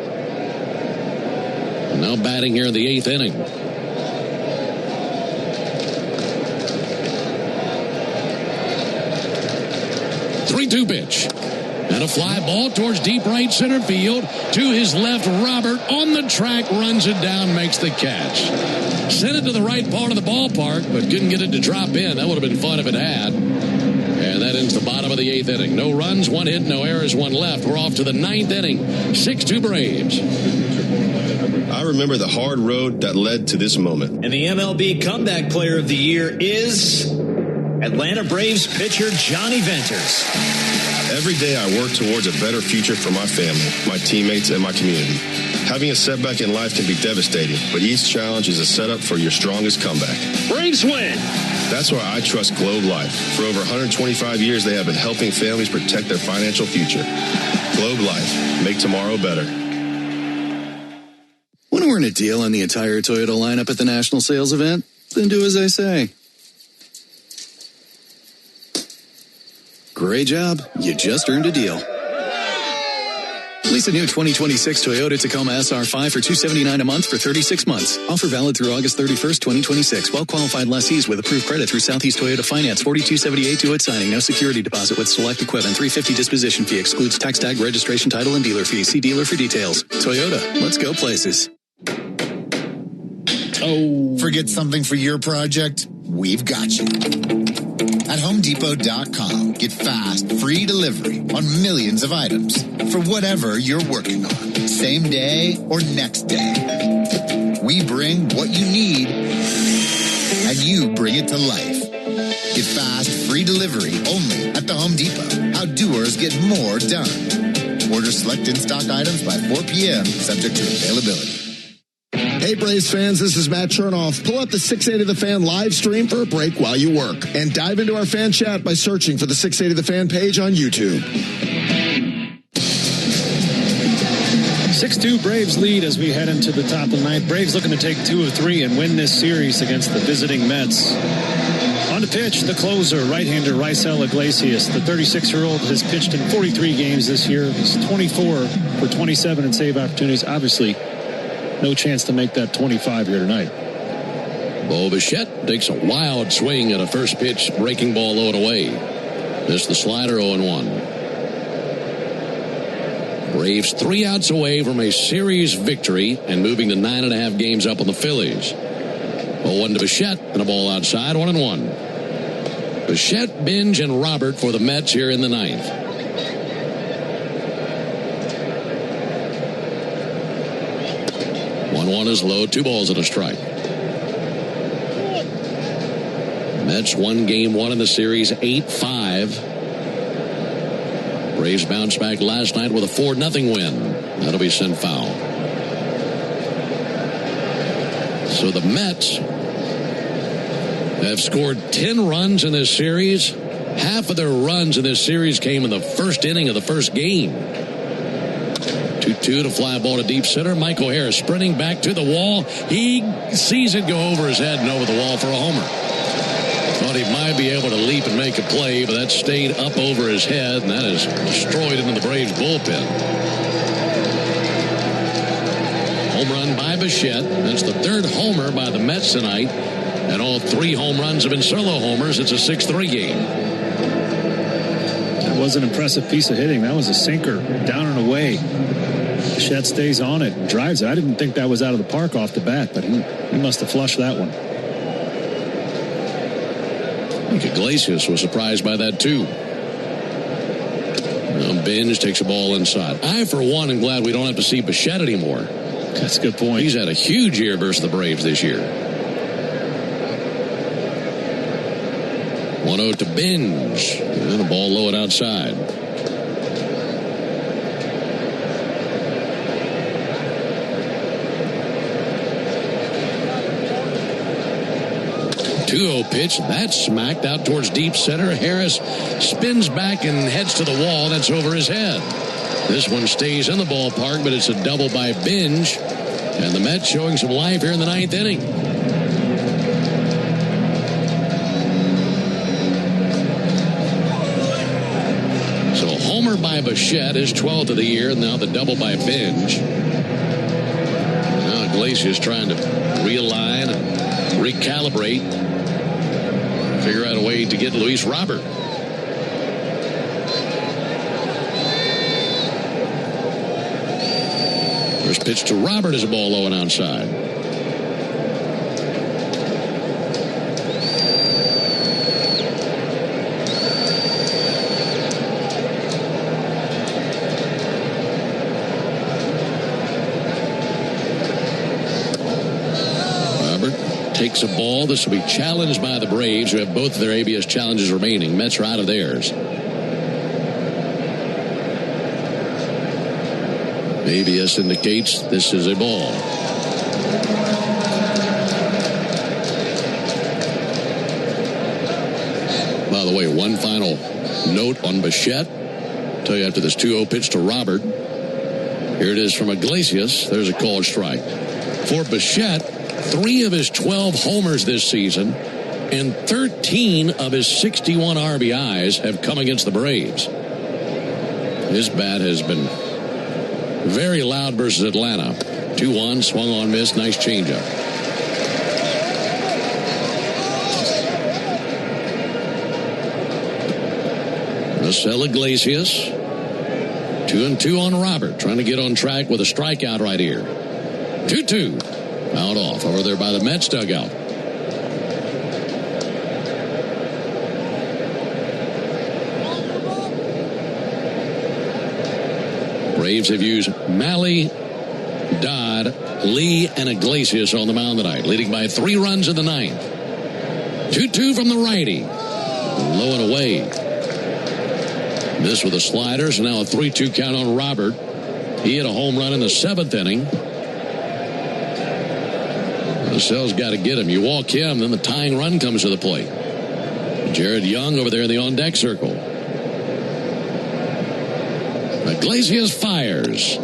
Speaker 6: And now batting here in the 8th inning. 3-2 pitch. And a fly ball towards deep right center field. To his left, Robert on the track, runs it down, makes the catch. Sent it to the right part of the ballpark, but couldn't get it to drop in. That would have been fun if it had. And that ends the bottom of the 8th inning. No runs, 1 hit, no errors, 1 left. We're off to the 9th inning. 6-2 Braves.
Speaker 11: I remember the hard road that led to this moment.
Speaker 18: And the MLB Comeback Player of the Year is Atlanta Braves pitcher Johnny Venters.
Speaker 11: Every day I work towards a better future for my family, my teammates, and my community. Having a setback in life can be devastating, but each challenge is a setup for your strongest comeback.
Speaker 18: Braves win!
Speaker 11: That's why I trust Globe Life. For over 125 years, they have been helping families protect their financial future. Globe Life. Make tomorrow better.
Speaker 19: Want to earn a deal on the entire Toyota lineup at the national sales event? Then do as I say. Great job. You just earned a deal. Lease a new 2026 Toyota Tacoma SR5 for $279 a month for 36 months. Offer valid through August 31st, 2026. Well-qualified lessees with approved credit through Southeast Toyota Finance. $42.78 due at signing. No security deposit with select equipment. $350 disposition fee. Excludes tax tag, registration, title, and dealer fees. See dealer for details. Toyota. Let's go places.
Speaker 21: Oh. Forget something for your project? We've got you. At HomeDepot.com, get fast, free delivery on millions of items for whatever you're working on, same day or next day. We bring what you need, and you bring it to life. Get fast, free delivery only at the Home Depot. How doers get more done. Order select in-stock items by 4 p.m., subject to availability.
Speaker 17: Hey, Braves fans, this is Matt Chernoff. Pull up the 680 The Fan live stream for a break while you work. And dive into our fan chat by searching for the 680 The Fan page on YouTube.
Speaker 7: 6-2 Braves lead as we head into the top of the 9th. Braves looking to take 2 of 3 and win this series against the visiting Mets. On the pitch, the closer, right-hander Raisel Iglesias. The 36-year-old has pitched in 43 games this year. He's 24 for 27 in save opportunities. Obviously, no chance to make that 25 here tonight.
Speaker 6: Bo Bichette takes a wild swing at a first pitch, breaking ball low and away. Missed the slider, 0-1. Braves 3 outs away from a series victory and moving to 9.5 games up on the Phillies. 0-1 to Bichette and a ball outside, 1-1. Bichette, Binge, and Robert for the Mets here in the 9th. One is low, 2 balls and a strike. Mets won game 1 in the series 8-5. Braves bounced back last night with a 4-0 win. That'll be sent foul. So the Mets have scored 10 runs in this series. Half of their runs in this series came in the first inning of the first game. 2-2 to fly ball to deep center. Michael Harris sprinting back to the wall. He sees it go over his head and over the wall for a homer. Thought he might be able to leap and make a play, but that stayed up over his head, and that is destroyed into the Braves bullpen. Home run by Bichette. That's the 3rd homer by the Mets tonight, and all 3 home runs have been solo homers. It's a 6-3 game.
Speaker 7: That was an impressive piece of hitting. That was a sinker down and away. Bichette stays on it and drives it. I didn't think that was out of the park off the bat, but he must have flushed that one.
Speaker 6: I think Iglesias was surprised by that, too. Binge takes a ball inside. I, for one, am glad we don't have to see Bichette anymore.
Speaker 7: That's a good point.
Speaker 6: He's had a huge year versus the Braves this year. 1-0 to Binge. And a ball low and outside. Pitch, that's smacked out towards deep center. Harris spins back and heads to the wall. That's over his head. This one stays in the ballpark, but it's a double by Binge. And the Mets showing some life here in the 9th inning. So homer by Bichette is 12th of the year, and now the double by Binge. Now Iglesias trying to realign and recalibrate. Figure out a way to get Luis Robert. First pitch to Robert is a ball low and outside. Takes a ball. This will be challenged by the Braves, who have both of their ABS challenges remaining. Mets are out of theirs. ABS indicates this is a ball. By the way, one final note on Bichette. I'll tell you after this 2-0 pitch to Robert. Here it is from Iglesias. There's a called strike. For Bichette, 3 of his 12 homers this season and 13 of his 61 RBIs have come against the Braves. His bat has been very loud versus Atlanta. 2-1, swung on, miss, nice changeup. Raisel Iglesias, 2-2 on Robert, trying to get on track with a strikeout right here. 2-2. Out off over there by the Mets dugout. Braves have used Malley, Dodd, Lee, and Iglesias on the mound tonight, leading by 3 runs in the 9th. 2-2 from the righty. Low and away. This with the sliders, and now a 3-2 count on Robert. He hit a home run in the 7th inning. Raisel's got to get him. You walk him, then the tying run comes to the plate. Jared Young over there in the on-deck circle. Iglesias fires.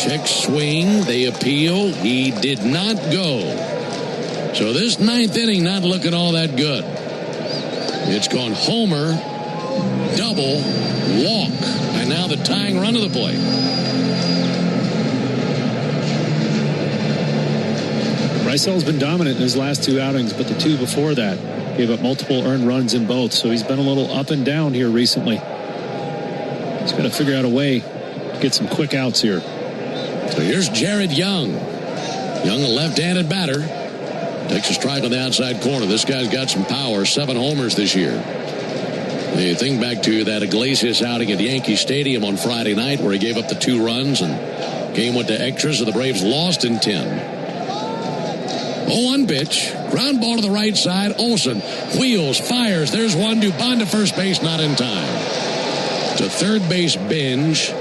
Speaker 6: Check swing. They appeal. He did not go. So this 9th inning not looking all that good. It's gone homer, double, walk, and now the tying run to the plate.
Speaker 7: Reisel's been dominant in his last 2 outings, but the 2 before that gave up multiple earned runs in both. So he's been a little up and down here recently. He's got to figure out a way to get some quick outs here.
Speaker 6: So here's Jared Young. Young, a left-handed batter. Takes a strike on the outside corner. This guy's got some power. 7 homers this year. You think back to that Iglesias outing at Yankee Stadium on Friday night where he gave up the 2 runs and game went to extras, so the Braves lost in 10. 0-1 pitch. Ground ball to the right side. Olsen wheels, fires. There's one. Dubon to first base, not in time. To third base, Binge.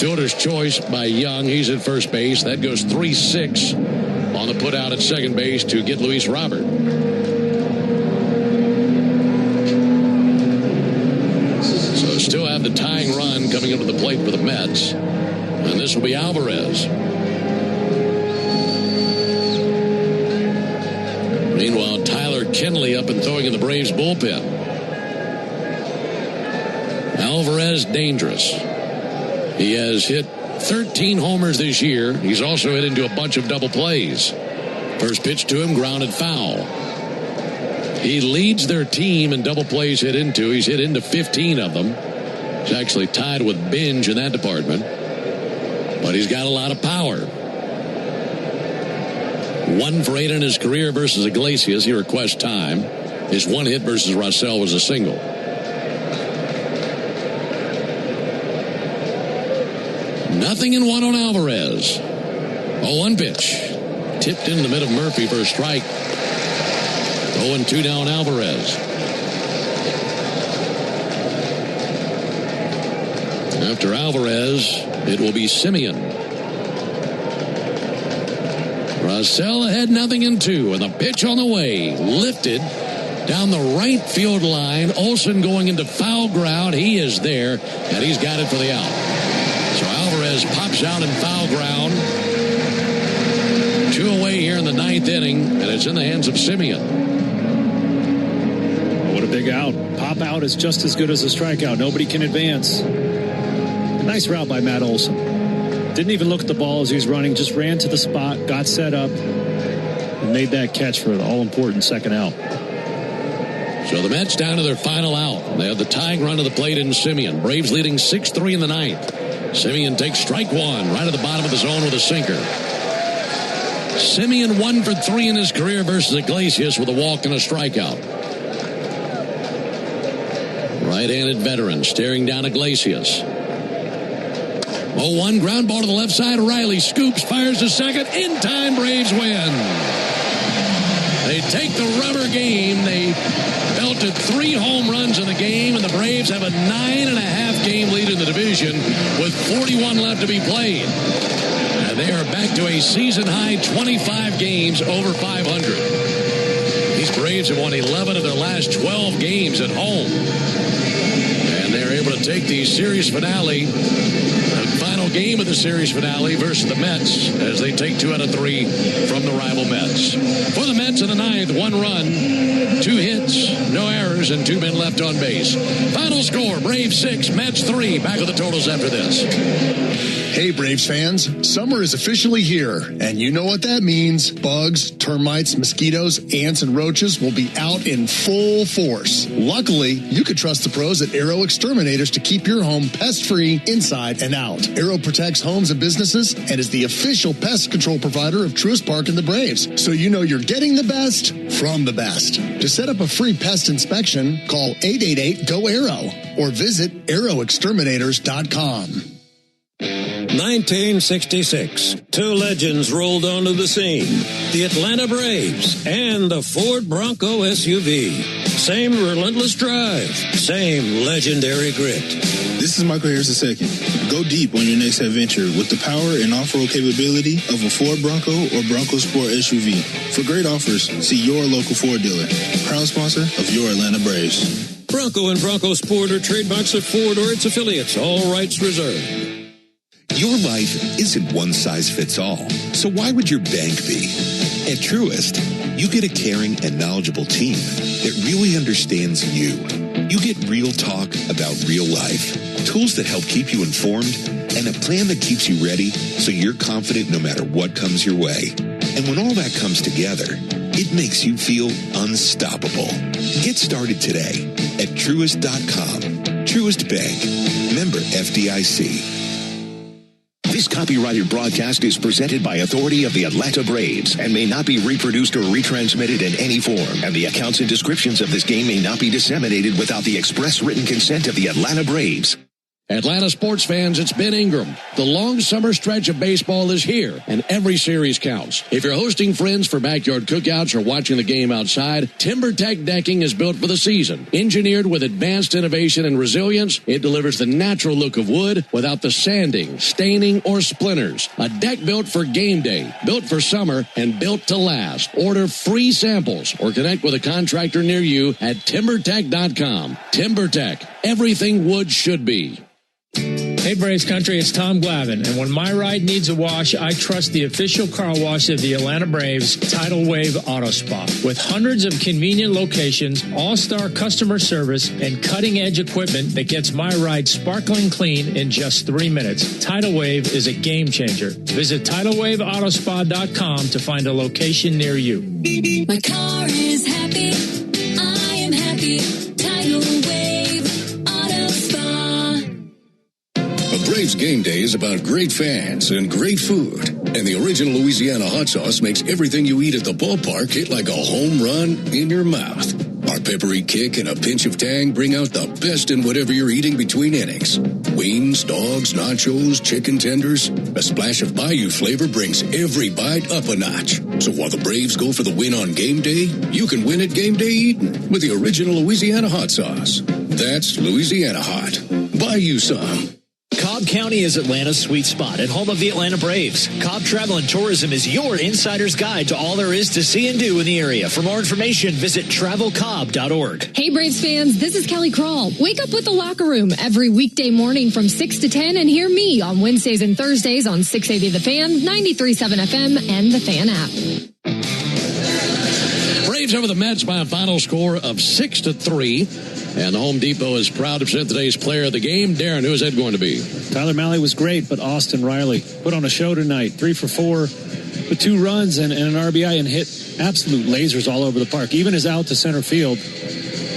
Speaker 6: Fielder's choice by Young. He's at first base. That goes 3-6 on the put out at second base to get Luis Robert. So still have the tying run coming into the plate for the Mets. And this will be Alvarez. Meanwhile, Tyler Kinley up and throwing in the Braves bullpen. Alvarez dangerous. He has hit 13 homers this year. He's also hit into a bunch of double plays. First pitch to him, grounded foul. He leads their team in double plays hit into. He's hit into 15 of them. He's actually tied with Binge in that department. But he's got a lot of power. 1 for 8 in his career versus Iglesias. He requests time. His 1 hit versus Russell was a single. Nothing in 1 on Alvarez. 0-1 pitch. Tipped in the mid of Murphy for a strike. 0-2 now on Alvarez. After Alvarez, it will be Simeon. Russell ahead, 0-2, and the pitch on the way. Lifted down the right field line. Olsen going into foul ground. He is there, and he's got it for the out. So Alvarez pops out in foul ground. 2 away here in the 9th inning, and it's in the hands of Simeon.
Speaker 7: What a big out. Pop out is just as good as a strikeout. Nobody can advance. Nice route by Matt Olsen. Didn't even look at the ball as he was running, just ran to the spot, got set up, and made that catch for an all-important second out.
Speaker 6: So the Mets down to their final out. They have the tying run to the plate in Simeon. Braves leading 6-3 in the 9th. Simeon takes strike 1 right at the bottom of the zone with a sinker. Simeon 1 for 3 in his career versus Iglesias with a walk and a strikeout. Right-handed veteran staring down Iglesias. 0-1 ground ball to the left side. Riley scoops, fires to second. In time, Braves win. They take the rubber game. They belted 3 home runs in the game, and the Braves have a 9.5 game lead in the division with 41 left to be played. And they are back to a season-high 25 games over 500. These Braves have won 11 of their last 12 games at home. And they're able to take the series finale, final game of the series finale versus the Mets as they take 2 out of 3 from the rival Mets. For the Mets in the 9th, 1 run, 2 hits, no errors, and 2 men left on base. Final score, Braves 6, Mets 3. Back with the totals after this.
Speaker 1: Hey, Braves fans, summer is officially here, and you know what that means. Bugs, termites, mosquitoes, ants, and roaches will be out in full force. Luckily, you could trust the pros at Arrow Exterminators to keep your home pest-free inside and out. Arrow protects homes and businesses and is the official pest control provider of Truist Park and the Braves, so you know you're getting the best from the best. To set up a free pest inspection, call 888-GO-ARROW or visit arrowexterminators.com.
Speaker 10: 1966, 2 legends rolled onto the scene. The Atlanta Braves and the Ford Bronco SUV. Same relentless drive, same legendary grit.
Speaker 13: This is Michael Harris II. Go deep on your next adventure with the power and off-road capability of a Ford Bronco or Bronco Sport SUV. For great offers, see your local Ford dealer. Proud sponsor of your Atlanta Braves.
Speaker 10: Bronco and Bronco Sport are trademarks of Ford or its affiliates. All rights reserved.
Speaker 22: Your life isn't one size fits all. So why would your bank be? At Truist,
Speaker 2: you get a caring and knowledgeable team that really understands you. You get real talk about real life, tools that help keep you informed, and a plan that keeps you ready so you're confident no matter what comes your way. And when all that comes together, it makes you feel unstoppable. Get started today at Truist.com. Truist Bank. Member FDIC.
Speaker 5: This copyrighted broadcast is presented by authority of the Atlanta Braves and may not be reproduced or retransmitted in any form. And the accounts and descriptions of this game may not be disseminated without the express written consent of the Atlanta Braves.
Speaker 6: Atlanta sports fans, it's Ben Ingram. The long summer stretch of baseball is here, and every series counts. If you're hosting friends for backyard cookouts or watching the game outside, TimberTech decking is built for the season. Engineered with advanced innovation and resilience, it delivers the natural look of wood without the sanding, staining, or splinters. A deck built for game day, built for summer, and built to last. Order free samples or connect with a contractor near you at TimberTech.com. TimberTech, everything wood should be.
Speaker 22: Hey Braves Country, it's Tom Glavine, and when my ride needs a wash, I trust the official car wash of the Atlanta Braves, Tidal Wave Auto Spa. With hundreds of convenient locations, all-star customer service, and cutting-edge equipment that gets my ride sparkling clean in just 3 minutes, Tidal Wave is a game changer. Visit TidalWaveAutospa.com to find a location near you.
Speaker 24: My car is happy, I am happy, Tidal Wave Auto Spa.
Speaker 23: A Braves game day is about great fans and great food. And the original Louisiana hot sauce makes everything you eat at the ballpark hit like a home run in your mouth. Our peppery kick and a pinch of tang bring out the best in whatever you're eating between innings. Wings, dogs, nachos, chicken tenders. A splash of Bayou flavor brings every bite up a notch. So while the Braves go for the win on game day, you can win at game day eating with the original Louisiana hot sauce. That's Louisiana hot. Buy you some.
Speaker 18: Cobb County is Atlanta's sweet spot and home of the Atlanta Braves. Cobb Travel and Tourism is your insider's guide to all there is to see and do in the area. For more information, visit travelcobb.org.
Speaker 25: Hey Braves fans, this is Kelly Crawl. Wake up with the Locker Room every weekday morning from 6 to 10 and hear me on Wednesdays and Thursdays on 680 The Fan, 93.7 FM, and the Fan app.
Speaker 6: Braves over the Mets by a final score of 6-3. And the Home Depot is proud to present today's player of the game. Darren, who is that going to be?
Speaker 7: Tyler Mahle was great, but Austin Riley put on a show tonight. 3 for 4 with 2 runs and an RBI and hit absolute lasers all over the park. Even his out to center field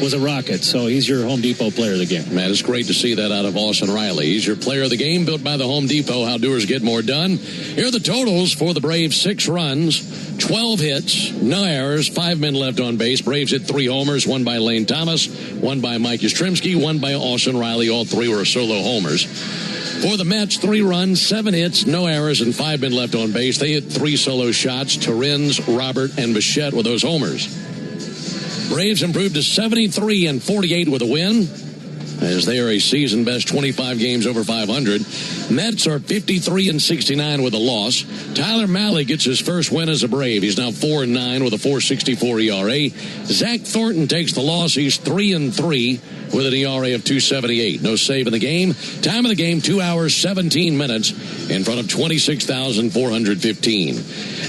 Speaker 7: was a rocket. So he's your Home Depot player of the game.
Speaker 6: Man, it's great to see that out of Austin Riley. He's your player of the game, built by the Home Depot. How doers get more done. Here are the totals for the Braves. 6 runs, 12 hits, no errors, 5 men left on base. Braves hit 3 homers, 1 by Lane Thomas, 1 by Mike Yastrzemski, 1 by Austin Riley. All 3 were solo homers. For the Mets, 3 runs, 7 hits, no errors, and 5 men left on base. They hit 3 solo shots. Torrens, Robert, and Bichette with those homers. Braves improved to 73-48 with a win, as they are a season-best 25 games over 500. Mets are 53-69 with a loss. Tyler Mahle gets his first win as a Brave. He's now 4-9 with a 4.64 ERA. Zach Thornton takes the loss. He's 3-3 with an ERA of 2.78. No save in the game. Time of the game, 2 hours, 17 minutes in front of 26,415.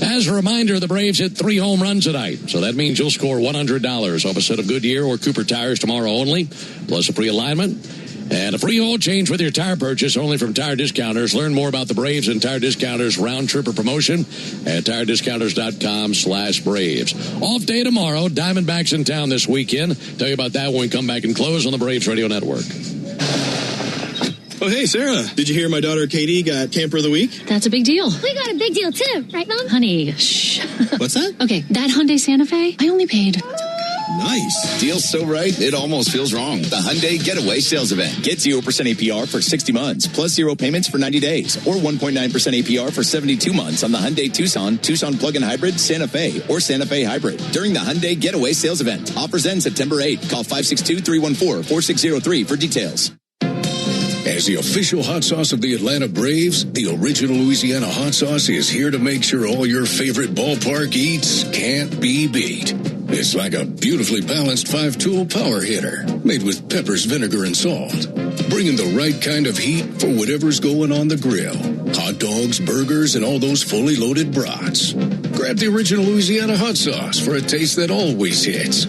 Speaker 6: As a reminder, the Braves hit 3 home runs tonight, so that means you'll score $100 off a set of Goodyear or Cooper tires tomorrow only, plus a free alignment and a free oil change with your tire purchase only from Tire Discounters. Learn more about the Braves and Tire Discounters round tripper promotion at tirediscounters.com/Braves. Off day tomorrow. Diamondbacks in town this weekend. Tell you about that when we come back and close on the Braves Radio Network.
Speaker 14: Oh, hey, Sarah. Did you hear my daughter Katie got Camper of the Week?
Speaker 26: That's a big deal.
Speaker 27: We got a big deal, too. Right, Mom?
Speaker 26: Honey, shh.
Speaker 14: What's that?
Speaker 26: Okay, that Hyundai Santa Fe, I only paid...
Speaker 28: Nice. Deal's so right, it almost feels wrong. The Hyundai Getaway Sales Event. Get 0% APR for 60 months, plus 0 payments for 90 days, or 1.9% APR for 72 months on the Hyundai Tucson, Tucson Plug-in Hybrid, Santa Fe, or Santa Fe Hybrid during the Hyundai Getaway Sales Event. Offers end September 8th. Call 562-314-4603 for details.
Speaker 23: As the official hot sauce of the Atlanta Braves, the original Louisiana hot sauce is here to make sure all your favorite ballpark eats can't be beat. It's like a beautifully balanced 5-tool power hitter made with peppers, vinegar, and salt, bringing the right kind of heat for whatever's going on the grill. Hot dogs, burgers, and all those fully loaded brats. grab the original Louisiana hot sauce for a taste that always hits.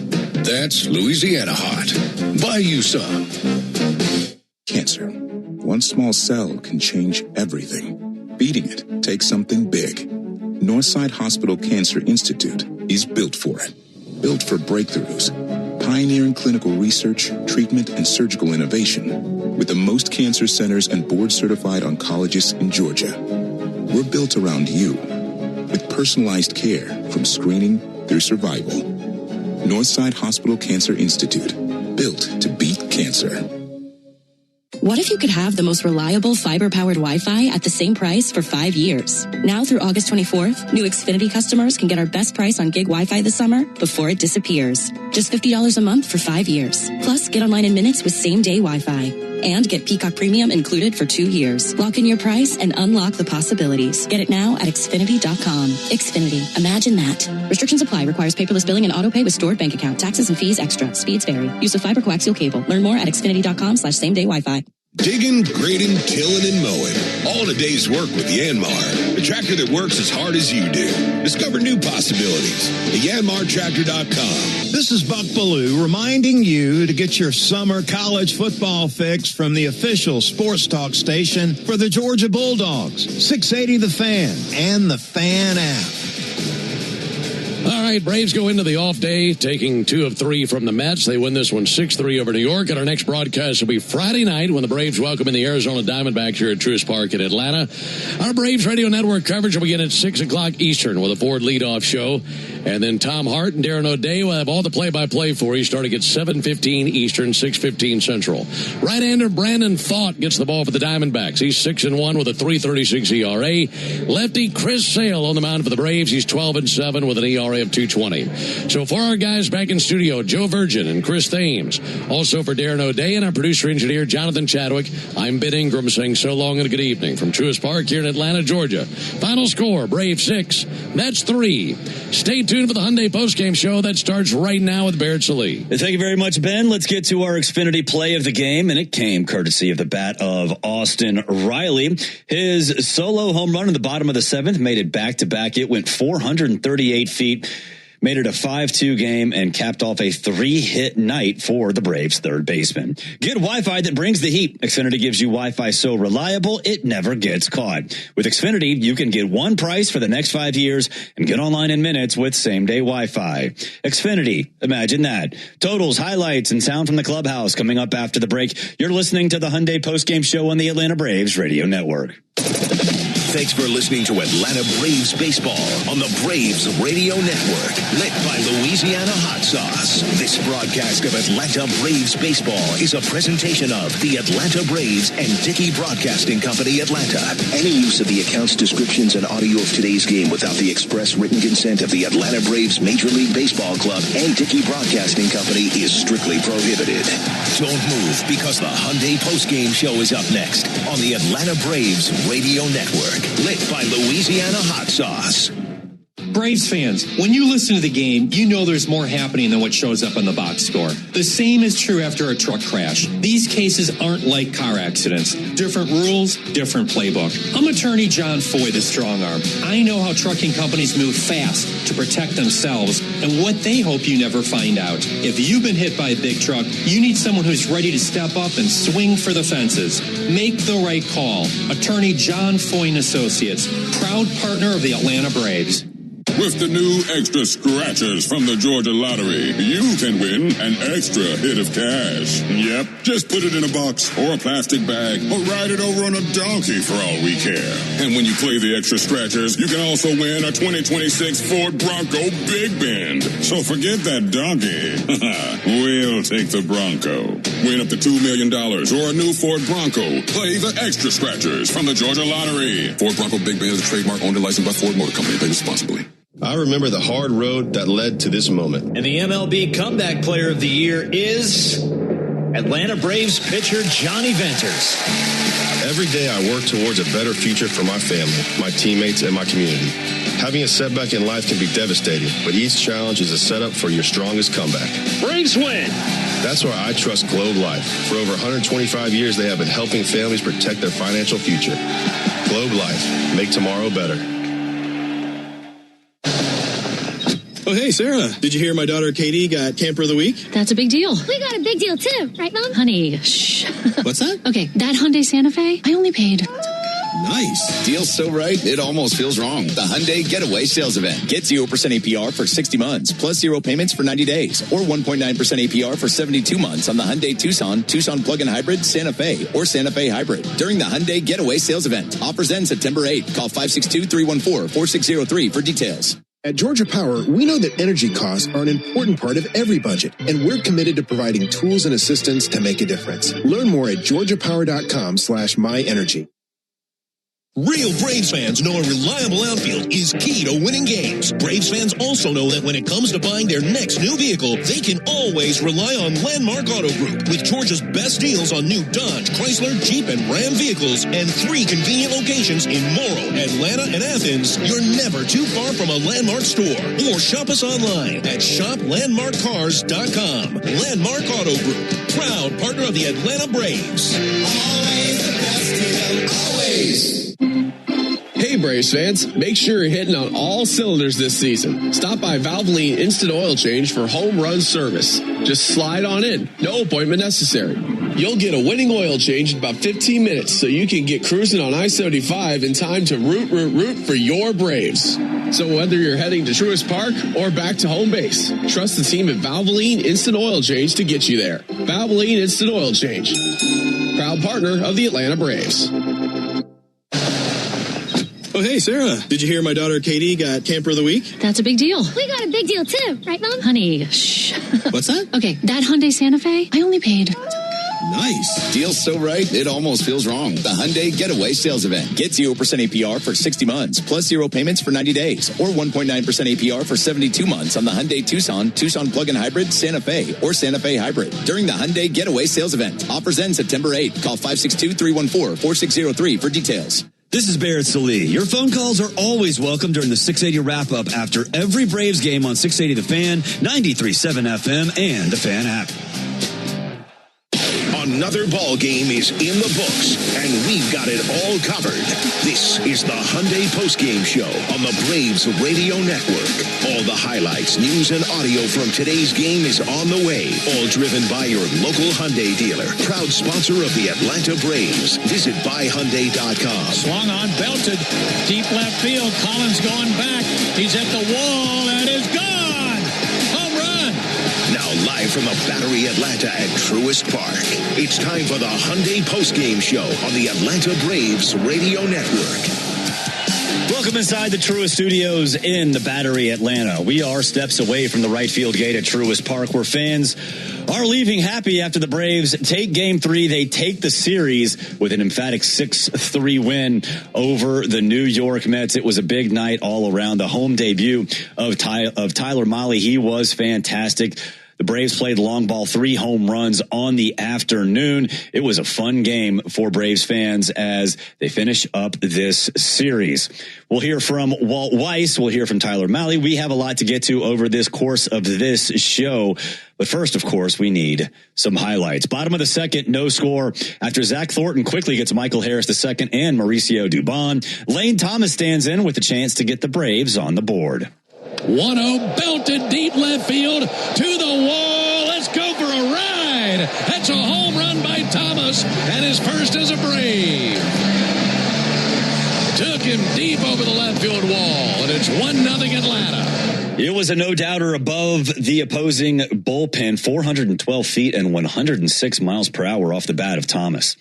Speaker 23: That's Louisiana Hot. Buy you some.
Speaker 3: Cancer. One small cell can change everything. Beating it takes something big. Northside Hospital Cancer Institute is built for it. Built for breakthroughs. Pioneering clinical research, treatment, and surgical innovation. With the most cancer centers and board-certified oncologists in Georgia. We're built around you. With personalized care from screening through survival. Northside Hospital Cancer Institute. Built to beat cancer.
Speaker 4: What if you could have the most reliable fiber-powered Wi-Fi at the same price for 5 years? Now through August 24th, new Xfinity customers can get our best price on gig Wi-Fi this summer before it disappears. Just $50 a month for 5 years. Plus, get online in minutes with same-day Wi-Fi. And get Peacock Premium included for 2 years. Lock in your price and unlock the possibilities. Get it now at Xfinity.com. Xfinity. Imagine that. Restrictions apply. Requires paperless billing and auto-pay with stored bank account. Taxes and fees extra. Speeds vary. Use of fiber coaxial cable. Learn more at Xfinity.com/same-day Wi-Fi.
Speaker 2: Digging, grading, tilling, and mowing. All in a day's work with Yanmar. The tractor that works as hard as you do. Discover new possibilities at YanmarTractor.com.
Speaker 8: This is Buck Ballou reminding you to get your summer college football fix from the official sports talk station for the Georgia Bulldogs. 680 The Fan and the Fan app.
Speaker 6: All right, Braves go into the off day, taking 2 of 3 from the Mets. They win this one 6-3 over New York. And our next broadcast will be Friday night when the Braves welcome in the Arizona Diamondbacks here at Truist Park in Atlanta. Our Braves Radio Network coverage will begin at 6 o'clock Eastern with a Ford leadoff show. And then Tom Hart and Darren O'Day will have all the play-by-play for you starting at 7:15 Eastern, 6:15 Central. Right-hander Brandon Pfaadt gets the ball for the Diamondbacks. He's 6-1 with a 3.36 ERA. Lefty Chris Sale on the mound for the Braves. He's 12-7 with an ERA of 2.20. So for our guys back in studio, Joe Virgin and Chris Thames. Also for Darren O'Day and our producer-engineer, Jonathan Chadwick, I'm Ben Ingram saying so long and a good evening from Truist Park here in Atlanta, Georgia. Final score, Braves 6, Mets 3. Stay tuned for the Hyundai postgame show that starts right now with Barrett Sallee.
Speaker 9: Thank you very much, Ben. Let's get to our Xfinity play of the game, and it came courtesy of the bat of Austin Riley. His solo home run in the bottom of the 7th made it back-to-back. It went 438 feet. Made it a 5-2 game and capped off a 3-hit night for the Braves' third baseman. Get Wi-Fi that brings the heat. Xfinity gives you Wi-Fi so reliable, it never gets caught. With Xfinity, you can get one price for the next 5 years and get online in minutes with same-day Wi-Fi. Xfinity, imagine that. Totals, highlights, and sound from the clubhouse coming up after the break. You're listening to the Hyundai postgame show on the Atlanta Braves Radio Network.
Speaker 5: Thanks for listening to Atlanta Braves Baseball on the Braves Radio Network, lit by Louisiana Hot Sauce. This broadcast of Atlanta Braves Baseball is a presentation of the Atlanta Braves and Dickey Broadcasting Company, Atlanta. Any use of the accounts, descriptions, and audio of today's game without the express written consent of the Atlanta Braves Major League Baseball Club and Dickey Broadcasting Company is strictly prohibited. Don't move, because the Hyundai postgame show is up next on the Atlanta Braves Radio Network. Lit by Louisiana Hot Sauce.
Speaker 12: Braves fans, when you listen to the game, you know there's more happening than what shows up on the box score. The same is true after a truck crash. These cases aren't like car accidents. Different rules, different playbook. I'm attorney John Foy, the strong arm. I know how trucking companies move fast to protect themselves and what they hope you never find out. If you've been hit by a big truck, you need someone who's ready to step up and swing for the fences. Make the right call. Attorney John Foy and Associates, proud partner of the Atlanta Braves.
Speaker 15: With the new extra scratchers from the Georgia Lottery, you can win an extra hit of cash. Yep, just put it in a box or a plastic bag or ride it over on a donkey for all we care. And when you play the extra scratchers, you can also win a 2026 Ford Bronco Big Bend. So forget that donkey. We'll take the Bronco. Win up to $2 million or a new Ford Bronco. Play the extra scratchers from the Georgia Lottery. Ford Bronco Big Bend is a trademark owned and licensed by Ford Motor Company. Play responsibly.
Speaker 11: I remember the hard road that led to this moment.
Speaker 18: And the MLB Comeback Player of the Year is Atlanta Braves pitcher Johnny Venters.
Speaker 11: Every day I work towards a better future for my family, my teammates, and my community. Having a setback in life can be devastating, but each challenge is a setup for your strongest comeback.
Speaker 18: Braves win!
Speaker 11: That's why I trust Globe Life. For over 125 years, they have been helping families protect their financial future. Globe Life. Make tomorrow better.
Speaker 14: Oh, hey, Sarah. Did you hear my daughter Katie got Camper of the Week?
Speaker 26: That's a big deal.
Speaker 27: We got a big deal, too. Right, Mom?
Speaker 26: Honey, shh.
Speaker 14: What's that?
Speaker 26: Okay, that Hyundai Santa Fe, I only paid.
Speaker 28: Nice. Deal's so right, it almost feels wrong. The Hyundai Getaway Sales Event. Get 0% APR for 60 months, plus 0 payments for 90 days, or 1.9% APR for 72 months on the Hyundai Tucson, Tucson Plug-in Hybrid, Santa Fe, or Santa Fe Hybrid. During the Hyundai Getaway Sales Event. Offers end September 8th. Call 562-314-4603 for details.
Speaker 1: At Georgia Power, we know that energy costs are an important part of every budget, and we're committed to providing tools and assistance to make a difference. Learn more at georgiapower.com/myenergy.
Speaker 10: Real Braves fans know a reliable outfield is key to winning games. Braves fans also know that when it comes to buying their next new vehicle, they can always rely on Landmark Auto Group. With Georgia's best deals on new Dodge, Chrysler, Jeep, and Ram vehicles, and 3 convenient locations in Morrow, Atlanta, and Athens, you're never too far from a Landmark store. Or shop us online at shoplandmarkcars.com. Landmark Auto Group, proud partner of the Atlanta Braves.
Speaker 13: Always the best deal, always.
Speaker 16: Hey Braves fans, make sure you're hitting on all cylinders this season. Stop by Valvoline Instant Oil Change for home run service. Just slide on in, no appointment necessary. You'll get a winning oil change in about 15 minutes so you can get cruising on I-75 in time to root for your Braves. So whether you're heading to Truist Park or back to home base, trust the team at Valvoline Instant Oil Change to get you there. Valvoline Instant Oil Change, proud partner of the Atlanta Braves.
Speaker 14: Oh, hey, Sarah. Did you hear my daughter Katie got Camper of the Week?
Speaker 26: That's a big deal.
Speaker 27: We got a big deal, too. Right, Mom?
Speaker 26: Honey, shh.
Speaker 14: What's that?
Speaker 26: Okay, that Hyundai Santa Fe, I only paid.
Speaker 28: Nice. Deal's so right, it almost feels wrong. The Hyundai Getaway Sales Event. Get 0% APR for 60 months, plus 0 payments for 90 days, or 1.9% APR for 72 months on the Hyundai Tucson, Tucson Plug-in Hybrid, Santa Fe, or Santa Fe Hybrid. During the Hyundai Getaway Sales Event. Offers end September 8th. Call 562-314-4603 for details.
Speaker 9: This is Barrett Salee. Your phone calls are always welcome during the 680 wrap-up after every Braves game on 680 The Fan, 93.7 FM, and the Fan app.
Speaker 5: Another ball game is in the books, and we've got it all covered. This is the Hyundai Postgame Show on the Braves Radio Network. All the highlights, news, and audio from today's game is on the way. All driven by your local Hyundai dealer. Proud sponsor of the Atlanta Braves. Visit buyhyundai.com.
Speaker 22: Swung on, belted, deep left field. Collins going back. He's at the wall and is gone. Home run.
Speaker 5: Now live from the Battery Atlanta at Truist Park. It's time for the Hyundai Postgame Show on the Atlanta Braves Radio Network.
Speaker 9: Welcome inside the Truist Studios in the Battery Atlanta. We are steps away from the right field gate at Truist Park, where fans are leaving happy after the Braves take Game 3. They take the series with an emphatic 6-3 win over the New York Mets. It was a big night all around. The home debut of Tyler Mahle, he was fantastic. The Braves played long ball, 3 home runs on the afternoon. It was a fun game for Braves fans as they finish up this series. We'll hear from Walt Weiss. We'll hear from Tyler Mahle. We have a lot to get to over this course of this show. But first, of course, we need some highlights. Bottom of the second, no score. After Zach Thornton quickly gets Michael Harris II and Mauricio Dubon, Lane Thomas stands in with a chance to get the Braves on the board.
Speaker 6: 1-0 belted deep left field to the wall. Let's go for a ride. That's a home run by Thomas and his first as a Brave. Took him deep over the left field wall, and it's 1-0 Atlanta.
Speaker 9: It was a no-doubter above the opposing bullpen, 412 feet and 106 miles per hour off the bat of Thomas.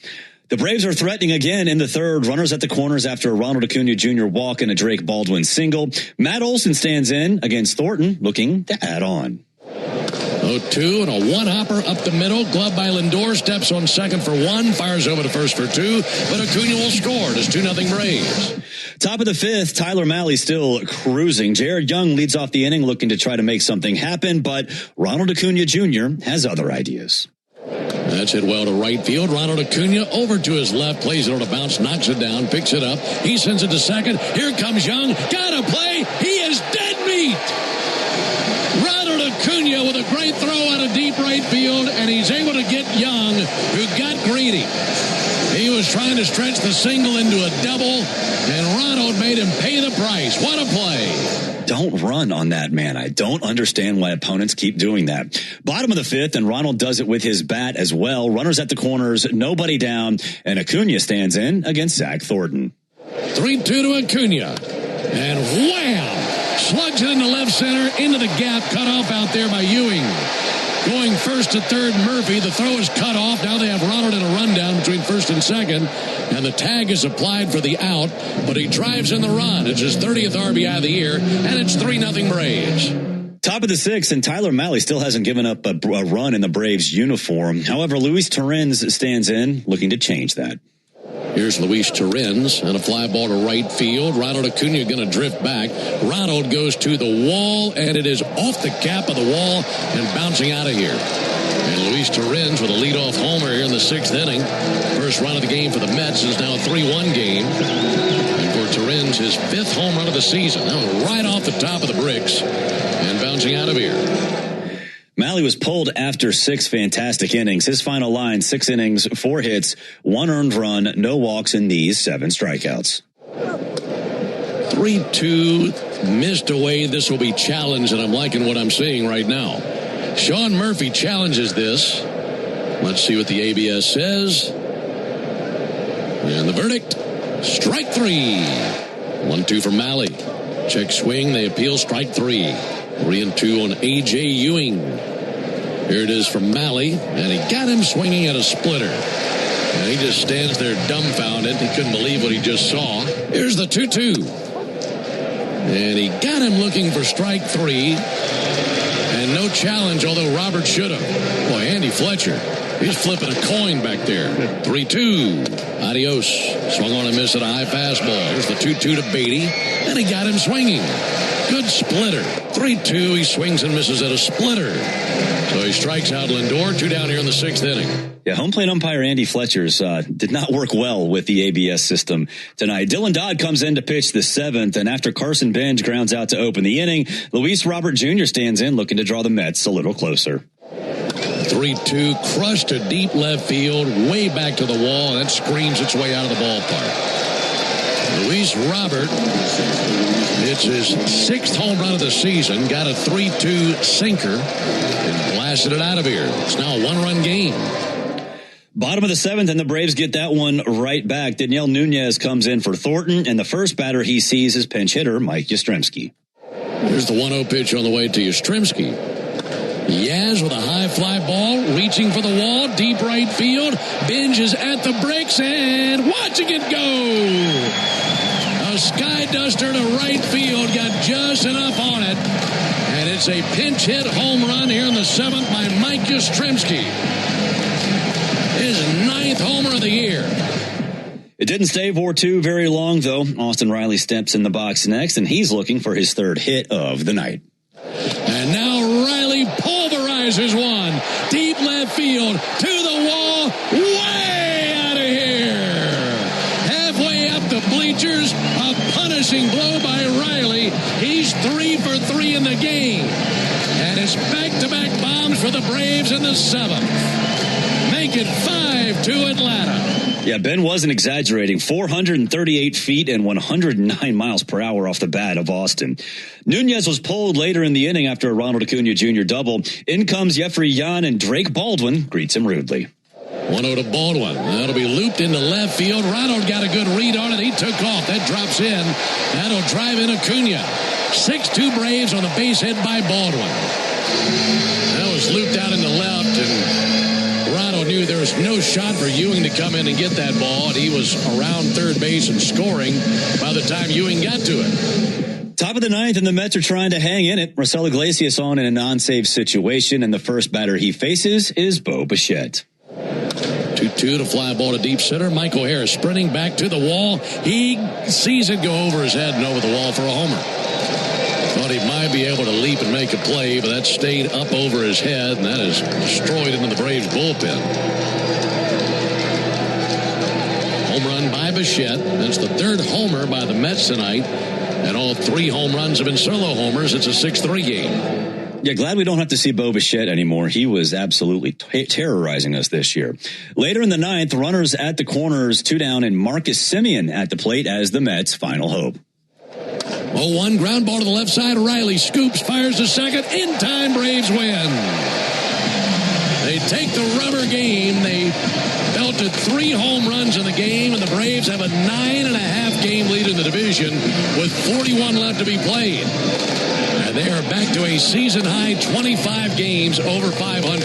Speaker 9: The Braves are threatening again in the third. Runners at the corners after a Ronald Acuna Jr. walk and a Drake Baldwin single. Matt Olson stands in against Thornton, looking to add on.
Speaker 6: 0-2 and a one-hopper up the middle. Glove by Lindor. Steps on second for 1. Fires over to first for 2. But Acuna will score. It's 2-0 Braves.
Speaker 9: Top of the fifth, Tyler Mahle still cruising. Jared Young leads off the inning looking to try to make something happen. But Ronald Acuna Jr. has other ideas.
Speaker 6: That's hit well to right field. Ronald Acuna over to his left. Plays it on a bounce. Knocks it down. Picks it up. He sends it to second. Here comes Young. Got a play. He is dead meat. Ronald Acuna with a great throw out of deep right field. And he's able to get Young, who got greedy. He was trying to stretch the single into a double. And Ronald made him pay the price. What a play.
Speaker 9: Don't run on that man. I don't understand why opponents keep doing that. Bottom of the fifth, and Ronald does it with his bat as well. Runners at the corners, nobody down, and Acuna stands in against Zach Thornton.
Speaker 6: 3-2 to Acuna. And wham! Slugs it into left center, into the gap, cut off out there by Ewing. Going first to third, Murphy. The throw is cut off. Now they have Ronald in a rundown between first and second. And the tag is applied for the out, but he drives in the run. It's his 30th RBI of the year, and it's 3-0 Braves.
Speaker 9: Top of the sixth, and Tyler Mahle still hasn't given up a run in the Braves uniform. However, Luis Torrens stands in, looking to change that.
Speaker 6: Here's Luis Torrens and a fly ball to right field. Ronald Acuna going to drift back. Ronald goes to the wall, and it is off the cap of the wall and bouncing out of here. And Luis Torrens with a leadoff homer here in the sixth inning. First run of the game for the Mets is now a 3-1 game. And for Torrens, his fifth home run of the season. That was right off the top of the bricks and bouncing out of here.
Speaker 9: Mahle was pulled after 6 fantastic innings. His final line, 6 innings, 4 hits, 1 earned run, no walks, and these 7 strikeouts.
Speaker 6: 3-2, missed away. This will be challenged, and I'm liking what I'm seeing right now. Sean Murphy challenges this. Let's see what the ABS says. And the verdict, strike 3. 1-2 for Mahle. Check swing, they appeal, strike 3. 3-2 on A.J. Ewing. Here it is from Mahle, and he got him swinging at a splitter. And he just stands there dumbfounded. He couldn't believe what he just saw. Here's the 2-2. And he got him looking for strike 3. And no challenge, although Robert should have. Boy, Andy Fletcher, he's flipping a coin back there. 3-2. Adios. Swung on and missed at a high fastball. Here's the 2-2 to Beatty, and he got him swinging. Good splitter. 3-2. He swings and misses at a splitter. So he strikes out Lindor. 2 down here in the sixth inning.
Speaker 9: Yeah, home plate umpire Andy Fletcher's did not work well with the ABS system tonight. Dylan Dodd comes in to pitch the seventh, and after Carson Bench grounds out to open the inning, Luis Robert Jr. stands in looking to draw the Mets a little closer.
Speaker 6: 3-2, crushed to deep left field, way back to the wall, and that screams its way out of the ballpark. Luis Robert, it's his 6th home run of the season, got a 3-2 sinker and blasted it out of here. It's now a 1-run game.
Speaker 9: Bottom of the 7th, and the Braves get that one right back. Daniel Nunez comes in for Thornton, and the first batter he sees is pinch hitter Mike Yastrzemski.
Speaker 6: Here's the 1-0 pitch on the way to Yastrzemski. Yaz with a high fly ball, reaching for the wall, deep right field. Binge is at the bricks, and watching it go. A sky duster to right field, got just enough on it. And it's a pinch hit home run here in the 7th by Mike Yastrzemski. His 9th homer of the year.
Speaker 9: It didn't stay 4-2 very long, though. Austin Riley steps in the box next, and he's looking for his 3rd hit of the night.
Speaker 6: And now Riley pulverizes one. Deep left field, to the wall, way out of here. Halfway up the bleachers, a punishing blow by Riley. He's 3 for 3 in the game. And it's back-to-back bombs for the Braves in the 7th. Make it 5-2 Atlanta.
Speaker 9: Yeah, Ben wasn't exaggerating. 438 feet and 109 miles per hour off the bat of Austin. Nunez was pulled later in the inning after a Ronald Acuna Jr. double. In comes Jeffrey Yan, and Drake Baldwin greets him rudely.
Speaker 6: 1-0 to Baldwin. That'll be looped into left field. Ronald got a good read on it. He took off. That drops in. That'll drive in Acuna. 6-2 Braves on the base hit by Baldwin. That was looped out into left, and Ronald knew there was no shot for Ewing to come in and get that ball, and he was around third base and scoring by the time Ewing got to it.
Speaker 9: Top of the 9th, and the Mets are trying to hang in it. Marcell Iglesias on in a non-save situation, and the first batter he faces is Bo Bichette.
Speaker 6: 2-2 to fly ball to deep center. Michael Harris sprinting back to the wall. He sees it go over his head and over the wall for a homer. Thought he might be able to leap and make a play, but that stayed up over his head, and that is destroyed into the Braves bullpen. Home run by Bichette. That's the 3rd homer by the Mets tonight, and all 3 home runs have been solo homers. It's a 6-3 game.
Speaker 9: Yeah, glad we don't have to see Bo Bichette anymore. He was absolutely terrorizing us this year. Later in the 9th, runners at the corners, 2 down, and Marcus Semien at the plate as the Mets' final hope.
Speaker 6: 0-1 ground ball to the left side. Riley scoops, fires to second. In time, Braves win. They take the rubber game. They belted 3 home runs in the game, and the Braves have a 9.5 game lead in the division with 41 left to be played. And they are back to a season-high 25 games over 500.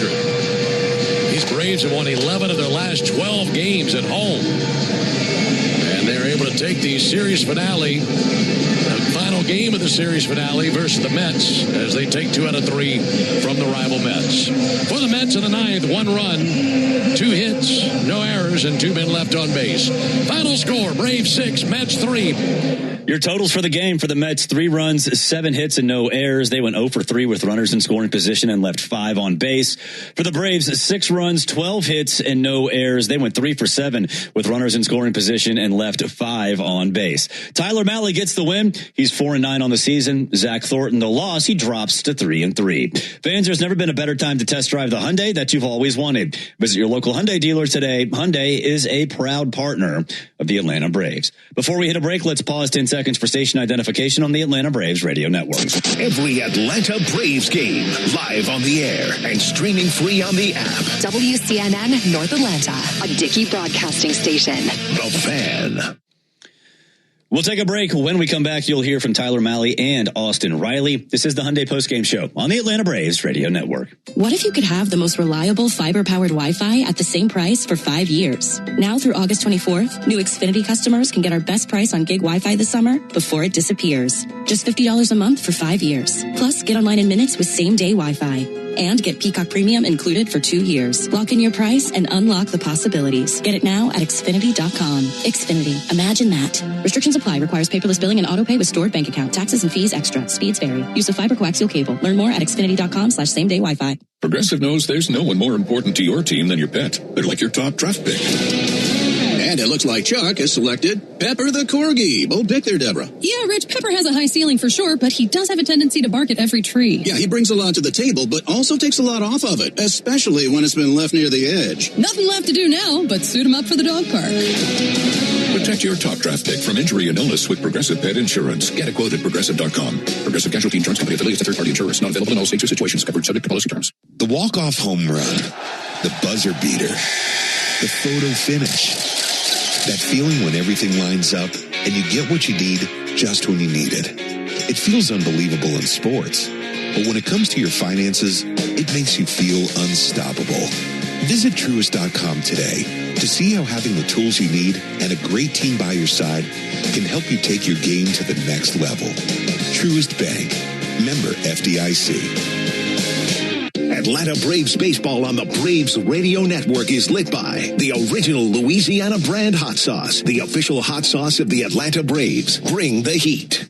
Speaker 6: These Braves have won 11 of their last 12 games at home. And they're able to take the series finale, the final game of the series finale versus the Mets, as they take 2 out of 3 from the rival Mets. For the Mets in the 9th, 1 run, 2 hits, no errors, and 2 men left on base. Final score, Braves 6, Mets 3.
Speaker 9: Your totals for the game for the Mets: 3 runs, 7 hits, and no errors. They went 0 for 3 with runners in scoring position and left 5 on base. For the Braves, 6 runs, 12 hits, and no errors. They went 3 for 7 with runners in scoring position and left 5 on base. Tyler Mahle gets the win. He's 4-9 on the season. Zach Thornton, the loss, he drops to 3-3. Fans, there's never been a better time to test drive the Hyundai that you've always wanted. Visit your local Hyundai dealer today. Hyundai is a proud partner of the Atlanta Braves. Before we hit a break, let's pause 10 seconds for station identification on the Atlanta Braves radio network.
Speaker 5: Every Atlanta Braves game live on the air and streaming free on the app.
Speaker 7: WCNN North Atlanta, a Dickey broadcasting station.
Speaker 5: The Fan.
Speaker 9: We'll take a break. When we come back, you'll hear from Tyler Mahle and Austin Riley. This is the Hyundai Postgame Show on the Atlanta Braves radio network.
Speaker 4: What if you could have the most reliable fiber-powered Wi-Fi at the same price for 5 years? Now through August 24th, new Xfinity customers can get our best price on gig Wi-Fi this summer before it disappears. Just $50 a month for 5 years. Plus, get online in minutes with same-day Wi-Fi. And get Peacock Premium included for 2 years. Lock in your price and unlock the possibilities. Get it now at Xfinity.com. Xfinity. Imagine that. Restrictions apply. Requires paperless billing and autopay with stored bank account. Taxes and fees extra. Speeds vary. Use of fiber coaxial cable. Learn more at Xfinity.com/same-day Wi-Fi.
Speaker 17: Progressive knows there's no one more important to your team than your pet. They're like your top draft pick.
Speaker 19: And it looks like Chuck has selected Pepper the Corgi. Bold pick there, Deborah.
Speaker 20: Yeah, Rich, Pepper has a high ceiling for sure, but he does have a tendency to bark at every tree.
Speaker 19: Yeah, he brings a lot to the table, but also takes a lot off of it, especially when it's been left near the edge.
Speaker 20: Nothing left to do now, but suit him up for the dog park.
Speaker 17: Protect your top draft pick from injury and illness with Progressive Pet Insurance. Get a quote at Progressive.com. Progressive Casualty Insurance Company affiliates of third-party insurers. Not available in all states or situations. Covered subject to policy terms.
Speaker 2: The walk-off home run. The buzzer beater. The photo finish. That feeling when everything lines up and you get what you need just when you need it. It feels unbelievable in sports, but when it comes to your finances, it makes you feel unstoppable. Visit Truist.com today to see how having the tools you need and a great team by your side can help you take your game to the next level. Truist Bank. Member FDIC.
Speaker 5: Atlanta Braves baseball on the Braves radio network is lit by the original Louisiana brand hot sauce, the official hot sauce of the Atlanta Braves. Bring the heat.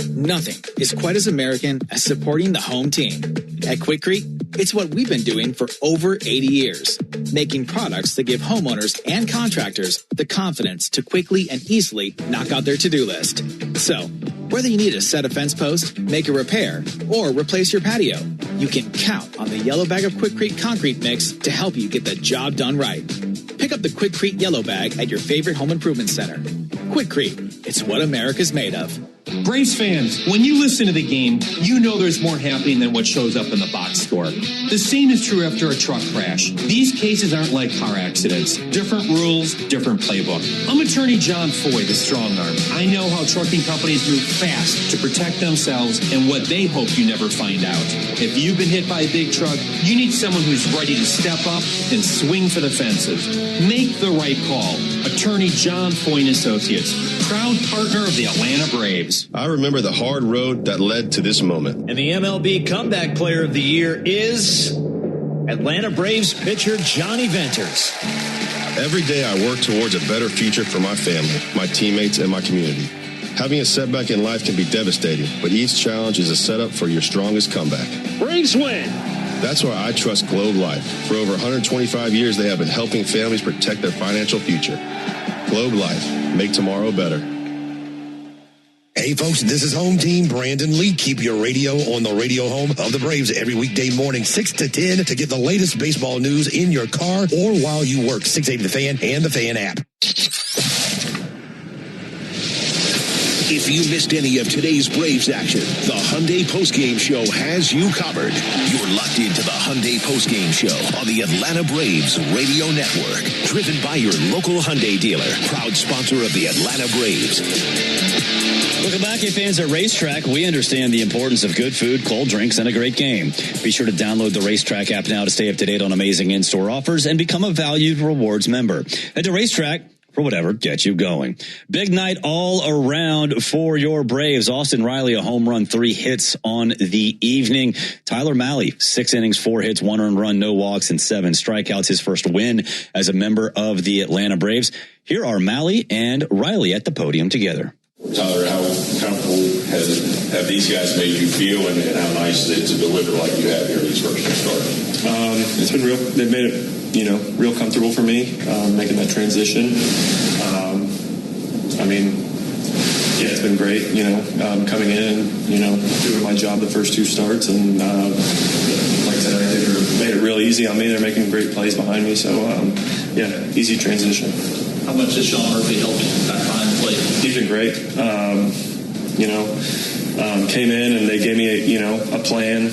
Speaker 21: Nothing is quite as American as supporting the home team. At Quikrete, it's what we've been doing for over 80 years, making products that give homeowners and contractors the confidence to quickly and easily knock out their to-do list. So, whether you need to set a fence post, make a repair, or replace your patio, you can count on the yellow bag of Quikrete concrete mix to help you get the job done right. Pick up the Quikrete yellow bag at your favorite home improvement center. Quikrete, it's what America's made of.
Speaker 12: Braves fans, when you listen to the game, you know there's more happening than what shows up in the box score. The same is true after a truck crash. These cases aren't like car accidents. Different rules, different playbook. I'm attorney John Foy, the strong arm. I know how trucking companies move fast to protect themselves and what they hope you never find out. If you've been hit by a big truck, you need someone who's ready to step up and swing for the fences. Make the right call. Attorney John Foy and Associates, proud partner of the Atlanta Braves.
Speaker 11: I remember the hard road that led to this moment.
Speaker 18: And the MLB Comeback Player of the Year is Atlanta Braves pitcher Johnny Venters.
Speaker 11: Every day I work towards a better future for my family, my teammates, and my community. Having a setback in life can be devastating, but each challenge is a setup for your strongest comeback.
Speaker 18: Braves win.
Speaker 11: That's why I trust Globe Life. For over 125 years, they have been helping families protect their financial future. Globe Life. Make tomorrow better.
Speaker 23: Hey, folks, this is home team Brandon Lee. Keep your radio on the radio home of the Braves every weekday morning, 6 to 10, to get the latest baseball news in your car or while you work. 680 The Fan and the Fan app.
Speaker 5: If you missed any of today's Braves action, the Hyundai Postgame Show has you covered. You're locked into the Hyundai Postgame Show on the Atlanta Braves Radio Network. Driven by your local Hyundai dealer. Proud sponsor of the Atlanta Braves.
Speaker 9: Welcome back, fans at Racetrack. We understand the importance of good food, cold drinks, and a great game. Be sure to download the Racetrack app now to stay up to date on amazing in-store offers and become a valued rewards member. Head to Racetrack for whatever gets you going. Big night all around for your Braves. Austin Riley, a home run, 3 hits on the evening. Tyler Mahle, 6 innings, 4 hits, 1 earned run, no walks, and 7 strikeouts. His first win as a member of the Atlanta Braves. Here are Mahle and Riley at the podium together.
Speaker 1: Tyler, how comfortable have these guys made you feel, and how nice is it to deliver like you have here these first 2 starts?
Speaker 3: It's been real. They've made it, real comfortable for me, making that transition. It's been great, coming in and, doing my job the first 2 starts. And like I said, they made it real easy on me. They're making great plays behind me. So, easy transition.
Speaker 8: How much has Sean Murphy helped you back behind the plate?
Speaker 3: He's been great. Came in and they gave me a plan,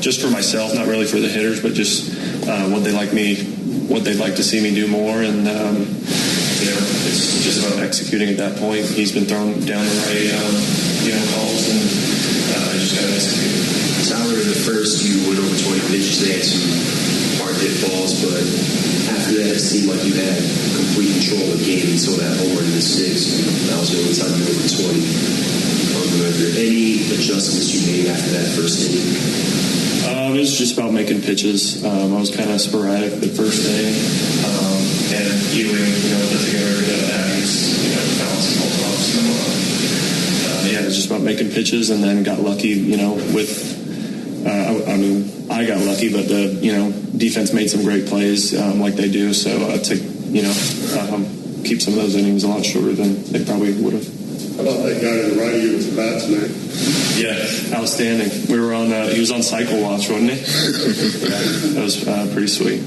Speaker 3: just for myself, not really for the hitters, but just what they'd like to see me do more. And, it's just about executing at that point. He's been throwing down the right, calls, and I just got to execute.
Speaker 10: Tyler, in the first, you went over 20 pitches. They had some hard hit balls, but after that, it seemed like you had complete control of the game until that home run in the 6th. That was the only time you were over 20. Are there any adjustments you made after that first inning?
Speaker 3: It was just about making pitches. I was kind of sporadic the first inning, and Ewing, put together balancing both off. So, it was just about making pitches, and then got lucky, I got lucky, but the defense made some great plays like they do. So to keep some of those innings a lot shorter than they probably would have.
Speaker 13: How about that guy to the right of you with the bat tonight?
Speaker 3: Yeah, outstanding. We were on. He was on cycle watch, wasn't he? That was pretty sweet.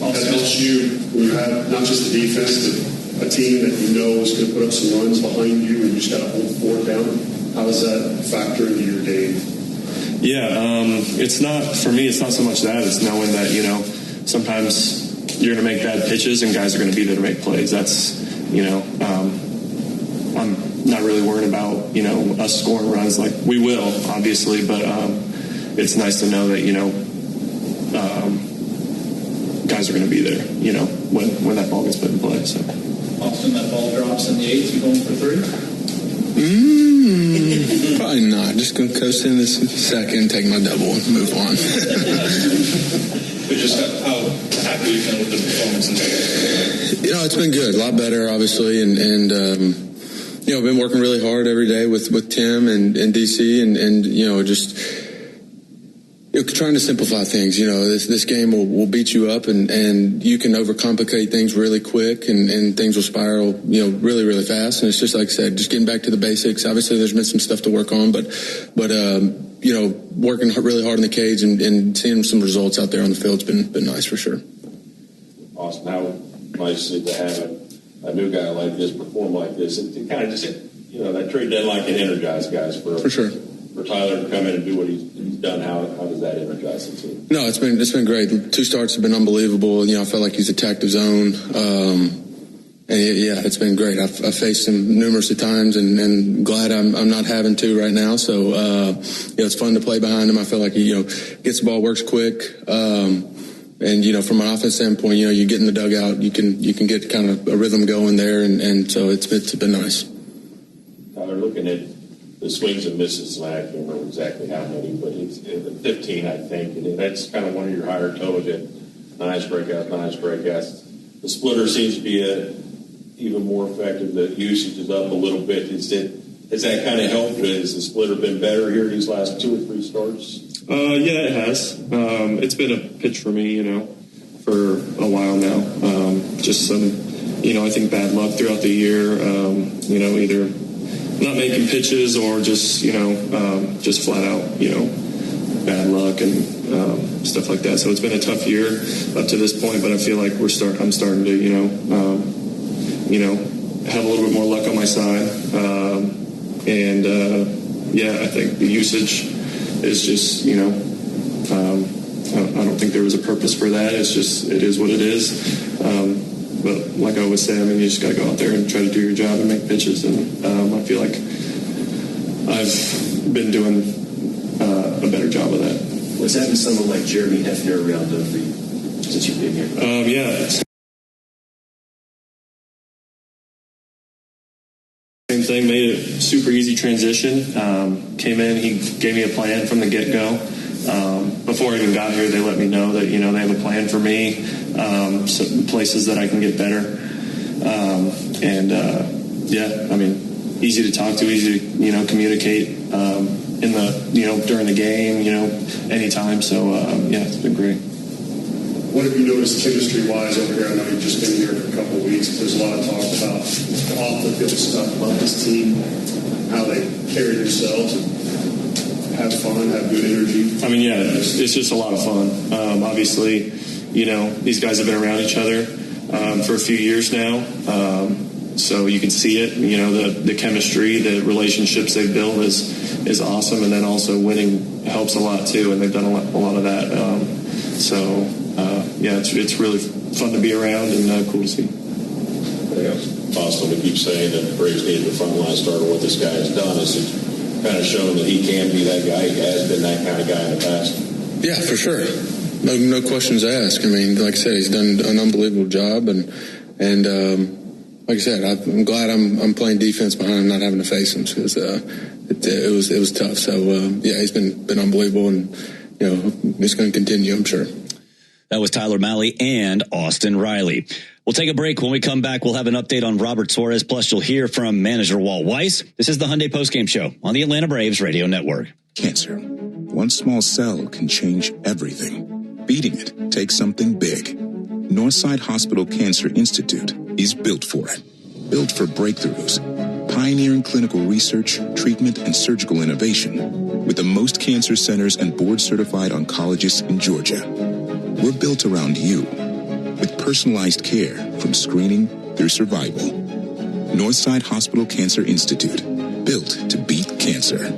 Speaker 13: That helps you when you have not just the defense, but a team that you know is going to put up some runs behind you, and you just got to hold the fort down. How does that factor into your game?
Speaker 3: Yeah, it's not for me. It's not so much that; it's knowing that sometimes you're going to make bad pitches, and guys are going to be there to make plays. That's I'm not really worried about us scoring runs. Like we will, obviously, but it's nice to know that guys are going to be there. When that ball gets put in play. So
Speaker 8: Austin, that ball drops in the 8th. You going for 3?
Speaker 15: Probably not. Just going to coast in this second, take my double, and move on.
Speaker 8: But just how happy you been with the performance?
Speaker 15: It's been good. A lot better, obviously, and I've been working really hard every day with Tim and DC, and just trying to simplify things. This game will beat you up, and you can overcomplicate things really quick, and things will spiral, really, really fast. And it's just like I said, just getting back to the basics. Obviously, there's been some stuff to work on, but working really hard in the cage and seeing some results out there on the field's been nice for sure.
Speaker 1: Austin, how nice is it to have a new guy like this perform like this? It kind of just, that trade deadline can energize guys for
Speaker 15: sure.
Speaker 1: For Tyler to come in and do what he's done, how does that energize the team?
Speaker 15: No, it's been great. 2 starts have been unbelievable. I felt like he's attacked his zone. It's been great. I've faced him numerous times, and glad I'm not having to right now. So it's fun to play behind him. I feel like he gets the ball, works quick. And from an offense standpoint, you get in the dugout, you can get kind of a rhythm going there, and so it's been nice.
Speaker 1: Tyler, looking at the swings and misses tonight, I can't remember exactly how many, but it's 15, I think, and that's kind of one of your higher totals. Nice breakouts. The splitter seems to be even more effective. The usage is up a little bit. Has that kind of helped? Has the splitter been better here these last 2 or 3 starts?
Speaker 3: Yeah, it has. It's been a pitch for me, for a while now. Just some, I think bad luck throughout the year. Either not making pitches or just, just flat out, bad luck and stuff like that. So it's been a tough year up to this point, but I feel like I'm starting to, have a little bit more luck on my side. And I think the usage is just, I don't think there was a purpose for that. It is what it is. But like I always say, you just got to go out there and try to do your job and make pitches. And I feel like I've been doing a better job of that.
Speaker 10: What's happened to someone like Jeremy Hefner around for you since you've been here?
Speaker 3: Same thing, made a super easy transition. Came in, he gave me a plan from the get-go. Before I even got here, they let me know that, they have a plan for me, some places that I can get better. Easy to talk to, easy to, communicate during the game, anytime. So, it's been great.
Speaker 13: What have you noticed chemistry-wise over here? I know you've just been here for a couple of weeks. There's a lot of talk about off-the-field stuff about this team, how they carry themselves, and have fun, have good energy.
Speaker 3: It's just a lot of fun. Obviously, these guys have been around each other for a few years now, so you can see it. The chemistry, the relationships they've built is awesome, and then also winning helps a lot too, and they've done a lot of that. It's really fun to be around and cool to see.
Speaker 1: Austin, we keep saying that the Braves needed a frontline starter. What this guy has done is it's kind of shown that he can be that guy. He has been that kind of guy in the past.
Speaker 15: Yeah, for sure. No questions asked. Like I said, he's done an unbelievable job, and like I said, I'm glad I'm playing defense behind him, not having to face him, because it was tough. So he's been unbelievable, and it's going to continue, I'm sure.
Speaker 9: That was Tyler Mahle and Austin Riley. We'll take a break. When we come back, we'll have an update on Robert Suarez. Plus, you'll hear from manager Walt Weiss. This is the Hyundai Postgame Show on the Atlanta Braves Radio Network.
Speaker 17: Cancer. One small cell can change everything. Beating it takes something big. Northside Hospital Cancer Institute is built for it. Built for breakthroughs. Pioneering clinical research, treatment, and surgical innovation. With the most cancer centers and board-certified oncologists in Georgia. We're built around you. With personalized care from screening through survival. Northside Hospital Cancer Institute. Built to beat cancer.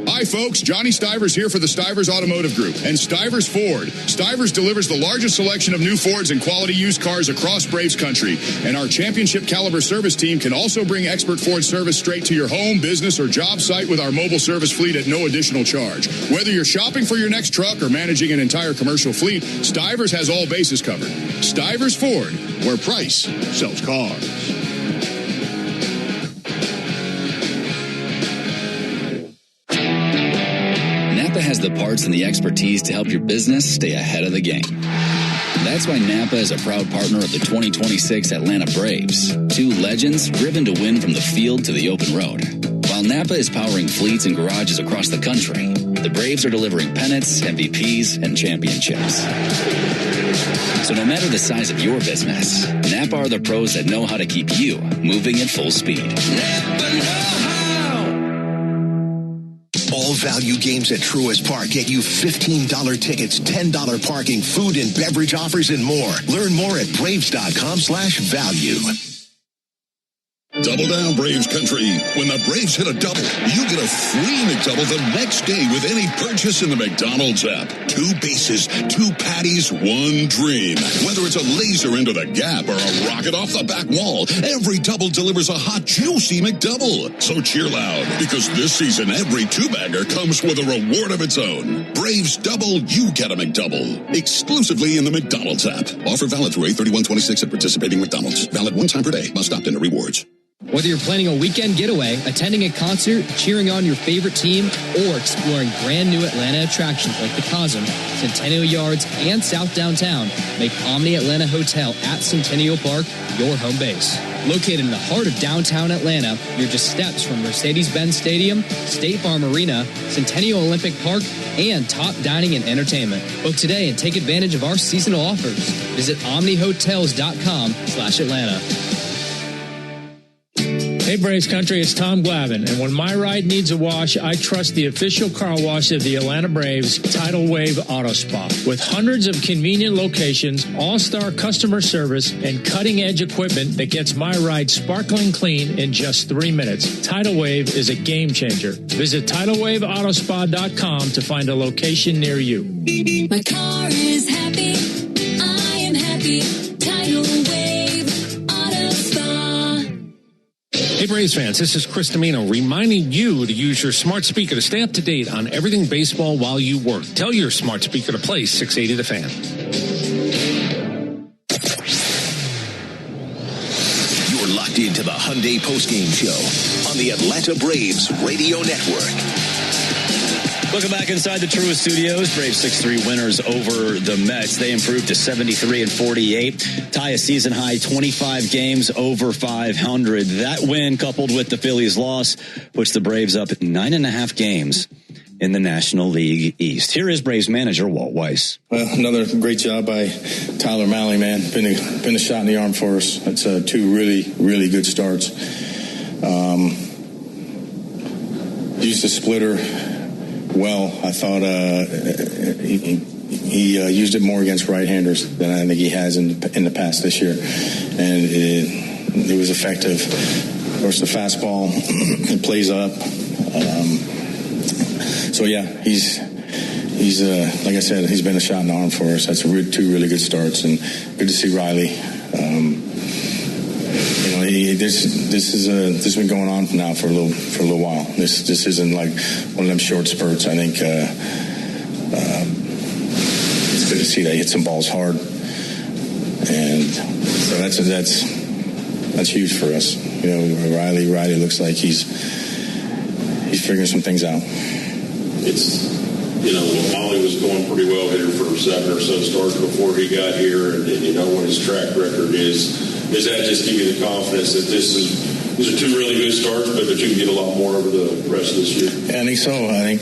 Speaker 14: Hi, folks. Johnny Stivers here for the Stivers Automotive Group and Stivers Ford. Stivers delivers the largest selection of new Fords and quality used cars across Braves country. And our championship caliber service team can also bring expert Ford service straight to your home, business, or job site with our mobile service fleet at no additional charge. Whether you're shopping for your next truck or managing an entire commercial fleet, Stivers has all bases covered. Stivers Ford, where price sells cars.
Speaker 16: Napa has the parts and the expertise to help your business stay ahead of the game. That's why Napa is a proud partner of the 2026 Atlanta Braves. Two legends driven to win from the field to the open road. While Napa is powering fleets and garages across the country, the Braves are delivering pennants, MVPs, and championships. So no matter the size of your business, Napa are the pros that know how to keep you moving at full speed.
Speaker 5: Napa know-how. All value games at Truist Park get you $15 tickets, $10 parking, food and beverage offers, and more. Learn more at Braves.com/value.
Speaker 17: Double down, Braves country. When the Braves hit a double, you get a free McDouble the next day with any purchase in the McDonald's app. 2 bases, 2 patties, 1 dream. Whether it's a laser into the gap or a rocket off the back wall, every double delivers a hot, juicy McDouble. So cheer loud, because this season every 2-bagger comes with a reward of its own. Braves double, you get a McDouble. Exclusively in the McDonald's app. Offer valid through 8/31/26 at participating McDonald's. Valid 1 time per day. Must opt into rewards.
Speaker 22: Whether you're planning a weekend getaway, attending a concert, cheering on your favorite team, or exploring brand new Atlanta attractions like the Cosm, Centennial Yards, and South Downtown, make Omni Atlanta Hotel at Centennial Park your home base. Located in the heart of downtown Atlanta, you're just steps from Mercedes-Benz Stadium, State Farm Arena, Centennial Olympic Park, and top dining and entertainment. Book today and take advantage of our seasonal offers. Visit omnihotels.com/Atlanta.
Speaker 4: Hey, Braves Country, it's Tom Glavine, and when my ride needs a wash, I trust the official car wash of the Atlanta Braves, Tidal Wave Auto Spa. With hundreds of convenient locations, all-star customer service, and cutting-edge equipment that gets my ride sparkling clean in just 3 minutes, Tidal Wave is a game changer. Visit TidalWaveAutoSpa.com to find a location near you.
Speaker 6: My car is happy. I am happy. Tidal Wave Auto Spa.
Speaker 7: Hey Braves fans, this is Chris Domino reminding you to use your smart speaker to stay up to date on everything baseball while you work. Tell your smart speaker to play 680 The Fan.
Speaker 5: You're locked into the Hyundai postgame show on the Atlanta Braves Radio Network.
Speaker 9: Welcome back inside the Truist Studios. Braves 6-3 winners over the Mets. They improved to 73-48. Tie a season high 25 games over 500. That win, coupled with the Phillies' loss, puts the Braves up 9.5 games in the National League East. Here is Braves manager Walt Weiss.
Speaker 24: Well, another great job by Tyler Mahle, man. Been a shot in the arm for us. That's two really good starts. Used the splitter well. I thought he used it more against right-handers than I think he has in the past this year, and it was effective. Of course, the fastball it plays up. So yeah, he's like I said, he's been a shot in the arm for us. That's two really good starts, and good to see Riley. This has been going on now for a little while. This isn't like one of them short spurts. I think it's good to see they hit some balls hard, and so that's huge for us. You know, Riley looks like he's figuring some things out.
Speaker 1: It's Mahle was going pretty well here for 7 or so starts before he got here, and you know what his track record is. Does that just give you the confidence that these are two really good starts, but that you can get a lot more over the rest of this year?
Speaker 24: Yeah, I think so. I think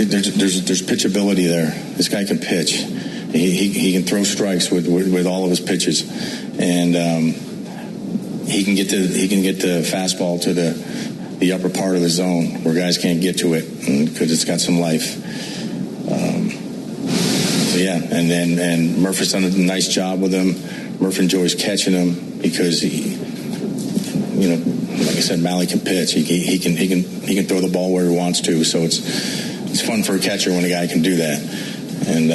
Speaker 24: there's pitchability there. This guy can pitch. He can throw strikes with all of his pitches, and he can get the fastball to the upper part of the zone where guys can't get to it because it's got some life. Yeah, and Murphy's done a nice job with him. Murphy enjoys catching him because he, like I said, Mahle can pitch. He can throw the ball where he wants to. So it's fun for a catcher when a guy can do that. And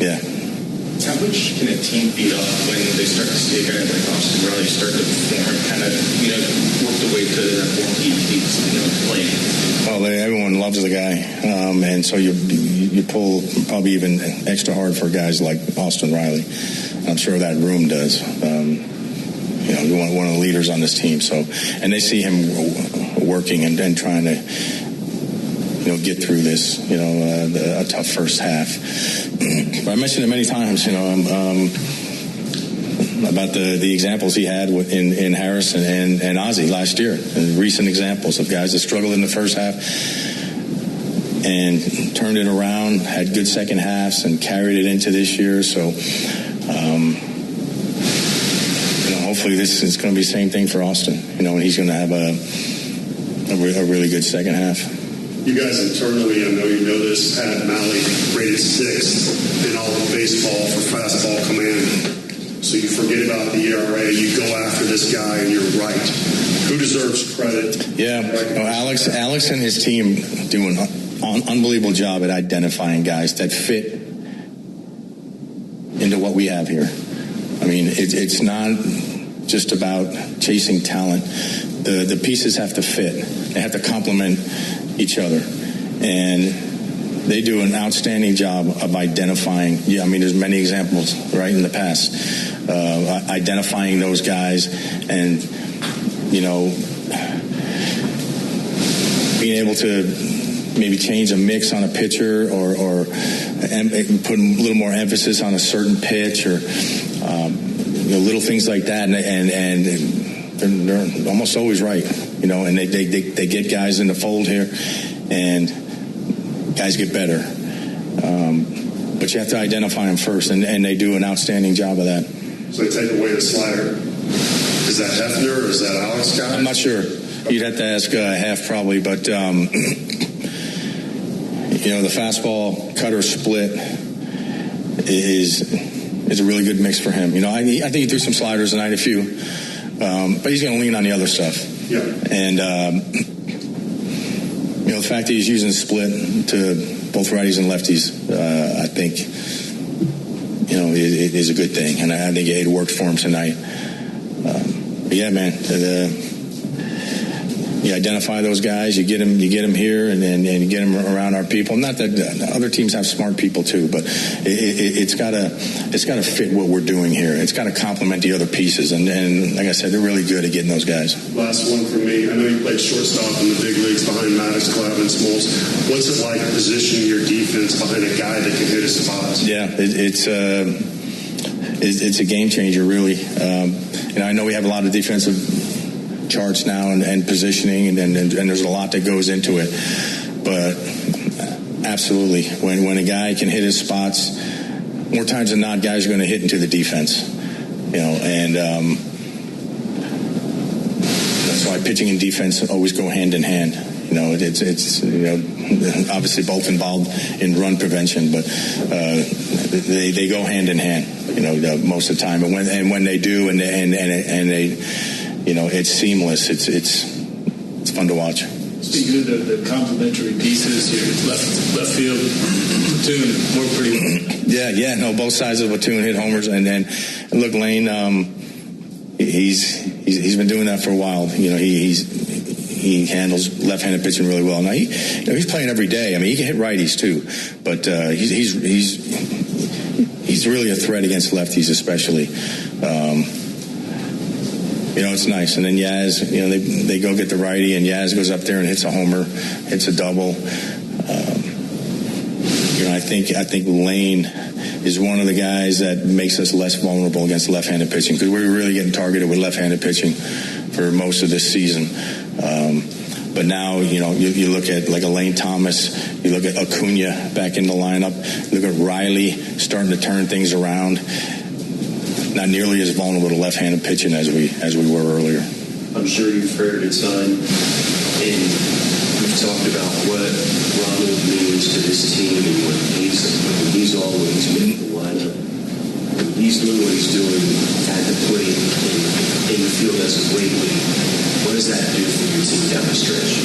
Speaker 24: yeah.
Speaker 25: How much can a team feed off when they start to see a guy like Austin Riley start to perform, kind of work the way to that form he's playing?
Speaker 24: Well, everyone loves the guy, and so you pull probably even extra hard for guys like Austin Riley. I'm sure that room does. You're one of the leaders on this team. So, and they see him working and trying to, get through this, a tough first half. But I mentioned it many times, about the examples he had in Harris and Ozzie last year, and recent examples of guys that struggled in the first half and turned it around, had good second halves, and carried it into this year. So, hopefully this is going to be the same thing for Austin, and he's going to have a really good second half.
Speaker 13: You guys internally, I know you know this, had Mahle rated 6th in all of baseball for fastball command. So you forget about the ERA, you go after this guy, and you're right. Who deserves credit?
Speaker 24: Yeah, Alex and his team do an unbelievable job at identifying guys that fit into what we have here. I mean, it's not just about chasing talent. The pieces have to fit. They have to complement each other. And they do an outstanding job of identifying. Yeah, I mean, there's many examples, right, in the past. Identifying those guys and, being able to maybe change a mix on a pitcher or put a little more emphasis on a certain pitch or little things like that. And they're almost always right, and they get guys in the fold here and guys get better. But you have to identify them first, and they do an outstanding job of that.
Speaker 13: So they take away the slider. Is that Hefner or is that Alex guy?
Speaker 24: I'm not sure. You'd have to ask Hef probably, but the fastball cutter split is a really good mix for him. I think he threw some sliders tonight, a few, but he's going to lean on the other stuff.
Speaker 13: Yeah.
Speaker 24: And the fact that he's using the split to both righties and lefties, I think, it is a good thing, and I think it worked for him tonight. But yeah, man, you identify those guys, you get them here, and you get them around our people. Not that other teams have smart people too, but it's got to fit what we're doing here. It's got to complement the other pieces, and like I said, they're really good at getting those guys.
Speaker 13: Last one for me. I know you played shortstop in the big leagues behind Maddox, Clavin, Smoltz. What's it like positioning your defense behind a guy that can hit his spots?
Speaker 24: Yeah, it's a game changer, really. I know we have a lot of defensive charts now and positioning, and there's a lot that goes into it. But absolutely, when a guy can hit his spots, more times than not, guys are going to hit into the defense. And that's why pitching and defense always go hand in hand. It's obviously both involved in run prevention, but they go hand in hand. Most of the time, and when they do, and they. It's seamless. It's fun to watch.
Speaker 8: Speaking of the complementary pieces, your left field platoon worked pretty well.
Speaker 24: Yeah. No, both sides of the platoon hit homers, and then look, Lane. He's been doing that for a while. He handles left-handed pitching really well. Now he's playing every day. I mean, he can hit righties too, but he's really a threat against lefties, especially. It's nice. And then Yaz, they go get the righty, and Yaz goes up there and hits a homer, hits a double. I think Lane is one of the guys that makes us less vulnerable against left-handed pitching, because we're really getting targeted with left-handed pitching for most of this season. But now, you look at like a Lane Thomas, you look at Acuna back in the lineup, look at Riley starting to turn things around. Not nearly as vulnerable to left-handed pitching as we were earlier.
Speaker 10: I'm sure you've heard it, son, and we've talked about what Ronald means to this team and when he's always made the lineup. When he's doing what he's doing at the plate and in the field as of lately, what does that do for your team down the stretch?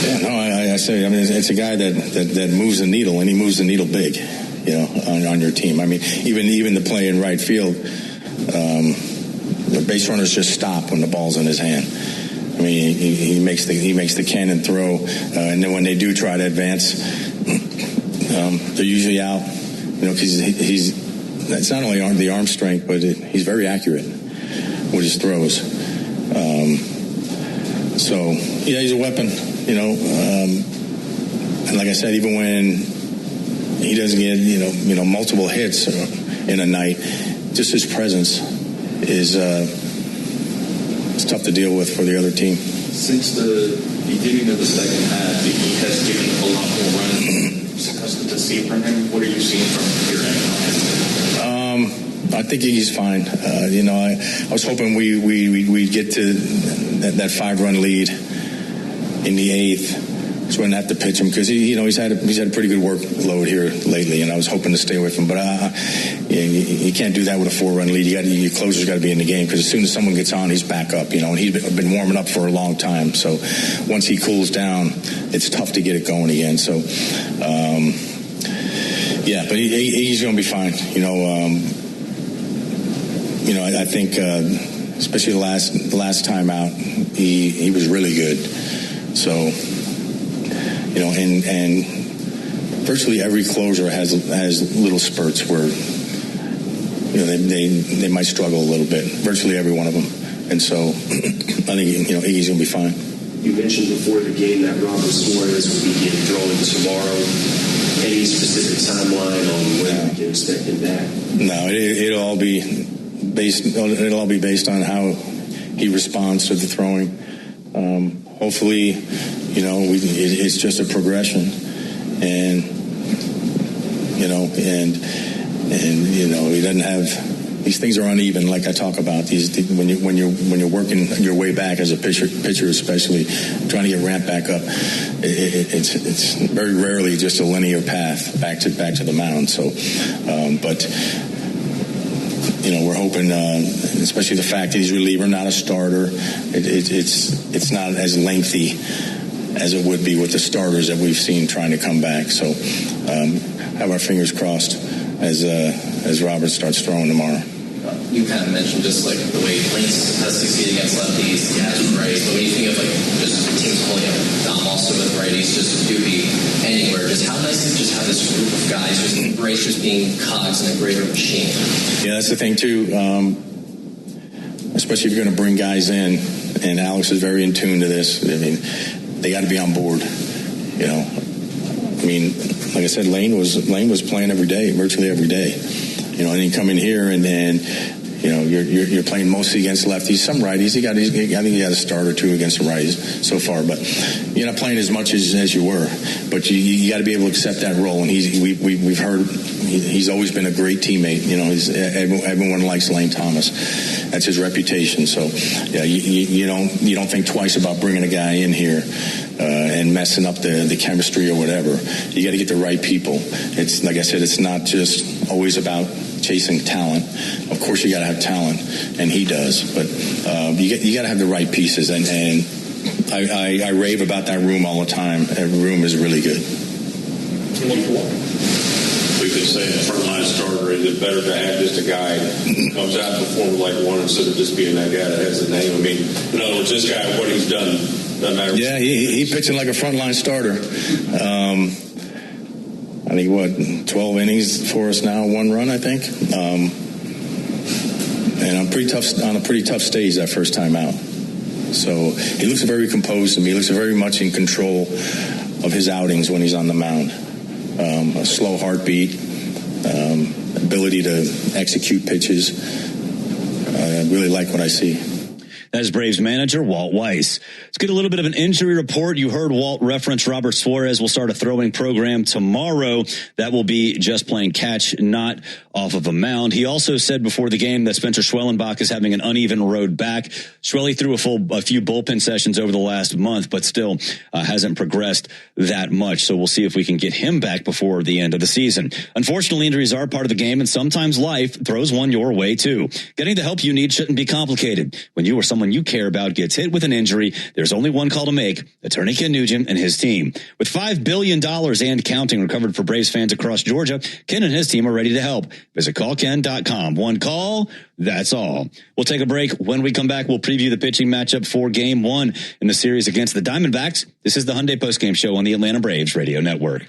Speaker 24: Yeah, no, I say, it's a guy that moves the needle, and he moves the needle big. On your team. I mean, even the play in right field, the base runners just stop when the ball's in his hand. I mean, he makes the cannon throw, and then when they do try to advance, they're usually out. Because it's not only the arm strength, but he's very accurate with his throws. So he's a weapon. And like I said, even when he doesn't get, multiple hits in a night, just his presence is it's tough to deal with for the other team.
Speaker 8: Since the beginning of the second half, he has given a lot more runs. It's accustomed to see from him. What are you seeing from your end?
Speaker 24: I think he's fine. I was hoping we'd get to that 5-run lead in the 8th. So we didn't have to pitch him, because he's had a pretty good workload here lately, and I was hoping to stay with him. But you can't do that with a 4-run lead. Your closer's got to be in the game, because as soon as someone gets on, he's back up. And he's been warming up for a long time. So once he cools down, it's tough to get it going again. So but he's going to be fine. I think especially the last time out, he was really good. So. And virtually every closer has little spurts where, they might struggle a little bit. Virtually every one of them. And so I think, Iggy's going to be fine.
Speaker 10: You mentioned before the game that Robert Suarez will begin throwing tomorrow. Any specific timeline on when we can expect him back?
Speaker 24: No, it'll all be based on how he responds to the throwing. Hopefully, it's just a progression, and he doesn't have these things are uneven, like I talk about. When you're working your way back as a pitcher, especially trying to get ramped back up, it's very rarely just a linear path back to the mound. So, but we're hoping, especially the fact that he's a reliever, not a starter. It's not as lengthy as it would be with the starters that we've seen trying to come back. So, have our fingers crossed as Robert starts throwing tomorrow.
Speaker 2: You kind of mentioned just like the way Lance has succeeded against lefties, he has with righties, but when you think of like just teams pulling up Dom also with righties, just Doobie, anywhere, just how nice to just have this group of guys just embrace just being cogs in a greater machine.
Speaker 24: Yeah, that's the thing too. Especially if you're going to bring guys in, and Alex is very in tune to this. I mean, they got to be on board. I mean, like I said, Lane was playing every day, virtually every day. And you come in here and then, you're playing mostly against lefties, some righties. I think he had a start or two against the righties so far, but you're not playing as much as you were. But you got to be able to accept that role. And we've heard he's always been a great teammate. Everyone likes Lane Thomas. That's his reputation. So yeah, you don't think twice about bringing a guy in here and messing up the chemistry or whatever. You got to get the right people. It's like I said, it's not just always about chasing talent. Of course, you got to have talent, and he does. But you got to have the right pieces. And I rave about that room all the time. That room is really good.
Speaker 1: We could say a frontline starter, is it better to have just a guy who comes out and performs like one instead of just being that guy that has the name? I mean, in other words, this guy, what he's done doesn't matter.
Speaker 24: Yeah, he's pitching like a frontline starter. I think 12 innings for us now, 1 run, I think. And on a pretty tough stage that first time out. So he looks very composed to me. He looks very much in control of his outings when he's on the mound. A slow heartbeat, ability to execute pitches. I really like what I see.
Speaker 9: That is Braves manager Walt Weiss. Let's get a little bit of an injury report. You heard Walt reference Robert Suarez will start a throwing program tomorrow. That will be just playing catch, not off of a mound. He also said before the game that Spencer Schwellenbach is having an uneven road back. Schwelly threw a few bullpen sessions over the last month, but still hasn't progressed that much. So we'll see if we can get him back before the end of the season. Unfortunately, injuries are part of the game, and sometimes life throws one your way too. Getting the help you need shouldn't be complicated. When you or someone you care about gets hit with an injury, there's only one call to make: Attorney Ken Nugent and his team. With $5 billion and counting recovered for Braves fans across Georgia, Ken and his team are ready to help. Visit callken.com. One call, that's all. We'll take a break. When we come back, we'll preview the pitching matchup for Game 1 in the series against the Diamondbacks. This is the Hyundai Postgame Show on the Atlanta Braves Radio Network.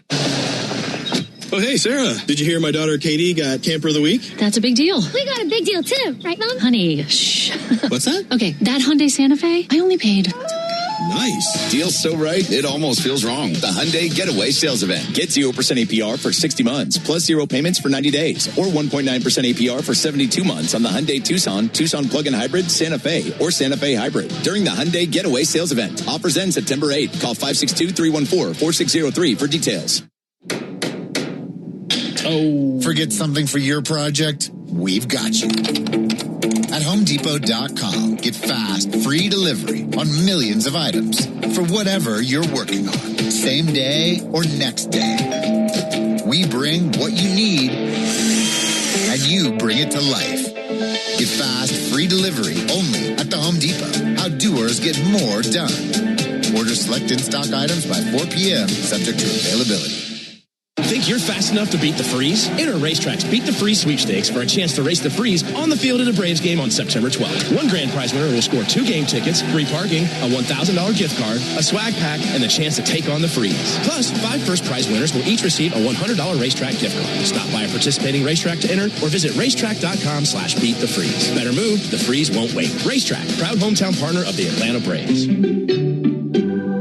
Speaker 12: Oh, hey, Sarah, did you hear my daughter Katie got Camper of the Week?
Speaker 19: That's a big deal. We got a big deal, too. Right, Mom? Honey, shh.
Speaker 12: What's that?
Speaker 19: Okay, that Hyundai Santa Fe, I only paid...
Speaker 12: Nice.
Speaker 20: Deal's so right, it almost feels wrong. The Hyundai Getaway Sales Event. Get 0% APR for 60 months, plus 0 payments for 90 days, or 1.9% APR for 72 months on the Hyundai Tucson, Tucson Plug-in Hybrid, Santa Fe, or Santa Fe Hybrid during the Hyundai Getaway Sales Event. Offers end September 8th. Call 562-314-4603 for details.
Speaker 21: Oh. Forget something for your project? We've got you. At HomeDepot.com, get fast, free delivery on millions of items for whatever you're working on, same day or next day. We bring what you need, and you bring it to life. Get fast, free delivery only at the Home Depot. How doers get more done. Order select in-stock items by 4 p.m., subject to availability.
Speaker 26: Think you're fast enough to beat the freeze? Enter Racetrack's Beat the Freeze sweepstakes for a chance to race the freeze on the field in a Braves game on September 12th. One grand prize winner will score 2 game tickets, free parking, a $1,000 gift card, a swag pack, and the chance to take on the freeze. Plus, 5 first prize winners will each receive a $100 Racetrack gift card. Stop by a participating racetrack to enter or visit racetrack.com/beatthefreeze. Better move, the freeze won't wait. Racetrack, proud hometown partner of the Atlanta Braves.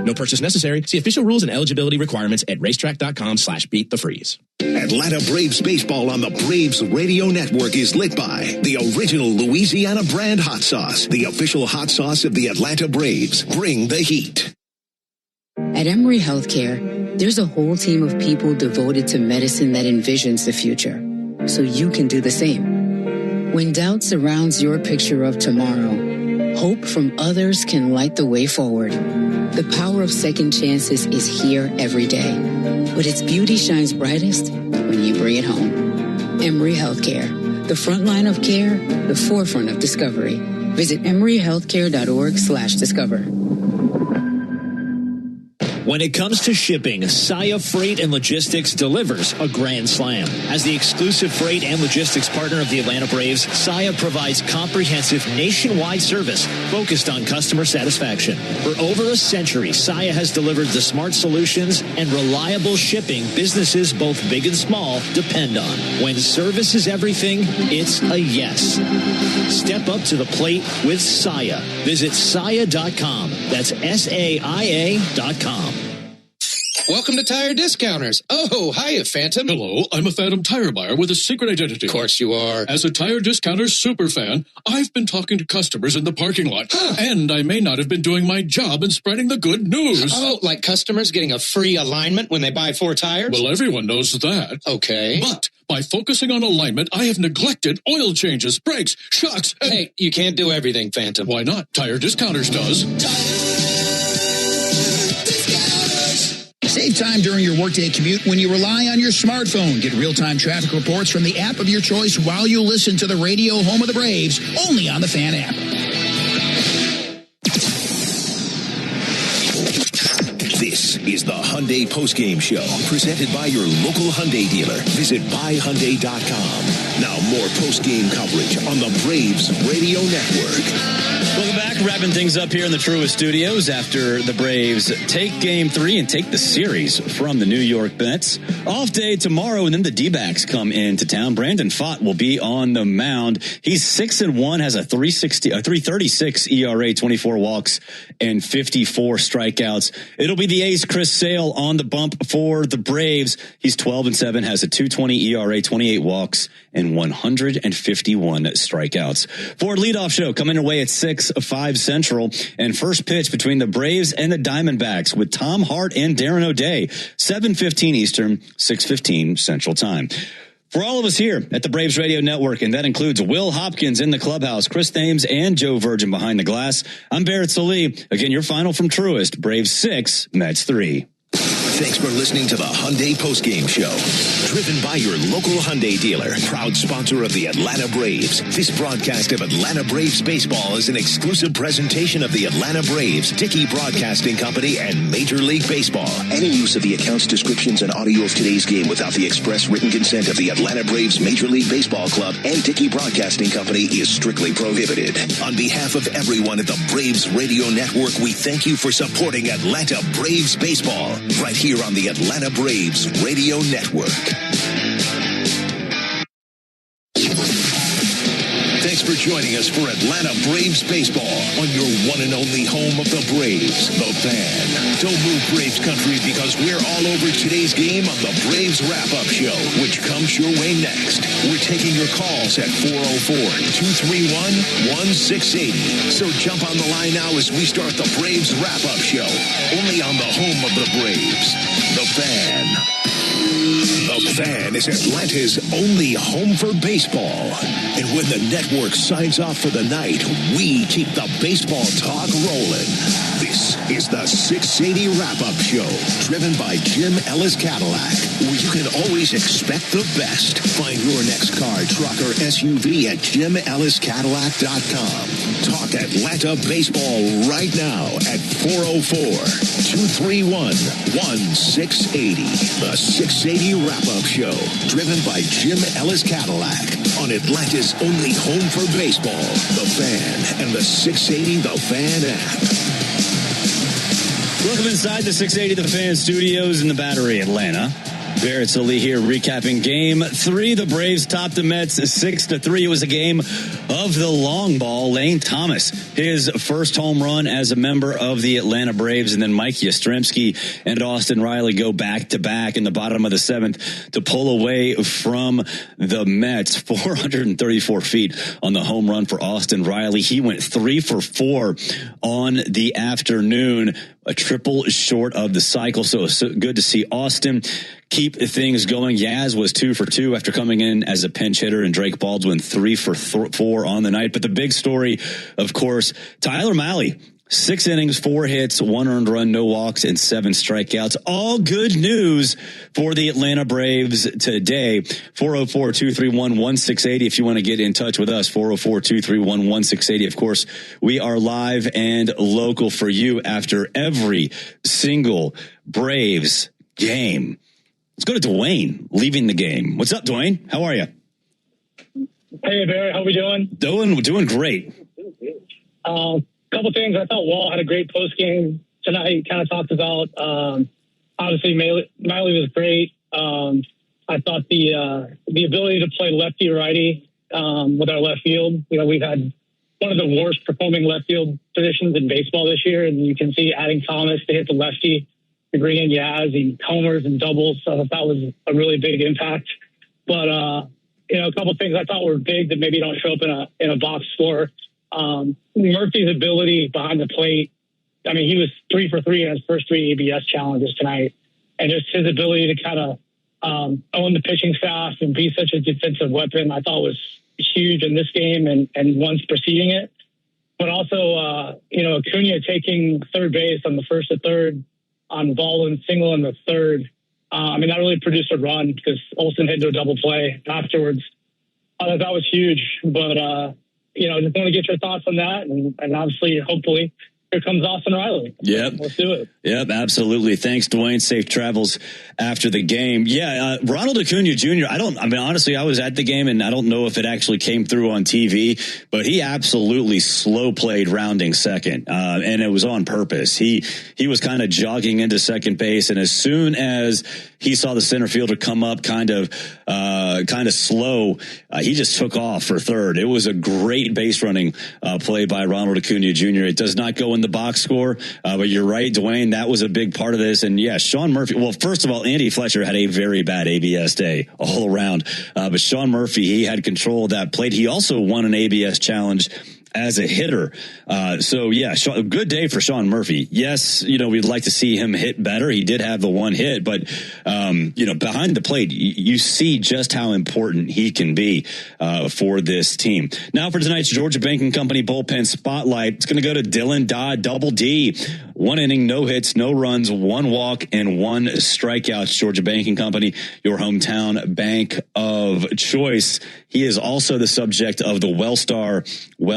Speaker 26: No purchase necessary. See official rules and eligibility requirements at racetrack.com/beatthefreeze.
Speaker 5: Atlanta Braves baseball on the Braves Radio Network is lit by the original Louisiana brand hot sauce, the official hot sauce of the Atlanta Braves. Bring the heat.
Speaker 27: At Emory Healthcare, there's a whole team of people devoted to medicine that envisions the future, so you can do the same. When doubt surrounds your picture of tomorrow, hope from others can light the way forward. The power of second chances is here every day, but its beauty shines brightest when you bring it home. Emory Healthcare, the front line of care, the forefront of discovery. Visit emoryhealthcare.org/discover.
Speaker 3: When it comes to shipping, Saia Freight and Logistics delivers a grand slam. As the exclusive freight and logistics partner of the Atlanta Braves, Saia provides comprehensive nationwide service focused on customer satisfaction. For over a century, Saia has delivered the smart solutions and reliable shipping businesses both big and small depend on. When service is everything, it's a yes. Step up to the plate with Saia. Visit Saia.com. That's SAIA.com.
Speaker 11: Welcome to Tire Discounters. Oh, hiya, Phantom.
Speaker 14: Hello, I'm a Phantom tire buyer with a secret identity.
Speaker 11: Of course you are.
Speaker 14: As a Tire Discounters super fan, I've been talking to customers in the parking lot. And I may not have been doing my job in spreading the good news.
Speaker 11: Oh, like customers getting a free alignment when they buy 4 tires?
Speaker 14: Well, everyone knows that.
Speaker 11: Okay.
Speaker 14: But by focusing on alignment, I have neglected oil changes, brakes, shocks, and...
Speaker 11: Hey, you can't do everything, Phantom.
Speaker 14: Why not? Tire Discounters does.
Speaker 15: Save time during your workday commute when you rely on your smartphone. Get real-time traffic reports from the app of your choice while you listen to the radio home of the Braves, only on the Fan app.
Speaker 5: This is the Hyundai Postgame Show, presented by your local Hyundai dealer. Visit buyhyundai.com. Now more postgame coverage on the Braves Radio Network.
Speaker 9: Welcome back. Wrapping things up here in the Truist Studios after the Braves take Game 3 and take the series from the New York Mets. Off day tomorrow, and then the D-backs come into town. Brandon Pfaadt will be on the mound. He's 6-1, has a 3.36 ERA, 24 walks, and 54 strikeouts. It'll be the ace Chris Sale on the bump for the Braves. He's 12-7, has a 2.20 ERA, 28 walks, and 151 strikeouts. Ford leadoff show coming away at 6:05 Central, and first pitch between the Braves and the Diamondbacks with Tom Hart and Darren O'Day, 7:15 Eastern, 6:15 Central Time. For all of us here at the Braves Radio Network, and that includes Will Hopkins in the clubhouse, Chris Thames, and Joe Virgin behind the glass, I'm Barrett Salee. Again, your final from Truist, Braves 6, Mets 3.
Speaker 5: Thanks for listening to the Hyundai Postgame Show. Driven by your local Hyundai dealer, proud sponsor of the Atlanta Braves. This broadcast of Atlanta Braves baseball is an exclusive presentation of the Atlanta Braves, Dickey Broadcasting Company, and Major League Baseball. Any use of the accounts, descriptions, and audio of today's game without the express written consent of the Atlanta Braves Major League Baseball Club and Dickey Broadcasting Company is strictly prohibited. On behalf of everyone at the Braves Radio Network, we thank you for supporting Atlanta Braves baseball right here on the Atlanta Braves Radio Network. Thanks for joining us for Atlanta Braves baseball on your one and only home of the Braves, The Fan. Don't move, Braves country, because we're all over today's game on the Braves Wrap-Up Show, which comes your way next. We're taking your calls at 404-231-1680. So jump on the line now as we start the Braves Wrap-Up Show, only on the home of the Braves, The Fan. The Fan is Atlanta's only home for baseball. And when the network signs off for the night, we keep the baseball talk rolling. This is the 680 Wrap-Up Show, driven by Jim Ellis Cadillac, where you can always expect the best. Find your next car, truck, or SUV at JimEllisCadillac.com. Talk Atlanta baseball right now at 404-231-1680. The 680 Wrap-Up Show, driven by Jim Ellis Cadillac, on Atlanta's only home for baseball, The Fan, and the 680 The Fan app.
Speaker 9: Welcome inside the 680 The Fan studios in the Battery, Atlanta. Barrett Salee here recapping Game 3. The Braves topped the Mets 6-3. It was a game of the long ball. Lane Thomas, his first home run as a member of the Atlanta Braves, and then Mike Yastrzemski and Austin Riley go back-to-back in the bottom of the 7th to pull away from the Mets. 434 feet on the home run for Austin Riley. He went 3 for 4 on the afternoon. a triple short of the cycle. So good to see Austin keep things going. Yaz was 2 for 2 after coming in as a pinch hitter, and Drake Baldwin 3 for 4 on the night. But the big story, of course, Tyler Mahle. 6 innings, 4 hits, 1 earned run, no walks, and 7 strikeouts. All good news for the Atlanta Braves today. 404-231-1680 if you want to get in touch with us. 404-231-1680. Of course, we are live and local for you after every single Braves game. Let's go to Dwayne leaving the game. What's up, Dwayne? How are you?
Speaker 4: Hey, Barry. How we doing?
Speaker 9: Doing great.
Speaker 4: Couple things. I thought Wall had a great post game tonight. Kind of talked about obviously Mahle was great. I thought the ability to play lefty righty with our left field. You know, we've had one of the worst performing left field positions in baseball this year, and you can see adding Thomas to hit the lefty, to bring in Yaz and homers and doubles. So that was a really big impact. But you know, a couple things I thought were big that maybe don't show up in a box score. Murphy's ability behind the plate. I mean, he was 3 for 3 in his first 3 ABS challenges tonight, and just his ability to kind of own the pitching staff and be such a defensive weapon, I thought was huge in this game and ones preceding it. But also, you know, Acuna taking third base on the first to third on Baldwin single in the third. I mean, that really produced a run because Olsen hit to a double play afterwards. That was huge, but you know, just want to get your thoughts on that. And obviously, hopefully, here comes Austin Riley.
Speaker 9: Yep.
Speaker 4: Let's do it.
Speaker 9: Yep, absolutely. Thanks, Dwayne. Safe travels after the game. Yeah, Ronald Acuna Jr., honestly, I was at the game, and I don't know if it actually came through on TV, but he absolutely slow played rounding second, and it was on purpose. He was kind of jogging into second base, and as soon as he saw the center fielder come up kind of slow, he just took off for third. It was a great base running play by Ronald Acuna Jr. It does not go in the box score, but you're right, Dwayne, that was a big part of this. And yeah, Sean Murphy, well, first of all, Andy Fletcher had a very bad ABS day all around, but Sean Murphy, he had control of that plate. He also won an ABS challenge as a hitter. So yeah, good day for Sean Murphy. Yes, you know, we'd like to see him hit better. He did have the one hit, but you know, behind the plate, you see just how important he can be for this team. Now for tonight's Georgia Banking Company bullpen spotlight, it's going to go to Dylan Dodd, Double D. 1 inning, no hits, no runs, 1 walk, and 1 strikeout. Georgia Banking Company, your hometown bank of choice. He is also the subject of the Wellstar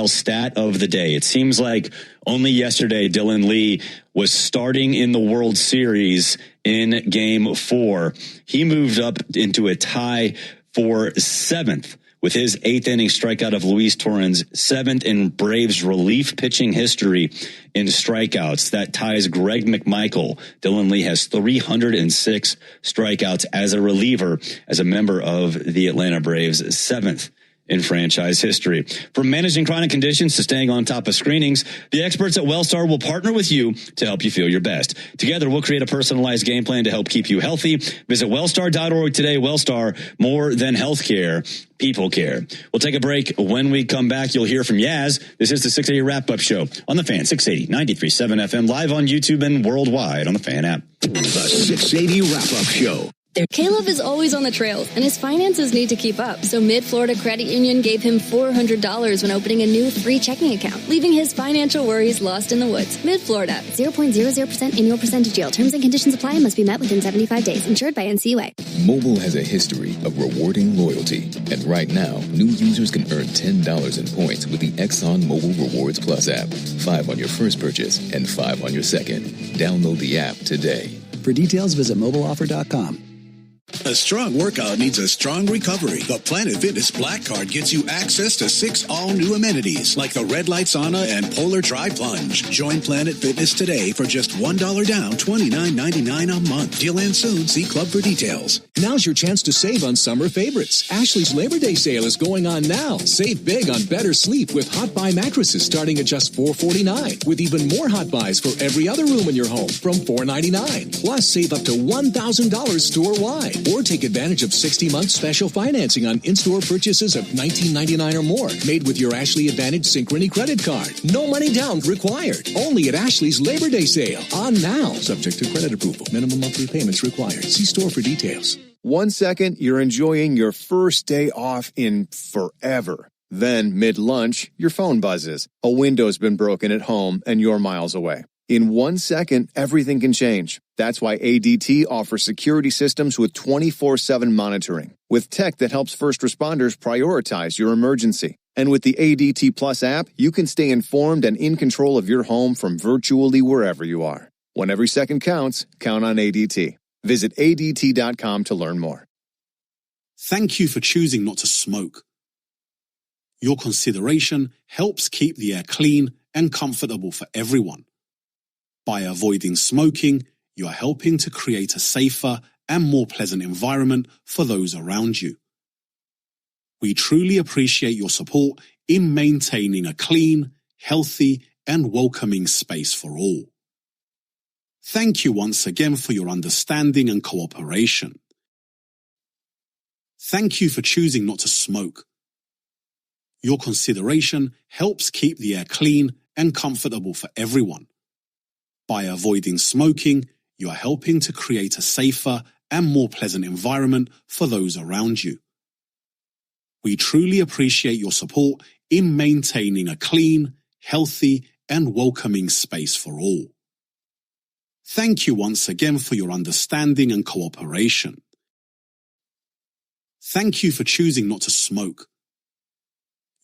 Speaker 9: Stat of the day. It seems like only yesterday Dylan Lee was starting in the World Series in Game 4. He moved up into a tie for 7th with his 8th inning strikeout of Luis Torrens, 7th in Braves relief pitching history in strikeouts. That ties Greg McMichael. Dylan Lee has 306 strikeouts as a reliever, as a member of the Atlanta Braves, 7th in franchise history. From managing chronic conditions to staying on top of screenings, the experts at Wellstar will partner with you to help you feel your best. Together, we'll create a personalized game plan to help keep you healthy. Visit wellstar.org today. Wellstar, more than healthcare, people care. We'll take a break. When we come back, you'll hear from Yaz. This is the 680 Wrap-Up Show on The Fan, 680, 93.7 FM, live on YouTube and worldwide on the Fan app.
Speaker 5: The 680 Wrap-Up Show.
Speaker 6: Caleb is always on the trails, and his finances need to keep up. So Mid-Florida Credit Union gave him $400 when opening a new free checking account, leaving his financial worries lost in the woods. Mid-Florida.
Speaker 19: 0.00% annual percentage yield. Terms and conditions apply and must be met within 75 days. Insured by NCUA.
Speaker 16: Mobile has a history of rewarding loyalty. And right now, new users can earn $10 in points with the Exxon Mobile Rewards Plus app. 5 on your first purchase and 5 on your second. Download the app today.
Speaker 17: For details, visit mobileoffer.com.
Speaker 18: A strong workout needs a strong recovery. The Planet Fitness Black Card gets you access to 6 all-new amenities like the Red Light Sauna and Polar Dry Plunge. Join Planet Fitness today for just $1 down, $29.99 a month. Deal ends soon. See Club for details.
Speaker 26: Now's your chance to save on summer favorites. Ashley's Labor Day sale is going on now. Save big on better sleep with Hot Buy mattresses starting at just $449, with even more Hot Buys for every other room in your home from $499. Plus, save up to $1,000 store-wide.
Speaker 18: Or take advantage of 60-month special financing on in-store purchases of $19.99 or more, made with your Ashley Advantage Synchrony credit card. No money down required. Only at Ashley's Labor Day sale. On now. Subject to credit approval. Minimum monthly payments required. See store for details.
Speaker 7: 1 second, you're enjoying your first day off in forever. Then, mid-lunch, your phone buzzes. A window's been broken at home and you're miles away. In 1 second, everything can change. That's why ADT offers security systems with 24/7 monitoring, with tech that helps first responders prioritize your emergency. And with the ADT Plus app, you can stay informed and in control of your home from virtually wherever you are. When every second counts, count on ADT. Visit ADT.com to learn more.
Speaker 8: Thank you for choosing not to smoke. Your consideration helps keep the air clean and comfortable for everyone. By avoiding smoking, you are helping to create a safer and more pleasant environment for those around you. We truly appreciate your support in maintaining a clean, healthy, and welcoming space for all. Thank you once again for your understanding and cooperation. Thank you for choosing not to smoke. Your consideration helps keep the air clean and comfortable for everyone. By avoiding smoking, you are helping to create a safer and more pleasant environment for those around you. We truly appreciate your support in maintaining a clean, healthy, and welcoming space for all. Thank you once again for your understanding and cooperation. Thank you for choosing not to smoke.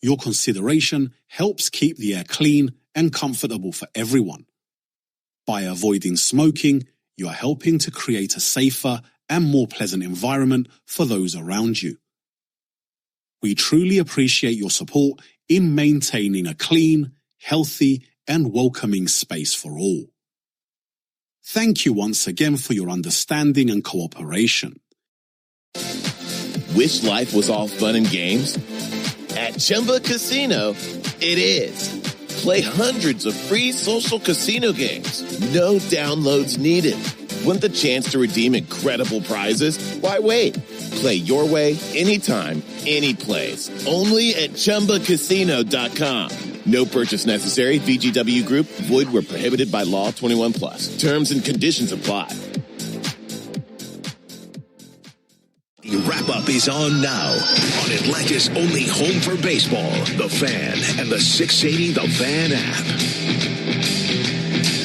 Speaker 8: Your consideration helps keep the air clean and comfortable for everyone. By avoiding smoking, you are helping to create a safer and more pleasant environment for those around you. We truly appreciate your support in maintaining a clean, healthy, and welcoming space for all. Thank you once again for your understanding and cooperation.
Speaker 10: Wish life was all fun and games? At Chumba Casino, it is. Play hundreds of free social casino games. No downloads needed. Want the chance to redeem incredible prizes? Why wait? Play your way, anytime, any place. Only at ChumbaCasino.com. No purchase necessary. VGW Group. Void where prohibited by law. 21 plus. Terms and conditions apply.
Speaker 5: The wrap-up is on now on Atlanta's only home for baseball, The Fan, and the 680 The Fan app.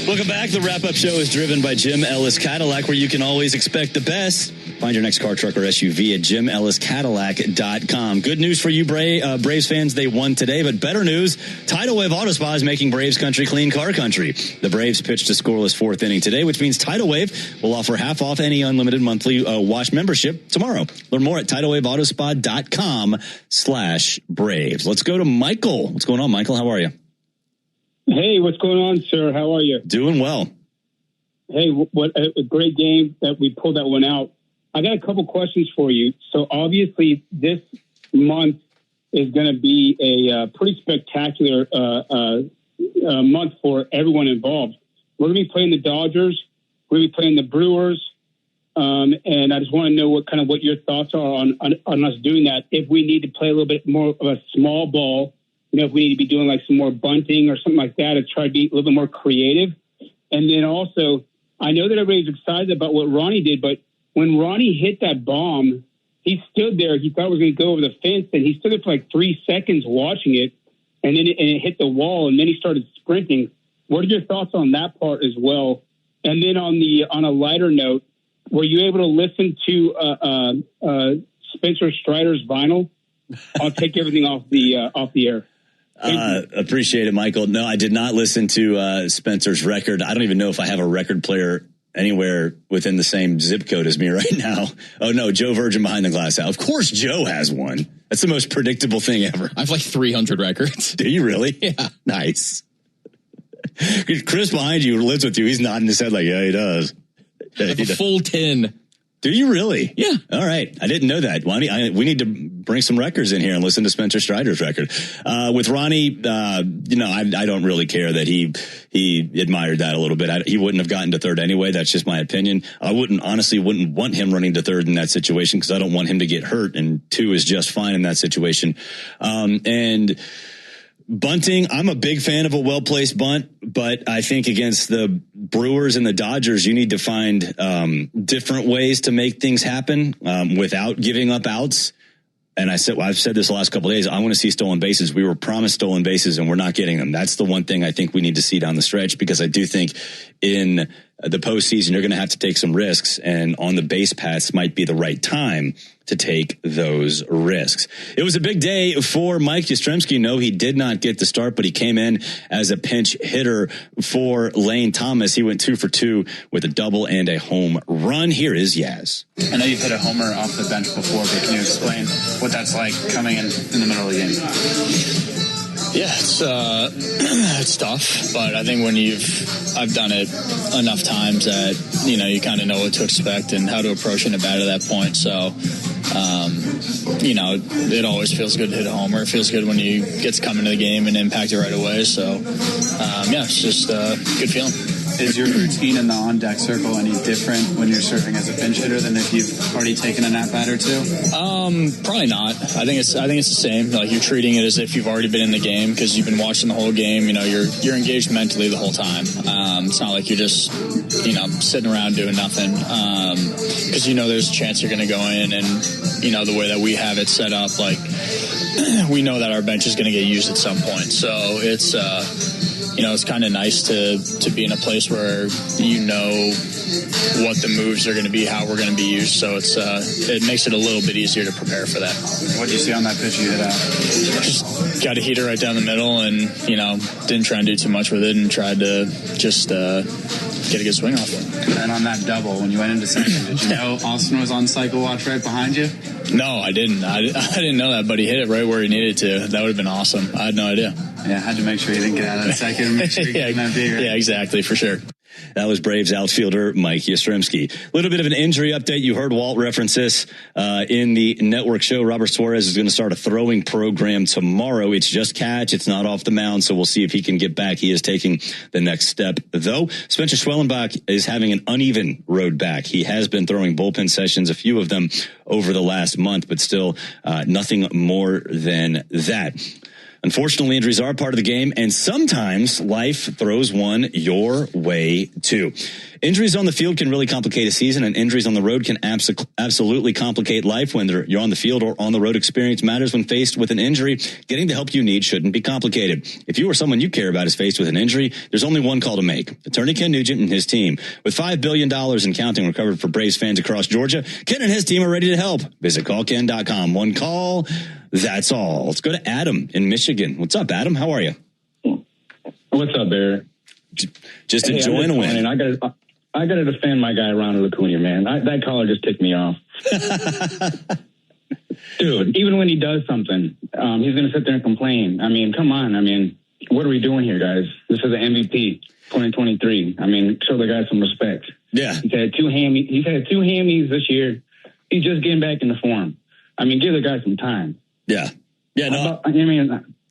Speaker 9: Welcome back. The wrap-up show is driven by Jim Ellis Cadillac, where you can always expect the best. Find your next car, truck, or SUV at JimEllisCadillac.com. Good news for you, Braves fans. They won today, but better news, Tidal Wave Auto Spa is making Braves country clean car country. The Braves pitched a scoreless fourth inning today, which means Tidal Wave will offer half off any unlimited monthly wash membership tomorrow. Learn more at TidalWaveAutoSpa.com/Braves. Let's go to Michael. What's going on, Michael? How are you?
Speaker 13: Hey, what's going on, sir? How are you?
Speaker 9: Doing well.
Speaker 13: Hey, what a great game that we pulled that one out. I got a couple questions for you. So obviously this month is going to be a pretty spectacular month for everyone involved. We're going to be playing the Dodgers. We're going to be playing the Brewers. And I just want to know what your thoughts are on us doing that. If we need to play a little bit more of a small ball, if we need to be doing like some more bunting or something like that to try to be a little bit more creative. And then also, I know that everybody's excited about what Ronnie did, but when Ronnie hit that bomb, he stood there. He thought it was going to go over the fence, and he stood there for like 3 seconds watching it, and then it hit the wall, and then he started sprinting. What are your thoughts on that part as well? And then on a lighter note, were you able to listen to Spencer Strider's vinyl? I'll take everything off the air.
Speaker 9: Appreciate it, Michael. No, I did not listen to Spencer's record. I don't even know if I have a record player anywhere within the same zip code as me right now. Oh no, Joe Virgin behind the glass house. Of course Joe has one. That's the most predictable thing ever.
Speaker 22: I have like 300 records.
Speaker 9: Do you really?
Speaker 22: Yeah.
Speaker 9: Nice. Chris behind you lives with you. He's nodding his head like, yeah, he does.
Speaker 22: I have a full 10
Speaker 9: Do you really?
Speaker 1: Yeah.
Speaker 9: All right. I didn't know that. We need to bring some records in here and listen to Spencer Strider's record. With Ronnie, I don't really care that he admired that a little bit. He wouldn't have gotten to third anyway. That's just my opinion. I wouldn't want him running to third in that situation because I don't want him to get hurt, and 2 is just fine in that situation. And bunting, I'm a big fan of a well-placed bunt, but I think against the Brewers and the Dodgers, you need to find different ways to make things happen without giving up outs. And I've said this the last couple of days. I want to see stolen bases. We were promised stolen bases, and we're not getting them. That's the one thing I think we need to see down the stretch, because I do think in the postseason you're going to have to take some risks, and on the base paths might be the right time to take those risks. It was a big day for Mike Yastrzemski. No, he did not get the start, but he came in as a pinch hitter for Lane Thomas. He went 2 for 2 with a double and a home run. Here is Yaz.
Speaker 2: I know you've hit a homer off the bench before, but can you explain what that's like coming in the middle of the game?
Speaker 12: Yeah, it's tough, but I think when I've done it enough times that, you kind of know what to expect and how to approach an at-bat at that point. So, it always feels good to hit a homer. It feels good when you get to come into the game and impact it right away. So, it's just a good feeling.
Speaker 2: Is your routine in the on-deck circle any different when you're serving as a pinch hitter than if you've already taken an at-bat or 2?
Speaker 12: Probably not. I think it's the same. Like, you're treating it as if you've already been in the game because you've been watching the whole game. You're engaged mentally the whole time. It's not like you're just, sitting around doing nothing. Because there's a chance you're going to go in, and the way that we have it set up, like we know that our bench is going to get used at some point. So it's it's kind of nice to be in a place where what the moves are going to be, how we're going to be used. So it makes it a little bit easier to prepare for that.
Speaker 2: What did you see on that pitch you hit out?
Speaker 12: Just got a heater right down the middle, and didn't try and do too much with it, and tried to just get a good swing off it.
Speaker 2: And on that double, when you went into second, did you know Austin was on cycle watch right behind you?
Speaker 12: No, I didn't. I didn't know that, but he hit it right where he needed to. That would have been awesome. I had no idea.
Speaker 2: Yeah, I had to make sure you didn't get out of that second and make sure you got that big.
Speaker 12: Yeah, exactly, for sure.
Speaker 9: That was Braves outfielder Mike Yastrzemski. A little bit of an injury update. You heard Walt reference this in the network show. Robert Suarez is going to start a throwing program tomorrow. It's just catch. It's not off the mound, so we'll see if he can get back. He is taking the next step, though. Spencer Schwellenbach is having an uneven road back. He has been throwing bullpen sessions, a few of them over the last month, but still nothing more than that. Unfortunately, injuries are part of the game, and sometimes life throws one your way, too. Injuries on the field can really complicate a season, and injuries on the road can absolutely complicate life. When you're on the field or on the road, experience matters. When faced with an injury, getting the help you need shouldn't be complicated. If you or someone you care about is faced with an injury, there's only one call to make. Attorney Ken Nugent and his team. With $5 billion and counting recovered for Braves fans across Georgia, Ken and his team are ready to help. Visit callken.com. One call. That's all. Let's go to Adam in Michigan. What's up, Adam? How are you?
Speaker 22: What's up, Barry?
Speaker 9: Just enjoying a win.
Speaker 22: I got to defend my guy, Ronald Acuna, man. That caller just ticked me off. Dude, even when he does something, he's going to sit there and complain. I mean, come on. I mean, what are we doing here, guys? This is an MVP 2023. I mean, show the guy some respect.
Speaker 9: Yeah.
Speaker 22: He's had two hammies this year. He's just getting back into form. I mean, give the guy some time.
Speaker 9: Yeah. Yeah, no.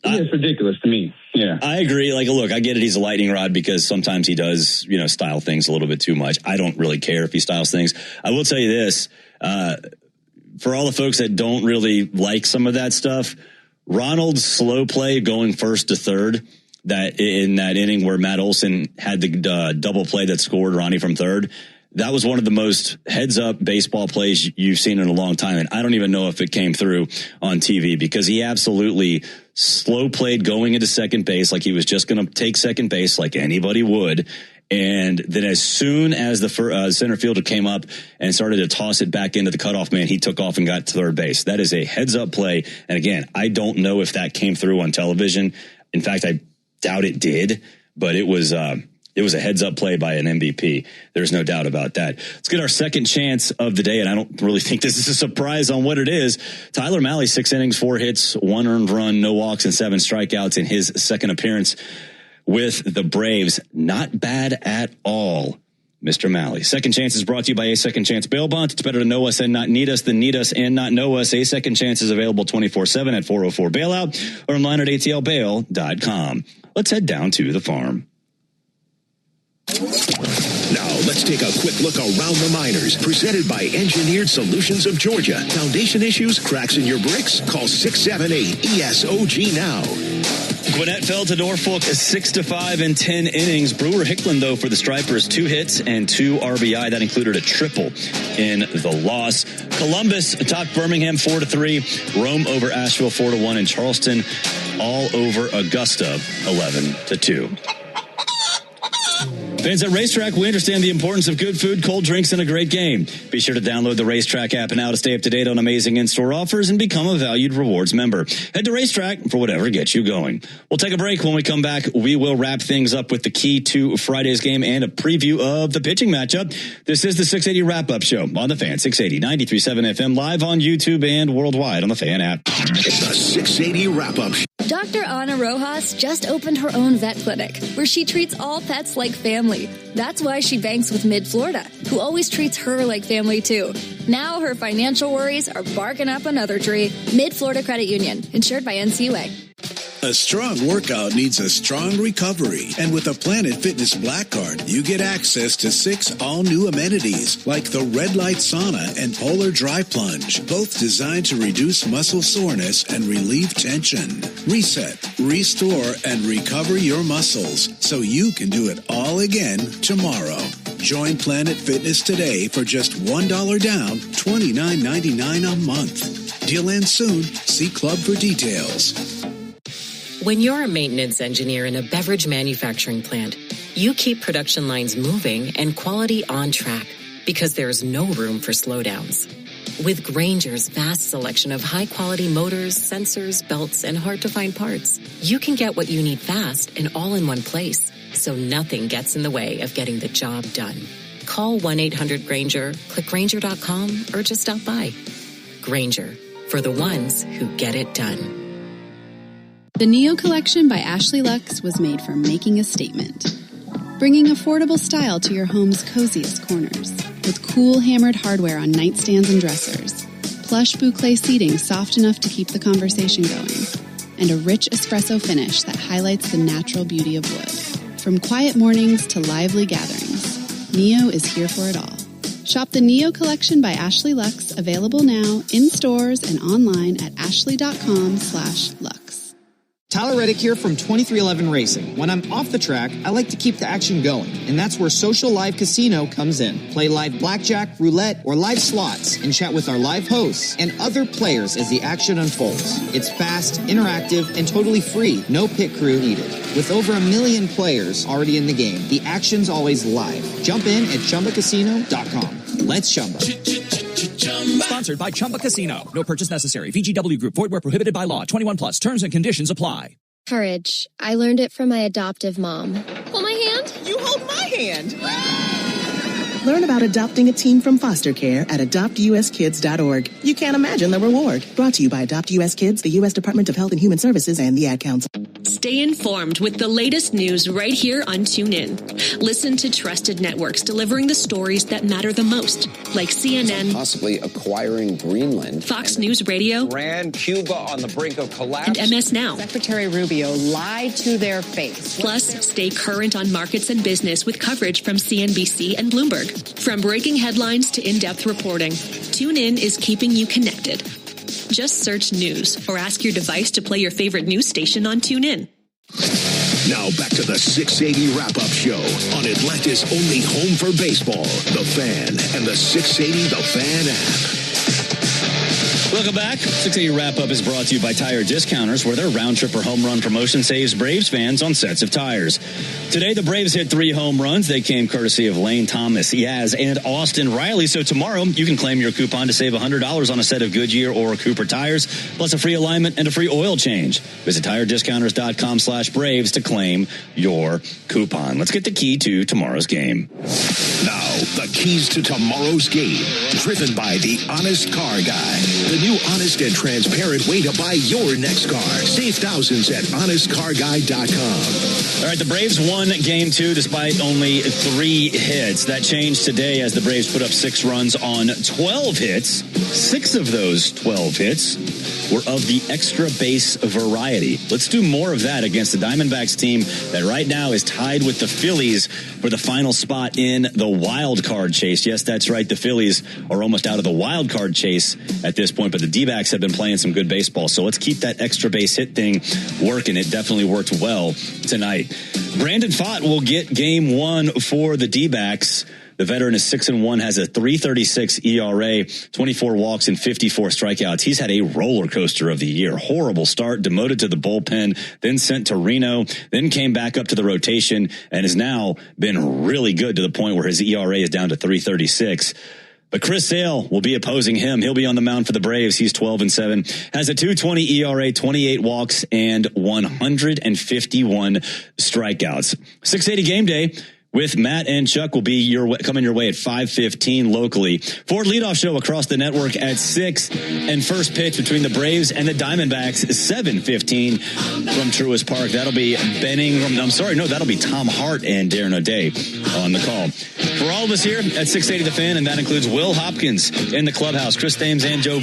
Speaker 22: It's ridiculous to me. Yeah.
Speaker 9: I agree. Like, look, I get it. He's a lightning rod because sometimes he does, style things a little bit too much. I don't really care if he styles things. I will tell you this, for all the folks that don't really like some of that stuff, Ronald's slow play going first to third, that in that inning where Matt Olson had the double play that scored Ronnie from third, that was one of the most heads-up baseball plays you've seen in a long time, and I don't even know if it came through on TV because he absolutely slow played going into second base like he was just going to take second base like anybody would, and then as soon as the center fielder came up and started to toss it back into the cutoff man, he took off and got to third base. That is a heads-up play, and again, I don't know if that came through on television. In fact, I doubt it did, but it was a heads-up play by an MVP. There's no doubt about that. Let's get our second chance of the day, and I don't really think this is a surprise on what it is. Tyler Mahle, 6 innings, 4 hits, 1 earned run, no walks, and 7 strikeouts in his second appearance with the Braves. Not bad at all. Mr. Malley. Second Chance is brought to you by A Second Chance Bail Bond. It's better to know us and not need us than need us and not know us. A Second Chance is available 24/7 at 404-BAILOUT or online at atlbail.com. Let's head down to the farm.
Speaker 5: Now, let's take a quick look around the minors. Presented by Engineered Solutions of Georgia. Foundation issues, cracks in your bricks? Call 678-ESOG now.
Speaker 9: Gwinnett fell to Norfolk 6-5 in 10 innings. Brewer Hicklin, though, for the Stripers, 2 hits and 2 RBI. That included a triple in the loss. Columbus topped Birmingham 4-3. Rome over Asheville 4-1. And Charleston all over Augusta 11-2. Fans at Racetrack, we understand the importance of good food, cold drinks, and a great game. Be sure to download the Racetrack app now to stay up to date on amazing in-store offers and become a valued rewards member. Head to Racetrack for whatever gets you going. We'll take a break. When we come back, we will wrap things up with the key to Friday's game and a preview of the pitching matchup. This is the 680 Wrap-Up Show on the Fan 680, 93.7 FM, live on YouTube and worldwide on the Fan app.
Speaker 5: The 680 Wrap-Up Show.
Speaker 6: Dr. Ana Rojas just opened her own vet clinic where she treats all pets like family. That's why she banks with Mid-Florida, who always treats her like family too. Now her financial worries are barking up another tree. Mid-Florida Credit Union, insured by NCUA.
Speaker 18: A strong workout needs a strong recovery. And with a Planet Fitness Black Card, you get access to 6 all-new amenities like the Red Light Sauna and Polar Dry Plunge, both designed to reduce muscle soreness and relieve tension. Reset, restore, and recover your muscles so you can do it all again tomorrow. Join Planet Fitness today for just $1 down, $29.99 a month. Deal ends soon. See Club for details.
Speaker 1: When you're a maintenance engineer in a beverage manufacturing plant, you keep production lines moving and quality on track because there's no room for slowdowns. With Grainger's vast selection of high-quality motors, sensors, belts, and hard-to-find parts, you can get what you need fast and all in one place, so nothing gets in the way of getting the job done. Call 1-800-GRAINGER, click Grainger.com, or just stop by. Grainger, for the ones who get it done.
Speaker 20: The Neo Collection by Ashley Lux was made for making a statement. Bringing affordable style to your home's coziest corners. With cool hammered hardware on nightstands and dressers. Plush boucle seating soft enough to keep the conversation going. And a rich espresso finish that highlights the natural beauty of wood. From quiet mornings to lively gatherings, Neo is here for it all. Shop the Neo Collection by Ashley Lux, available now in stores and online at ashley.com/Lux.
Speaker 21: Tyler Reddick here from 2311 Racing. When I'm off the track, I like to keep the action going, and that's where Social Live Casino comes in. Play live blackjack, roulette, or live slots, and chat with our live hosts and other players as the action unfolds. It's fast, interactive, and totally free. No pit crew needed. With over 1 million players already in the game, the action's always live. Jump in at ChumbaCasino.com. Let's Chumba.
Speaker 23: Sponsored by Chumba Casino. No purchase necessary. VGW Group. Void where prohibited by law. 21 plus. Terms and conditions apply.
Speaker 24: Courage. I learned it from my adoptive mom.
Speaker 25: Hold my hand. You hold my hand.
Speaker 27: Learn about adopting a teen from foster care at adoptuskids.org. You can't imagine the reward. Brought to you by Adopt US Kids, the U.S. Department of Health and Human Services, and the Ad Council.
Speaker 28: Stay informed with the latest news right here on TuneIn. Listen to trusted networks delivering the stories that matter the most, like CNN,
Speaker 29: possibly acquiring Greenland,
Speaker 28: Fox News Radio,
Speaker 30: Iran, Cuba on the brink of collapse,
Speaker 28: and MS Now.
Speaker 31: Secretary Rubio lied to their face.
Speaker 28: Plus, stay current on markets and business with coverage from CNBC and Bloomberg. From breaking headlines to in-depth reporting, TuneIn is keeping you connected. Just search news or ask your device to play your favorite news station on TuneIn.
Speaker 5: Now back to the 680 Wrap-Up Show on Atlanta's only home for baseball, The Fan, and the 680 The Fan app.
Speaker 9: Welcome back. 680 Wrap-Up is brought to you by Tire Discounters, where their round-trip or home run promotion saves Braves fans on sets of tires. Today, the Braves hit 3 home runs. They came courtesy of Lane Thomas, Yaz, and Austin Riley. So tomorrow, you can claim your coupon to save $100 on a set of Goodyear or Cooper tires, plus a free alignment and a free oil change. Visit TireDiscounters.com/Braves to claim your coupon. Let's get the key to tomorrow's game.
Speaker 5: Now, the keys to tomorrow's game. Driven by the Honest Car Guy. The new honest and transparent way to buy your next car. Save thousands at honestcarguy.com.
Speaker 9: All right, the Braves won Game 2 despite only 3 hits. That changed today as the Braves put up 6 runs on 12 hits. 6 of those 12 hits were of the extra base variety. Let's do more of that against the Diamondbacks team that right now is tied with the Phillies for the final spot in the wild card chase. Yes, that's right. The Phillies are almost out of the wild card chase at this point, but the D-backs have been playing some good baseball. So let's keep that extra base hit thing working. It definitely worked well tonight. Brandon Pfaadt will get Game 1 for the D-backs. The veteran is 6-1, has a 3.36 ERA, 24 walks and 54 strikeouts. He's had a roller coaster of the year. Horrible start, demoted to the bullpen, then sent to Reno, then came back up to the rotation, and has now been really good to the point where his ERA is down to 3.36. But Chris Sale will be opposing him. He'll be on the mound for the Braves. He's 12-7, has a 2.20 ERA, 28 walks, and 151 strikeouts. 680 Game Day with Matt and Chuck will be coming your way at 5:15 locally. Ford Leadoff Show across the network at 6, and first pitch between the Braves and the Diamondbacks 7:15 from Truist Park. That'll be that'll be Tom Hart and Darren O'Day on the call. For all of us here at 680 The Fan, and that includes Will Hopkins in the clubhouse, Chris Thames and Joe